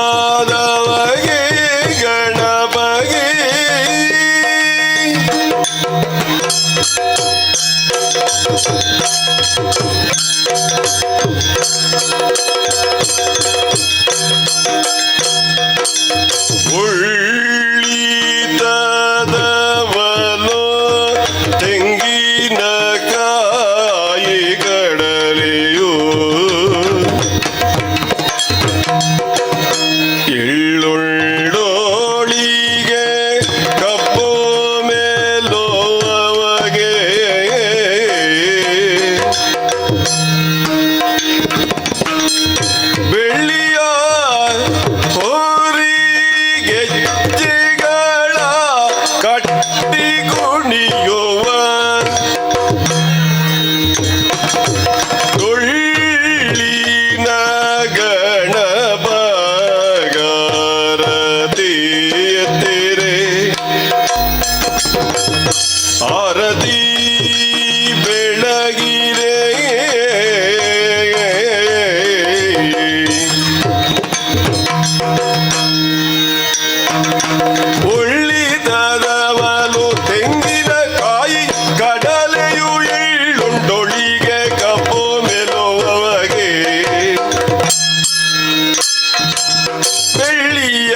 ಗಜಮುಖಾದವಗೆ ಗಣಪಗೆ ಉಳ್ಳಿತದವನು ತೆಂಗಿನ ಕಾಯಿ ಕಡಲೆಯು ಎಳ್ಳುಳ್ಳೋಳಿಗೆ ಕಪ್ಪು ಮೇಲೋ ಅವಗೆ ಬೆಳ್ಳಿಯ ಹೋರಿಗೆ ಗೆಜ್ಜೆಗಳ ಕಟ್ಟಿ ಕುಣಿಯುವ ಡೊಳ್ಳಿನ ಗಣಪಗಾರತಿ ಎತ್ತಿರೆ ಆರತಿ ಬೆಳಗಿರೆ ಉಳ್ಳಿದವನು ತೆಂಗಿನ ಕಾಯಿ ಕಡಲೆಯು ಎಳ್ಳುಂಡೊಳಿಗೆ ಕಪ್ಪು ಮೇಲುವವಗೆ ಬೆಳ್ಳಿಯ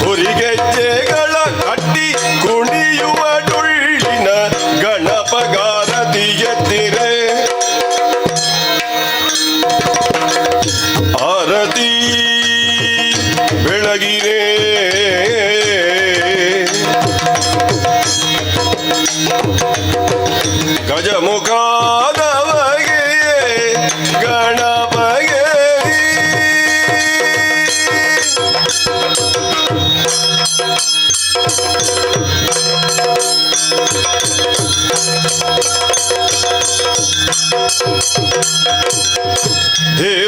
ಹುರಿಗೆಜ್ಜೆಗಳ ಕಟ್ಟಿ ಕುಣಿಯುವ ಡೊಳ್ಳಿನ ಗಣಪಗಾರತಿ ಎತ್ತಿರೆ ಆರತಿ ಬೆಳಗಿರೆ ಗಜಮುಖಾದವಗೆ ಗಣಪಗೆ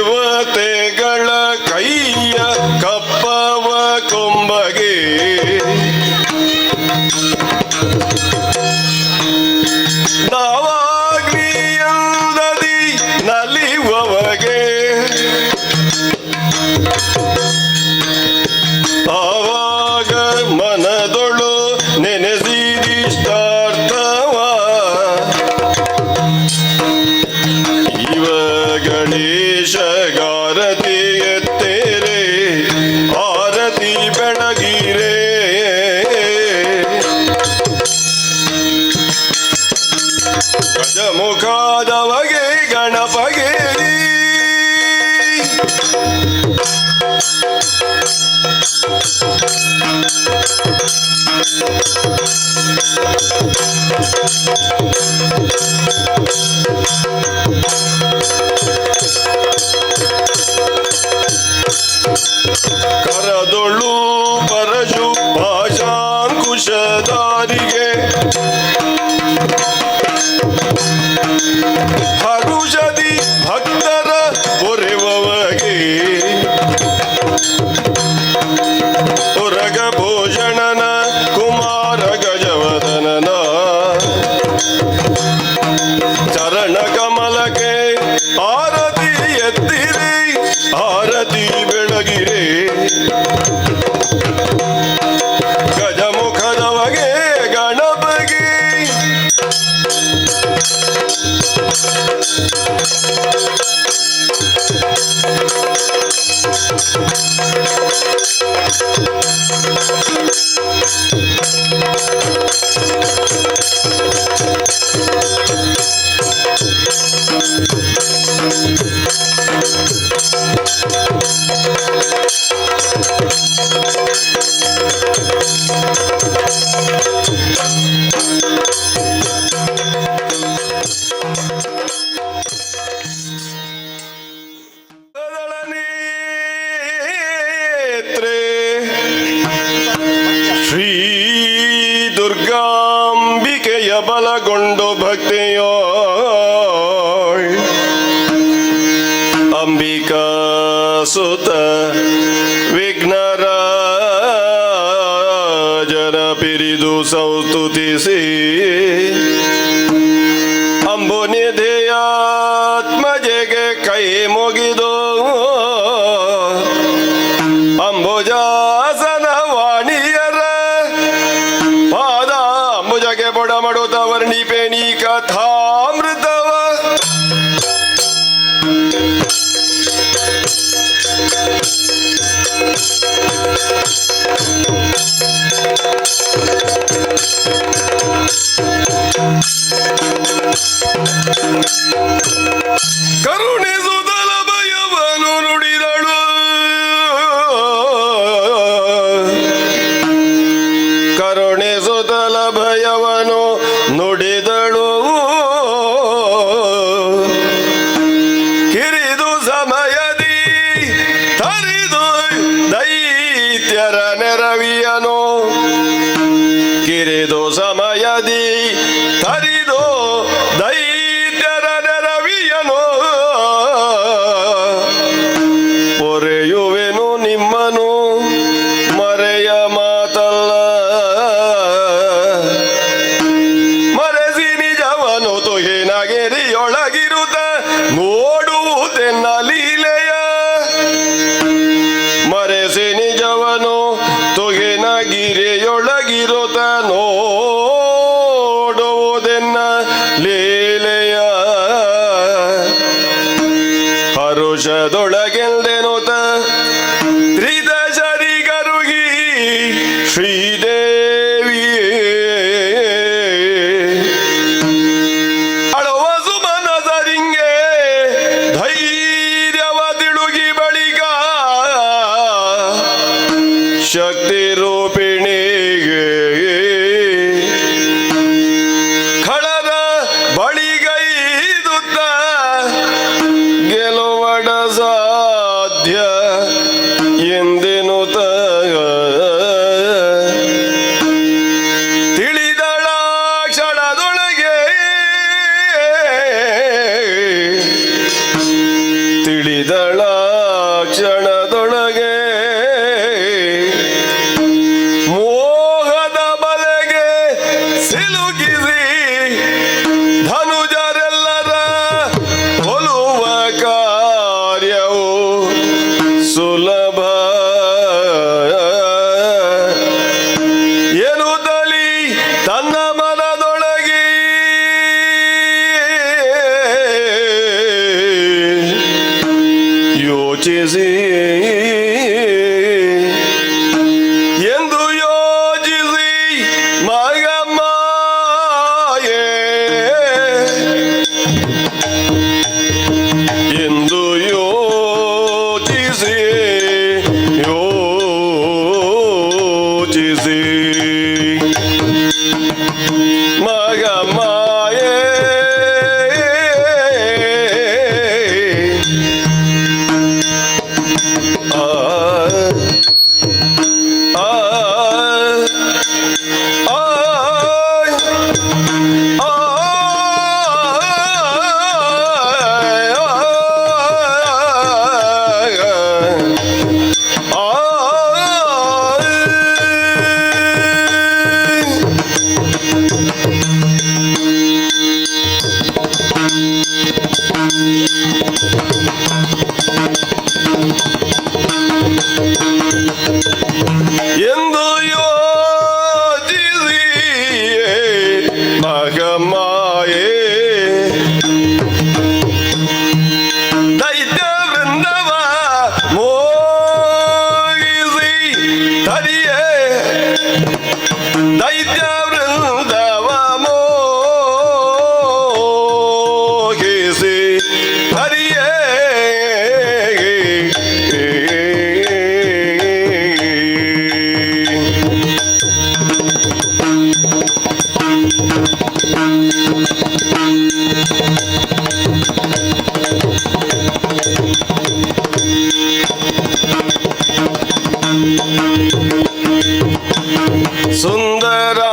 ದೇವತೆಗಳ ಕೈಯ ಕಪ್ಪವ ಕೊಂಬಗೆ ನಾವಾಗ್ನಿಯಂದದಿ ನಲಿಯುವವಗೆ ಆವಾಗ ಮನದೊಳು ನೆನೆಸಿದಿಷ್ಟಾರ್ಥವ ಇವ ಗಣೇಶ ಗಾರತಿ ಎತ್ತೇರೆ ಆರತಿ ಬೆಳಗಿರೆ ಗಜಮುಖಾದವಗೆ ಗಣಪಗೆ ಕರದೊಳು ಪರಶು ಭಾಷಾಂಕುಶಧಾರಿಗೆ ಹರುಷದಿ ಭಕ್ತರ ಪೊರೆವವಗೆ ಪುರಗ ಭೂಷಣನ ಕುಮಾರ ಗಜವದನನ ಚರಣ ಕಮಲಕ್ಕೆ ಆರತಿ ಎತ್ತಿರಿ ಆರತಿ ಬೆಳಗಿರೆ ಗಜಮುಖದವಗೆ ಗಣಪಗೆ ಶ್ರೀ ದುರ್ಗಾಂಬಿಕೆಯ ಬಲಗೊಂಡು ಭಕ್ತಿಯೋ ಅಂಬಿಕಾ ಸುತ ವಿಘ್ನರಾಜನ ಪಿರಿದು ಸಂಸ್ತುತಿಸಿ ಅಂಬುನಿಧಿಯಾತ್ಮಜೆಗೆ ಕೈ ಮುಗಿದು ಭುಜಾಸನ ವಾಣಿಯರ ಪಾದ ಅಂಬುಜಗೆ ಬೊಡ ಮಾಡುತ್ತ ವರ್ಣಿಪೇಣಿ ಕಥಾಮೃತವ ಕರುಣಿಸುತ್ತಲ ಭಯವನು ನುಡಿದಳು ಕರುಣಿಸುತ್ತಲ ಭಯವನು ನುಡಿದಳು ಕಿರಿದು ಸಮಯದಿ ತರಿದು ದೈತ್ಯರ ನೆರವಿಯನು ಕಿರಿದು ಸಮಯದಿ ತರಿದು ದೈತ್ಯರ ನೆರವಿಯನು ಪೊರೆಯುವೆನು ನಿಮ್ಮನು ಮರೆಯ ಮಾತಲ್ಲ ಮರೆಸಿ ನಿಜವನು ತುಹಿನಗಿರಿಯೊಳಗಿರುತ್ತ ನೋಡುವುದೆನ್ನ ಲೀಲೆಯ ಮರೆಸಿ ನಿಜವನು ತುಹಿನಗಿರಿಯೊಳಗಿರುತ್ತ ನೋಡುವುದೆನ್ನ ಲೀಲೆಯ ಹರುಷದೊಳಗೆಲ್ದೆನುತ ತ್ರಿದಶರಿಗರುಗಿ ಶ್ರೀದೇವಿಯೇ ಅಳುವ ಸುಮನಸರಿಂಗೆ ಧೈರ್ಯವ ತಿಳುಗಿ ಬಳಿಕ ಶಕ್ತಿ ರೂಪಿಣಿಗೆ ಖಳರ ಬಳಿಗೈದುತ್ತ ಗೆಲುವಡ ಸಾಧ್ಯ ಎಂದೆನುತ ತಿಳಿದಳ ಕ್ಷಣದೊಳಗೆ ತಿಳಿದಳ ಕ್ಷಣದೊಳಗೆ ಮೋಹದ ಬಲೆಗೆ ಸಿಲುಕಿಸಿ ಧನುಜರೆಲ್ಲರ ಕೊಲ್ಲುವ ಕಾರ್ಯವು ಸುಲಭ ಎನ್ನುತ್ತಲಿ ತನ್ನ ಮನದೊಳಗೆ ಯೋಚಿಸಿ ಎಂದು ಯೋಚಿಸಿ ಮಗಮಾಯೆ ಎಂದು ಯೋಚಿಸಿ ಯೋಚಿಸಿ ಮಗಮಾಯೆ ಆ ಆ ಎಂದು ಯೋಚಿಸಿ ಮಗಮಾಯೆ ದೈತ್ಯ ವೃಂದವ ಮೋಗಿಸಿ ತರಿಯೇ ದೈತ್ಯ ವೃಂದವ ಮೋಗಿಸಿ ತರಿಯೇ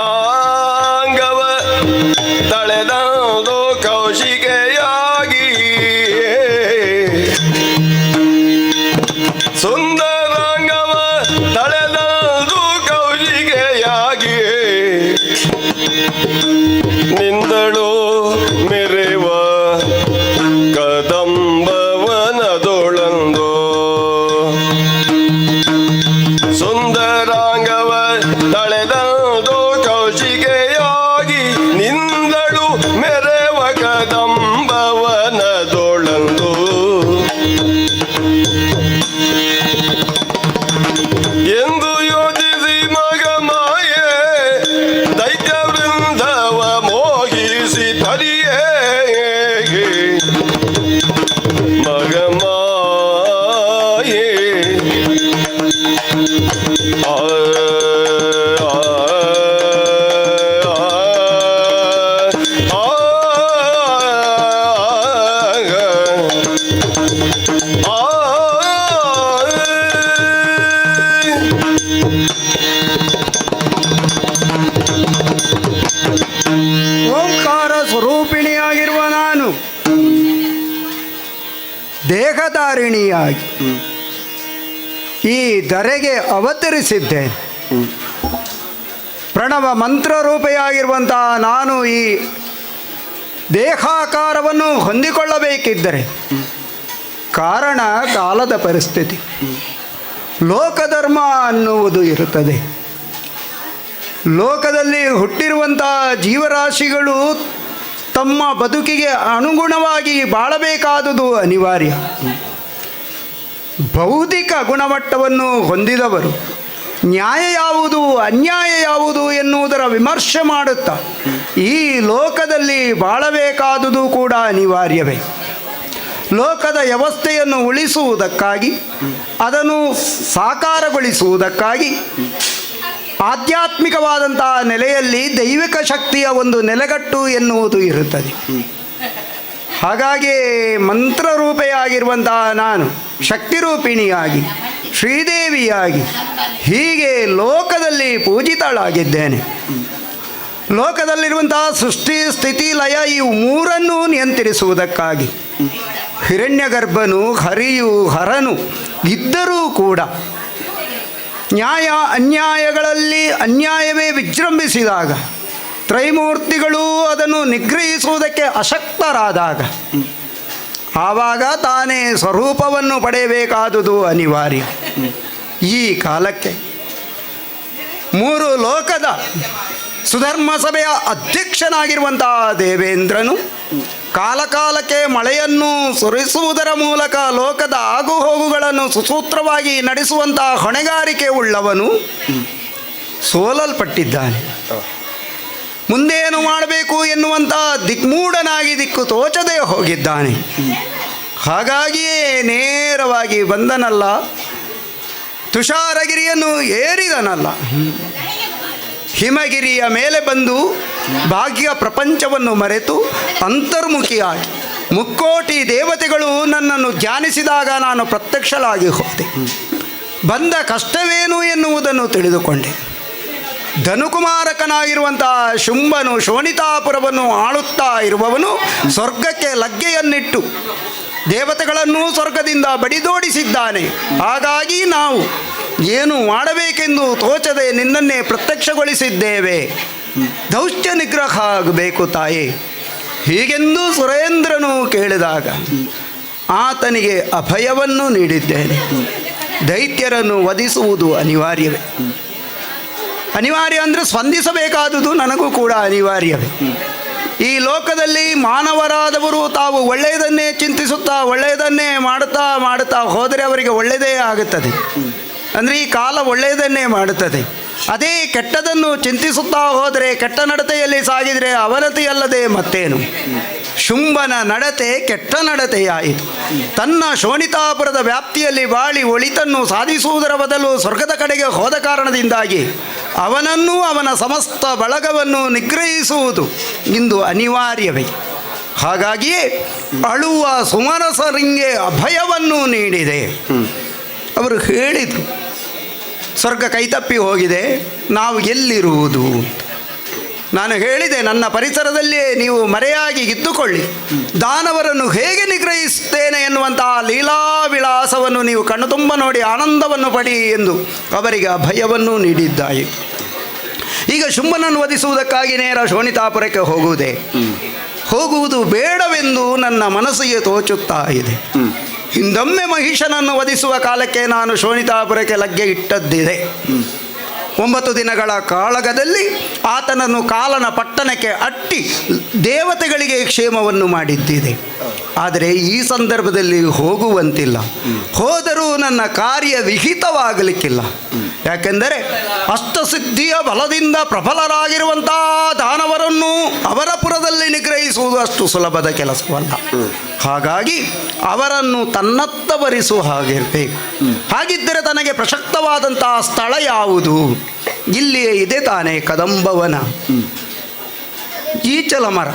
ಸುಂದರಾಂಗವ ತಳೆದಂದು ಕೌಶಿಕೆಯಾಗಿ ಸುಂದರಾಂಗವ ತಳೆದಂದು ಕೌಶಿಕೆಯಾಗಿ ನಿಂದಳು ಮೆರೆವ ಕದಂಬವನದೊಳಂದು ಅವತಾರಿಣಿಯಾಗಿ ಈ ಧರೆಗೆ ಅವತರಿಸಿದ್ದೇನೆ. ಪ್ರಣವ ಮಂತ್ರರೂಪೆಯಾಗಿರುವಂತಹ ನಾನು ಈ ದೇಹಾಕಾರವನ್ನು ಹೊಂದಿಕೊಳ್ಳಬೇಕಿದ್ದರೆ ಕಾರಣ ಕಾಲದ ಪರಿಸ್ಥಿತಿ, ಲೋಕಧರ್ಮ ಅನ್ನುವುದು ಇರುತ್ತದೆ. ಲೋಕದಲ್ಲಿ ಹುಟ್ಟಿರುವಂತಹ ಜೀವರಾಶಿಗಳು ತಮ್ಮ ಬದುಕಿಗೆ ಅನುಗುಣವಾಗಿ ಬಾಳಬೇಕಾದುದು ಅನಿವಾರ್ಯ. ಬೌದ್ಧಿಕ ಗುಣಮಟ್ಟವನ್ನು ಹೊಂದಿದವರು ನ್ಯಾಯ ಯಾವುದು ಅನ್ಯಾಯ ಯಾವುದು ಎನ್ನುವುದರ ವಿಮರ್ಶೆ ಮಾಡುತ್ತಾ ಈ ಲೋಕದಲ್ಲಿ ಬಾಳಬೇಕಾದುದು ಕೂಡ ಅನಿವಾರ್ಯವೇ. ಲೋಕದ ವ್ಯವಸ್ಥೆಯನ್ನು ಉಳಿಸುವುದಕ್ಕಾಗಿ, ಅದನ್ನು ಸಾಕಾರಗೊಳಿಸುವುದಕ್ಕಾಗಿ ಆಧ್ಯಾತ್ಮಿಕವಾದಂತಹ ನೆಲೆಯಲ್ಲಿ ದೈವಿಕ ಶಕ್ತಿಯ ಒಂದು ನೆಲೆಗಟ್ಟು ಎನ್ನುವುದು ಇರುತ್ತದೆ. ಹಾಗಾಗಿ ಮಂತ್ರರೂಪೆಯಾಗಿರುವಂತಹ ನಾನು ಶಕ್ತಿರೂಪಿಣಿಯಾಗಿ, ಶ್ರೀದೇವಿಯಾಗಿ ಹೀಗೆ ಲೋಕದಲ್ಲಿ ಪೂಜಿತಳಾಗಿದ್ದೇನೆ. ಲೋಕದಲ್ಲಿರುವಂತಹ ಸೃಷ್ಟಿ, ಸ್ಥಿತಿ, ಲಯ ಇವು ಮೂರನ್ನೂ ನಿಯಂತ್ರಿಸುವುದಕ್ಕಾಗಿ ಹಿರಣ್ಯಗರ್ಭನು, ಹರಿಯು, ಹರನು ಇದ್ದರೂ ಕೂಡ ನ್ಯಾಯ ಅನ್ಯಾಯಗಳಲ್ಲಿ ಅನ್ಯಾಯವೇ ವಿಜೃಂಭಿಸಿದಾಗ, ತ್ರೈಮೂರ್ತಿಗಳು ಅದನ್ನು ನಿಗ್ರಹಿಸುವುದಕ್ಕೆ ಅಶಕ್ತರಾದಾಗ ಆವಾಗ ತಾನೇ ಸ್ವರೂಪವನ್ನು ಪಡೆಯಬೇಕಾದುದು ಅನಿವಾರ್ಯ. ಈ ಕಾಲಕ್ಕೆ ಮೂರು ಲೋಕದ ಸುಧರ್ಮ ಸಭೆಯ ಅಧ್ಯಕ್ಷನಾಗಿರುವಂತಹ ದೇವೇಂದ್ರನು ಕಾಲಕಾಲಕ್ಕೆ ಮಳೆಯನ್ನು ಸುರಿಸುವುದರ ಮೂಲಕ ಲೋಕದ ಆಗುಹೋಗುಗಳನ್ನು ಸುಸೂತ್ರವಾಗಿ ನಡೆಸುವಂತಹ ಹೊಣೆಗಾರಿಕೆ ಉಳ್ಳವನು ಸೋಲಲ್ಪಟ್ಟಿದ್ದಾನೆ. ಮುಂದೇನು ಮಾಡಬೇಕು ಎನ್ನುವಂಥ ದಿಕ್ಮೂಢನಾಗಿ ದಿಕ್ಕು ತೋಚದೇ ಹೋಗಿದ್ದಾನೆ. ಹಾಗಾಗಿಯೇ ನೇರವಾಗಿ ಬಂದನಲ್ಲ, ತುಷಾರಗಿರಿಯನ್ನು ಏರಿದನಲ್ಲ, ಹಿಮಗಿರಿಯ ಮೇಲೆ ಬಂದು ಭಾಗ್ಯ ಪ್ರಪಂಚವನ್ನು ಮರೆತು ಅಂತರ್ಮುಖಿಯಾಗಿ ಮುಕ್ಕೋಟಿ ದೇವತೆಗಳು ನನ್ನನ್ನು ಧ್ಯಾನಿಸಿದಾಗ ನಾನು ಪ್ರತ್ಯಕ್ಷಳಾಗಿ ಹೋದೆ. ಬಂದ ಕಷ್ಟವೇನು ಎನ್ನುವುದನ್ನು ತಿಳಿದುಕೊಂಡೆ. ಧನುಕುಮಾರಕನಾಗಿರುವಂತಹ ಶುಂಭನು ಶೋಣಿತಾಪುರವನ್ನು ಆಳುತ್ತಾ ಇರುವವನು ಸ್ವರ್ಗಕ್ಕೆ ಲಗ್ಗೆಯನ್ನಿಟ್ಟು ದೇವತೆಗಳನ್ನು ಸ್ವರ್ಗದಿಂದ ಬಡಿದೋಡಿಸಿದ್ದಾನೆ. ಹಾಗಾಗಿ ನಾವು ಏನು ಮಾಡಬೇಕೆಂದು ತೋಚದೆ ನಿನ್ನನ್ನೇ ಪ್ರತ್ಯಕ್ಷಗೊಳಿಸಿದ್ದೇವೆ. ದೌತ್ಯ ನಿಗ್ರಹ ಆಗಬೇಕು ತಾಯೇ, ಹೀಗೆಂದು ಸುರೇಂದ್ರನು ಕೇಳಿದಾಗ ಆತನಿಗೆ ಅಭಯವನ್ನು ನೀಡಿದ್ದೇನೆ. ದೈತ್ಯರನ್ನು ವಧಿಸುವುದು ಅನಿವಾರ್ಯವೇ. ಅನಿವಾರ್ಯ ಅಂದರೆ ಸ್ಪಂದಿಸಬೇಕಾದುದು ನನಗೂ ಕೂಡ ಅನಿವಾರ್ಯವೇ. ಈ ಲೋಕದಲ್ಲಿ ಮಾನವರಾದವರು ತಾವು ಒಳ್ಳೆಯದನ್ನೇ ಚಿಂತಿಸುತ್ತಾ ಒಳ್ಳೆಯದನ್ನೇ ಮಾಡುತ್ತಾ ಮಾಡುತ್ತಾ ಹೋದರೆ ಅವರಿಗೆ ಒಳ್ಳೆಯದೇ ಆಗುತ್ತದೆ. ಅಂದರೆ ಈ ಕಾಲ ಒಳ್ಳೆಯದನ್ನೇ ಮಾಡುತ್ತದೆ. ಅದೇ ಕೆಟ್ಟದನ್ನು ಚಿಂತಿಸುತ್ತಾ ಹೋದರೆ, ಕೆಟ್ಟ ನಡತೆಯಲ್ಲಿ ಸಾಗಿದರೆ ಅವನತಿಯಲ್ಲದೆ ಮತ್ತೇನು. ಶುಂಭನ ನಡತೆ ಕೆಟ್ಟ ನಡತೆಯಾಯಿತು. ತನ್ನ ಶೋಣಿತಾಪುರದ ವ್ಯಾಪ್ತಿಯಲ್ಲಿ ಬಾಳಿ ಒಳಿತನ್ನು ಸಾಧಿಸುವುದರ ಬದಲು ಸ್ವರ್ಗದ ಕಡೆಗೆ ಹೋದ ಕಾರಣದಿಂದಾಗಿ ಅವನನ್ನು ಅವನ ಸಮಸ್ತ ಬಳಗವನ್ನು ನಿಗ್ರಹಿಸುವುದು ಇಂದು ಅನಿವಾರ್ಯವೇ. ಹಾಗಾಗಿಯೇ ಅಳುವ ಸುಮನಸರಿಗೆ ಅಭಯವನ್ನು ನೀಡಿದೆ. ಅವರು ಹೇಳಿದರು, ಸ್ವರ್ಗ ಕೈತಪ್ಪಿ ಹೋಗಿದೆ, ನಾವು ಎಲ್ಲಿರುವುದು. ನಾನು ಹೇಳಿದೆ, ನನ್ನ ಪರಿಸರದಲ್ಲಿಯೇ ನೀವು ಮರೆಯಾಗಿ ಇದ್ದುಕೊಳ್ಳಿ, ದಾನವರನ್ನು ಹೇಗೆ ನಿಗ್ರಹಿಸುತ್ತೇನೆ ಎನ್ನುವಂತಹ ಲೀಲಾವಿಳಾಸವನ್ನು ನೀವು ಕಣ್ಣು ತುಂಬ ನೋಡಿ ಆನಂದವನ್ನು ಪಡಿ ಎಂದು ಅವರಿಗೆ ಅಭಯವನ್ನು ನೀಡಿದ್ದಾಯಿ. ಈಗ ಶುಂಭನನ್ನು ವಧಿಸುವುದಕ್ಕಾಗಿ ನೇರ ಶೋಣಿತಾಪುರಕ್ಕೆ ಹೋಗುವುದು ಬೇಡವೆಂದು ನನ್ನ ಮನಸ್ಸಿಗೆ ತೋಚುತ್ತಾ ಇದೆ. ಹಿಂದೊಮ್ಮೆ ಮಹಿಷನನ್ನು ವಧಿಸುವ ಕಾಲಕ್ಕೆ ನಾನು ಶೋಣಿತಾಪುರಕ್ಕೆ ಲಗ್ಗೆ ಇಟ್ಟದ್ದಿದೆ. 9 ದಿನಗಳ ಕಾಳಗದಲ್ಲಿ ಆತನನ್ನು ಕಾಲನ ಪಟ್ಟಣಕ್ಕೆ ಅಟ್ಟಿ ದೇವತೆಗಳಿಗೆ ಕ್ಷೇಮವನ್ನು ಮಾಡಿದ್ದಿದೆ. ಆದರೆ ಈ ಸಂದರ್ಭದಲ್ಲಿ ಹೋಗುವಂತಿಲ್ಲ. ಹೋದರೂ ನನ್ನ ಕಾರ್ಯ ವಿಹಿತವಾಗಲಿಕ್ಕಿಲ್ಲ. ಯಾಕೆಂದರೆ ಅಷ್ಟಸಿದ್ಧಿಯ ಬಲದಿಂದ ಪ್ರಬಲರಾಗಿರುವಂಥ ದಾನವರನ್ನು ಅವರ ಪುರದಲ್ಲಿ ನಿಗ್ರಹಿಸುವುದು ಅಷ್ಟು ಸುಲಭದ ಕೆಲಸವಲ್ಲ. ಹಾಗಾಗಿ ಅವರನ್ನು ತನ್ನತ್ತ ಬರಿಸುವ ಹಾಗಿರಬೇಕು. ಹಾಗಿದ್ದರೆ ತನಗೆ ಪ್ರಸಕ್ತವಾದಂತಹ ಸ್ಥಳ ಯಾವುದು? ಇಲ್ಲಿಯೇ ಇದೆ ತಾನೇ ಕದಂಬವನ. ಈಚಲ ಮರ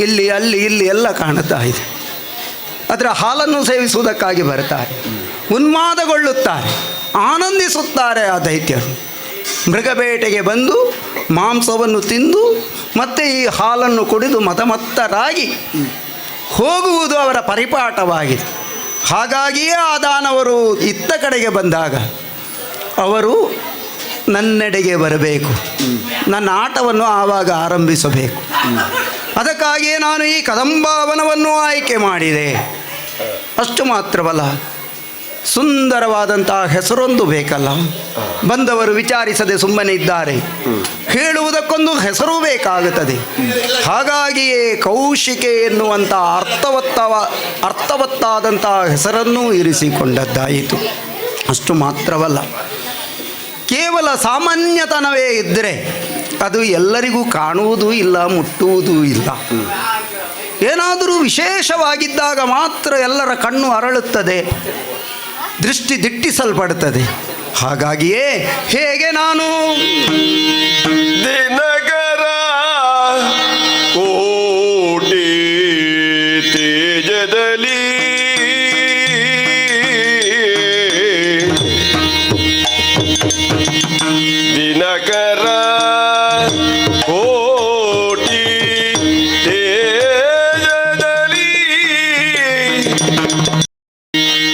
ಇಲ್ಲಿ ಅಲ್ಲಿ ಇಲ್ಲಿ ಎಲ್ಲ ಕಾಣುತ್ತಾ ಇದೆ. ಅದರ ಹಾಲನ್ನು ಸೇವಿಸುವುದಕ್ಕಾಗಿ ಬರ್ತಾರೆ, ಉನ್ಮಾದಗೊಳ್ಳುತ್ತಾರೆ, ಆನಂದಿಸುತ್ತಾರೆ. ಆ ದೈತ್ಯರು ಮೃಗಬೇಟೆಗೆ ಬಂದು ಮಾಂಸವನ್ನು ತಿಂದು ಮತ್ತೆ ಈ ಹಾಲನ್ನು ಕುಡಿದು ಮತಮತ್ತರಾಗಿ ಹೋಗುವುದು ಅವರ ಪರಿಪಾಠವಾಗಿದೆ. ಹಾಗಾಗಿಯೇ ಆ ದಾನವರು ಇತ್ತ ಕಡೆಗೆ ಬಂದಾಗ ಅವರು ನನ್ನೆಡೆಗೆ ಬರಬೇಕು, ನನ್ನ ಆಟವನ್ನು ಆವಾಗ ಆರಂಭಿಸಬೇಕು. ಅದಕ್ಕಾಗಿಯೇ ನಾನು ಈ ಕದಂಬವನವನ್ನು ಆಯ್ಕೆ ಮಾಡಿದೆ. ಅಷ್ಟು ಮಾತ್ರವಲ್ಲ, ಸುಂದರವಾದಂತಹ ಹೆಸರೊಂದು ಬೇಕಲ್ಲ. ಬಂದವರು ವಿಚಾರಿಸದೆ ಸುಮ್ಮನೆ ಇದ್ದಾರೆ, ಹೇಳುವುದಕ್ಕೊಂದು ಹೆಸರು ಬೇಕಾಗುತ್ತದೆ. ಹಾಗಾಗಿಯೇ ಕೌಶಿಕೆ ಎನ್ನುವಂಥ ಅರ್ಥವತ್ತಾದಂತಹ ಹೆಸರನ್ನೂ ಇರಿಸಿಕೊಂಡದ್ದಾಯಿತು. ಅಷ್ಟು ಮಾತ್ರವಲ್ಲ, ಕೇವಲ ಸಾಮಾನ್ಯತನವೇ ಇದ್ದರೆ ಅದು ಎಲ್ಲರಿಗೂ ಕಾಣುವುದೂ ಇಲ್ಲ, ಮುಟ್ಟುವುದೂ ಇಲ್ಲ. ಏನಾದರೂ ವಿಶೇಷವಾಗಿದ್ದಾಗ ಮಾತ್ರ ಎಲ್ಲರ ಕಣ್ಣು ಅರಳುತ್ತದೆ, ದೃಷ್ಟಿ ದಿಟ್ಟಿಸಲ್ಪಡುತ್ತದೆ. ಹಾಗಾಗಿಯೇ ಹೇಗೆ ನಾನು ದಿನಕರ ಕೋಟಿ ತೇಜದಲ್ಲಿ ದಿನಕರ ಕೋಟಿ ತೇಜದಲ್ಲಿ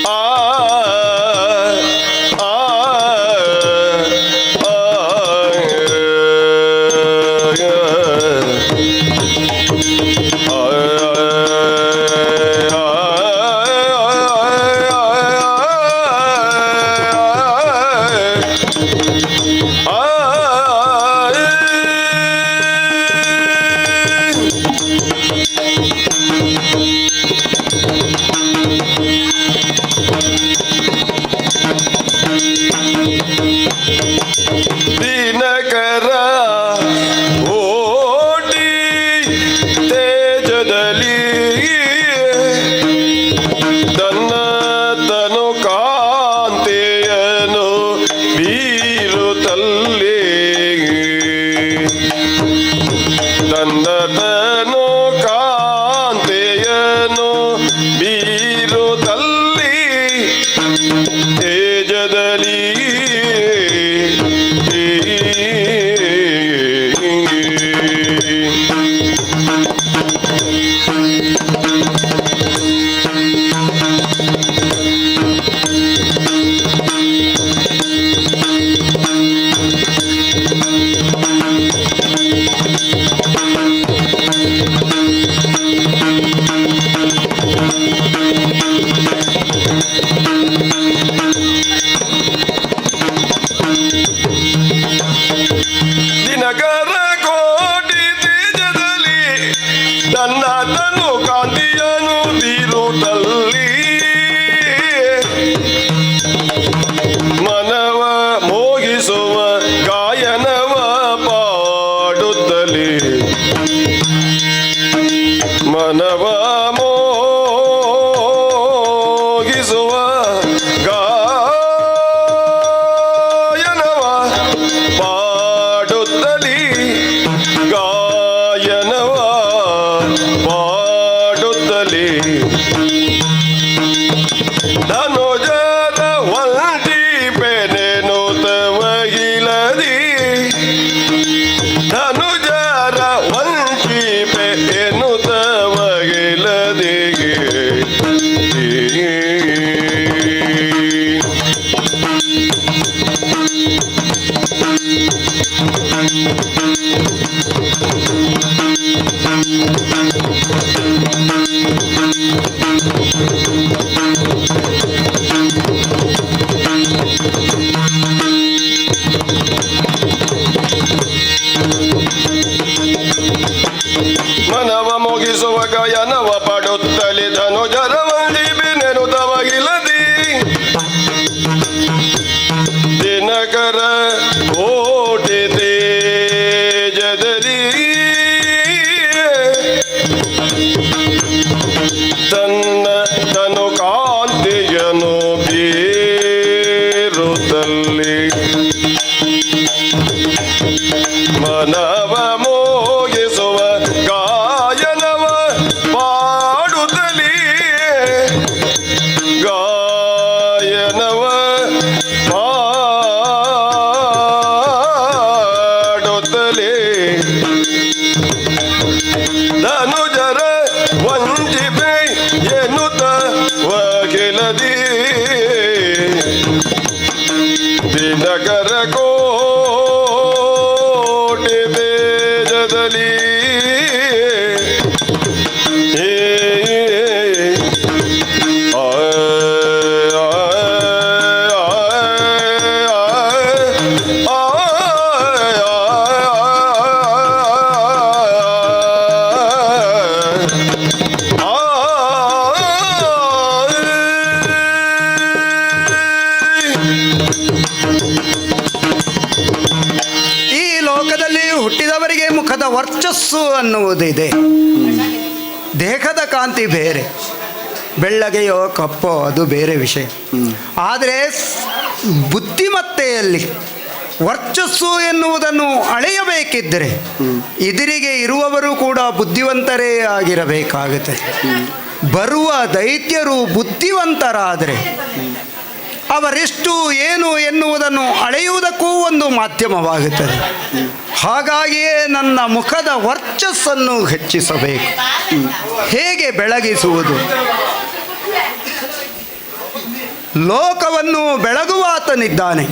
ಆ ದಿನಕರ ಓಟಿ ತೇಜದಲ್ಲಿ ತನ್ನ ತನು ಕಾಂತೆಯನು ಬೀರುತ್ತಲ್ಲಿ ತನ್ನ ತನು ಕಾಂತೆಯನು ಬೀರುತ್ತಲ್ಲಿ ತೇಜದಲ್ಲಿ ದಿನಕರ ಕೋಟಿ ತೇಜದಲ್ಲಿ ತನ್ನ ತನು ಕಾಂತಿಯನು ಬೀರುತ್ತಲ್ಲಿ ಮನವ ಮೋಗಿಸುವ ಗಾಯನವ ಪಾಡುತ್ತಲಿ ಮನವ ಮೋಗಿಸುವ ಗಾಯನವ ಪಾಡುತ್ತಲಿ ಗಾಯನವ ಪಾಡುತ್ತಲಿ ಧನುಜರ ವಂಟಿ ಪೆನೆನು ತವಗಿಲದಿ ಧನುಜರ ವಂಟಿ ಪೆನು ತವಗಿಲದಿಗೆ ಮನವ ಮುಗಿಸುವ ಗಾಯನವ ಪಡುತ್ತಲಿ ಧನುಜರ ವಂದಿ ಬೆನೆನು ತವಗಿಲದಿ ದಿನಕರ ಕೋಟಿ ತೇಜದಲ್ಲಿ ತನ್ನ ತನು ಕಾಂತಿಯನು ಬೀರುತ್ತಲ್ಲಿ ಮನವ ಮೋಗಿಸುವ ಗಾಯನವ ಪಾಡುತ್ತಲಿ ಗಾಯನವ ಪಾಡುತ್ತಲಿ ಧನುಜರ ವಂಜಿಪೆ ಎನ್ನುತ್ತ ವಗಿಲ ದಿನಕರ ಕೋಟೆ ಬೇಜದಲ್ಲಿ ಹುಟ್ಟಿದವರಿಗೆ ಮುಖದ ವರ್ಚಸ್ಸು ಅನ್ನುವುದಿದೆ. ದೇಹದ ಕಾಂತಿ ಬೇರೆ, ಬೆಳ್ಳಗೆಯೋ ಕಪ್ಪೋ ಅದು ಬೇರೆ ವಿಷಯ. ಆದರೆ ಬುದ್ಧಿಮತ್ತೆಯಲ್ಲಿ ವರ್ಚಸ್ಸು ಎನ್ನುವುದನ್ನು ಅಳೆಯಬೇಕಿದ್ದರೆ ಎದುರಿಗೆ ಇರುವವರು ಕೂಡ ಬುದ್ಧಿವಂತರೇ ಆಗಿರಬೇಕಾಗುತ್ತೆ. ಬರುವ ದೈತ್ಯರು ಬುದ್ಧಿವಂತರಾದರೆ ಅವರೆಷ್ಟು ಏನು ಎನ್ನುವುದನ್ನು ಅಳೆಯುವುದಕ್ಕೂ ಒಂದು ಮಾಧ್ಯಮವಾಗುತ್ತದೆ. ಹಾಗಾಗಿಯೇ ನನ್ನ ಮುಖದ ವರ್ಚಸ್ಸನ್ನು ಹೆಚ್ಚಿಸಬೇಕು. ಹೇಗೆ ಬೆಳಗಿಸುವುದು? ಲೋಕವನ್ನು ಬೆಳಗುವಾತನಿದ್ದಾನೆ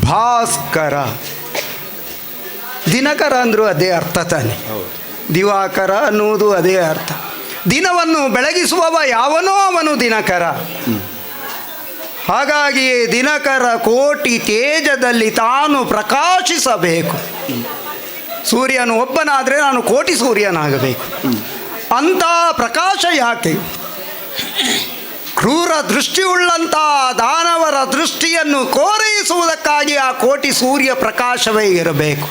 ಭಾಸ್ಕರ. ದಿನಕರ ಅಂದರೂ ಅದೇ ಅರ್ಥ ತಾನೆ, ದಿವಾಕರ ಅನ್ನುವುದು ಅದೇ ಅರ್ಥ. ದಿನವನ್ನು ಬೆಳಗಿಸುವವ ಯಾವನೋ ಅವನು ದಿನಕರ. ಹಾಗಾಗಿಯೇ ದಿನಕರ ಕೋಟಿ ತೇಜದಲ್ಲಿ ತಾನು ಪ್ರಕಾಶಿಸಬೇಕು. ಸೂರ್ಯನು ಒಬ್ಬನಾದರೆ ನಾನು ಕೋಟಿ ಸೂರ್ಯನಾಗಬೇಕು. ಅಂಥ ಪ್ರಕಾಶ ಯಾಕೆ? ಕ್ರೂರ ದೃಷ್ಟಿಯುಳ್ಳಂಥ ದಾನವರ ದೃಷ್ಟಿಯನ್ನು ಕೋರೈಸುವುದಕ್ಕಾಗಿ ಆ ಕೋಟಿ ಸೂರ್ಯ ಪ್ರಕಾಶವೇ ಇರಬೇಕು.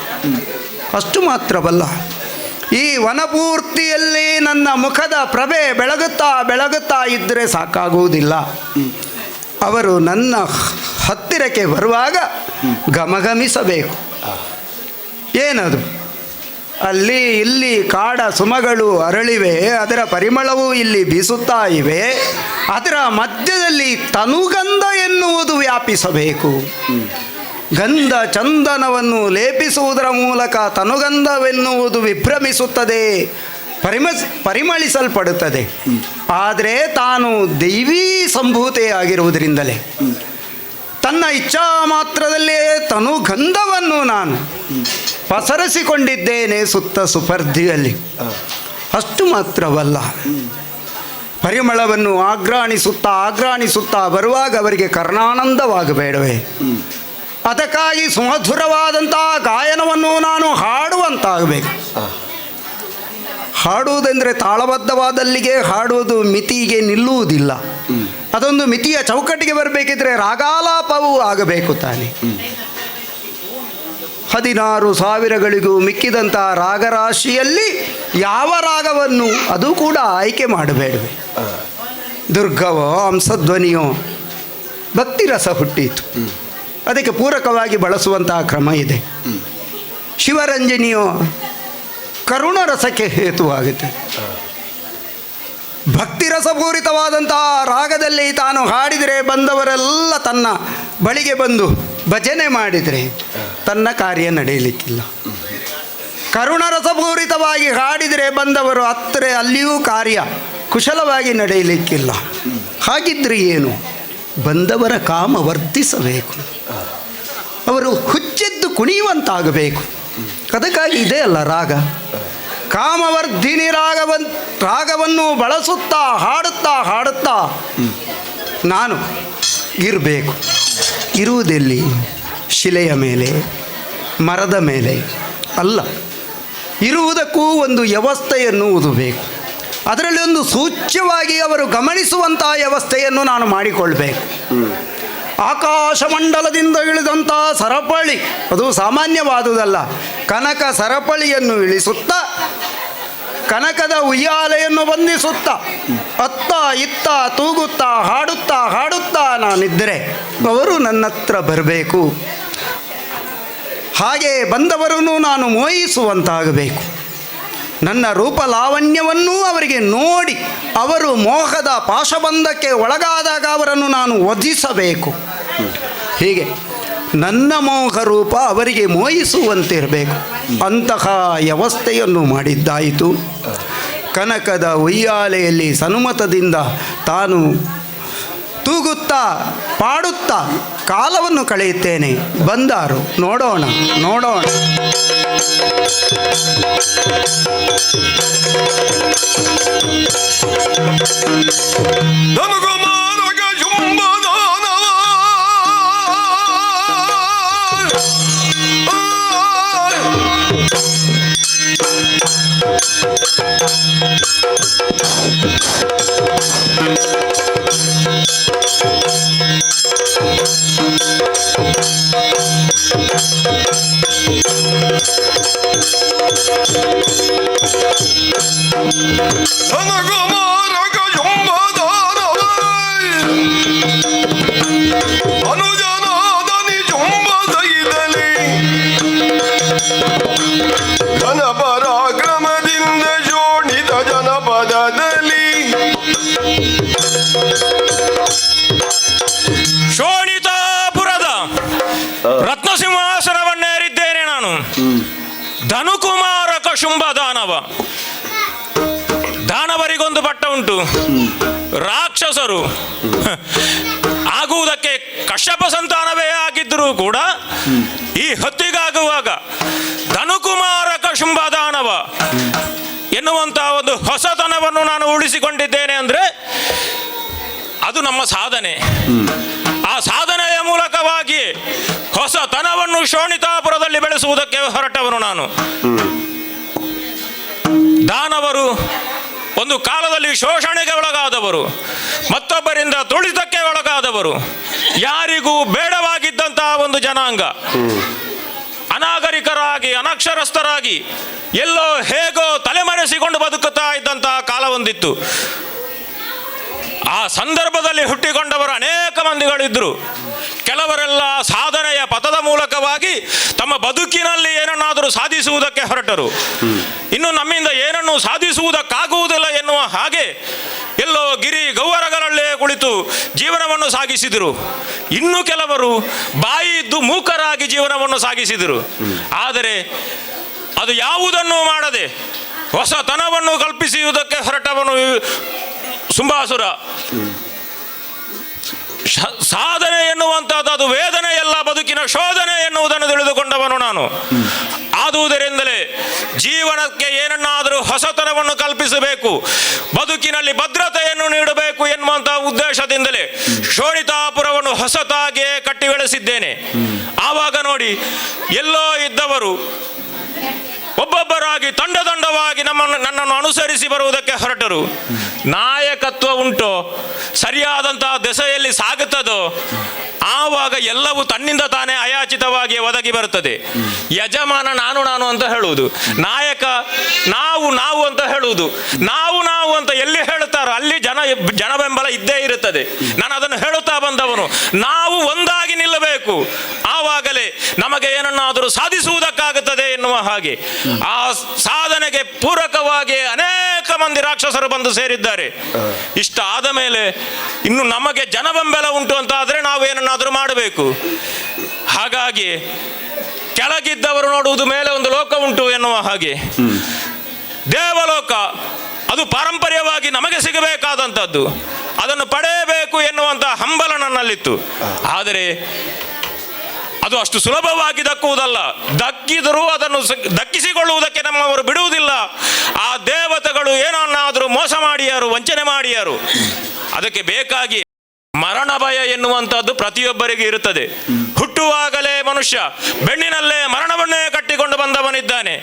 ಅಷ್ಟು ಮಾತ್ರವಲ್ಲ, ಈ ವನಪೂರ್ತಿಯಲ್ಲಿ ನನ್ನ ಮುಖದ ಪ್ರಭೆ ಬೆಳಗುತ್ತಾ ಬೆಳಗುತ್ತಾ ಇದ್ದರೆ ಸಾಕಾಗುವುದಿಲ್ಲ. ಅವರು ನನ್ನ ಹತ್ತಿರಕ್ಕೆ ಬರುವಾಗ ಘಮಘಮಿಸಬೇಕು. ಏನದು? ಅಲ್ಲಿ ಇಲ್ಲಿ ಕಾಡ ಸುಮಗಳು ಅರಳಿವೆ, ಅದರ ಪರಿಮಳವು ಇಲ್ಲಿ ಬೀಸುತ್ತಾ ಇವೆ. ಅದರ ಮಧ್ಯದಲ್ಲಿ ತನುಗಂಧ ಎನ್ನುವುದು ವ್ಯಾಪಿಸಬೇಕು. ಗಂಧ ಚಂದನವನ್ನು ಲೇಪಿಸುವುದರ ಮೂಲಕ ತನುಗಂಧವೆನ್ನುವುದು ವಿಭ್ರಮಿಸುತ್ತದೆ, ಪರಿಮಳಿಸಲ್ಪಡುತ್ತದೆ. ಆದರೆ ತಾನು ದೈವೀ ಸಂಭೂತೆಯಾಗಿರುವುದರಿಂದಲೇ ತನ್ನ ಇಚ್ಛಾ ಮಾತ್ರದಲ್ಲೇ ತನುಗಂಧವನ್ನು ನಾನು ಪಸರಿಸಿಕೊಂಡಿದ್ದೇನೆ ಸುತ್ತ ಸುಪರ್ಧಿಯಲ್ಲಿ. ಅಷ್ಟು ಮಾತ್ರವಲ್ಲ, ಪರಿಮಳವನ್ನು ಆಘ್ರಾಣಿಸುತ್ತಾ ಬರುವಾಗ ಅವರಿಗೆ ಕರ್ಣಾನಂದವಾಗಬೇಡವೇ? ಅದಕ್ಕಾಗಿ ಸುಮಧುರವಾದಂತಹ ಗಾಯನವನ್ನು ನಾನು ಹಾಡುವಂತಾಗಬೇಕು. ಹಾಡುವುದೆಂದರೆ ತಾಳಬದ್ಧವಾದಲ್ಲಿಗೆ ಹಾಡುವುದು ಮಿತಿಗೆ ನಿಲ್ಲುವುದಿಲ್ಲ. ಅದೊಂದು ಮಿತಿಯ ಚೌಕಟ್ಟಿಗೆ ಬರಬೇಕಿದ್ರೆ ರಾಗಾಲಾಪವೂ ಆಗಬೇಕು ತಾನೆ. 16,000ಗಳಿಗೂ ಮಿಕ್ಕಿದಂಥ ರಾಗರಾಶಿಯಲ್ಲಿ ಯಾವ ರಾಗವನ್ನು ಅದು ಕೂಡ ಆಯ್ಕೆ ಮಾಡಬೇಡವೆ. ದುರ್ಗವೋ ಹಂಸಧ್ವನಿಯೋ ಭಕ್ತಿರಸ ಹುಟ್ಟಿತು, ಅದಕ್ಕೆ ಪೂರಕವಾಗಿ ಬಳಸುವಂತಹ ಕ್ರಮ ಇದೆ. ಶಿವರಂಜನಿಯೋ ಕರುಣರಸಕ್ಕೆ ಹೇತುವಾಗುತ್ತೆ. ಭಕ್ತಿರಸಪೂರಿತವಾದಂತಹ ರಾಗದಲ್ಲಿ ತಾನು ಹಾಡಿದರೆ ಬಂದವರೆಲ್ಲ ತನ್ನ ಬಳಿಗೆ ಬಂದು ಭಜನೆ ಮಾಡಿದರೆ ತನ್ನ ಕಾರ್ಯ ನಡೆಯಲಿಕ್ಕಿಲ್ಲ. ಕರುಣರಸಪೂರಿತವಾಗಿ ಹಾಡಿದರೆ ಬಂದವರು ಹತ್ತಿರ ಅಲ್ಲಿಯೂ ಕಾರ್ಯ ಕುಶಲವಾಗಿ ನಡೆಯಲಿಕ್ಕಿಲ್ಲ. ಹಾಗಿದ್ರೆ ಏನು? ಬಂದವರ ಕಾಮ ವರ್ಧಿಸಬೇಕು, ಅವರು ಹುಚ್ಚೆದ್ದು ಕುಣಿಯುವಂತಾಗಬೇಕು. ಅದಕ್ಕಾಗಿ ಇದೆ ಅಲ್ಲ ರಾಗ. ಕಾಮವರ್ಧಿನಿ ರಾಗವನ್ನು ಬಳಸುತ್ತಾ ಹಾಡುತ್ತಾ ನಾನು ಇರಬೇಕು. ಇರುವುದೆಲ್ಲಿ? ಶಿಲೆಯ ಮೇಲೆ, ಮರದ ಮೇಲೆ ಅಲ್ಲ. ಇರುವುದಕ್ಕೂ ಒಂದು ವ್ಯವಸ್ಥೆಯನ್ನು ಓದಬೇಕು. ಅದರಲ್ಲಿ ಒಂದು ಸೂಚ್ಯವಾಗಿ ಅವರು ಗಮನಿಸುವಂಥ ವ್ಯವಸ್ಥೆಯನ್ನು ನಾನು ಮಾಡಿಕೊಳ್ಬೇಕು. ಆಕಾಶಮಂಡಲದಿಂದ ಇಳಿದಂಥ ಸರಪಳಿ ಅದು ಸಾಮಾನ್ಯವಾದುದಲ್ಲ. ಕನಕ ಸರಪಳಿಯನ್ನು ಇಳಿಸುತ್ತಾ ಕನಕದ ಉಯ್ಯಾಲೆಯನ್ನು ಬಂಧಿಸುತ್ತಾ ಅತ್ತ ಇತ್ತ ತೂಗುತ್ತಾ ಹಾಡುತ್ತಾ ನಾನಿದ್ದರೆ ಅವರು ನನ್ನ ಹತ್ರ ಬರಬೇಕು. ಹಾಗೆ ಬಂದವರನ್ನು ನಾನು ಮೋಹಿಸುವಂತಾಗಬೇಕು. ನನ್ನ ರೂಪ ಲಾವಣ್ಯವನ್ನೂ ಅವರಿಗೆ ನೋಡಿ ಅವರು ಮೋಹದ ಪಾಶಬಂಧಕ್ಕೆ ಒಳಗಾದಾಗ ಅವರನ್ನು ನಾನು ವಧಿಸಬೇಕು. ಹೀಗೆ ನನ್ನ ಮೋಹ ರೂಪ ಅವರಿಗೆ ಮೋಹಿಸುವಂತಿರಬೇಕು. ಅಂತಹ ವ್ಯವಸ್ಥೆಯನ್ನು ಮಾಡಿದ್ದಾಯಿತು. ಕನಕದ ಉಯ್ಯಾಲೆಯಲ್ಲಿ ಸನುಮತದಿಂದ ತಾನು ತೂಗುತ್ತಾ ಪಾಡುತ್ತಾ ಕಾಲವನ್ನು ಕಳೆಯುತ್ತೇನೆ. ಬಂದಾರು, ನೋಡೋಣ ನೋಡೋಣ. ಧನುಕುಮಾರಕ ಶುಂಭದಾನವ ಧನುಕುಮಾರಕ ಶುಂಭದಾನವ ಅನುಜನಾದನಿ ಶುಂಭದೈದಲ್ಲಿ ಘನಪರಾಕ್ರಮದಿಂದ ಶೋಣಿತ ಜನಪದದಲ್ಲಿ ಶೋಣಿತಾಪುರದ ರತ್ನಸಿಂಹಾಸನವನ್ನೇರಿದ್ದೇನೆ ನಾನು. ಧನುಕುಮಾರಕ ಶುಂಭ ದಾನವ. ದಾನವರಿಗೊಂದು ಪಟ್ಟ ಉಂಟು, ರಾಕ್ಷಸರು ಆಗುವುದಕ್ಕೆ ಕಶ್ಯಪ ಸಂತಾನವೇ ಆಗಿದ್ದರೂ ಕೂಡ ಈ ಹೊತ್ತಿಗಾಗುವಾಗ ಧನುಕುಮಾರಕ ಶುಂಭ ದಾನವ ಎನ್ನುವಂತಹ ಒಂದು ಹೊಸತನವನ್ನು ನಾನು ಉಳಿಸಿಕೊಂಡಿದ್ದೇನೆ. ಅಂದರೆ ಅದು ನಮ್ಮ ಸಾಧನೆ. ಆ ಸಾಧನೆಯ ಮೂಲಕವಾಗಿ ಹೊಸತನವನ್ನು ಶೋಣಿತಾಪುರದಲ್ಲಿ ಬೆಳೆಸುವುದಕ್ಕೆ ಹೊರಟವನು ನಾನು. ದಾನವರು ಒಂದು ಕಾಲದಲ್ಲಿ ಶೋಷಣೆಗೆ ಒಳಗಾದವರು, ಮತ್ತೊಬ್ಬರಿಂದ ತುಳಿತಕ್ಕೆ ಒಳಗಾದವರು, ಯಾರಿಗೂ ಬೇಡವಾಗಿದ್ದಂತಹ ಒಂದು ಜನಾಂಗ. ಅನಾಗರಿಕರಾಗಿ ಅನಕ್ಷರಸ್ಥರಾಗಿ ಎಲ್ಲೋ ಹೇಗೋ ತಲೆಮರೆಸಿಕೊಂಡು ಬದುಕುತ್ತಾ ಇದ್ದಂತಹ ಕಾಲ ಒಂದಿತ್ತು. ಆ ಸಂದರ್ಭದಲ್ಲಿ ಹುಟ್ಟಿಕೊಂಡವರು ಅನೇಕ ಮಂದಿಗಳಿದ್ದರು. ಕೆಲವರೆಲ್ಲ ಸಾಧನೆಯ ಪಥದ ಮೂಲಕವಾಗಿ ತಮ್ಮ ಬದುಕಿನಲ್ಲಿ ಏನನ್ನಾದರೂ ಸಾಧಿಸುವುದಕ್ಕೆ ಹೊರಟರು. ಇನ್ನು ನಮ್ಮಿಂದ ಏನನ್ನು ಸಾಧಿಸುವುದಕ್ಕಾಗುವುದಿಲ್ಲ ಎನ್ನುವ ಹಾಗೆ ಎಲ್ಲೋ ಗಿರಿ ಗೌವರಗಳಲ್ಲೇ ಕುಳಿತು ಜೀವನವನ್ನು ಸಾಗಿಸಿದರು. ಇನ್ನು ಕೆಲವರು ಬಾಯಿ ಇದ್ದು ಮೂಕರಾಗಿ ಜೀವನವನ್ನು ಸಾಗಿಸಿದರು. ಆದರೆ ಅದು ಯಾವುದನ್ನು ಮಾಡದೆ ಹೊಸತನವನ್ನು ಕಲ್ಪಿಸುವುದಕ್ಕೆ ಹೊರಟವನು ಶುಂಭಾಸುರ. ಸಾಧನೆ ಎನ್ನುವಂಥದ್ದು ಅದು ವೇದನೆಯಲ್ಲ, ಬದುಕಿನ ಶೋಧನೆ ಎನ್ನುವುದನ್ನು ತಿಳಿದುಕೊಂಡವನು ನಾನು. ಆದುದರಿಂದಲೇ ಜೀವನಕ್ಕೆ ಏನನ್ನಾದರೂ ಹೊಸತನವನ್ನು ಕಲ್ಪಿಸಬೇಕು, ಬದುಕಿನಲ್ಲಿ ಭದ್ರತೆಯನ್ನು ನೀಡಬೇಕು ಎನ್ನುವಂತಹ ಉದ್ದೇಶದಿಂದಲೇ ಶೋಣಿತಾಪುರವನ್ನು ಹೊಸತಾಗಿಯೇ ಕಟ್ಟಿ ಬೆಳೆಸಿದ್ದೇನೆ. ಆವಾಗ ನೋಡಿ, ಎಲ್ಲೋ ಇದ್ದವರು ಒಬ್ಬೊಬ್ಬರಾಗಿ ತಂಡವಾಗಿ ನನ್ನನ್ನು ಅನುಸರಿಸಿ ಬರುವುದಕ್ಕೆ ಹೊರಟರು. ನಾಯಕತ್ವ ಉಂಟೋ, ಸರಿಯಾದಂತಹ ದೆಸೆಯಲ್ಲಿ ಸಾಗುತ್ತದೋ, ಆವಾಗ ಎಲ್ಲವೂ ತನ್ನಿಂದ ತಾನೇ ಅಯಾಚಿತವಾಗಿ ಒದಗಿ ಬರುತ್ತದೆ. ಯಜಮಾನ ನಾನು ಅಂತ ಹೇಳುವುದು, ನಾಯಕ ನಾವು ಅಂತ ಹೇಳುವುದು. ನಾವು ಅಂತ ಎಲ್ಲಿ ಹೇಳುತ್ತಾರೋ ಅಲ್ಲಿ ಜನ ಬೆಂಬಲ ಇದ್ದೇ ಇರುತ್ತದೆ. ನಾನು ಅದನ್ನು ಹೇಳುತ್ತಾ ಬಂದವನು. ನಾವು ಒಂದಾಗಿ ನಿಲ್ಲಬೇಕು, ಆವಾಗಲೇ ನಮಗೆ ಏನನ್ನಾದರೂ ಸಾಧಿಸುವುದಕ್ಕಾಗುತ್ತದೆ ಎನ್ನುವ ಹಾಗೆ. ಆ ಸಾಧನೆಗೆ ಪೂರಕವಾಗಿ ಅನೇಕ ಮಂದಿ ರಾಕ್ಷಸರು ಬಂದು ಸೇರಿದ್ದಾರೆ. ಇಷ್ಟ ಆದ ಮೇಲೆ ಇನ್ನು ನಮಗೆ ಜನ ಬೆಂಬಲ ಉಂಟು ಅಂತ ಆದರೆ ನಾವೇನನ್ನಾದರೂ ಮಾಡಬೇಕು. ಹಾಗಾಗಿ ಕೆಳಗಿದ್ದವರು ನೋಡುವುದು ಮೇಲೆ ಒಂದು ಲೋಕ ಉಂಟು ಎನ್ನುವ ಹಾಗೆ, ದೇವಲೋಕ ಅದು ಪಾರಂಪರ್ಯವಾಗಿ ನಮಗೆ ಸಿಗಬೇಕಾದಂಥದ್ದು, ಅದನ್ನು ಪಡೆಯಬೇಕು ಎನ್ನುವಂಥ ಹಂಬಲ ನನ್ನಲ್ಲಿತ್ತು. ಆದರೆ ಅದು ಅಷ್ಟು ಸುಲಭವಾಗಿ ದಕ್ಕುವುದಲ್ಲ. ದಕ್ಕಿದರೂ ಅದನ್ನು ದಕ್ಕಿಸಿಕೊಳ್ಳುವುದಕ್ಕೆ ನಮ್ಮವರು ಬಿಡುವುದಿಲ್ಲ. ಆ ದೇವತೆಗಳು ಏನನ್ನಾದರೂ ಮೋಸ ಮಾಡಿಯಾರು, ವಂಚನೆ ಮಾಡಿಯಾರು. ಅದಕ್ಕೆ ಬೇಕಾಗಿ ಮರಣ ಭಯ ಎನ್ನುವಂಥದ್ದು ಪ್ರತಿಯೊಬ್ಬರಿಗೆ ಇರುತ್ತದೆ. ಹುಟ್ಟುವಾಗಲೇ ಮನುಷ್ಯ ಬೆನ್ನಿನಲ್ಲೇ ಮರಣವನ್ನೇ ಕಟ್ಟಿಕೊಂಡು ಬಂದವನಿದ್ದಾನೆ.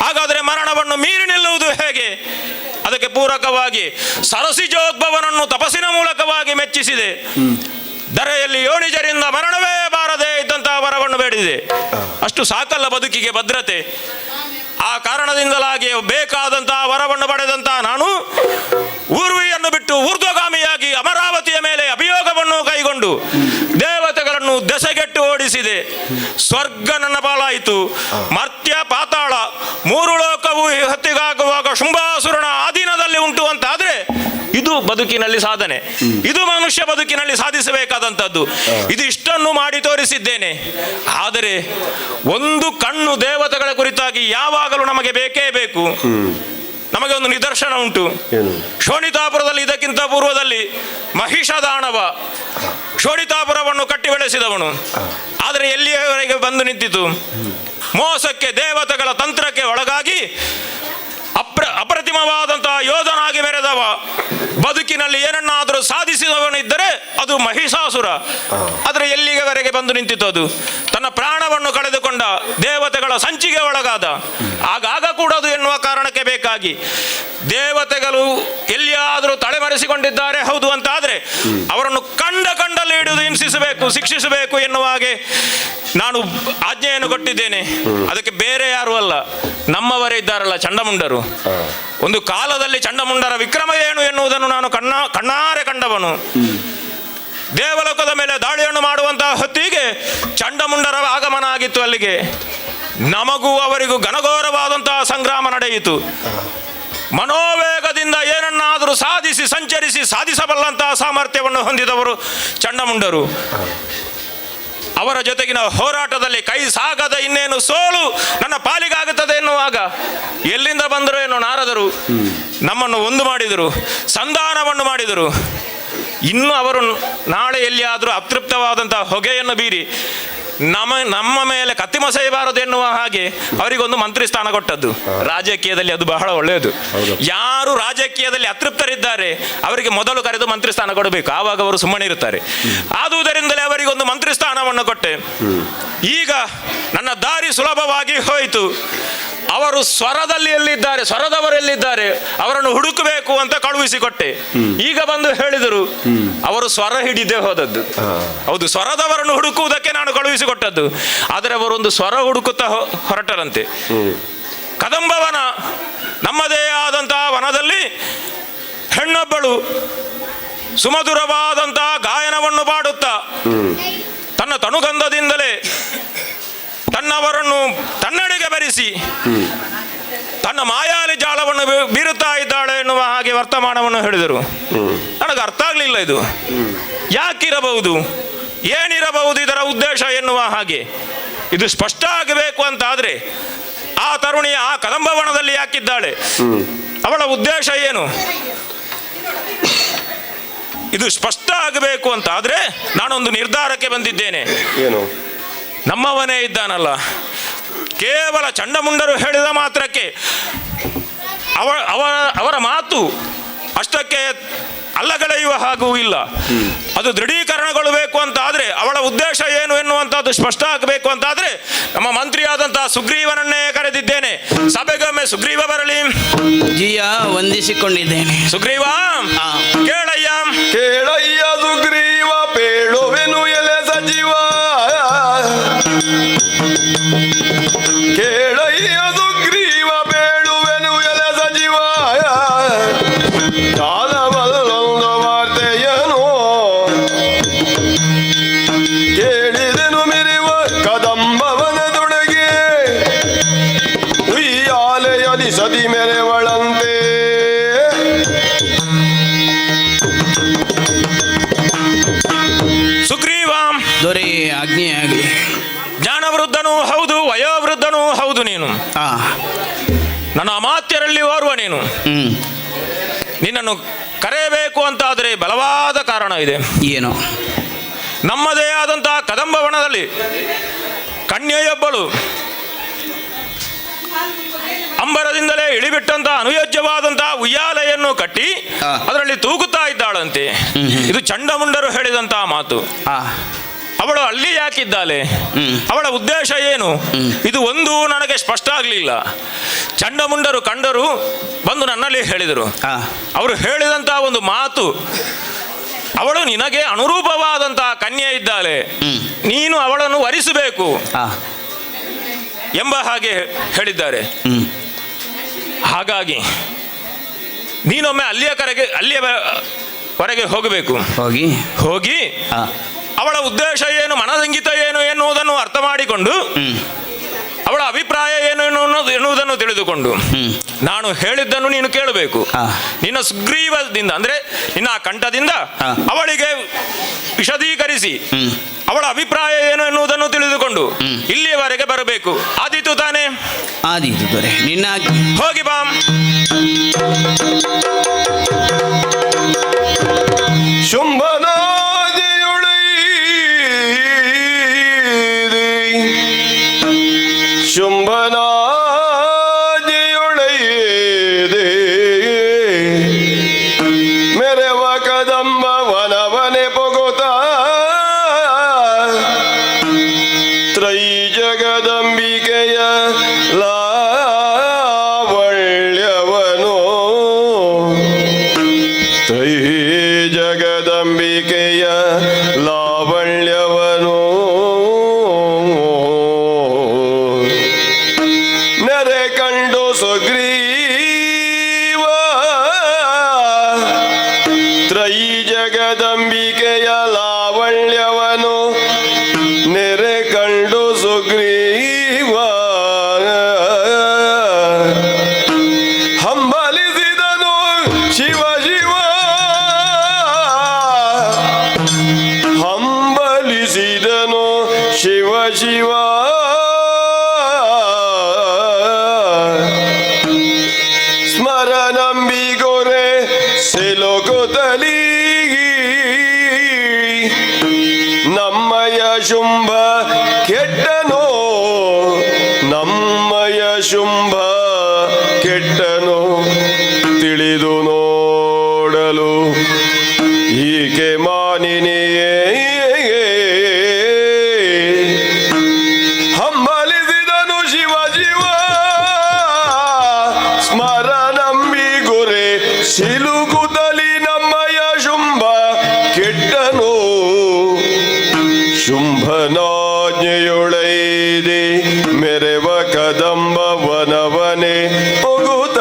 ಹಾಗಾದರೆ ಮರಣವನ್ನು ಮೀರಿ ನಿಲ್ಲುವುದು ಹೇಗೆ? ಅದಕ್ಕೆ ಪೂರಕವಾಗಿ ಸರಸಿಜೋದ್ಭವನನ್ನು ತಪಸ್ಸಿನ ಮೂಲಕವಾಗಿ ಮೆಚ್ಚಿಸಿದೆ. ಧರೆಯಲ್ಲಿ ಯೋನಿಜರಿಂದ ಮರಣವೇ ಬಾರದೆ ಇದ್ದಂತಹ ವರವನ್ನು ಬೇಡಿದೆ. ಅಷ್ಟು ಸಾಕಲ್ಲ ಬದುಕಿಗೆ ಭದ್ರತೆ. ಆ ಕಾರಣದಿಂದಲಾಗಿ ಬೇಕಾದಂತಹ ವರವನ್ನು ಪಡೆದಂತಹ ನಾನು ಊರ್ವಿಯನ್ನು ಬಿಟ್ಟು ಊರ್ಧ್ವಗಾಮಿಯಾಗಿ ಅಮರಾವತಿಯ ಮೇಲೆ ಅಭಿಯೋಗವನ್ನು ಕೈಗೊಂಡು ದೇವತೆಗಳನ್ನು ದೆಸೆಗೆಟ್ಟು ಓಡಿಸಿದೆ. ಸ್ವರ್ಗ ನನ್ನ ಪಾಲಾಯಿತು. ಮರ್ತ್ಯ ಪಾತಾಳ ಮೂರು ಲೋಕವು ಹೊತ್ತಿಗಾಗುವಾಗ ಶುಂಭಾಸುರನ ಅಧೀನದಲ್ಲಿ ಉಂಟು ಅಂತಾದ್ರೆ ಇದು ಬದುಕಿನಲ್ಲಿ ಸಾಧನೆ. ಇದು ಮನುಷ್ಯ ಬದುಕಿನಲ್ಲಿ ಸಾಧಿಸಬೇಕಾದಂಥದ್ದು. ಇದು ಇಷ್ಟನ್ನು ಮಾಡಿ ತೋರಿಸಿದ್ದೇನೆ. ಆದರೆ ಒಂದು ಕಣ್ಣು ದೇವತೆಗಳ ಕುರಿತಾಗಿ ಯಾವಾಗಲೂ ನಮಗೆ ಬೇಕೇ ಬೇಕು. ನಮಗೆ ಒಂದು ನಿದರ್ಶನ ಉಂಟು. ಏನು? ಶೋಣಿತಾಪುರದಲ್ಲಿ ಇದಕ್ಕಿಂತ ಪೂರ್ವದಲ್ಲಿ ಮಹಿಷದಾನವ ಶೋಣಿತಾಪುರವನ್ನು ಕಟ್ಟಿ ಬೆಳೆಸಿದವನು. ಆದರೆ ಎಲ್ಲಿಯವರೆಗೆ ಬಂದು ನಿಂತಿತು? ಮೋಸಕ್ಕೆ, ದೇವತೆಗಳ ತಂತ್ರಕ್ಕೆ ಒಳಗಾಗಿ ಅಪ್ರತಿಮವಾದಂತಹ ಯೋಧನಾಗಿ ಮೆರೆದವ. ಬದುಕಿನಲ್ಲಿ ಏನನ್ನಾದರೂ ಸಾಧಿಸಿದವನಿದ್ದರೆ ಅದು ಮಹಿಷಾಸುರ. ಆದರೆ ಎಲ್ಲಿಯವರೆಗೆ ಬಂದು ನಿಂತಿತು ಅದು? ತನ್ನ ಪ್ರಾಣವನ್ನು ಕಳೆದುಕೊಂಡ, ದೇವತೆಗಳ ಸಂಚಿಗೆ ಒಳಗಾದ. ಆಗಾಗ ಕೂಡದು ಎನ್ನುವ ಕಾರಣಕ್ಕೆ ಬೇಕಾಗಿ ದೇವತೆಗಳು ಎಲ್ಲಿಯಾದರೂ ತಲೆಮರೆಸಿಕೊಂಡಿದ್ದಾರೆ ಹೌದು ಅಂತ ಆದರೆ ಅವರನ್ನು ಕಂಡಲ್ಲಿ ಹಿಡಿದು ಹಿಂಸಿಸಬೇಕು, ಶಿಕ್ಷಿಸಬೇಕು ಎನ್ನುವ ಹಾಗೆ ನಾನು ಆಜ್ಞೆಯನ್ನು ಕೊಟ್ಟಿದ್ದೇನೆ. ಅದಕ್ಕೆ ಬೇರೆ ಯಾರು ಅಲ್ಲ, ನಮ್ಮವರೇ ಇದ್ದಾರಲ್ಲ ಚಂಡಮುಂಡರು. ಒಂದು ಕಾಲದಲ್ಲಿ ಚಂಡಮುಂಡರ ವಿಕ್ರಮ ಏನು ಎನ್ನುವುದನ್ನು ನಾನು ಕಣ್ಣಾರೆ ಕಂಡವನು. ದೇವಲೋಕದ ಮೇಲೆ ದಾಳಿಯನ್ನು ಮಾಡುವಂತಹ ಹೊತ್ತಿಗೆ ಚಂಡಮುಂಡರ ಆಗಮನ ಆಗಿತ್ತು ಅಲ್ಲಿಗೆ. ನಮಗೂ ಅವರಿಗೂ ಘನಘೋರವಾದಂತಹ ಸಂಗ್ರಾಮ ನಡೆಯಿತು. ಮನೋವೇಗದಿಂದ ಏನನ್ನಾದರೂ ಸಾಧಿಸಿ ಸಂಚರಿಸಿ ಸಾಧಿಸಬಲ್ಲಂತಹ ಸಾಮರ್ಥ್ಯವನ್ನು ಹೊಂದಿದವರು ಚಂಡಮುಂಡರು. ಅವರ ಜೊತೆಗಿನ ಹೋರಾಟದಲ್ಲಿ ಕೈ ಸಾಗದ ಇನ್ನೇನು ಸೋಲು ನನ್ನ ಪಾಲಿಗಾಗುತ್ತದೆ ಎನ್ನುವಾಗ ಎಲ್ಲಿಂದ ಬಂದರು ಏನೋ ನಾರದರು ನಮ್ಮನ್ನು ಒಂದು ಮಾಡಿದರು, ಸಂಧಾನವನ್ನು ಮಾಡಿದರು. ಇನ್ನು ಅವರು ನಾಳೆ ಎಲ್ಲಿಯಾದರೂ ಅತೃಪ್ತವಾದಂತಹ ಹೊಗೆಯನ್ನು ಬೀರಿ ನಮ್ಮ ಮೇಲೆ ಕತ್ತಿ ಮಸೆಯಬಾರದು ಎನ್ನುವ ಹಾಗೆ ಅವರಿಗೊಂದು ಮಂತ್ರಿ ಸ್ಥಾನ ಕೊಟ್ಟದ್ದು. ರಾಜಕೀಯದಲ್ಲಿ ಅದು ಬಹಳ ಒಳ್ಳೆಯದು. ಯಾರು ರಾಜಕೀಯದಲ್ಲಿ ಅತೃಪ್ತರಿದ್ದಾರೆ ಅವರಿಗೆ ಮೊದಲು ಕರೆದು ಮಂತ್ರಿ ಸ್ಥಾನ ಕೊಡಬೇಕು, ಆವಾಗ ಅವರು ಸುಮ್ಮನೆ ಇರುತ್ತಾರೆ. ಆದುದರಿಂದಲೇ ಅವರಿಗೊಂದು ಮಂತ್ರಿ ಸ್ಥಾನವನ್ನು ಕೊಟ್ಟೆ. ಈಗ ನನ್ನ ದಾರಿ ಸುಲಭವಾಗಿ ಹೋಯಿತು. ಅವರು ಸ್ವರದಲ್ಲಿ ಎಲ್ಲಿದ್ದಾರೆ, ಸ್ವರದವರು ಎಲ್ಲಿದ್ದಾರೆ ಅವರನ್ನು ಹುಡುಕಬೇಕು ಅಂತ ಕಳುಹಿಸಿಕೊಟ್ಟೆ. ಈಗ ಬಂದು ಹೇಳಿದರು ಅವರು ಸ್ವರ ಹಿಡಿದೇ ಹೋದದ್ದು. ಹೌದು, ಸ್ವರದವರನ್ನು ಹುಡುಕುವುದಕ್ಕೆ ನಾನು ಕಳುಹಿಸಿಕೊಟ್ಟದ್ದು. ಆದರೆ ಅವರೊಂದು ಸ್ವರ ಹುಡುಕುತ್ತಾ ಹೊರಟರಂತೆ. ಕದಂಬವನ, ನಮ್ಮದೇ ಆದಂತಹ ವನದಲ್ಲಿ ಹೆಣ್ಣೊಬ್ಬಳು ಸುಮಧುರವಾದಂತಹ ಗಾಯನವನ್ನು ಪಾಡುತ್ತಾ ತನ್ನ ತನುಗಂಧದಿಂದಲೇ ತನ್ನವರನ್ನು ತನ್ನೆಡೆಗೆ ಬರಿಸಿ ತನ್ನ ಮಾಯಾಲಿ ಜಾಲವನ್ನು ಬೀರುತ್ತಾ ಇದ್ದಾಳೆ ಎನ್ನುವ ಹಾಗೆ ವರ್ತಮಾನವನ್ನು ಹೇಳಿದರು. ನನಗೆ ಅರ್ಥ ಆಗಲಿಲ್ಲ, ಇದು ಯಾಕಿರಬಹುದು, ಏನಿರಬಹುದು ಇದರ ಉದ್ದೇಶ ಎನ್ನುವ ಹಾಗೆ. ಇದು ಸ್ಪಷ್ಟ ಆಗಬೇಕು ಅಂತಾದರೆ ಆ ತರುಣಿ ಆ ಕದಂಬವನದಲ್ಲಿ ಯಾಕಿದ್ದಾಳೆ, ಅವಳ ಉದ್ದೇಶ ಏನು, ಇದು ಸ್ಪಷ್ಟ ಆಗಬೇಕು ಅಂತ ಆದರೆ ನಾನೊಂದು ನಿರ್ಧಾರಕ್ಕೆ ಬಂದಿದ್ದೇನೆ. ಏನು? ನಮ್ಮವನೇ ಇದ್ದಾನಲ್ಲ, ಕೇವಲ ಚಂಡಮುಂಡರು ಹೇಳಿದ ಮಾತ್ರಕ್ಕೆ ಅವರ ಮಾತು ಅಷ್ಟಕ್ಕೆ ಅಲ್ಲಗಳೆಯುವ ಹಾಗೂ ಇಲ್ಲ. ಅದು ದೃಢೀಕರಣಗೊಳ್ಳಬೇಕು ಅಂತ ಆದರೆ ಅವಳ ಉದ್ದೇಶ ಏನು ಎನ್ನುವಂಥದ್ದು ಸ್ಪಷ್ಟ ಆಗಬೇಕು ಅಂತಾದರೆ ನಮ್ಮ ಮಂತ್ರಿಯಾದಂತಹ ಸುಗ್ರೀವನನ್ನೇ ಕರೆದಿದ್ದೇನೆ. ಸಭೆಗೊಮ್ಮೆ ಸುಗ್ರೀವ ಬರಲಿ. ಜಿಯ ವಂದಿಸಿಕೊಂಡಿದ್ದೇನೆ. ಸುಗ್ರೀವ, ಕೇಳಯ್ಯ. ಕೇಳಯ್ಯ ಸುಗ್ರೀವ, ಪೇಳುವೆನು ಎಲೆ ಸಜೀವ. ಕೇಳಯ್ಯ ಸುಗ್ರೀವ, ಪೇಳುವೆನು ಎಲೆ ಸಜೀವ. ಕಾಲವಲ್ಲೊಂದು ವಾರ್ತೆಯನು ಕೇಳಿದೆನು ಮಿರಿವ ಕದಂಬವನದೊಳಗೆ ಉಯ್ಯಾಲೆಯಲಿ ಸದಿ ಮೆರೆವಳಂತೆ. ಸುಗ್ರೀವ, ದೊರೆ ಆಜ್ಞೆಯಾಗಲಿ. ಜ್ಞಾನವೃದ್ಧನೂ ಹೌದು, ವಯೋವೃದ್ಧನೂ ಹೌದು ನೀನು. ನನ್ನ ಅಮಾತ್ಯರಲ್ಲಿ ಓರ್ವ ನೀನು. ನಿನ್ನನ್ನು ಕರೆಯಬೇಕು ಅಂತಾದರೆ ಬಲವಾದ ಕಾರಣ ಇದೆ. ಏನು? ನಮ್ಮದೇ ಆದಂತಹ ಕದಂಬವನದಲ್ಲಿ ಕನ್ಯೆಯೊಬ್ಬಳು ಅಂಬರದಿಂದಲೇ ಇಳಿಬಿಟ್ಟಂತಹ ಅನುಯೋಜ್ಯವಾದಂತಹ ಉಯ್ಯಾಲೆಯನ್ನು ಕಟ್ಟಿ ಅದರಲ್ಲಿ ತೂಗುತ್ತಾ ಇದ್ದಾಳಂತೆ. ಇದು ಚಂಡಮುಂಡರು ಹೇಳಿದಂತಹ ಮಾತು. ಅವಳು ಅಲ್ಲಿ ಯಾಕಿದ್ದಾಳೆ, ಅವಳ ಉದ್ದೇಶ ಏನು, ಇದು ಒಂದು ನನಗೆ ಸ್ಪಷ್ಟ ಆಗಲಿಲ್ಲ. ಚಂಡಮುಂಡರು ಕಂಡರು ಬಂದು ನನ್ನಲ್ಲಿ ಹೇಳಿದರು. ಅವರು ಹೇಳಿದಂತಹ ಒಂದು ಮಾತು, ಅವಳು ನಿನಗೆ ಅನುರೂಪವಾದಂತಹ ಕನ್ಯೆ ಇದ್ದಾಳೆ, ನೀನು ಅವಳನ್ನು ವರಿಸಬೇಕು ಎಂಬ ಹಾಗೆ ಹೇಳಿದ್ದಾರೆ. ಹಾಗಾಗಿ ನೀನೊಮ್ಮೆ ಅಲ್ಲಿಯವರೆಗೆ ಹೋಗಬೇಕು. ಹೋಗಿ ಅವಳ ಉದ್ದೇಶ ಏನು, ಮನದಂಗಿತ ಏನು ಎನ್ನುವುದನ್ನು ಅರ್ಥ ಮಾಡಿಕೊಂಡು ಅವಳ ಅಭಿಪ್ರಾಯ ಏನು ಎನ್ನುವುದನ್ನು ತಿಳಿದುಕೊಂಡು ನಾನು ಹೇಳಿದ್ದನ್ನು ನೀನು ಕೇಳಬೇಕು. ನಿನ್ನ ಸುಗ್ರೀವದಿಂದ ಅಂದ್ರೆ ನಿನ್ನ ಕಂಠದಿಂದ ಅವಳಿಗೆ ವಿಶದೀಕರಿಸಿ ಅವಳ ಅಭಿಪ್ರಾಯ ಏನು ಎನ್ನುವುದನ್ನು ತಿಳಿದುಕೊಂಡು ಇಲ್ಲಿಯವರೆಗೆ ಬರಬೇಕು. ಆದೀತು ತಾನೇ? ಆದೀತು ದೊರೆ, ನಿನ್ನ ಹೋಗಿ ಬಾ. ಶುಂಭನಾದಿಯುಳೈದೆ ಶುಂಭನಾದಿಯುಳೈದೆ ಮೆರವ ಕದಂಬ ವನವನೆ ಪೊಗುತ ತ್ರೈ ಜಗದಂಬಿಕೆಯ ಲಾವಣ್ಯವನು ತ್ರೈ ಜಗದಂಬಿಕೆಯ ಲಾವಣ್ಯವನು ನೆರೆ ಕಂಡು ಸುಗ್ರೀವ ತ್ರೈ ಜಗದಂಬಿಕೆಯ ಲಾವಣ್ಯವನು ನೆರೆ ಕಂಡು ಸುಗ್ರೀವ ಹಂಬಲಿಸಿದನು ಶಿವ ಶಿವ ಹಂಬಲಿಸಿದನು ಶಿವ ಶಿವ ಸ್ಮರನಂಬಿಗೊರೆ ಸಿಲುಕುತ್ತಲೀ ನಮ್ಮಯ ಶುಂಭ ಕೆಟ್ಟನೋ ನಮ್ಮಯ ಶುಂಭ ಕೆಟ್ಟನು ತಿಳಿದು ನೋಡಲು ಈಕೆ ಮಾನಿನಿಯೇ ಹಂಬಲಿಸಿದನು ಶಿವ ಶಿವ ಸ್ಮರನಂಬಿ ಗುರೆ ಸಿಲುಕುತ್ತಲಿ ನಮ್ಮಯ ಶುಂಭ ಕೆಟ್ಟನು ಶುಂಭನಾಜ್ಞೆಯೊಳೈದೆ ಮೆರೆವ ಕದಂಬ ವನವನೆ ಪೊಗುತ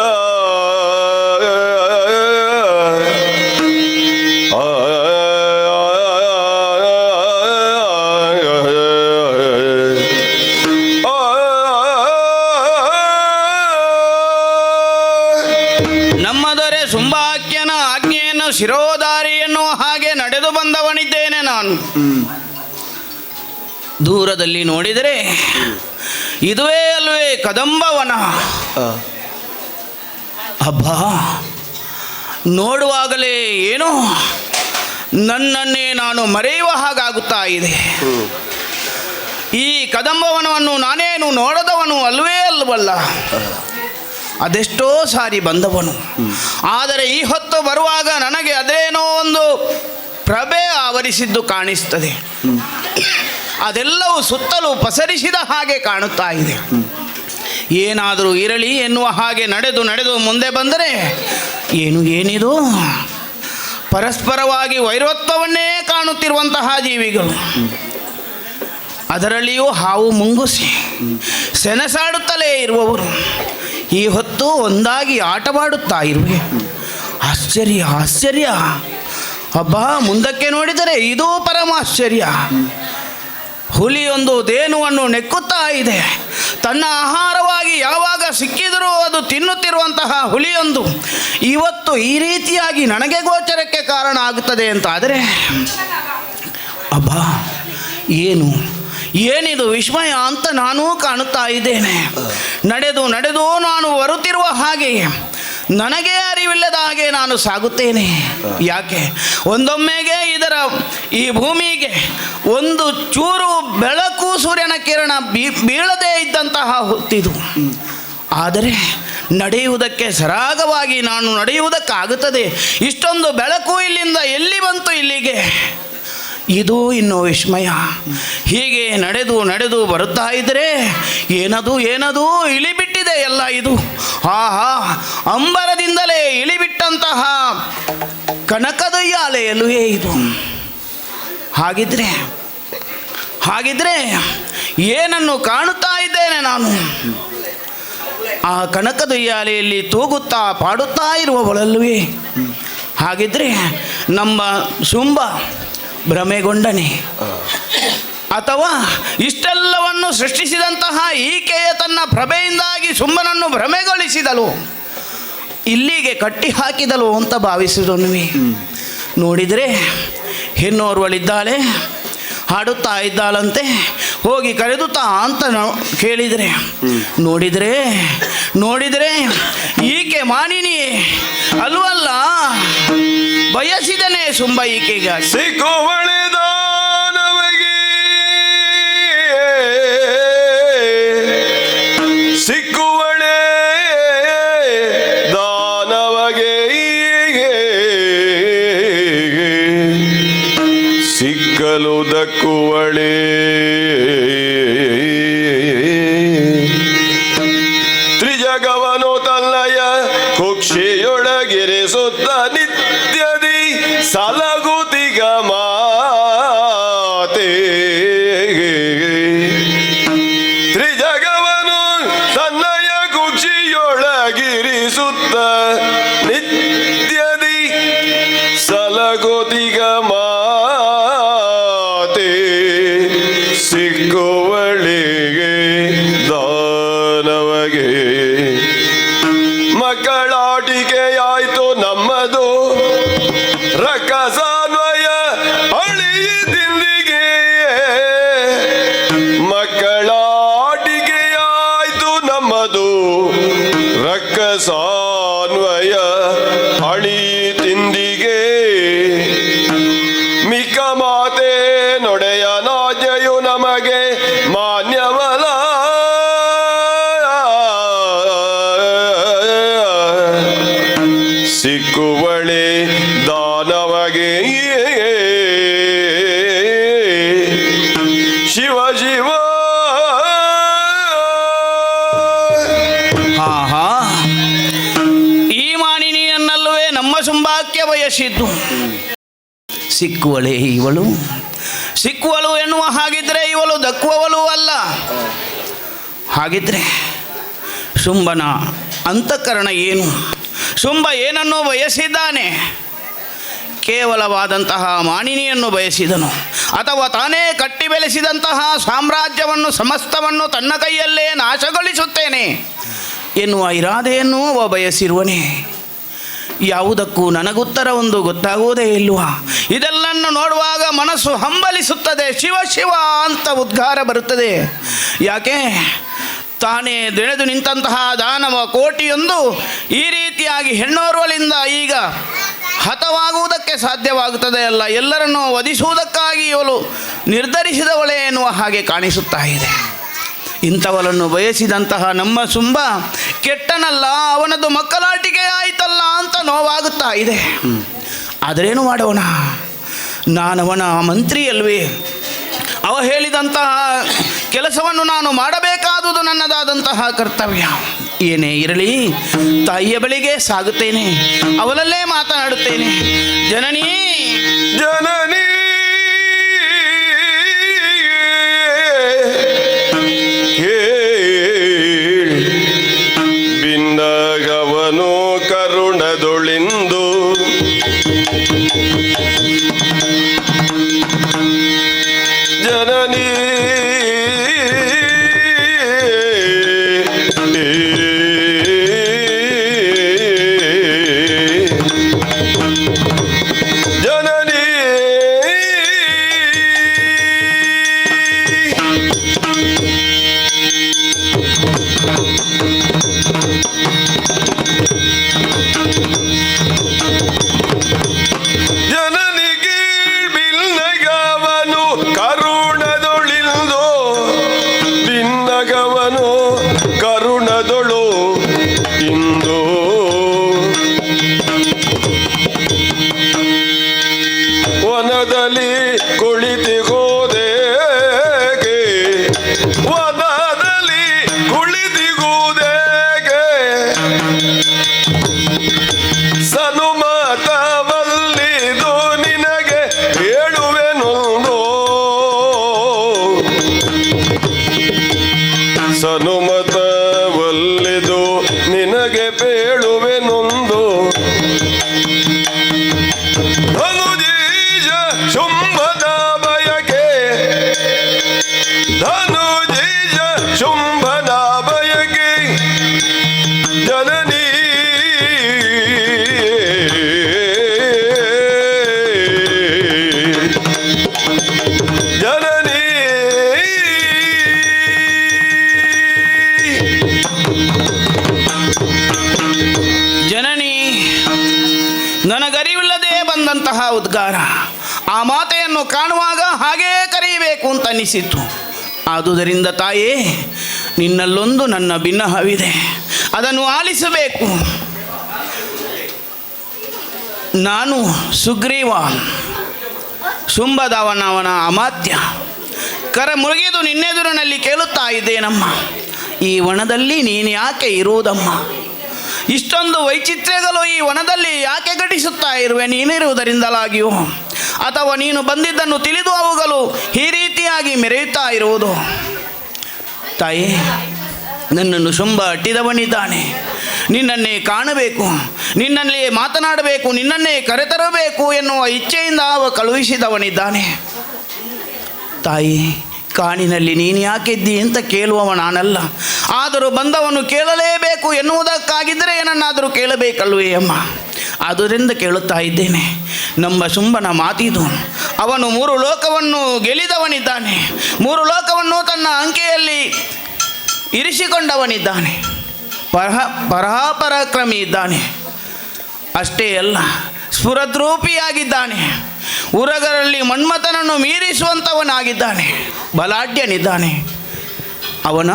ನಮ್ಮ ದೊರೆ ಶುಂಭಾಕ್ಯನ ಆಜ್ಞೆಯನ್ನು ಶಿರೋಧಾರಿಯನ್ನು ಹಾಗೆ ನಡೆದು ಬಂದವನಿದ್ದೇನೆ ನಾನು. ದೂರದಲ್ಲಿ ನೋಡಿದರೆ ಇದುವೇ ಅಲ್ವೇ ಕದಂಬವನ. ಅಬ್ಬಾ, ನೋಡುವಾಗಲೇ ಏನೋ ನನ್ನನ್ನೇ ನಾನು ಮರೆಯುವ ಹಾಗಾಗುತ್ತಾ ಇದೆ. ಈ ಕದಂಬವನವನ್ನು ನಾನೇನು ನೋಡದವನು ಅಲ್ವೇ ಅಲ್ವಲ್ಲ. ಅದೆಷ್ಟೋ ಸಾರಿ ಬಂದವನು. ಆದರೆ ಈ ಹೊತ್ತು ಬರುವಾಗ ನನಗೆ ಅದೇನೋ ಒಂದು ಪ್ರಭೆ ಆವರಿಸಿದ್ದು ಕಾಣಿಸ್ತದೆ. ಅದೆಲ್ಲವೂ ಸುತ್ತಲೂ ಪಸರಿಸಿದ ಹಾಗೆ ಕಾಣುತ್ತಾ ಇದೆ. ಏನಾದರೂ ಇರಲಿ ಎನ್ನುವ ಹಾಗೆ ನಡೆದು ನಡೆದು ಮುಂದೆ ಬಂದರೆ ಏನಿದು ಪರಸ್ಪರವಾಗಿ ವೈರತ್ವವನ್ನೇ ಕಾಣುತ್ತಿರುವಂತಹ ಜೀವಿಗಳು. ಅದರಲ್ಲಿಯೂ ಹಾವು ಮುಂಗುಸಿ ಸೆಣಸಾಡುತ್ತಲೇ ಇರುವವರು ಈ ಹೊತ್ತು ಒಂದಾಗಿ ಆಟವಾಡುತ್ತಾ ಇರುವೆ. ಆಶ್ಚರ್ಯ ಆಶ್ಚರ್ಯ. ಹಬ್ಬ, ಮುಂದಕ್ಕೆ ನೋಡಿದರೆ ಇದೂ ಪರಮಾಶ್ಚರ್ಯ. ಹುಲಿಯೊಂದು ದೇನುವನ್ನು ನೆಕ್ಕುತ್ತಾ ಇದೆ. ತನ್ನ ಆಹಾರವಾಗಿ ಯಾವಾಗ ಸಿಕ್ಕಿದರೂ ಅದು ತಿನ್ನುತ್ತಿರುವಂತಹ ಹುಲಿಯೊಂದು ಇವತ್ತು ಈ ರೀತಿಯಾಗಿ ನನಗೆ ಗೋಚರಕ್ಕೆ ಕಾರಣ ಆಗುತ್ತದೆ ಅಂತಾದರೆ ಅಬ್ಬಾ, ಏನಿದು ವಿಸ್ಮಯ ಅಂತ ನಾನೂ ಕಾಣುತ್ತಾ ಇದ್ದೇನೆ. ನಡೆದು ನಡೆದು ನಾನು ಬರುತ್ತಿರುವ ಹಾಗೆ ನನಗೇ ಅರಿವಿಲ್ಲದ ಹಾಗೆ ನಾನು ಸಾಗುತ್ತೇನೆ. ಯಾಕೆ ಒಂದೊಮ್ಮೆಗೆ ಈ ಭೂಮಿಗೆ ಒಂದು ಚೂರು ಬೆಳಕು ಸೂರ್ಯನ ಕಿರಣ ಬೀಳದೇ ಇದ್ದಂತಹ ಹೊತ್ತಿದು. ಆದರೆ ನಡೆಯುವುದಕ್ಕೆ ಸರಾಗವಾಗಿ ನಾನು ನಡೆಯುವುದಕ್ಕಾಗುತ್ತದೆ. ಇಷ್ಟೊಂದು ಬೆಳಕು ಇಲ್ಲಿಂದ ಎಲ್ಲಿ ಬಂತು ಇಲ್ಲಿಗೆ? ಇದು ಇನ್ನೂ ವಿಸ್ಮಯ. ಹೀಗೆ ನಡೆದು ನಡೆದು ಬರುತ್ತಾ ಇದ್ದರೆ ಏನದು ಇಳಿಬಿಟ್ಟಿದೆ ಎಲ್ಲ ಇದು. ಆಹಾ, ಅಂಬರದಿಂದಲೇ ಇಳಿಬಿಟ್ಟಂತಹ ಕನಕದೊಯ್ಯಾಲೆಯಲ್ಲೇ ಇದು. ಹಾಗಿದ್ರೆ ಏನನ್ನು ಕಾಣುತ್ತಾ ಇದ್ದೇನೆ ನಾನು? ಆ ಕನಕದೊಯ್ಯಾಲೆಯಲ್ಲಿ ತೂಗುತ್ತಾ ಪಾಡುತ್ತಾ ಇರುವವಳಲ್ಲವೇ? ಹಾಗಿದ್ರೆ ನಮ್ಮ ಶುಂಭ ಭ್ರಮೆಗೊಂಡನೆ, ಅಥವಾ ಇಷ್ಟೆಲ್ಲವನ್ನು ಸೃಷ್ಟಿಸಿದಂತಹ ಈಕೆಯ ತನ್ನ ಪ್ರಭೆಯಿಂದಾಗಿ ಶುಂಭನನ್ನು ಭ್ರಮೆಗೊಳಿಸಿದಳು, ಇಲ್ಲಿಗೆ ಕಟ್ಟಿ ಹಾಕಿದಳು ಅಂತ ಭಾವಿಸಿದನು. ನೋಡಿದರೆ ಹೆಣ್ಣೋರ್ವಳಿದ್ದಾಳೆ, ಹಾಡುತ್ತಾ ಇದ್ದಾಳಂತೆ. ಹೋಗಿ ಕರೆದುತ್ತಾ ಅಂತ ಕೇಳಿದರೆ ನೋಡಿದರೆ ನೋಡಿದರೆ ಈಕೆ ಮಾನಿನಿ ಅಲ್ವಲ್ಲ, ಬಯಸಿದನೇ ಸುಂಬ ಈಕೆಗಾಗಿ. ಸಿಕ್ಕುವಳೆ ದಾನವಗೆ, ಸಿಕ್ಕುವಳೆ ದಾನವಗೆ, ಸಿಕ್ಕಲು ದಕ್ಕುವಳೆ ತ್ರಿಜಗವನು ತನ್ನಯ ಕುಕ್ಷಿಯೊಳಗಿರಿಸುತ್ತ ನಿತ್ಯದಿ ಸಲಗುತಿಗ ಮಾತೆ. ತ್ರಿಜಗವನು ತನ್ನಯ ಕುಕ್ಷಿಯೊಳಗಿರಿಸುತ್ತ ನಿತ್ಯದಿ ಸಲಗುತಿಗ ಮಾತೆ. ಸಿಕ್ಕುವಳಿಗೆ ದಾನವಗೆ, ಮಕ್ಕಳಾಟಿಕೆಯಾಯ್ತು ನಮ್ಮದು ರಕ್ಕಸಾನ್ವಯ ಅಳಿದಿಂದಿಗೆ. ಮಕ್ಕಳಾಟಿಕೆಯಾಯ್ತು ನಮ್ಮದು ರಕ್ಕಸಾನ್ವಯ ಅಳಿ ತಿಂದಿಗೆ. ಮಿಕ್ಕ ಮಾತೆ ನೊಡೆಯ ನಾಜೆಯು ನಮಗೆ ಮಾನ್ಯವಲ. ಸಿಕ್ಕುವಳೆ ದಾನವಗೆ, ಶಿವ ಶಿವ. ಆಹಾ, ಈ ಮಾನಿನಿಯನ್ನಲ್ಲವೇ ನಮ್ಮ ಸುಂಬಾಕ್ಕೆ ಬಯಸಿದ್ದು. ಸಿಕ್ಕುವಳೆ ಇವಳು, ಸಿಕ್ಕುವಳು ಎನ್ನುವ ಹಾಗಿದ್ರೆ ಇವಳು ದಕ್ಕುವವಳು ಅಲ್ಲ. ಹಾಗಿದ್ರೆ ಶುಂಭನ ಅಂತಃಕರಣ ಏನು? ಶುಂಭ ಏನನ್ನು ಬಯಸಿದ್ದಾನೆ? ಕೇವಲವಾದಂತಹ ಮಾನಿನಿಯನ್ನು ಬಯಸಿದನು, ಅಥವಾ ತಾನೇ ಕಟ್ಟಿ ಬೆಳೆಸಿದಂತಹ ಸಾಮ್ರಾಜ್ಯವನ್ನು ಸಮಸ್ತವನ್ನು ತನ್ನ ಕೈಯಲ್ಲೇ ನಾಶಗೊಳಿಸುತ್ತೇನೆ ಎನ್ನುವ ಇರಾದೆಯನ್ನು ಅವ ಬಯಸಿರುವನೇ? ಯಾವುದಕ್ಕೂ ನನಗುತ್ತರ ಒಂದು ಗೊತ್ತಾಗುವುದೇ ಇಲ್ವಾ? ಇದೆಲ್ಲನ್ನು ನೋಡುವಾಗ ಮನಸ್ಸು ಹಂಬಲಿಸುತ್ತದೆ, ಶಿವ ಶಿವ ಅಂತ ಉದ್ಗಾರ ಬರುತ್ತದೆ. ಯಾಕೆ? ತಾನೇ ದೆಳೆದು ನಿಂತಹ ದಾನವ ಕೋಟಿಯೊಂದು ಈ ರೀತಿಯಾಗಿ ಹೆಣ್ಣೋರ್ವಳಿಂದ ಈಗ ಹತವಾಗುವುದಕ್ಕೆ ಸಾಧ್ಯವಾಗುತ್ತದೆ ಅಲ್ಲ, ಎಲ್ಲರನ್ನೂ ವಧಿಸುವುದಕ್ಕಾಗಿ ಇವಳು ನಿರ್ಧರಿಸಿದವಳೇ ಎನ್ನುವ ಹಾಗೆ ಕಾಣಿಸುತ್ತಾ ಇದೆ. ಇಂಥವಳನ್ನು ಬಯಸಿದಂತಹ ನಮ್ಮ ಸುಂಬ ಕೆಟ್ಟನಲ್ಲ, ಅವನದು ಮಕ್ಕಳಾಟಿಕೆ ಆಯಿತಲ್ಲ ಅಂತ ನೋವಾಗುತ್ತಾ ಇದೆ. ಆದರೇನು ಮಾಡೋಣ? ನಾನವನ ಮಂತ್ರಿ ಅಲ್ವೇ? ಅವ ಹೇಳಿದಂತಹ ಕೆಲಸವನ್ನು ನಾನು ಮಾಡಬೇಕಾದುದು ನನ್ನದಾದಂತಹ ಕರ್ತವ್ಯ. ಏನೇ ಇರಲಿ, ತಾಯಿಯ ಬಳಿಗೆ ಸಾಗುತ್ತೇನೆ, ಅವಳಲ್ಲೇ ಮಾತನಾಡುತ್ತೇನೆ. ಜನನಿ ಜನನಿ ಬಿನ್ನಗವನು ಕರುಣದೊಳಿಂದು ಜನನಿ ಜನನಿ ಜನನಿಗೆ ಬಿನ್ನಗವನು ಕರುಣದೊಳಿಂದು ಬಿನ್ನಗವನು ಕರುಣದೊಳು ಇಂದು ವನದಲ್ಲಿ ಕುಳಿತಿಗೋದೇಗೆ ವನದಲ್ಲಿ ಕುಳಿತಿಗುವುದೇಗೆ ಸನುಮತವಲ್ಲಿದು ನಿನಗೆ ಹೇಳುವೆನೊಂದು ಸನುಮತವಲ್ಲಿದು ನಿನಗೆ ಬೇಳುವೆನೊಂದು ಧನುಜೀಜ ಶುಂಭದ ಬಯಕೆ ಧನುಜೀಜ ಶುಂಭದ ಬಯಕೆ ಜನನಿ ಜನನಿ ಉದ್ಗಾರ. ಆ ಮಾತೆಯನ್ನು ಕಾಣುವಾಗ ಹಾಗೇ ಕರೆಯಬೇಕು ಅಂತ ಅನ್ನಿಸಿತು. ಆದುದರಿಂದ ತಾಯೇ, ನಿನ್ನಲ್ಲೊಂದು ನನ್ನ ಭಿನ್ನಹವಿದೆ, ಅದನ್ನು ಆಲಿಸಬೇಕು. ನಾನು ಸುಗ್ರೀವ, ಶುಂಭದವನವನ ಅಮಾತ್ಯ, ಕರ ಮುಳುಗಿದು ನಿನ್ನೆದುರಿನಲ್ಲಿ ಕೇಳುತ್ತಾ ಇದ್ದೇನಮ್ಮ, ಈ ವನದಲ್ಲಿ ನೀನು ಯಾಕೆ ಇರುವುದಮ್ಮ? ಇಷ್ಟೊಂದು ವೈಚಿತ್ರ್ಯಗಳು ಈ ವನದಲ್ಲಿ ಯಾಕೆ ಘಟಿಸುತ್ತಾ ಇರುವೆ? ನೀನಿರುವುದರಿಂದಲಾಗಿಯೋ, ಅಥವಾ ನೀನು ಬಂದಿದ್ದನ್ನು ತಿಳಿದು ಅವುಗಳು ಈ ರೀತಿಯಾಗಿ ಮೆರೆಯುತ್ತಾ ಇರುವುದು? ತಾಯಿ, ನನ್ನನ್ನು ಶುಂಭ ಅಟ್ಟಿದವನಿದ್ದಾನೆ. ನಿನ್ನನ್ನೇ ಕಾಣಬೇಕು, ನಿನ್ನಲ್ಲಿ ಮಾತನಾಡಬೇಕು, ನಿನ್ನನ್ನೇ ಕರೆತರಬೇಕು ಎನ್ನುವ ಇಚ್ಛೆಯಿಂದ ಅವ ಕಳುಹಿಸಿದವನಿದ್ದಾನೆ. ತಾಯಿ, ಕಾಣಿನಲ್ಲಿ ನೀನು ಯಾಕಿದ್ದಿ ಅಂತ ಕೇಳುವವ ನಾನಲ್ಲ. ಆದರೂ ಬಂದವನು ಕೇಳಲೇಬೇಕು ಎನ್ನುವುದಕ್ಕಾಗಿದ್ದರೆ ಏನನ್ನಾದರೂ ಕೇಳಬೇಕಲ್ವೇ ಅಮ್ಮ? ಆದ್ದರಿಂದ ಕೇಳುತ್ತಾ ಇದ್ದೇನೆ. ನಮ್ಮ ಶುಂಭನ ಮಾತಿದು. ಅವನು 3 ಲೋಕವನ್ನು ಗೆಲ್ಲಿದವನಿದ್ದಾನೆ, 3 ಲೋಕವನ್ನು ತನ್ನ ಅಂಕೆಯಲ್ಲಿ ಇರಿಸಿಕೊಂಡವನಿದ್ದಾನೆ, ಪರಾಪರಾಕ್ರಮಿ ಇದ್ದಾನೆ. ಅಷ್ಟೇ ಅಲ್ಲ, ಸ್ಫುರದ್ರೂಪಿಯಾಗಿದ್ದಾನೆ, ಉರಗರಲ್ಲಿ ಮನ್ಮಥನನ್ನು ಮೀರಿಸುವಂಥವನಾಗಿದ್ದಾನೆ, ಬಲಾಢ್ಯನಿದ್ದಾನೆ. ಅವನ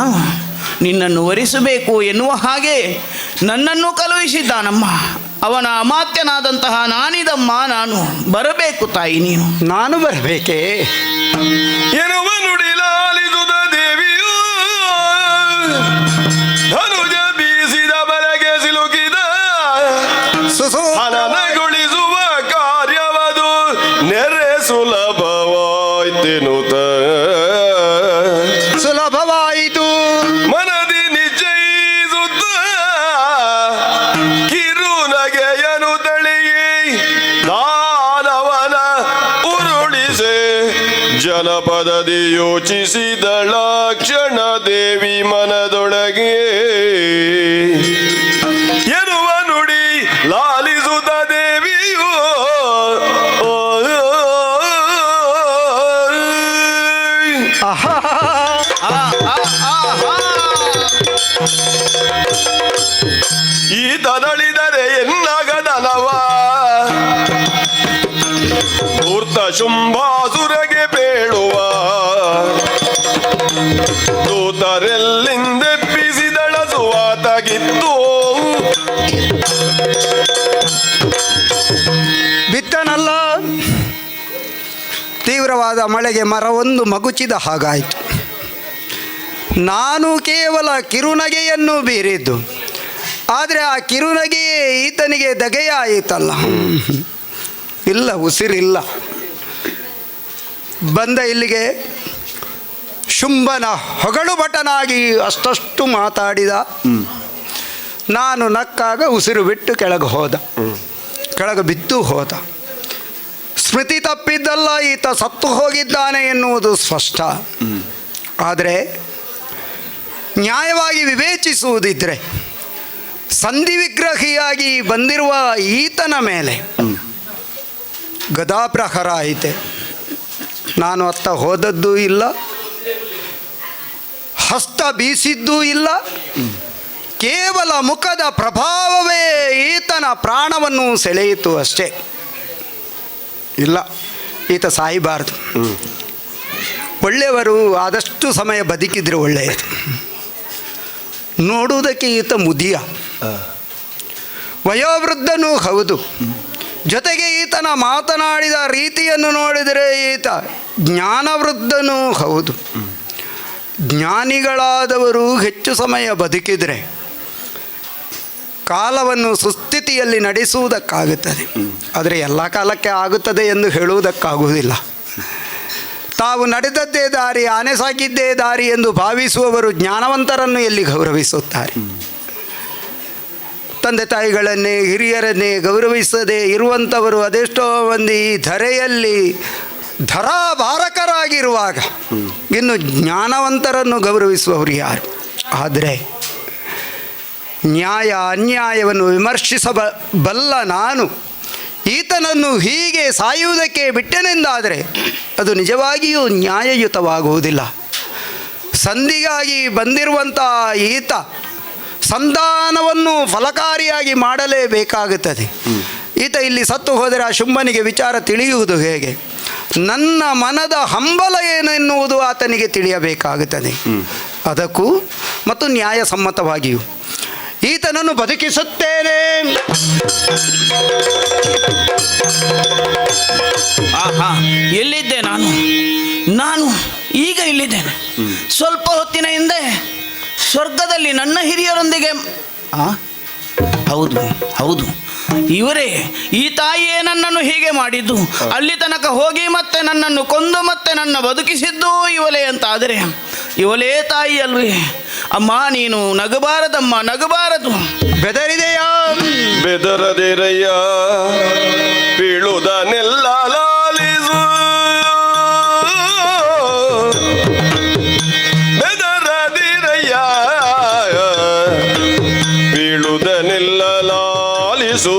ನಿನ್ನನ್ನು ವರಿಸಬೇಕು ಎನ್ನುವ ಹಾಗೆ ನನ್ನನ್ನು ಕಳುಹಿಸಿದ್ದಾನಮ್ಮ. ಅವನ ಅಮಾತ್ಯನಾದಂತಹ ನಾನಿದಮ್ಮ, ನಾನು ಬರಬೇಕು ತಾಯಿ. ನಾನು ಬರಬೇಕೇ? ಎನ್ನುವ ನುಡಿಲಾಲಿಸುದ ದೇವಿಯು ಧನುಜ ಬೀಸಿದ ಬಲೆಗೆ ಸಿಲುಕಿದ ಹನನಗೊಳಿಸುವ ಕಾರ್ಯವದು ನೆರೆ ಸುಲಭವಾಯ್ತೆನುತ ಸುಲಭವಾಯಿತು ಮನದಿ ನಿಶ್ಚಯಿಸುತ್ತ ಕಿರುನಗೆಯನು ತಳಿಯಿ ದಾನವನ ಉರುಳಿಸೆ ಜನಪದದಿ ಯೋಚಿಸಿದಳ ಕ್ಷಣ ದೇವಿ ಮನದೊಳಗೆ ಎನ್ನುವ ನುಡಿ ಲಾಲಿಸುತ್ತ ದೇವಿಯು ಆಹಾ, ಈತನಳಿದರೆ ಎನ್ನಗದನವ ಧೂರ್ತ ಶುಂಭಾಸುರಗೆ ಬೇಳುವ ದೂತರೆಲ್ಲಿಂದೆಪ್ಪಿಸಿದಳ ಸುವಾತಗಿತ್ತು ಬಿತ್ತನಲ್ಲ. ತೀವ್ರವಾದ ಮಳೆಗೆ ಮರವೊಂದು ಮಗುಚಿದ ಹಾಗಾಯಿತು. ನಾನು ಕೇವಲ ಕಿರುನಗೆಯನ್ನು ಬೀರಿದ್ದು, ಆದರೆ ಆ ಕಿರುನಗೆಯೇ ಈತನಿಗೆ ದಗೆಯಾಯಿತಲ್ಲ. ಇಲ್ಲ, ಉಸಿರಿಲ್ಲ. ಬಂದ ಇಲ್ಲಿಗೆ ಶುಂಭನ ಹೊಗಳು ಭಟನಾಗಿ ಅಷ್ಟಷ್ಟು ಮಾತಾಡಿದ. ನಾನು ನಕ್ಕಾಗ ಉಸಿರು ಬಿಟ್ಟು ಕೆಳಗೆ ಬಿದ್ದು ಹೋದ. ಸ್ಮೃತಿ ತಪ್ಪಿದ್ದಲ್ಲ, ಈತ ಸತ್ತು ಹೋಗಿದ್ದಾನೆ ಎನ್ನುವುದು ಸ್ಪಷ್ಟ. ಆದರೆ ನ್ಯಾಯವಾಗಿ ವಿವೇಚಿಸುವುದಿದ್ದರೆ ಸಂಧಿ ವಿಗ್ರಹಿಯಾಗಿ ಬಂದಿರುವ ಈತನ ಮೇಲೆ ಗದಾಪ್ರಹರ ಐತೆ. ನಾನು ಅತ್ತ ಹೋದದ್ದೂ ಇಲ್ಲ, ಹಸ್ತ ಬೀಸಿದ್ದೂ ಇಲ್ಲ. ಕೇವಲ ಮುಖದ ಪ್ರಭಾವವೇ ಈತನ ಪ್ರಾಣವನ್ನು ಸೆಳೆಯಿತು ಅಷ್ಟೇ. ಇಲ್ಲ, ಈತ ಸಾಯಬಾರದು. ಒಳ್ಳೆಯವರು ಆದಷ್ಟು ಸಮಯ ಬದುಕಿದ್ರೆ ಒಳ್ಳೆಯದು. ನೋಡುವುದಕ್ಕೆ ಈತ ಮುದಿಯ, ವಯೋವೃದ್ಧನೂ ಹೌದು. ಜೊತೆಗೆ ಈತನ ಮಾತನಾಡಿದ ರೀತಿಯನ್ನು ನೋಡಿದರೆ ಈತ ಜ್ಞಾನವೃದ್ಧನೂ ಹೌದು. ಜ್ಞಾನಿಗಳಾದವರು ಹೆಚ್ಚು ಸಮಯ ಬದುಕಿದರೆ ಕಾಲವನ್ನು ಸುಸ್ಥಿತಿಯಲ್ಲಿ ನಡೆಸುವುದಕ್ಕಾಗುತ್ತದೆ. ಆದರೆ ಎಲ್ಲ ಕಾಲಕ್ಕೆ ಆಗುತ್ತದೆ ಎಂದು ಹೇಳುವುದಕ್ಕಾಗುವುದಿಲ್ಲ. ತಾವು ನಡೆದದ್ದೇ ದಾರಿ, ಆನೆ ಸಾಕಿದ್ದೇ ದಾರಿ ಎಂದು ಭಾವಿಸುವವರು ಜ್ಞಾನವಂತರನ್ನು ಎಲ್ಲಿ ಗೌರವಿಸುತ್ತಾರೆ? ತಂದೆ ತಾಯಿಗಳನ್ನೇ ಹಿರಿಯರನ್ನೇ ಗೌರವಿಸದೆ ಇರುವಂಥವರು ಅದೆಷ್ಟೋ ಮಂದಿ ಈ ಧರೆಯಲ್ಲಿ ಧರಾಭಾರಕರಾಗಿರುವಾಗ ಇನ್ನು ಜ್ಞಾನವಂತರನ್ನು ಗೌರವಿಸುವವರು ಯಾರು? ಆದರೆ ನ್ಯಾಯ ಅನ್ಯಾಯವನ್ನು ವಿಮರ್ಶಿಸಬಲ್ಲ ನಾನು ಈತನನ್ನು ಹೀಗೆ ಸಾಯುವುದಕ್ಕೆ ಬಿಟ್ಟನೆಂದಾದರೆ ಅದು ನಿಜವಾಗಿಯೂ ನ್ಯಾಯಯುತವಾಗುವುದಿಲ್ಲ. ಸಂಧಿಗಾಗಿ ಬಂದಿರುವಂಥ ಈತ ಸಂಧಾನವನ್ನು ಫಲಕಾರಿಯಾಗಿ ಮಾಡಲೇಬೇಕಾಗುತ್ತದೆ. ಈತ ಇಲ್ಲಿ ಸತ್ತು ಹೋದರೆ ಆ ಶುಂಭನಿಗೆ ವಿಚಾರ ತಿಳಿಯುವುದು ಹೇಗೆ? ನನ್ನ ಮನದ ಹಂಬಲ ಏನು ಎನ್ನುವುದು ಆತನಿಗೆ ತಿಳಿಯಬೇಕಾಗುತ್ತದೆ. ಅದಕ್ಕೂ ಮತ್ತು ನ್ಯಾಯಸಮ್ಮತವಾಗಿಯೂ ಈತನನ್ನು ಬದುಕಿಸುತ್ತೇನೆ. ಆಹಾ, ಎಲ್ಲಿದ್ದೆ ನಾನು ಈಗ ಇಲ್ಲಿದ್ದೇನೆ. ಸ್ವಲ್ಪ ಹೊತ್ತಿನ ಹಿಂದೆ ಸ್ವರ್ಗದಲ್ಲಿ ನನ್ನ ಹಿರಿಯರೊಂದಿಗೆ ಹೌದು ಇವರೇ, ಈ ತಾಯಿಯೇ ನನ್ನನ್ನು ಹೀಗೆ ಮಾಡಿದ್ದು. ಅಲ್ಲಿ ತನಕ ಹೋಗಿ ಮತ್ತೆ ನನ್ನನ್ನು ಕೊಂದು ಮತ್ತೆ ನನ್ನ ಬದುಕಿಸಿದ್ದು ಇವಳೇ ಅಂತ ಆದರೆ ಇವಳೇ ತಾಯಿ ಅಲ್ವೇ? ಅಮ್ಮ, ನೀನು ನಗಬಾರದಮ್ಮ, ನಗಬಾರದು. ಬೆದರಿದೆಯಾ? ಬೆದರದಿರಯ್ಯ, ಬೀಳುವುದನ್ನೆಲ್ಲ ಲಾಲಿಸು. ಬೆದರದಿರಯ್ಯ, ಬೀಳುವುದನ್ನೆಲ್ಲ ಲಾಲಿಸು.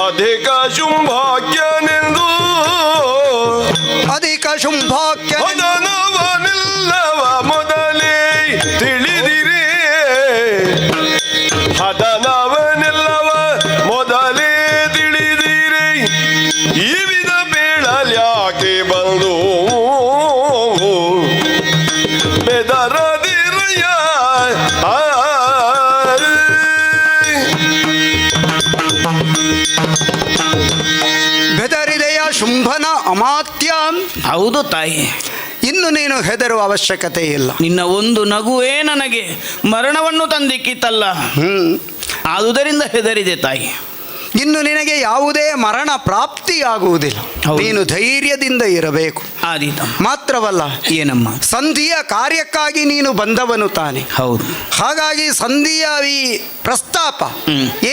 ಅಧಿಕ ಶುಂಭಾಕ್ಯನೆಂದು ಅಧಿಕ ಶುಂಭಾಕ್ಯ ಹದನವನೆಲ್ಲವ ಮೊದಲೇ ತಿಳಿದಿರಿ. ಹದನವನೆಲ್ಲವ ಮೊದಲೇ ತಿಳಿದಿರಿ. ಈ ವಿಧ ಬೇಡಲ್ಯಾಕೆ ಬಂದು ಬೆದರದಿರಯ್ಯ. ಬೆದರಿದೆಯ ಶುಂಭನ ಅಮಾತ್ಯ? ಹೌದು ತಾಯಿ, ಇನ್ನು ನೀನು ಹೆದರುವ ಅವಶ್ಯಕತೆ ಇಲ್ಲ. ನಿನ್ನ ಒಂದು ನಗುವೇ ನನಗೆ ಮರಣವನ್ನು ತಂದಿಕ್ಕಿತಲ್ಲ, ಆದುದರಿಂದ ಹೆದರಿದೆ ತಾಯಿ. ಇನ್ನು ನಿನಗೆ ಯಾವುದೇ ಮರಣ ಪ್ರಾಪ್ತಿಯಾಗುವುದಿಲ್ಲ. ಹೌದು. ನೀನು ಧೈರ್ಯದಿಂದ ಇರಬೇಕು. ಆದೀತ. ಮಾತ್ರವಲ್ಲ, ಏನಮ್ಮ? ಸಂಧಿಯ ಕಾರ್ಯಕ್ಕಾಗಿ ನೀನು ಬಂದವನು ತಾನೆ. ಹೌದು. ಹಾಗಾಗಿ ಸಂಧಿಯ ಈ ಪ್ರಸ್ತಾಪ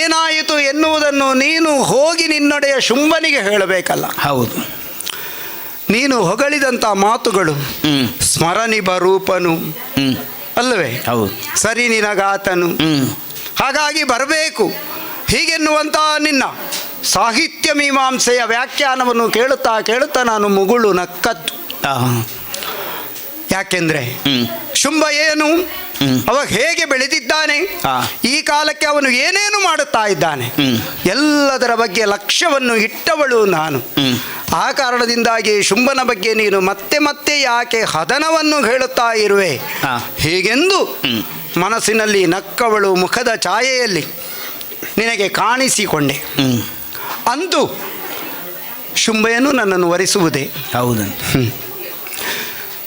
ಏನಾಯಿತು ಎನ್ನುವುದನ್ನು ನೀನು ಹೋಗಿ ನಿನ್ನೊಡೆಯ ಶುಂಭನಿಗೆ ಹೇಳಬೇಕಲ್ಲ. ಹೌದು. ನೀನು ಹೊಗಳಿದಂಥ ಮಾತುಗಳು ಸ್ಮರಣಿಬ ರೂಪನು ಅಲ್ಲವೇ? ಹೌದು. ಸರಿ ನಿನಗಾತನು. ಹಾಗಾಗಿ ಬರಬೇಕು ಹೀಗೆನ್ನುವಂಥ ನಿನ್ನ ಸಾಹಿತ್ಯ ಮೀಮಾಂಸೆಯ ವ್ಯಾಖ್ಯಾನವನ್ನು ಕೇಳುತ್ತಾ ಕೇಳುತ್ತಾ ನಾನು ಮುಗುಳು ನಕ್ಕದ್ದು. ಯಾಕೆಂದರೆ ಶುಂಭ ಏನು, ಅವ ಹೇಗೆ ಬೆಳೆದಿದ್ದಾನೆ, ಈ ಕಾಲಕ್ಕೆ ಅವನು ಏನೇನು ಮಾಡುತ್ತಾ ಇದ್ದಾನೆ, ಎಲ್ಲದರ ಬಗ್ಗೆ ಲಕ್ಷ್ಯವನ್ನು ಇಟ್ಟವಳು ನಾನು. ಆ ಕಾರಣದಿಂದಾಗಿ ಶುಂಭನ ಬಗ್ಗೆ ನೀನು ಮತ್ತೆ ಮತ್ತೆ ಯಾಕೆ ಹದನವನ್ನು ಹೇಳುತ್ತಾ ಇರುವೆ ಹೀಗೆಂದು ಮನಸ್ಸಿನಲ್ಲಿ ನಕ್ಕವಳು ಮುಖದ ಛಾಯೆಯಲ್ಲಿ ನಿನಗೆ ಕಾಣಿಸಿಕೊಂಡೆ. ಅಂತೂ ಶುಂಭೆಯನ್ನು ನನ್ನನ್ನು ವರಿಸುವುದೇ. ಹೌದಂತ.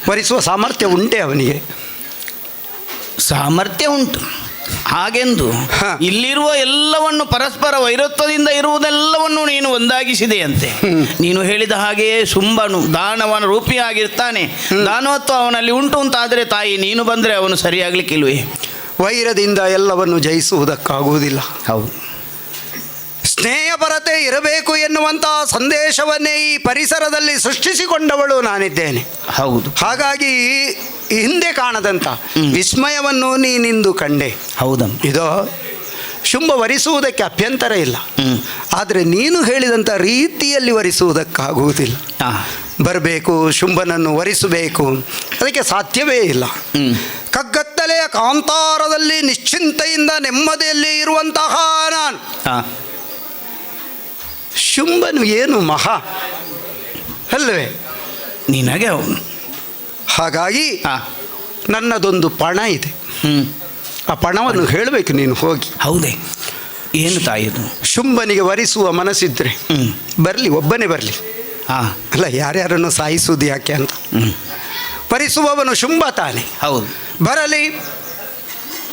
ವರಿಸುವ ಸಾಮರ್ಥ್ಯ ಉಂಟೆ ಅವನಿಗೆ? ಸಾಮರ್ಥ್ಯ ಉಂಟು. ಹಾಗೆಂದು ಇಲ್ಲಿರುವ ಎಲ್ಲವನ್ನು ಪರಸ್ಪರ ವೈರತ್ವದಿಂದ ಇರುವುದೆಲ್ಲವನ್ನು ನೀನು ಒಂದಾಗಿಸಿದೆಯಂತೆ. ನೀನು ಹೇಳಿದ ಹಾಗೆಯೇ ಶುಂಭನು ದಾನವನ ರೂಪಿಯಾಗಿರ್ತಾನೆ. ದಾನವತ್ವ ಅವನಲ್ಲಿ ಉಂಟು ಅಂತಾದರೆ ತಾಯಿ ನೀನು ಬಂದರೆ ಅವನು ಸರಿಯಾಗಲಿಕ್ಕಿಲ್ವೇ? ವೈರದಿಂದ ಎಲ್ಲವನ್ನು ಜಯಿಸುವುದಕ್ಕಾಗುವುದಿಲ್ಲ. ಹೌದು. ಸ್ನೇಹಪರತೆ ಇರಬೇಕು ಎನ್ನುವಂಥ ಸಂದೇಶವನ್ನೇ ಈ ಪರಿಸರದಲ್ಲಿ ಸೃಷ್ಟಿಸಿಕೊಂಡವಳು ನಾನಿದ್ದೇನೆ. ಹೌದು. ಹಾಗಾಗಿ ಹಿಂದೆ ಕಾಣದಂಥ ವಿಸ್ಮಯವನ್ನು ನೀನಿಂದು ಕಂಡೆ. ಹೌದಮ್ಮ. ಇದೋ ಶುಂಭ ವರಿಸುವುದಕ್ಕೆ ಅಭ್ಯಂತರ ಇಲ್ಲ, ಆದರೆ ನೀನು ಹೇಳಿದಂಥ ರೀತಿಯಲ್ಲಿ ವರಿಸುವುದಕ್ಕಾಗುವುದಿಲ್ಲ. ಬರಬೇಕು, ಶುಂಭನನ್ನು ವರಿಸಬೇಕು, ಅದಕ್ಕೆ ಸಾಧ್ಯವೇ ಇಲ್ಲ. ಕಗ್ಗತ್ತಲೆಯ ಕಾಂತಾರದಲ್ಲಿ ನಿಶ್ಚಿಂತೆಯಿಂದ ನೆಮ್ಮದಿಯಲ್ಲಿ ಇರುವಂತಹ ನಾನು, ಶುಂಭನು ಏನು ಮಹಾ ಅಲ್ಲವೇ ನಿನಗೆ ಅವನು. ಹಾಗಾಗಿ ನನ್ನದೊಂದು ಪಣ ಇದೆ. ಆ ಪಣವನ್ನು ಹೇಳಬೇಕು ನೀನು ಹೋಗಿ. ಹೌದೇ? ಏನು ತಾಯಿದು? ಶುಂಭನಿಗೆ ವರಿಸುವ ಮನಸ್ಸಿದ್ರೆ ಬರಲಿ, ಒಬ್ಬನೇ ಬರಲಿ. ಅಲ್ಲ, ಯಾರ್ಯಾರನ್ನು ಸಾಯಿಸುವುದು ಯಾಕೆ ಅಂತ. ವರಿಸುವವನು ಶುಂಭ ತಾನೆ. ಹೌದು. ಬರಲಿ,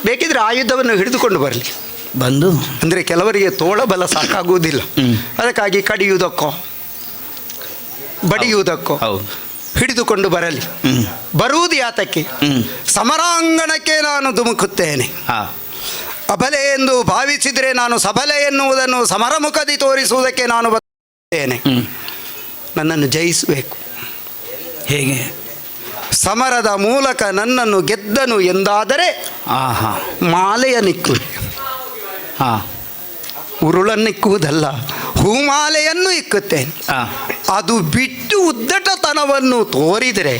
ಬೇಕಿದ್ರೆ ಆಯುಧವನ್ನು ಹಿಡಿದುಕೊಂಡು ಬರಲಿ. ಬಂದು ಅಂದರೆ ಕೆಲವರಿಗೆ ತೋಳಬಲ ಸಾಕಾಗುವುದಿಲ್ಲ, ಅದಕ್ಕಾಗಿ ಕಡಿಯುವುದಕ್ಕೋ ಬಡಿಯುವುದಕ್ಕೋ ಹಿಡಿದುಕೊಂಡು ಬರಲಿ. ಬರುವುದು ಯಾತಕ್ಕೆ? ಸಮರಾಂಗಣಕ್ಕೆ ನಾನು ಧುಮುಕುತ್ತೇನೆ. ಅಬಲೆ ಎಂದು ಭಾವಿಸಿದರೆ ನಾನು ಸಬಲೆ ಎನ್ನುವುದನ್ನು ಸಮರಮುಖದಿ ತೋರಿಸುವುದಕ್ಕೆ ನಾನು ಬರುತ್ತೇನೆ. ನನ್ನನ್ನು ಜಯಿಸಬೇಕು. ಹೇಗೆ? ಸಮರದ ಮೂಲಕ ನನ್ನನ್ನು ಗೆದ್ದನು ಎಂದಾದರೆ ಮಾಲೆಯ ನಿಕ್ಕುವೆ. ಉರುಳನ್ನಿಕ್ಕುವುದಲ್ಲ, ಹೂಮಾಲೆಯನ್ನು ಇಕ್ಕುತ್ತೇನೆ. ಅದು ಬಿಟ್ಟು ಉದ್ದಟತನವನ್ನು ತೋರಿದರೆ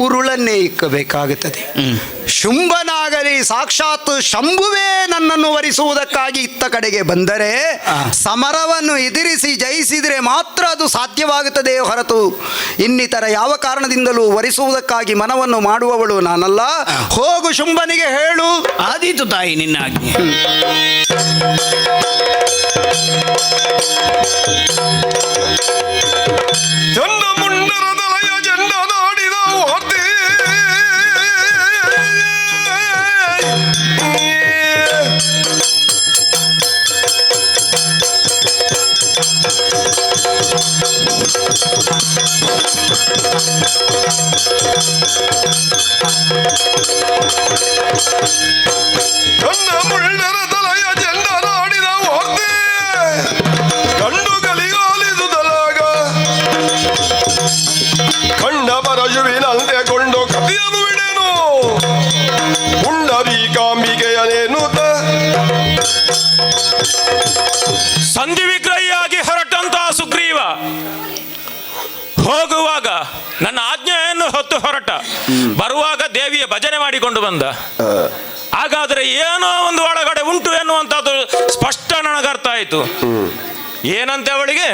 ಉರುಳನ್ನೇ ಇಕ್ಕಬೇಕಾಗುತ್ತದೆ. ಶುಂಭನಾಗಲಿ ಸಾಕ್ಷಾತ್ ಶಂಭುವೇ ನನ್ನನ್ನು ವರಿಸುವುದಕ್ಕಾಗಿ ಇತ್ತ ಕಡೆಗೆ ಬಂದರೆ ಸಮರವನ್ನು ಎದುರಿಸಿ ಜಯಿಸಿದರೆ ಮಾತ್ರ ಅದು ಸಾಧ್ಯವಾಗುತ್ತದೆ ಹೊರತು ಇನ್ನಿತರ ಯಾವ ಕಾರಣದಿಂದಲೂ ವರಿಸುವುದಕ್ಕಾಗಿ ಮನವನ್ನು ಮಾಡುವವಳು ನಾನಲ್ಲ. ಹೋಗು ಶುಂಭನಿಗೆ ಹೇಳು. ಆದೀತು ತಾಯಿ, ನಿನ್ನ ಆಜ್ಞೆ. ಚಂಡ ಮುಂಡರ ತಲೆಯ ಜಂಡ ನಾಡಿದ ವಾರ್ತೆ ಚಂಡ ಮುಂಡರ ತಲೆಯ ಜಂಡ ನಾಡಿದ ವಾರ್ತೆ ಕಂಡು ಕಲಿಗಾಲಿಸುತ್ತಲಾಗ ಕಂಡ ಪರಶುವಿನಂತೆ ಕೊಂಡು ಕಥೆಯನ್ನು ಬಿಡೆನು ಪುಂಡರೀಕಾಂಬಿಕೆಯನೇನುತ್ತ ಸಂಧಿ ವಿಗ್ರಹಿಯಾಗಿ ಹೊರಟಂತಹ ಸುಗ್ರೀವ ಹೋಗುವಾಗ ನನ್ನ ಆಜ್ಞೆಯನ್ನು ಹೊತ್ತು ಹೊರಟ, ಬರುವಾಗ ದೇವಿಯ ಭಜನೆ ಮಾಡಿಕೊಂಡು ಬಂದ. ಹಾಗಾದ್ರೆ ಏನೋ ಒಂದು ಒಳಗಡೆ ಉಂಟು ಎನ್ನುವಂಥದ್ದು ಸ್ಪಷ್ಟ ನನಗರ್ಥ ಆಯಿತು. ಏನಂತೆ ಅವಳಿಗೆ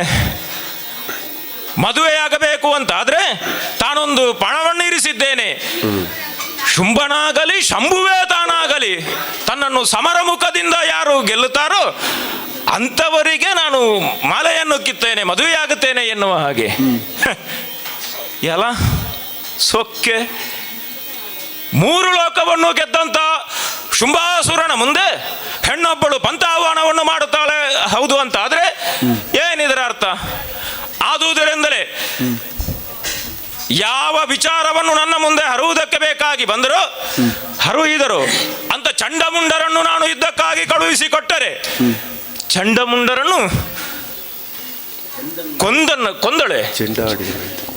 ಮದುವೆಯಾಗಬೇಕು ಅಂತ ಆದ್ರೆ ತಾನೊಂದು ಪಣವನ್ನು ಇರಿಸಿದ್ದೇನೆ, ಶುಂಭನಾಗಲಿ ಶಂಭುವೇ ತಾನಾಗಲಿ ತನ್ನನ್ನು ಸಮರಮುಖದಿಂದ ಯಾರು ಗೆಲ್ಲುತ್ತಾರೋ ಅಂಥವರಿಗೆ ನಾನು ಮಾಲೆಯನ್ನು ಕಿತ್ತೇನೆ, ಮದುವೆಯಾಗುತ್ತೇನೆ ಎನ್ನುವ ಹಾಗೆ. ಎಲ್ಲ ಸೊಕ್ಕೆ ಮೂರು ಲೋಕವನ್ನು ಗೆದ್ದಂತ ಶುಂಭಾಸುರನ ಮುಂದೆ ಹೆಣ್ಣೊಬ್ಬಳು ಪಂಥಾಹ್ವಾನವನ್ನು ಮಾಡುತ್ತಾಳೆ ಹೌದು ಅಂತ ಆದ್ರೆ ಏನಿದರ ಅರ್ಥ? ಆದುದರಿಂದಲೇ ಯಾವ ವಿಚಾರವನ್ನು ನನ್ನ ಮುಂದೆ ಹರುವುದಕ್ಕೆ ಬೇಕಾಗಿ ಬಂದರೋ ಹರುಯಿದರು ಅಂತ ಚಂಡಮುಂಡರನ್ನು ನಾನು ಯುದ್ಧಕ್ಕಾಗಿ ಕಳುಹಿಸಿಕೊಟ್ಟರೆ ಚಂಡಮುಂಡರನ್ನು ಕೊಂದಳೆ.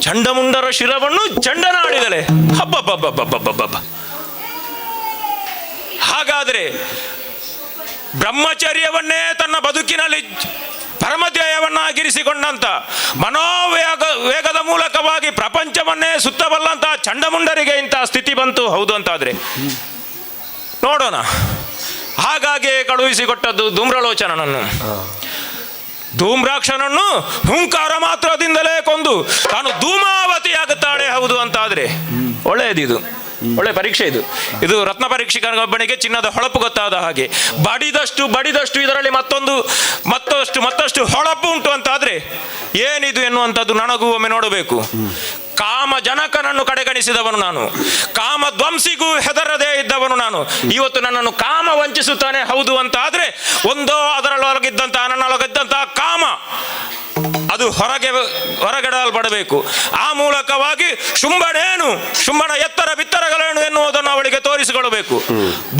ಚಂಡಮುಂಡರ ಶಿರವನ್ನು ಚಂಡನಾಡಿದಳೆ. ಹಬ್ಬಬ್ಬಬ್ಬಬ್ಬಬ್ಬಬ್ಬ. ಹಾಗಾದರೆ ಬ್ರಹ್ಮಚರ್ಯವನ್ನೇ ತನ್ನ ಬದುಕಿನಲ್ಲಿ ಪರಮಧ್ಯಾಯವನ್ನಾಗಿರಿಸಿಕೊಂಡಂತ ವೇಗದ ಮೂಲಕವಾಗಿ ಪ್ರಪಂಚವನ್ನೇ ಸುತ್ತಬಲ್ಲಂತ ಚಂಡಮುಂಡರಿಗೆ ಇಂತಹ ಸ್ಥಿತಿ ಬಂತು ಹೌದು ಅಂತಾದ್ರೆ ನೋಡೋಣ. ಹಾಗಾಗಿ ಕಳುಹಿಸಿಕೊಟ್ಟದ್ದು ಧೂಮ್ರಲೋಚನನನ್ನು. ಧೂಮ್ರಾಕ್ಷನನ್ನು ಹುಂಕಾರ ಮಾತ್ರದಿಂದಲೇ ಕೊಂದು ತಾನು ಧೂಮಾವತಿಯಾಗುತ್ತಾಳೆ ಹೌದು ಅಂತಾದ್ರೆ ಒಳ್ಳೆಯದಿದು, ಒಳ್ಳೆ ಪರೀಕ್ಷೆ ಇದು. ಇದು ರತ್ನ ಪರೀಕ್ಷಕನಿಗೊಬ್ಬನಿಗೆ ಚಿನ್ನದ ಹೊಳಪು ಗೊತ್ತಾದ ಹಾಗೆ. ಬಡಿದಷ್ಟು ಇದರಲ್ಲಿ ಮತ್ತಷ್ಟು ಹೊಳಪು ಉಂಟು ಅಂತಾದ್ರೆ ಏನಿದು ಎನ್ನುವಂಥದ್ದು ನನಗೂ ಒಮ್ಮೆ ನೋಡಬೇಕು. ಕಾಮ ಜನಕನನ್ನು ಕಡೆಗಣಿಸಿದವನು ನಾನು, ಕಾಮ ಧ್ವಂಸಿಗೂ ಹೆದರದೇ ಇದ್ದವನು ನಾನು. ಇವತ್ತು ನನ್ನನ್ನು ಕಾಮ ವಂಚಿಸುತ್ತಾನೆ ಹೌದು ಅಂತ ಆದ್ರೆ ಒಂದೋ ನನ್ನೊಳಗಿದ್ದಂತಹ ಕಾಮ ಅದು ಹೊರಗಡಲ್ಪಡಬೇಕು. ಆ ಮೂಲಕವಾಗಿ ಶುಂಭನ ಎತ್ತರ ಬಿತ್ತರಗಳೇನು ಎನ್ನುವುದನ್ನು ಅವಳಿಗೆ ತೋರಿಸಿಕೊಳ್ಳಬೇಕು.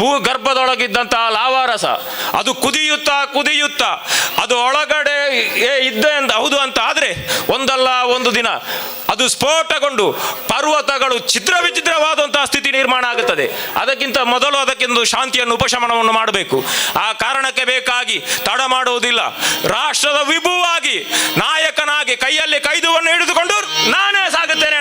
ಭೂಗರ್ಭದೊಳಗಿದ್ದಂತಹ ಲಾವಾರಸ ಅದು ಕುದಿಯುತ್ತಾ ಅದು ಒಳಗಡೆ ಇದ್ದೆ ಅಂತ ಹೌದು ಅಂತ ಆದ್ರೆ ಒಂದಲ್ಲ ಒಂದು ದಿನ ಅದು ಸ್ಫೋಟಗೊಂಡು ಪರ್ವತಗಳು ವಿಚಿತ್ರವಾದಂತಹ ಸ್ಥಿತಿ ನಿರ್ಮಾಣ ಆಗುತ್ತದೆ. ಅದಕ್ಕಿಂತ ಮೊದಲು ಅದಕ್ಕೆಂದು ಶಾಂತಿಯನ್ನು ಉಪಶಮನವನ್ನು ಮಾಡಬೇಕು. ಆ ಕಾರಣಕ್ಕೆ ಬೇಕಾಗಿ ತಡ ಮಾಡುವುದಿಲ್ಲ. ರಾಷ್ಟ್ರದ ವಿಭುವಾಗಿ ನಾಯಕನಾಗಿ ಕೈಯಲ್ಲಿ ಕೈದುವನ್ನು ಹಿಡಿದುಕೊಂಡು ನಾನೇ ಸಾಗುತ್ತೇನೆ.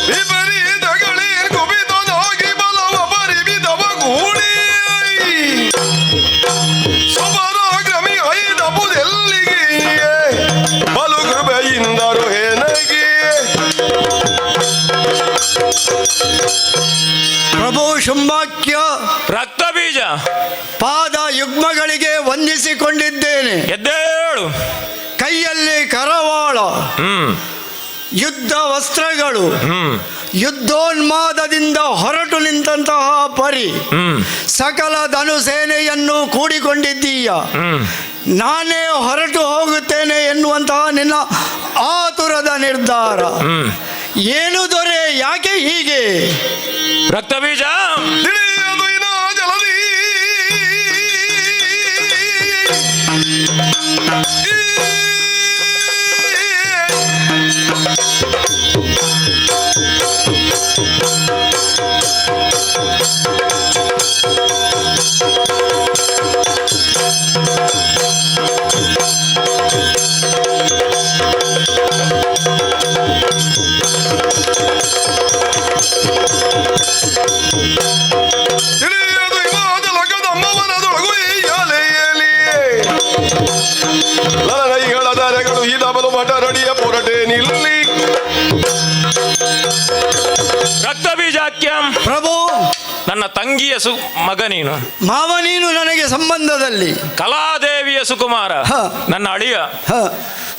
ವಿಪರೀತಗಳಲ್ಲಿ ಕುಪಿತನಾಗಿ ಬಲವ ಪರಿಮಿತವ ಗೂಡಿ ಸುಪರಾಗ್ರಮಿ ಐದಬುದೆಲ್ಲಿಗೆ ಬಲು ಕೃಪೆಯಿಂದರು ಹೇನಗೆ. ಪ್ರಭು ಶುಂಭಾಕ್ಯ ರಕ್ತ ಬೀಜ ಪಾದ ಯುಗ್ಮಗಳಿಗೆ ವಂದಿಸಿಕೊಂಡಿದ್ದೇನೆ. ಎದ್ದೇಳು. ಕೈಯಲ್ಲಿ ಕರವಾಳ, ಯುದ್ಧ ವಸ್ತ್ರಗಳು, ಯುದ್ಧೋನ್ಮಾದದಿಂದ ಹೊರಟು ನಿಂತಹ ಪರಿ ಸಕಲ ಧನುಸೇನೆಯನ್ನು ಕೂಡಿಕೊಂಡಿದ್ದೀಯ. ನಾನೇ ಹೊರಟು ಹೋಗುತ್ತೇನೆ ಎನ್ನುವಂತಹ ನಿನ್ನ ಆತುರದ ನಿರ್ಧಾರ ಏನು ದೊರೆ? ಯಾಕೆ ಹೀಗೆ? ರಕ್ತಬೀಜ ತಿಳಿಯದು ಇನ ಜಲದಿ ತಿಳಿಯದು ಇವಾದ ಲಗದಮ್ಮವನದೊಳಗು ಈ ಎಲೆಯಲಿಯೇ ಲಲಗೈಗಳ ದಾರೆಗಳು ಈ ದಬಲು ಮಠರಡಿಯ ಪೊರಟೆ ನಿಲ್ಲಿ. ರಕ್ತಬೀಜಾಕ್ಯಂ ಪ್ರಭು, ನನ್ನ ತಂಗಿಯ ಮಗ ನೀನು, ಮಾವ ನೀನು ನನಗೆ ಸಂಬಂಧದಲ್ಲಿ. ಕಲಾದೇವಿಯ ಸುಕುಮಾರ ಹ. ನನ್ನ ಅಳಿಯ. ಹ,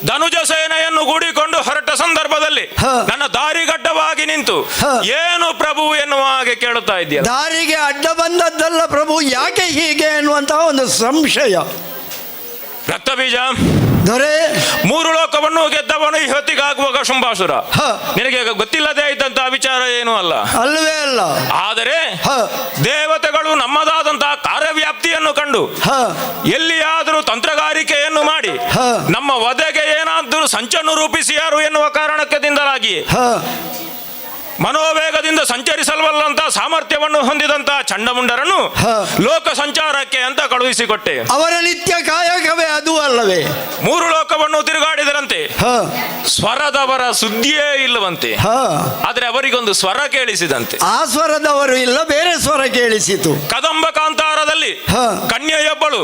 ಧನುಜ ಸೇನೆಯನ್ನು ಗೂಡಿಕೊಂಡು ಹೊರಟ ಸಂದರ್ಭದಲ್ಲಿ ಹ. ನನ್ನ ದಾರಿಗಡ್ಡವಾಗಿ ನಿಂತು ಹ. ಏನು ಪ್ರಭು ಎನ್ನುವ ಹಾಗೆ ಕೇಳುತ್ತಾ ಇದೆಯಾ? ದಾರಿಗೆ ಅಡ್ಡ ಬಂದದ್ದಲ್ಲ ಪ್ರಭು, ಯಾಕೆ ಹೀಗೆ ಎನ್ನುವಂತಹ ಒಂದು ಸಂಶಯ. ರಕ್ತಬೀಜ ದೊರೆ, 3 ಲೋಕವನ್ನು ಗೆದ್ದವನು ಈ ಹೊತ್ತಿಗಾಗುವಾಗ ಶುಂಭಾಸುರ. ಹ. ನಿನಗೆ ಗೊತ್ತಿಲ್ಲದೆ ಇದ್ದಂತಹ ವಿಚಾರ ಏನೂ ಅಲ್ಲ. ಅಲ್ವೇ ಅಲ್ಲ. ಆದರೆ ಹ. ದೇವತೆಗಳು ನಮ್ಮದಾದಂತಹ ಕಾರ್ಯವ್ಯಾಪ್ತಿಯನ್ನು ಕಂಡು ಹ, ಎಲ್ಲಿಯಾದರೂ ತಂತ್ರಗಾರಿಕೆಯನ್ನು ಮಾಡಿ ಹ. ನಮ್ಮ ವಧೆಗೆ ಏನಾದರೂ ಸಂಚನ್ನು ರೂಪಿಸಿಯಾರು ಎನ್ನುವ ಕಾರಣಕ್ಕದಿಂದಲಾಗಿ ಹ, ಮನೋವೇಗದಿಂದ ಸಂಚರಿಸಲ್ವಲ್ಲಂತ ಸಾಮರ್ಥ್ಯವನ್ನು ಹೊಂದಿದಂತ ಚಂಡಮುಂಡರನ್ನು ಹ. ಲೋಕ ಸಂಚಾರಕ್ಕೆ ಅಂತ ಕಳುಹಿಸಿಕೊಟ್ಟೆ. ಅವರ ನಿತ್ಯ ಕಾಯಕವೇ ಅದು ಅಲ್ಲವೇ? 3 ಲೋಕವನ್ನು ತಿರುಗಾಡಿದರಂತೆ ಹ, ಸ್ವರದವರ ಸುದ್ದಿಯೇ ಇಲ್ಲವಂತೆ. ಹ. ಆದ್ರೆ ಅವರಿಗೊಂದು ಸ್ವರ ಕೇಳಿಸಿದಂತೆ. ಆ ಸ್ವರದವರು ಇಲ್ಲ, ಬೇರೆ ಸ್ವರ ಕೇಳಿಸಿತು. ಕದಂಬ ಕಾಂತಾರದಲ್ಲಿ ಹ. ಕನ್ಯೆಯೊಬ್ಬಳು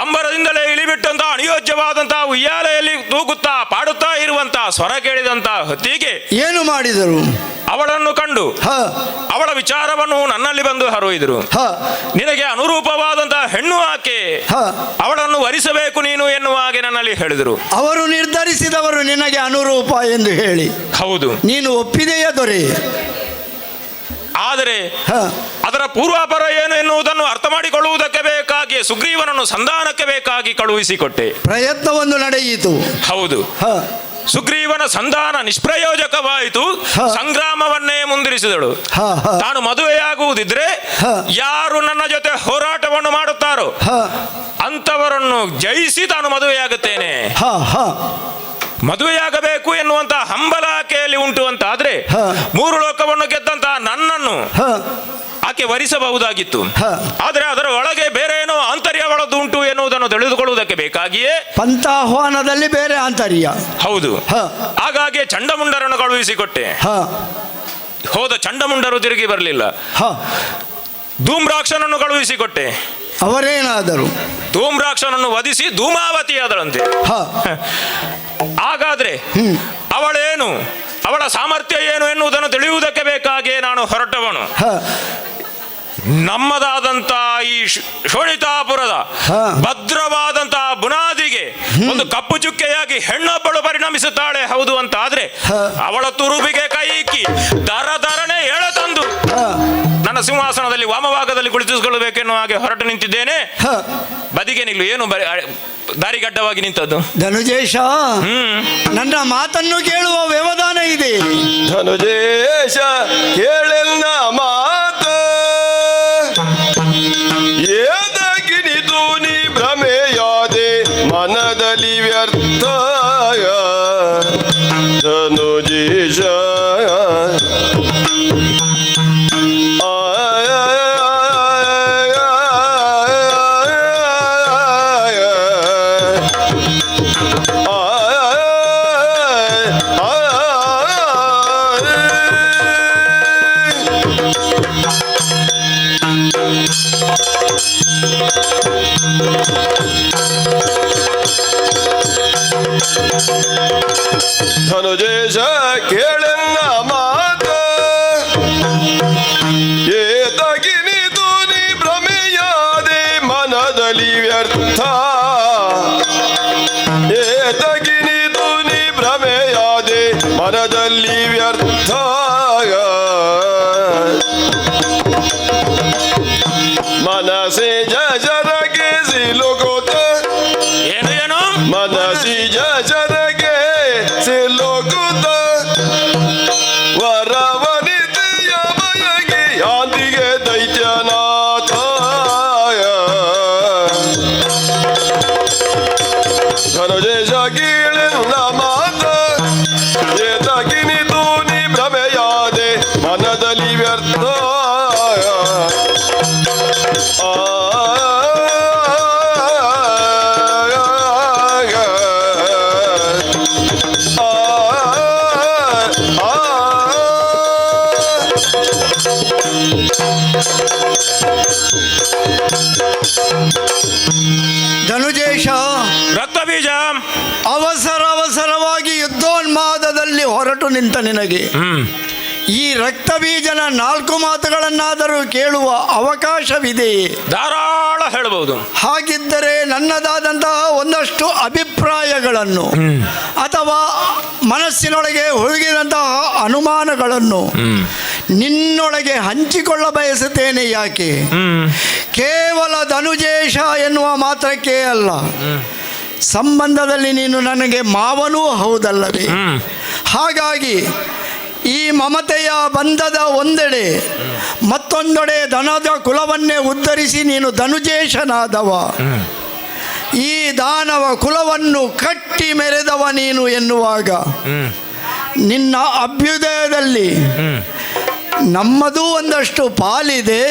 ಅಂಬರದಿಂದಲೇ ಇಳಿಬಿಟ್ಟಂತ ಅನಿಯೋಜ್ಯವಾದಂತಹ ಉಯ್ಯಾಲೆಯಲ್ಲಿ ತೂಗುತ್ತಾ ಪಾಡುತ್ತಾ ಇರುವಂತಹ ಸ್ವರ ಕೇಳಿದಂತ ಹೊತ್ತಿಗೆ ಏನು ಮಾಡಿದರು? ಅವಳನ್ನು ಕಂಡು ಹ, ಅವಳ ವಿಚಾರವನ್ನು ನನ್ನಲ್ಲಿ ಬಂದು ಹರಿಯಿದರು. ಹ, ನಿನಗೆ ಅನುರೂಪವಾದಂತಹ ಹೆಣ್ಣು ಆಕೆ, ಹ. ಅವಳನ್ನು ವರಿಸಬೇಕು ನೀನು ಎನ್ನುವ ಹಾಗೆ ನನ್ನಲ್ಲಿ ಹೇಳಿದರು. ಅವರು ನಿರ್ಧರಿಸಿದವರು ನಿನಗೆ ಅನುರೂಪ ಎಂದು ಹೇಳಿ. ಹೌದು. ನೀನು ಒಪ್ಪಿದೆಯ ದೊರೆ? ಆದರೆ ಹ, ಅದರ ಪೂರ್ವಾಪರ ಏನು ಎನ್ನುವುದನ್ನು ಅರ್ಥ ಮಾಡಿಕೊಳ್ಳುವುದಕ್ಕೆ ಬೇಕಾಗಿ ಸುಗ್ರೀವನನ್ನು ಸಂಧಾನಕ್ಕೆ ಬೇಕಾಗಿ ಕಳುಹಿಸಿಕೊಟ್ಟೆ. ಪ್ರಯತ್ನವನ್ನು ನಡೆಯಿತು. ಹೌದು. ಹ, ಸುಗ್ರೀವನ ಸಂಧಾನ ನಿಷ್ಪ್ರಯೋಜಕವಾಯಿತು. ಹ. ಸಂಗ್ರಾಮವನ್ನೇ ಮುಂದಿರಿಸಿದಳು. ಹ, ಹ. ತಾನು ಮದುವೆಯಾಗುವುದಿದ್ರೆ ಹ. ಯಾರು ನನ್ನ ಜೊತೆ ಹೋರಾಟವನ್ನು ಮಾಡುತ್ತಾರೋ ಹ, ಅಂತವರನ್ನು ಜಯಿಸಿ ತಾನು ಮದುವೆಯಾಗುತ್ತೇನೆ, ಹ, ಹ. ಮದುವೆಯಾಗಬೇಕು ಎನ್ನುವಂತ ಹಂಬಲ ಆಕೆಯಲ್ಲಿ ಉಂಟು ಅಂತ ಆದ್ರೆ ಹ. 3 ಲೋಕವನ್ನು ಗೆದ್ದಂತಹ ನನ್ನನ್ನು ಹ, ಆಕೆ ವರಿಸಬಹುದಾಗಿತ್ತು. ಹ. ಆದರೆ ಅದರ ಒಳಗೆ ಬೇರೆ ಏನೋ ಆಂತರ್ಯವಳದ್ದು ಉಂಟು ಎನ್ನುವುದನ್ನು ತಿಳಿದುಕೊಳ್ಳುವುದಕ್ಕೆ ಬೇಕಾಗಿಯೇ ಪಂಥಾಹ್ವಾನದಲ್ಲಿ ಬೇರೆ ಆಂತರ್ಯ. ಹೌದು. ಹ. ಹಾಗಾಗಿ ಚಂಡಮುಂಡರನ್ನು ಕಳುಹಿಸಿಕೊಟ್ಟೆ. ಹ, ಹೋದ ಚಂಡಮುಂಡರು ತಿರುಗಿ ಬರಲಿಲ್ಲ. ಹ. ಧೂಮ್ರಾಕ್ಷನನ್ನು ಕಳುಹಿಸಿಕೊಟ್ಟೆ. ಅವರೇನಾದರು? ಧೂಮ್ರಾಕ್ಷನನ್ನು ವಧಿಸಿ ಧೂಮಾವತಿಯಾದಳಂತೆ. ಹ, ಹಾಗಾದ್ರೆ ಅವಳೇನು, ಅವಳ ಸಾಮರ್ಥ್ಯ ಏನು ಎನ್ನುವುದನ್ನು ತಿಳಿಯುವುದಕ್ಕೆ ಬೇಕಾಗಿ ನಾನು ಹೊರಟವನು. ಹ. ನಮ್ಮದಾದಂತ ಈ ಶೋಣಿತಾಪುರದ ಹ. ಭದ್ರವಾದಂತಹ ಬುನಾದಿಗೆ ಒಂದು ಕಪ್ಪು ಚುಕ್ಕೆಯಾಗಿ ಹೆಣ್ಣೊಬ್ಬಳು ಪರಿಣಮಿಸುತ್ತಾಳೆ. ಹೌದು ಅಂತ ಆದ್ರೆ ಹ. ಅವಳ ತುರುಬಿಗೆ ಕೈ ಇಕ್ಕಿ ದರದರನೆ ಎಳೆತಂದು ಹ. ನನ್ನ ಸಿಂಹಾಸನದಲ್ಲಿ ವಾಮಭಾಗದಲ್ಲಿ ಕುಳಿತುಕೊಳ್ಳಬೇಕೆನ್ನುವ ಹಾಗೆ ಹೊರಟು ನಿಂತಿದ್ದೇನೆ. ಹ. ಬದಿಗೆ ನಿಲ್ಲು. ಏನು ದಾರಿಗಡ್ಡವಾಗಿ ನಿಂತದ್ದು? ಧನುಜೇಶ, ನನ್ನ ಮಾತನ್ನು ಕೇಳುವ ವ್ಯವಧಾನ ಇದೆ. ಧನುಜೇಶ ಕೇಳೆಲ್ಲ ಮಾತ ಏದಗಿನಿತು ನೀ ಭ್ರಮೆಯಾದೆ ಮನದಲ್ಲಿ ವ್ಯರ್ಥಯ. ಧನುಜೇಶ ಧನುಜೇಶ ಕೇಳೆನ್ನ ಮಾತ ಏತಗಿನಿತು ನೀ ಭ್ರಮೆಯಾದೆ ಮನದಲ್ಲಿ ವ್ಯರ್ಥ. ಏತಗಿನಿತು ನೀ ಭ್ರಮೆಯಾದೆ ಮನದಲ್ಲಿ ವ್ಯರ್ಥ. ಧನುಜೇಶ, ರಕ್ತ ಬೀಜ. ಅವಸರವಾಗಿ ಯುದ್ಧೋನ್ಮಾದದಲ್ಲಿ ಹೊರಟು ನಿಂತ ನಿನಗೆ ಈ ರಕ್ತಬೀಜನ 4 ಮಾತುಗಳನ್ನಾದರೂ ಕೇಳುವ ಅವಕಾಶವಿದೆಯೇ? ಧಾರಾಳ ಹೇಳಬಹುದು. ಹಾಗಿದ್ದರೆ ನನ್ನದಾದಂತಹ ಒಂದಷ್ಟು ಅಭಿಪ್ರಾಯಗಳನ್ನು ಅಥವಾ ಮನಸ್ಸಿನೊಳಗೆ ಹುಡುಗಿದಂತಹ ಅನುಮಾನಗಳನ್ನು ನಿನ್ನೊಳಗೆ ಹಂಚಿಕೊಳ್ಳ ಬಯಸುತ್ತೇನೆ. ಯಾಕೆ? ಕೇವಲ ಧನುಜೇಶ ಎನ್ನುವ ಮಾತ್ರಕ್ಕೆ ಅಲ್ಲ, ಸಂಬಂಧದಲ್ಲಿ ನೀನು ನನಗೆ ಮಾವನೂ ಹೌದಲ್ಲವೇ? ಹಾಗಾಗಿ ಈ ಮಮತೆಯ ಬಂಧದ ಒಂದೆಡೆ, ಮತ್ತೊಂದೆಡೆ ಧನದ ಕುಲವನ್ನೇ ಉದ್ಧರಿಸಿ ನೀನು ಧನುಜೇಶನಾದವ. ಈ ದಾನವ ಕುಲವನ್ನು ಕಟ್ಟಿ ಮೆರೆದವ ನೀನು ಎನ್ನುವಾಗ ನಿನ್ನ ಅಭ್ಯುದಯದಲ್ಲಿ ನಮ್ಮದೂ ಒಂದಷ್ಟು ಪಾಲಿದೆ,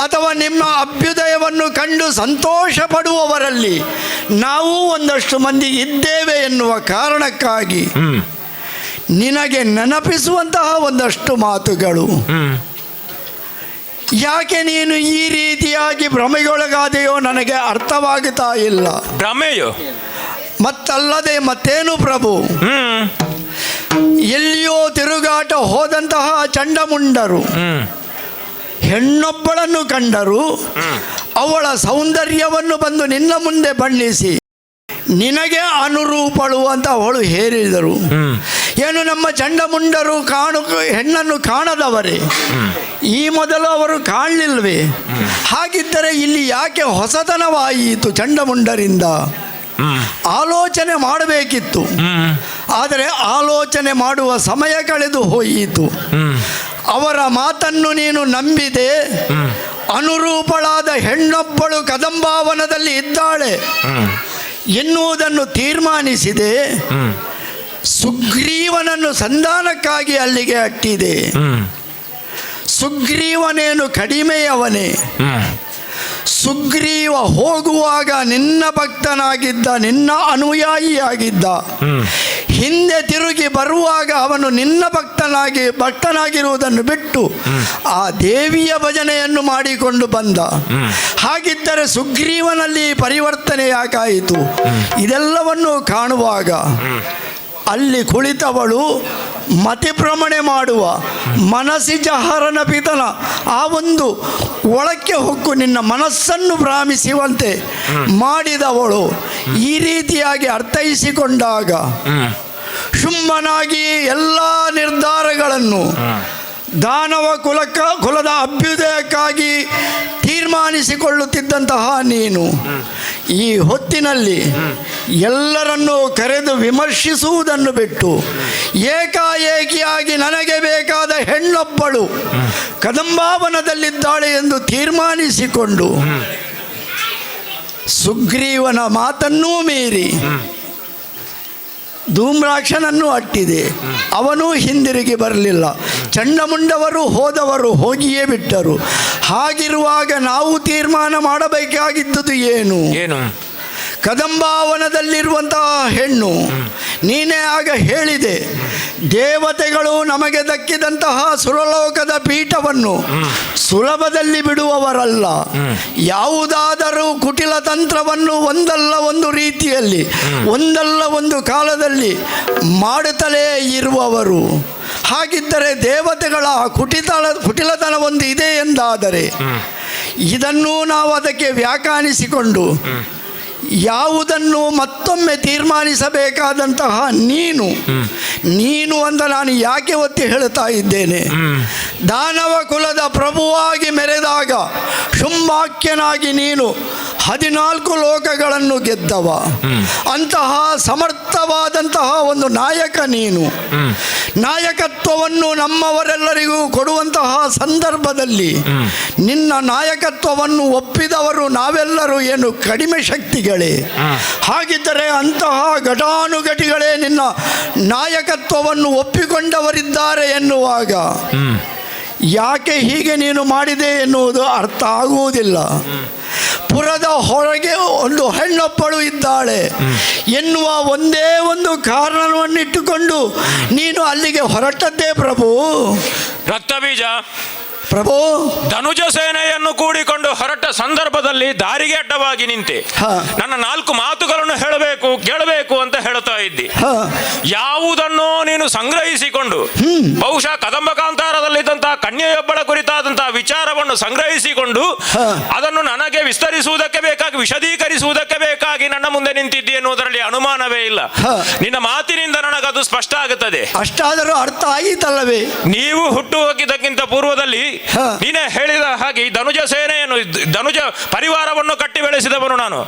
ಅಥವಾ ನಿಮ್ಮ ಅಭ್ಯುದಯವನ್ನು ಕಂಡು ಸಂತೋಷ ಪಡುವವರಲ್ಲಿ ನಾವು ಒಂದಷ್ಟು ಮಂದಿ ಇದ್ದೇವೆ ಎನ್ನುವ ಕಾರಣಕ್ಕಾಗಿ ನಿನಗೆ ನೆನಪಿಸುವಂತಹ ಒಂದಷ್ಟು ಮಾತುಗಳು. ಯಾಕೆ ನೀನು ಈ ರೀತಿಯಾಗಿ ಭ್ರಮೆಗೊಳಗಾದೆಯೋ ನನಗೆ ಅರ್ಥವಾಗುತ್ತಾ ಇಲ್ಲ. ಭ್ರಮೆಯೋ? ಮತ್ತಲ್ಲದೆ ಮತ್ತೇನು ಪ್ರಭು, ಎಲ್ಲಿಯೋ ತಿರುಗಾಟ ಹೋದಂತಹ ಚಂಡಮುಂಡರು ಹೆಣ್ಣೊಬ್ಬಳನ್ನು ಕಂಡರು, ಅವಳ ಸೌಂದರ್ಯವನ್ನು ಬಂದು ನಿನ್ನ ಮುಂದೆ ಬಣ್ಣಿಸಿ ನಿನಗೆ ಅನುರೂಪಳು ಅಂತ ಅವಳು ಹೇರಿದರು. ಏನು ನಮ್ಮ ಚಂಡಮುಂಡರು ಹೆಣ್ಣನ್ನು ಕಾಣದವರೇ? ಈ ಮೊದಲು ಅವರು ಕಾಣಲಿಲ್ವೇ? ಹಾಗಿದ್ದರೆ ಇಲ್ಲಿ ಯಾಕೆ ಹೊಸತನವಾಯಿತು ಚಂಡಮುಂಡರಿಂದ? ಆಲೋಚನೆ ಮಾಡಬೇಕಿತ್ತು, ಆದರೆ ಆಲೋಚನೆ ಮಾಡುವ ಸಮಯ ಕಳೆದು ಹೋಯಿತು. ಅವರ ಮಾತನ್ನು ನೀನು ನಂಬಿದೆ. ಅನುರೂಪಳಾದ ಹೆಣ್ಣೊಬ್ಬಳು ಕದಂಬಾವನದಲ್ಲಿ ಇದ್ದಾಳೆ ಎನ್ನುವುದನ್ನು ತೀರ್ಮಾನಿಸಿದೆ. ಸುಗ್ರೀವನನ್ನು ಸಂಧಾನಕ್ಕಾಗಿ ಅಲ್ಲಿಗೆ ಅಟ್ಟಿದೆ. ಸುಗ್ರೀವನೇನು ಕಡಿಮೆಯವನೇ? ಸುಗ್ರೀವ ಹೋಗುವಾಗ ನಿನ್ನ ಭಕ್ತನಾಗಿದ್ದ, ನಿನ್ನ ಅನುಯಾಯಿಯಾಗಿದ್ದ. ಹಿಂದೆ ತಿರುಗಿ ಬರುವಾಗ ಅವನು ನಿನ್ನ ಭಕ್ತನಾಗಿರುವುದನ್ನು ಬಿಟ್ಟು ಆ ದೇವಿಯ ಭಜನೆಯನ್ನು ಮಾಡಿಕೊಂಡು ಬಂದ. ಹಾಗಿದ್ದರೆ ಸುಗ್ರೀವನಲ್ಲಿ ಪರಿವರ್ತನೆ ಯಾಕಾಯಿತು? ಇದೆಲ್ಲವನ್ನು ಕಾಣುವಾಗ ಅಲ್ಲಿ ಕುಳಿತವಳು ಮತಿಭ್ರಮಣೆ ಮಾಡುವ ಮನಸ್ಸಿಜ ಹರನ ಪಿತನ ಆ ಒಂದು ಒಳಕ್ಕೆ ಹೊಕ್ಕು ನಿನ್ನ ಮನಸ್ಸನ್ನು ಭ್ರಮಿಸುವಂತೆ ಮಾಡಿದವಳು ಈ ರೀತಿಯಾಗಿ ಅರ್ಥೈಸಿಕೊಂಡಾಗ ಶುಂಭನಾಗಿ ಎಲ್ಲ ನಿರ್ಧಾರಗಳನ್ನು ದಾನವ ಕುಲದ ಅಭ್ಯುದಯಕ್ಕಾಗಿ ತೀರ್ಮಾನಿಸಿಕೊಳ್ಳುತ್ತಿದ್ದಂತಹ ನೀನು ಈ ಹೊತ್ತಿನಲ್ಲಿ ಎಲ್ಲರನ್ನೂ ಕರೆದು ವಿಮರ್ಶಿಸುವುದನ್ನು ಬಿಟ್ಟು ಏಕಾಏಕಿಯಾಗಿ ನನಗೆ ಬೇಕಾದ ಹೆಣ್ಣೊಬ್ಬಳು ಕದಂಬಾವನದಲ್ಲಿದ್ದಾಳೆ ಎಂದು ತೀರ್ಮಾನಿಸಿಕೊಂಡು ಸುಗ್ರೀವನ ಮಾತನ್ನೂ ಮೀರಿ ಧೂಮ್ರಾಕ್ಷನನ್ನು ಅಟ್ಟಿದೆ. ಅವನೂ ಹಿಂದಿರುಗಿ ಬರಲಿಲ್ಲ. ಚಂಡಮುಂಡವರು ಹೋದವರು ಹೋಗಿಯೇ ಬಿಟ್ಟರು. ಹಾಗಿರುವಾಗ ನಾವು ತೀರ್ಮಾನ ಮಾಡಬೇಕಾಗಿದ್ದುದು ಏನು? ಕದಂಬಾವನದಲ್ಲಿರುವಂತಹ ಹೆಣ್ಣು, ನೀನೇ ಆಗ ಹೇಳಿದೆ, ದೇವತೆಗಳು ನಮಗೆ ದಕ್ಕಿದಂತಹ ಸುರಲೋಕದ ಪೀಠವನ್ನು ಸುಲಭದಲ್ಲಿ ಬಿಡುವವರಲ್ಲ. ಯಾವುದಾದರೂ ಕುಟಿಲ ತಂತ್ರವನ್ನು ಒಂದಲ್ಲ ಒಂದು ರೀತಿಯಲ್ಲಿ ಒಂದಲ್ಲ ಒಂದು ಕಾಲದಲ್ಲಿ ಮಾಡುತ್ತಲೇ ಇರುವವರು. ಹಾಗಿದ್ದರೆ ದೇವತೆಗಳ ಕುಟಿಲತನ ಒಂದು ಇದೆ ಎಂದಾದರೆ ಇದನ್ನು ನಾವು ಅದಕ್ಕೆ ವ್ಯಾಖ್ಯಾನಿಸಿಕೊಂಡು ಯಾವುದನ್ನು ಮತ್ತೊಮ್ಮೆ ತೀರ್ಮಾನಿಸಬೇಕಾದಂತಹ ನೀನು ಅಂತ ನಾನು ಯಾಕೆ ಒತ್ತಿ ಹೇಳುತ್ತಾ ಇದ್ದೇನೆ? ದಾನವ ಕುಲದ ಪ್ರಭುವಾಗಿ ಮೆರೆದಾಗ ಶುಂಭಾಖ್ಯನಾಗಿ ನೀನು 14 ಲೋಕಗಳನ್ನು ಗೆದ್ದವ. ಅಂತಹ ಸಮರ್ಥವಾದಂತಹ ಒಂದು ನಾಯಕ ನೀನು. ನಾಯಕತ್ವವನ್ನು ನಮ್ಮವರೆಲ್ಲರಿಗೂ ಕೊಡುವಂತಹ ಸಂದರ್ಭದಲ್ಲಿ ನಿನ್ನ ನಾಯಕತ್ವವನ್ನು ಒಪ್ಪಿದವರು ನಾವೆಲ್ಲರೂ ಏನು ಕಡಿಮೆ ಶಕ್ತಿಗಳೇ? ಹಾಗಿದ್ದರೆ ಅಂತಹ ಘಟಾನುಘಟಿಗಳೇ ನಿನ್ನ ನಾಯಕತ್ವವನ್ನು ಒಪ್ಪಿಕೊಂಡವರಿದ್ದಾರೆ ಎನ್ನುವಾಗ ಯಾಕೆ ಹೀಗೆ ನೀನು ಮಾಡಿದೆ ಎನ್ನುವುದು ಅರ್ಥ ಆಗುವುದಿಲ್ಲ. ಪುರದ ಹೊರಗೆ ಒಂದು ಹೆಣ್ಣೊಬ್ಬಳು ಇದ್ದಾಳೆ ಎನ್ನುವ ಒಂದೇ ಒಂದು ಕಾರಣವನ್ನಿಟ್ಟುಕೊಂಡು ನೀನು ಅಲ್ಲಿಗೆ ಹೊರಟದ್ದೇ ಪ್ರಭು. ರಕ್ತಬೀಜ ಪ್ರಭು, ಧನುಜ ಸೇನೆಯನ್ನು ಕೂಡಿಕೊಂಡು ಹೊರಟ ಸಂದರ್ಭದಲ್ಲಿ ದಾರಿಗೆ ಅಡ್ಡವಾಗಿ ನಿಂತೆ. ನನ್ನ 4 ಮಾತುಗಳನ್ನು ಹೇಳಬೇಕು ಕೇಳಬೇಕು ಅಂತ ಹೇಳ್ತಾ ಇದ್ದಿ. ಯಾವುದನ್ನೋ ನೀನು ಸಂಗ್ರಹಿಸಿಕೊಂಡು ಬಹುಶಃ ಕದಂಬ ಕಾಂತಾರದಲ್ಲಿದ್ದಂತಹ ಕನ್ಯೆಯೊಬ್ಬಳ ಕುರಿತಾದಂತಹ ವಿಚಾರವನ್ನು ಸಂಗ್ರಹಿಸಿಕೊಂಡು ಅದನ್ನು ನನಗೆ ವಿಸ್ತರಿಸುವುದಕ್ಕೆ ಬೇಕಾಗಿ ವಿಶದೀಕರಿಸುವುದಕ್ಕೆ ಬೇಕಾಗಿ ನನ್ನ ಮುಂದೆ ನಿಂತಿದ್ದಿ ಎನ್ನುವುದರಲ್ಲಿ ಅನುಮಾನವೇ ಇಲ್ಲ. ನಿನ್ನ ಮಾತಿನಿಂದ ನನಗದು ಸ್ಪಷ್ಟ ಆಗುತ್ತದೆ. ಅಷ್ಟಾದರೂ ಅರ್ಥ ಆಯಿತಲ್ಲವೇ? ನೀವು ಹುಟ್ಟುವುದಕ್ಕಿಂತ ಪೂರ್ವದಲ್ಲಿ ನೀನೇ ಹೇಳಿದ ಹಾಗೆ ಧನುಜ ಸೇನೆಯನ್ನು ಧನುಜ ಪರಿವಾರವನ್ನು ಕಟ್ಟಿ ಬೆಳೆಸಿದವನು ನಾನು.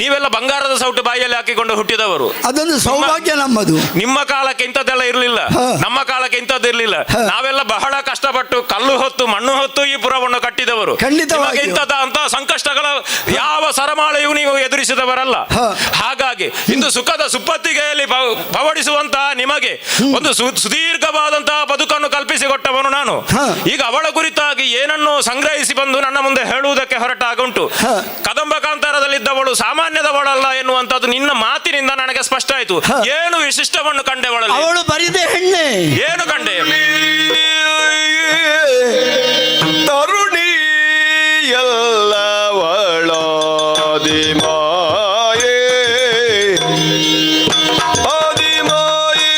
ನೀವೆಲ್ಲ ಬಂಗಾರದ ಸೌಟು ಬಾಯಿಯಲ್ಲಿ ಹಾಕಿಕೊಂಡು ಹುಟ್ಟಿದವರು. ಅದೊಂದು ಸೌಭಾಗ್ಯ ನಮ್ಮದು. ನಿಮ್ಮ ಕಾಲಕ್ಕೆ ಇಂಥದ್ದೆಲ್ಲ ಇರಲಿಲ್ಲ, ನಮ್ಮ ಕಾಲಕ್ಕೆ ಇಂಥದ್ದು ಇರಲಿಲ್ಲ. ನಾವೆಲ್ಲ ಬಹಳ ಕಷ್ಟಪಟ್ಟು ಕಲ್ಲು ಹೊತ್ತು ಮಣ್ಣು ಹೊತ್ತು ಈ ಪುರವನ್ನು ಕಟ್ಟಿದವರು. ಇಂಥ ಸಂಕಷ್ಟಗಳ ಯಾವ ಸರಮಾಳೆಯೂ ನೀವು ಎದುರಿಸಿದವರಲ್ಲ. ಹಾಗಾಗಿ ಇಂದು ಸುಖದ ಸುಪ್ಪತ್ತಿಗೆಯಲ್ಲಿ ಪವಡಿಸುವಂತಹ ನಿಮಗೆ ಒಂದು ಸುದೀರ್ಘವಾದಂತಹ ಬದುಕನ್ನು ಕಲ್ಪಿಸಿಕೊಟ್ಟವನು ನಾನು. ಈಗ ಅವಳ ಕುರಿತಾಗಿ ಏನನ್ನು ಸಂಗ್ರಹಿಸಿ ಬಂದು ನನ್ನ ಮುಂದೆ ಹೇಳುವುದಕ್ಕೆ ಹೊರಟಾಗುಂಟು. ಕದಂಬ ಕಾಂತಾರದಲ್ಲಿದ್ದವಳು ಸಾಮಾನ್ಯದವಳಲ್ಲ ಎನ್ನುವಂಥದ್ದು ನಿನ್ನ ಮಾತಿನಿಂದ ನನಗೆ ಸ್ಪಷ್ಟ ಆಯಿತು. ಏನು ವಿಶಿಷ್ಟವನ್ನು ಕಂಡೆವಳಲ್ಲಿ? ಅವಳು ಬರಿದೆ ಹೆಣ್ಣೆ. ಏನು ಕಂಡೆ? ತರುಣಿ ಎಲ್ಲವಳಾದಿ ಮಾಯೆ ಆದಿ ಮಾಯೆ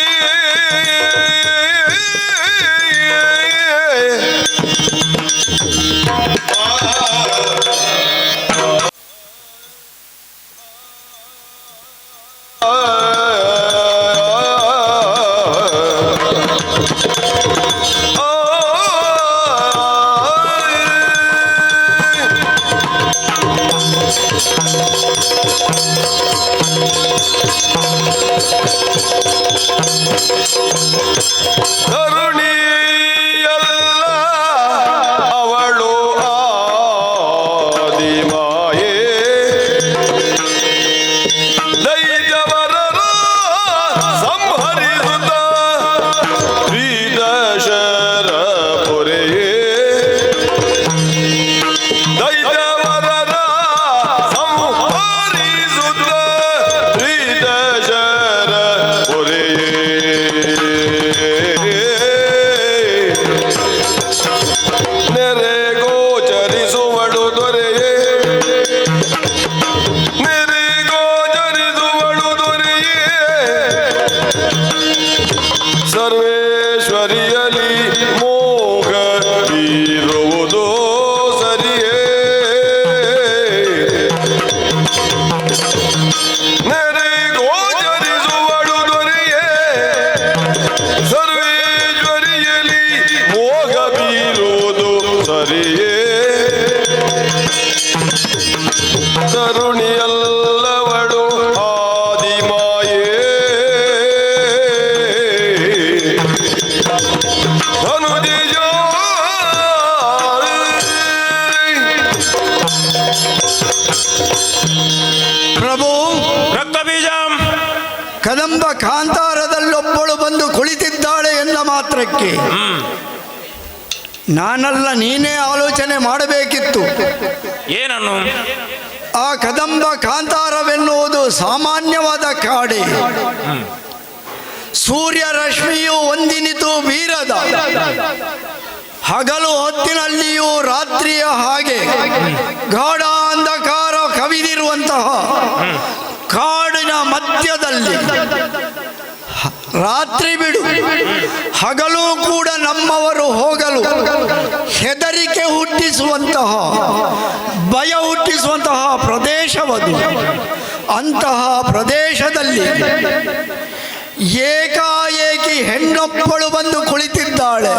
ಸರ್ವೇಶ್ವರಿಯಲಿ ಮೋಗ ಬೀರುವುದೋ ಸರಿಯೇ ನೆರೆ ಗೋಚರಿಸುವಳು ದೊರೆಯೇ ಸರ್ವೇಶ್ವರಿಯಲಿ ಮೋಗ ಬೀರುವುದು ಸರಿಯೇ ತರುಣಿಯಲ್ಲವಳು ಆದಿ ಮಾಯೇ ಪ್ರಭು, ರಕ್ತಬೀಜ ಕದಂಬ ಕಾಂತಾರದಲ್ಲೊಬ್ಬಳು ಬಂದು ಕುಳಿತಿದ್ದಾಳೆ ಎಂದ ಮಾತ್ರಕ್ಕೆ ನಾನಲ್ಲ ನೀನೇ ಆಲೋಚನೆ ಮಾಡಬೇಕಿತ್ತು. ಏನನ್ನು? ಆ ಕದಂಬ ಕಾಂತಾರವೆನ್ನುವುದು ಸಾಮಾನ್ಯವಾದ ಕಾಡೆ. ಸೂರ್ಯ ರಶ್ಮಿಯು ಒಂದಿನಿತು ಬೀರದ ಹಗಲು ಹೊತ್ತಿನಲ್ಲಿಯೂ ರಾತ್ರಿಯ ಹಾಗೆ ಗಾಢ ಅಂಧಕಾರ ಕವಿದಿರುವಂತಹ ಕಾಡಿನ ಮಧ್ಯದಲ್ಲಿ ರಾತ್ರಿ ಬಿಡು ಹಗಲು ಕೂಡ ನಮ್ಮವರು ಹೋಗಲು ಹೆದರಿಕೆ ಹುಟ್ಟಿಸುವಂತಹ ಭಯ ಹುಟ್ಟಿಸುವಂತಹ ಪ್ರದೇಶವದು. ಅಂತಹ ಪ್ರದೇಶದಲ್ಲಿ ಏಕಾಏಕಿ ಹೆಣ್ಣೊಬ್ಬಳು ಬಂದು ಕುಳಿತಿದ್ದಾಳೆ.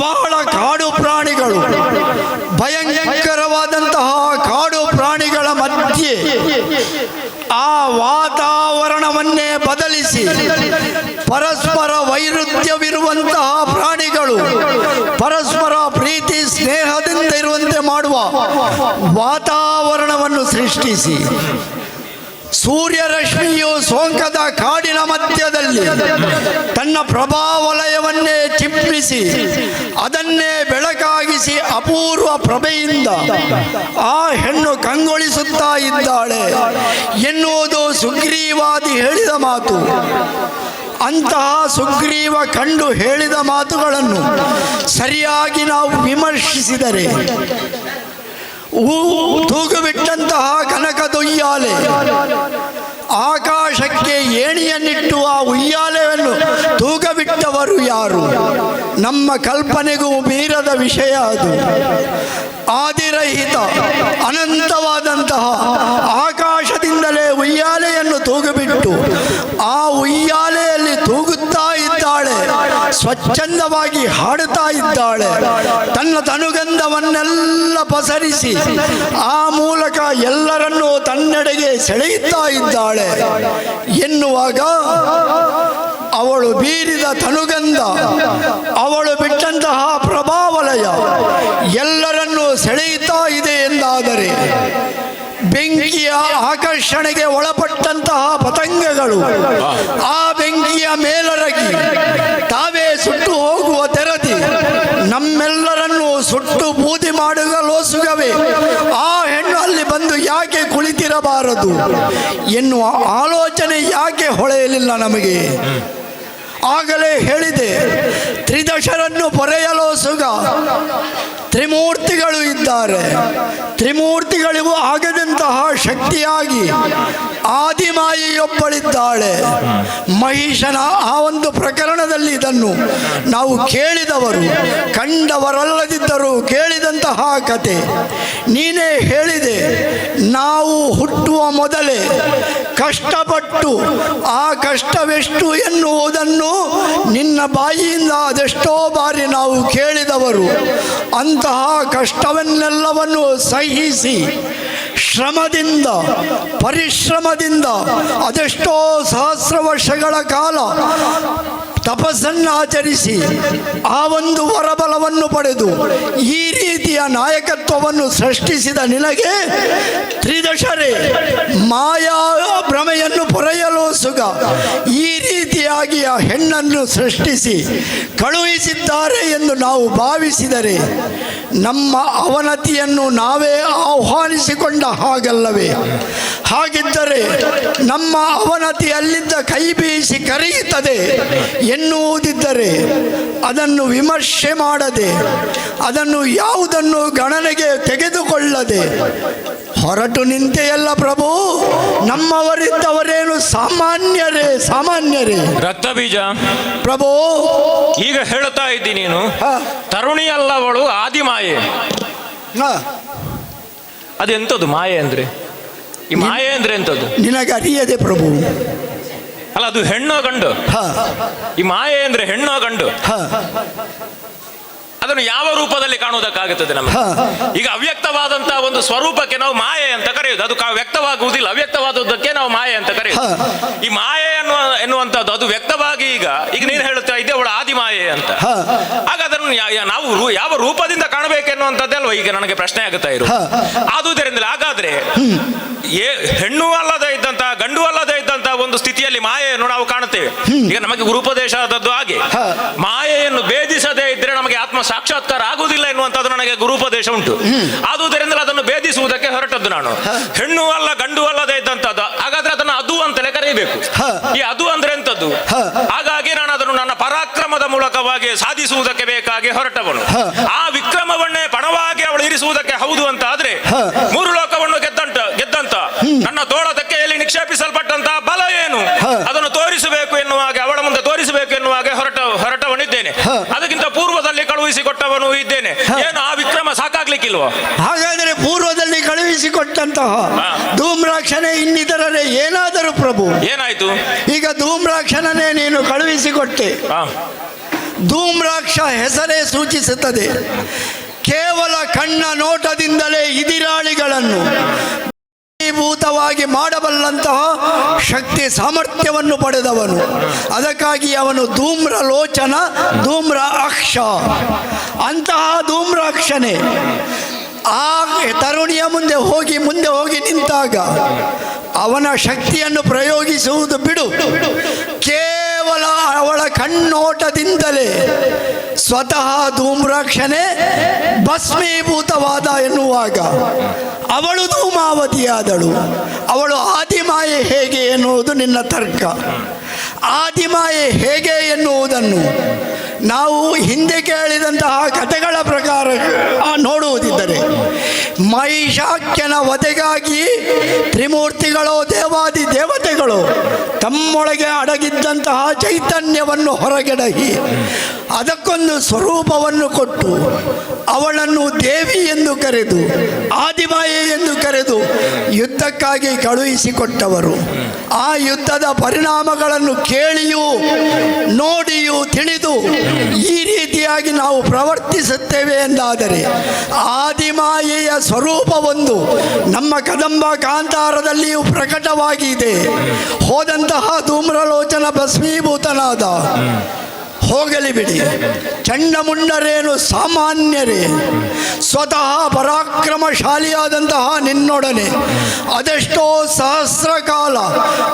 ಬಹಳ ಕಾಡು ಪ್ರಾಣಿಗಳು, ಭಯಂಕರವಾದಂತಹ ಕಾಡು ಪ್ರಾಣಿಗಳ ಮಧ್ಯೆ ಆ ವಾತಾವರಣವನ್ನೇ ಬದಲಿಸಿ ಪರಸ್ಪರ ವೈರುಧ್ಯವಿರುವಂತಹ ಪ್ರಾಣಿಗಳು ಪರಸ್ಪರ ಪ್ರೀತಿ ಸ್ನೇಹದಿಂದ ಇರುವಂತೆ ಮಾಡುವ ವಾತಾವರಣವನ್ನು ಸೃಷ್ಟಿಸಿ ಸೂರ್ಯರಶ್ಮಿಯು ಸೋಂಕದ ಕಾಡಿನ ಮಧ್ಯದಲ್ಲಿ ತನ್ನ ಪ್ರಭಾವಲಯವನ್ನೇ ಚಿಪ್ಪಿಸಿ ಅದನ್ನೇ ಬೆಳಕಾಗಿಸಿ ಅಪೂರ್ವ ಪ್ರಭೆಯಿಂದ ಆ ಹೆಣ್ಣು ಕಂಗೊಳಿಸುತ್ತಾ ಇದ್ದಾಳೆ ಎನ್ನುವುದು ಸುಗ್ರೀವಾದಿ ಹೇಳಿದ ಮಾತು. ಅಂತಹ ಸುಗ್ರೀವ ಕಂಡು ಹೇಳಿದ ಮಾತುಗಳನ್ನು ಸರಿಯಾಗಿ ನಾವು ವಿಮರ್ಶಿಸಿದರೆ ತೂಗುಬಿಟ್ಟಂತಹ ಕನಕದ ಉಯ್ಯಾಲೆ ಆಕಾಶಕ್ಕೆ ಏಣಿಯನ್ನಿಟ್ಟು ಆ ಉಯ್ಯಾಲೆಯನ್ನು ತೂಗಬಿಟ್ಟವರು ಯಾರು? ನಮ್ಮ ಕಲ್ಪನೆಗೂ ಮೀರದ ವಿಷಯ ಅದು. ಆದಿರಹಿತ ಅನಂತವಾದಂತಹ ಆಕಾಶದಿಂದಲೇ ಉಯ್ಯಾಲೆಯನ್ನು ತೂಗುಬಿಟ್ಟು ಆ ಉಯ್ಯಾಲೆಯಲ್ಲಿ ತೂಗುತ್ತಾ ಇದ್ದಾಳೆ, ಸ್ವಚ್ಛಂದವಾಗಿ ಹಾಡುತ್ತಾ ಇದ್ದಾಳೆ, ತನ್ನ ತನುಗಂಧವನ್ನೆಲ್ಲ ಪಸರಿಸಿ ಆ ಮೂಲಕ ಎಲ್ಲರನ್ನೂ ತನ್ನೆಡೆಗೆ ಸೆಳೆಯುತ್ತಾ ಇದ್ದಾಳೆ ಎನ್ನುವಾಗ ಅವಳು ಬೀರಿದ ತನುಗಂಧ, ಅವಳು ಬಿಟ್ಟಂತಹ ಪ್ರಭಾವಲಯ ಎಲ್ಲರನ್ನೂ ಸೆಳೆಯುತ್ತಾ ಇದೆ ಎಂದಾದರೆ ಬೆಂಕಿಯ ಆಕರ್ಷಣೆಗೆ ಒಳಪಟ್ಟಂತಹ ಪತಂಗಗಳು ಆ ಬೆಂಕಿಯ ಮೇಲರಗಿ ತಾವೇ ಸುಟ್ಟು ಹೋಗುವ ತೆರದಿ ನಮ್ಮೆಲ್ಲರನ್ನೂ ಸುಟ್ಟು ಬೂದಿ ಮಾಡುಗಲೋಸುಗವೇ ಆ ಹೆಣ್ಣು ಅಲ್ಲಿ ಬಂದು ಯಾಕೆ ಕುಳಿತಿರಬಾರದು ಎನ್ನುವ ಆಲೋಚನೆ ಯಾಕೆ ಹೊಳೆಯಲಿಲ್ಲ ನಮಗೆ? ಆಗಲೇ ಹೇಳಿದೆ, ತ್ರಿದಶರನ್ನು ಪೊರೆಯಲೋಸುಗ ತ್ರಿಮೂರ್ತಿಗಳು ಇದ್ದಾರೆ. ತ್ರಿಮೂರ್ತಿಗಳಿಗೂ ಆಗದಂತಹ ಶಕ್ತಿಯಾಗಿ ಆದಿಮಾಯಿಯೊಬ್ಬಳಿದ್ದಾಳೆ. ಮಹಿಷನ ಆ ಒಂದು ಪ್ರಕರಣದಲ್ಲಿ ಇದನ್ನು ನಾವು ಕೇಳಿದವರು, ಕಂಡವರಲ್ಲದಿದ್ದರೂ ಕೇಳಿದಂತಹ ಕತೆ. ನೀನೇ ಹೇಳಿದೆ, ನಾವು ಹುಟ್ಟುವ ಮೊದಲೇ ಕಷ್ಟಪಟ್ಟು ಆ ಕಷ್ಟವೆಷ್ಟು ಎನ್ನುವುದನ್ನು ನಿನ್ನ ಬಾಯಿಯಿಂದ ಅದೆಷ್ಟೋ ಬಾರಿ ನಾವು ಕೇಳಿದವರು. ಅಂತಹ ಕಷ್ಟವನ್ನೆಲ್ಲವನ್ನು ಸಹಿಸಿ ಶ್ರಮದಿಂದ ಪರಿಶ್ರಮದಿಂದ ಅದೆಷ್ಟೋ ಸಹಸ್ರ ವರ್ಷಗಳ ಕಾಲ ತಪಸ್ಸನ್ನಾಚರಿಸಿ ಆ ಒಂದು ವರಬಲವನ್ನು ಪಡೆದು ಈ ರೀತಿಯ ನಾಯಕತ್ವವನ್ನು ಸೃಷ್ಟಿಸಿದ ನಿನಗೆ ತ್ರಿದಶರೇ ಮಾಯಾ ಭ್ರಮೆಯನ್ನು ಪೊರೆಯಲು ಸುಗ ಈ ರೀತಿಯಾಗಿ ಆ ಹೆಣ್ಣನ್ನು ಸೃಷ್ಟಿಸಿ ಕಳುಹಿಸಿದ್ದಾರೆ ಎಂದು ನಾವು ಭಾವಿಸಿದರೆ ನಮ್ಮ ಅವನತಿಯನ್ನು ನಾವೇ ಆಹ್ವಾನಿಸಿಕೊಂಡ ಹಾಗಲ್ಲವೇ? ಹಾಗಿದ್ದರೆ ನಮ್ಮ ಅವನತಿ ಅಲ್ಲಿದ್ದ ಕೈ ಬೀಸಿ ಕರೆಯುತ್ತದೆ ಎನ್ನುವುದಿದ್ದರೆ ಅದನ್ನು ವಿಮರ್ಶೆ ಮಾಡದೆ, ಅದನ್ನು ಯಾವುದನ್ನು ಗಣನೆಗೆ ತೆಗೆದುಕೊಳ್ಳದೆ ಹೊರಟು ನಿಂತೆಯಲ್ಲ ಪ್ರಭು. ನಮ್ಮವರಿದ್ದವರೇನು ಸಾಮಾನ್ಯರೇ ರಕ್ತ ಬೀಜ ಪ್ರಭು. ಈಗ ಹೇಳುತ್ತಾ ಇದ್ದೀನಿ, ನೀನು ತರುಣಿ ಅಲ್ಲವಳು ಆದಿಮಾಯೆ. ಅದೆಂಥದ್ದು ಮಾಯೆ ಅಂದ್ರೆ? ಈ ಮಾಯೆ ಅಂದ್ರೆ ಎಂಥದ್ದು ನಿನಗೆ ಅರಿಯದೆ ಪ್ರಭು. ಅಲ್ಲ, ಅದು ಹೆಣ್ಣೋ ಗಂಡು? ಈ ಮಾಯೆ ಅಂದ್ರೆ ಹೆಣ್ಣೋ ಗಂಡು? ಅದನ್ನು ಯಾವ ರೂಪದಲ್ಲಿ ಕಾಣುವುದಕ್ಕಾಗುತ್ತದೆ ನಮಗೆ? ಈಗ ಅವ್ಯಕ್ತವಾದಂತಹ ಒಂದು ಸ್ವರೂಪಕ್ಕೆ ನಾವು ಮಾಯೆ ಅಂತ ಕರೆಯುವುದು. ಅದು ವ್ಯಕ್ತವಾಗುವುದಿಲ್ಲ, ಅವ್ಯಕ್ತವಾದದ್ದಕ್ಕೆ ನಾವು ಮಾಯೆ ಅಂತ ಕರೆಯುವುದು. ಈ ಮಾಯೆ ಎನ್ನುವಂಥದ್ದು ಅದು ವ್ಯಕ್ತವಾಗಿ ಈಗ ನೀನು ಹೇಳುತ್ತಾ ಇದ್ದೆ ಅವಳು ಆದಿಮಾಯೆ ಅಂತ. ಆಗ ಅದನ್ನು ನಾವು ಯಾವ ರೂಪದಿಂದ ಕಾಣಬೇಕೆನ್ನುವಂಥದ್ದೇ ಅಲ್ವಾ ಈಗ ನನಗೆ ಪ್ರಶ್ನೆ ಆಗುತ್ತಾ ಇರು. ಆದುದರಿಂದ ಹಾಗಾದ್ರೆ ಹೆಣ್ಣು ಅಲ್ಲದೆ ಇದ್ದಂತಹ ಗಂಡು ಅಲ್ಲದೆ ಇದ್ದಂತಹ ಒಂದು ಸ್ಥಿತಿಯಲ್ಲಿ ಮಾಯೆಯನ್ನು ನಾವು ಕಾಣುತ್ತೇವೆ. ಈಗ ನಮಗೆ ಗುರುಪದೇಶ ಆದದ್ದು ಹಾಗೆ. ಮಾಯೆಯನ್ನು ಭೇದಿಸದೇ ಇದ್ರೆ ನಮಗೆ ಆತ್ಮ ಸಾಕ್ಷಾತ್ಕಾರ ಆಗುವುದಿಲ್ಲ ಎನ್ನುವಂಥದ್ದು ನನಗೆ ಗುರುಪದೇಶ ಉಂಟು. ಆದುದರಿಂದ ಅದನ್ನು ಭೇದಿಸುವುದಕ್ಕೆ ಹೊರಟದ್ದು ನಾನು. ಹೆಣ್ಣು ಅಲ್ಲ ಗಂಡು ಅಲ್ಲದೆ ಇದ್ದಂಥದ್ದು, ಹಾಗಾದ್ರೆ ಅದನ್ನು ಅದು ಅಂತಲೇ ಕರೆಯಬೇಕು. ಈ ಅದು ಅಂದ್ರೆ ಎಂಥದ್ದು? ಹಾಗಾಗಿ ನಾನು ಅದನ್ನು ನನ್ನ ಪರಾಕ್ರಮದ ಮೂಲಕವಾಗಿ ಸಾಧಿಸುವುದಕ್ಕೆ ಬೇಕಾಗಿ ಹೊರಟವನು. ಆ ವಿಕ್ರಮವನ್ನೇ ಪಣವಾಗಿ ಅವಳು ಇರಿಸುವುದಕ್ಕೆ ಹೌದು ಅಂತ ಆದ್ರೆ ಮೂರು ಲೋಕವನ್ನು ಗೆದ್ದಂತ ನನ್ನ ತೋಳ ತೆಕ್ಕೆಯಲ್ಲಿ ನಿಕ್ಷೇಪಿಸಲ್ಪಟ್ಟಂತಹ ಬಲ ಏನು ಅದನ್ನು ತೋರಿಸಬೇಕು ಎನ್ನುವಾಗ, ಅವಳ ಮುಂದೆ ತೋರಿಸಬೇಕು ಎನ್ನುವಾಗ ಹೊರಟವನಿದ್ದೇನೆ. ಅದಕ್ಕಿಂತ ಪೂರ್ವದಲ್ಲಿ ಕಳುಹಿಸಿಕೊಟ್ಟವನು ಇದ್ದೇನೆ. ಏನು ಆ ವಿಕ್ರಮ ಸಾಕಾಗ್ಲಿಕ್ಕಿಲ್ವ? ಹಾಗಾದರೆ ಪೂರ್ವದಲ್ಲಿ ಕಳುಹಿಸಿಕೊಟ್ಟಂತಹ ಧೂಮ್ರಾಕ್ಷನೇ ಇನ್ನಿತರರೇ ಏನಾದರೂ ಪ್ರಭು? ಏನಾಯ್ತು? ಈಗ ಧೂಮ್ರಾಕ್ಷನೇ ನೀನು ಕಳುಹಿಸಿಕೊಟ್ಟೆ. ಧೂಮ್ರಾಕ್ಷ ಹೆಸರೇ ಸೂಚಿಸುತ್ತದೆ. ಕೇವಲ ಕಣ್ಣ ನೋಟದಿಂದಲೇ ಇದಿರಾಳಿಗಳನ್ನು ಭೂತವಾಗಿ ಮಾಡಬಲ್ಲಂತಹ ಶಕ್ತಿ ಸಾಮರ್ಥ್ಯವನ್ನು ಪಡೆದವನು. ಅದಕ್ಕಾಗಿ ಅವನು ಧೂಮ್ರ ಲೋಚನ, ಧೂಮ್ರ ಅಕ್ಷ. ಅಂತಹ ಧೂಮ್ರಾಕ್ಷನೇ ಆ ತರುಣಿಯ ಮುಂದೆ ಹೋಗಿ ನಿಂತಾಗ ಅವನ ಶಕ್ತಿಯನ್ನು ಪ್ರಯೋಗಿಸುವುದು ಬಿಡು, ಕೇವಲ ಅವಳ ಕಣ್ಣೋಟದಿಂದಲೇ ಸ್ವತಃ ಧೂಮ್ರಾಕ್ಷನೇ ಭಸ್ಮೀಭೂತವಾದ ಎನ್ನುವಾಗ ಅವಳು ಧೂಮಾವತಿಯಾದಳು. ಅವಳು ಆದಿಮಾಯೆ ಹೇಗೆ ಎನ್ನುವುದು ನಿನ್ನ ತರ್ಕ. ಆದಿಮಾಯೆ ಹೇಗೆ ಎನ್ನುವುದನ್ನು ನಾವು ಹಿಂದೆ ಕೇಳಿದಂತಹ ಕಥೆಗಳ ಪ್ರಕಾರ ನೋಡುವುದಿದ್ದರೆ, ಮಹಿಷಾಖ್ಯನ ವಧೆಗಾಗಿ ತ್ರಿಮೂರ್ತಿಗಳು ದೇವಾದಿ ದೇವತೆಗಳು ತಮ್ಮೊಳಗೆ ಅಡಗಿದ್ದಂತಹ ಚೈತನ್ಯವನ್ನು ಹೊರಗೆಡಹಿ ಅದಕ್ಕೊಂದು ಸ್ವರೂಪವನ್ನು ಕೊಟ್ಟು ಅವಳನ್ನು ದೇವಿ ಎಂದು ಕರೆದು ಆದಿಮಾಯೆ ಎಂದು ಕರೆದು ಯುದ್ಧಕ್ಕಾಗಿ ಕಳುಹಿಸಿಕೊಟ್ಟವರು. ಆ ಯುದ್ಧದ ಪರಿಣಾಮಗಳನ್ನು ಕೇಳಿಯೂ ನೋಡಿಯೂ ತಿಳಿದು ಈ ರೀತಿಯಾಗಿ ನಾವು ಪ್ರವರ್ತಿಸುತ್ತೇವೆ ಎಂದಾದರೆ ಆದಿಮಾಯೆಯ ಸ್ವರೂಪವೊಂದು ನಮ್ಮ ಕದಂಬ ಕಾಂತಾರದಲ್ಲಿಯೂ ಪ್ರಕಟವಾಗಿದೆ. ಹೋದಂತಹ ಧೂಮ್ರಲೋಚನ ಭಸ್ಮೀಭೂತನಾದ. ಹೋಗಲಿ ಬಿಡಿ, ಚಂಡಮುಂಡರೇನು ಸಾಮಾನ್ಯರೇ? ಸ್ವತಃ ಪರಾಕ್ರಮಶಾಲಿಯಾದಂತಹ ನಿನ್ನೊಡನೆ ಅದೆಷ್ಟೋ ಸಹಸ್ರ ಕಾಲ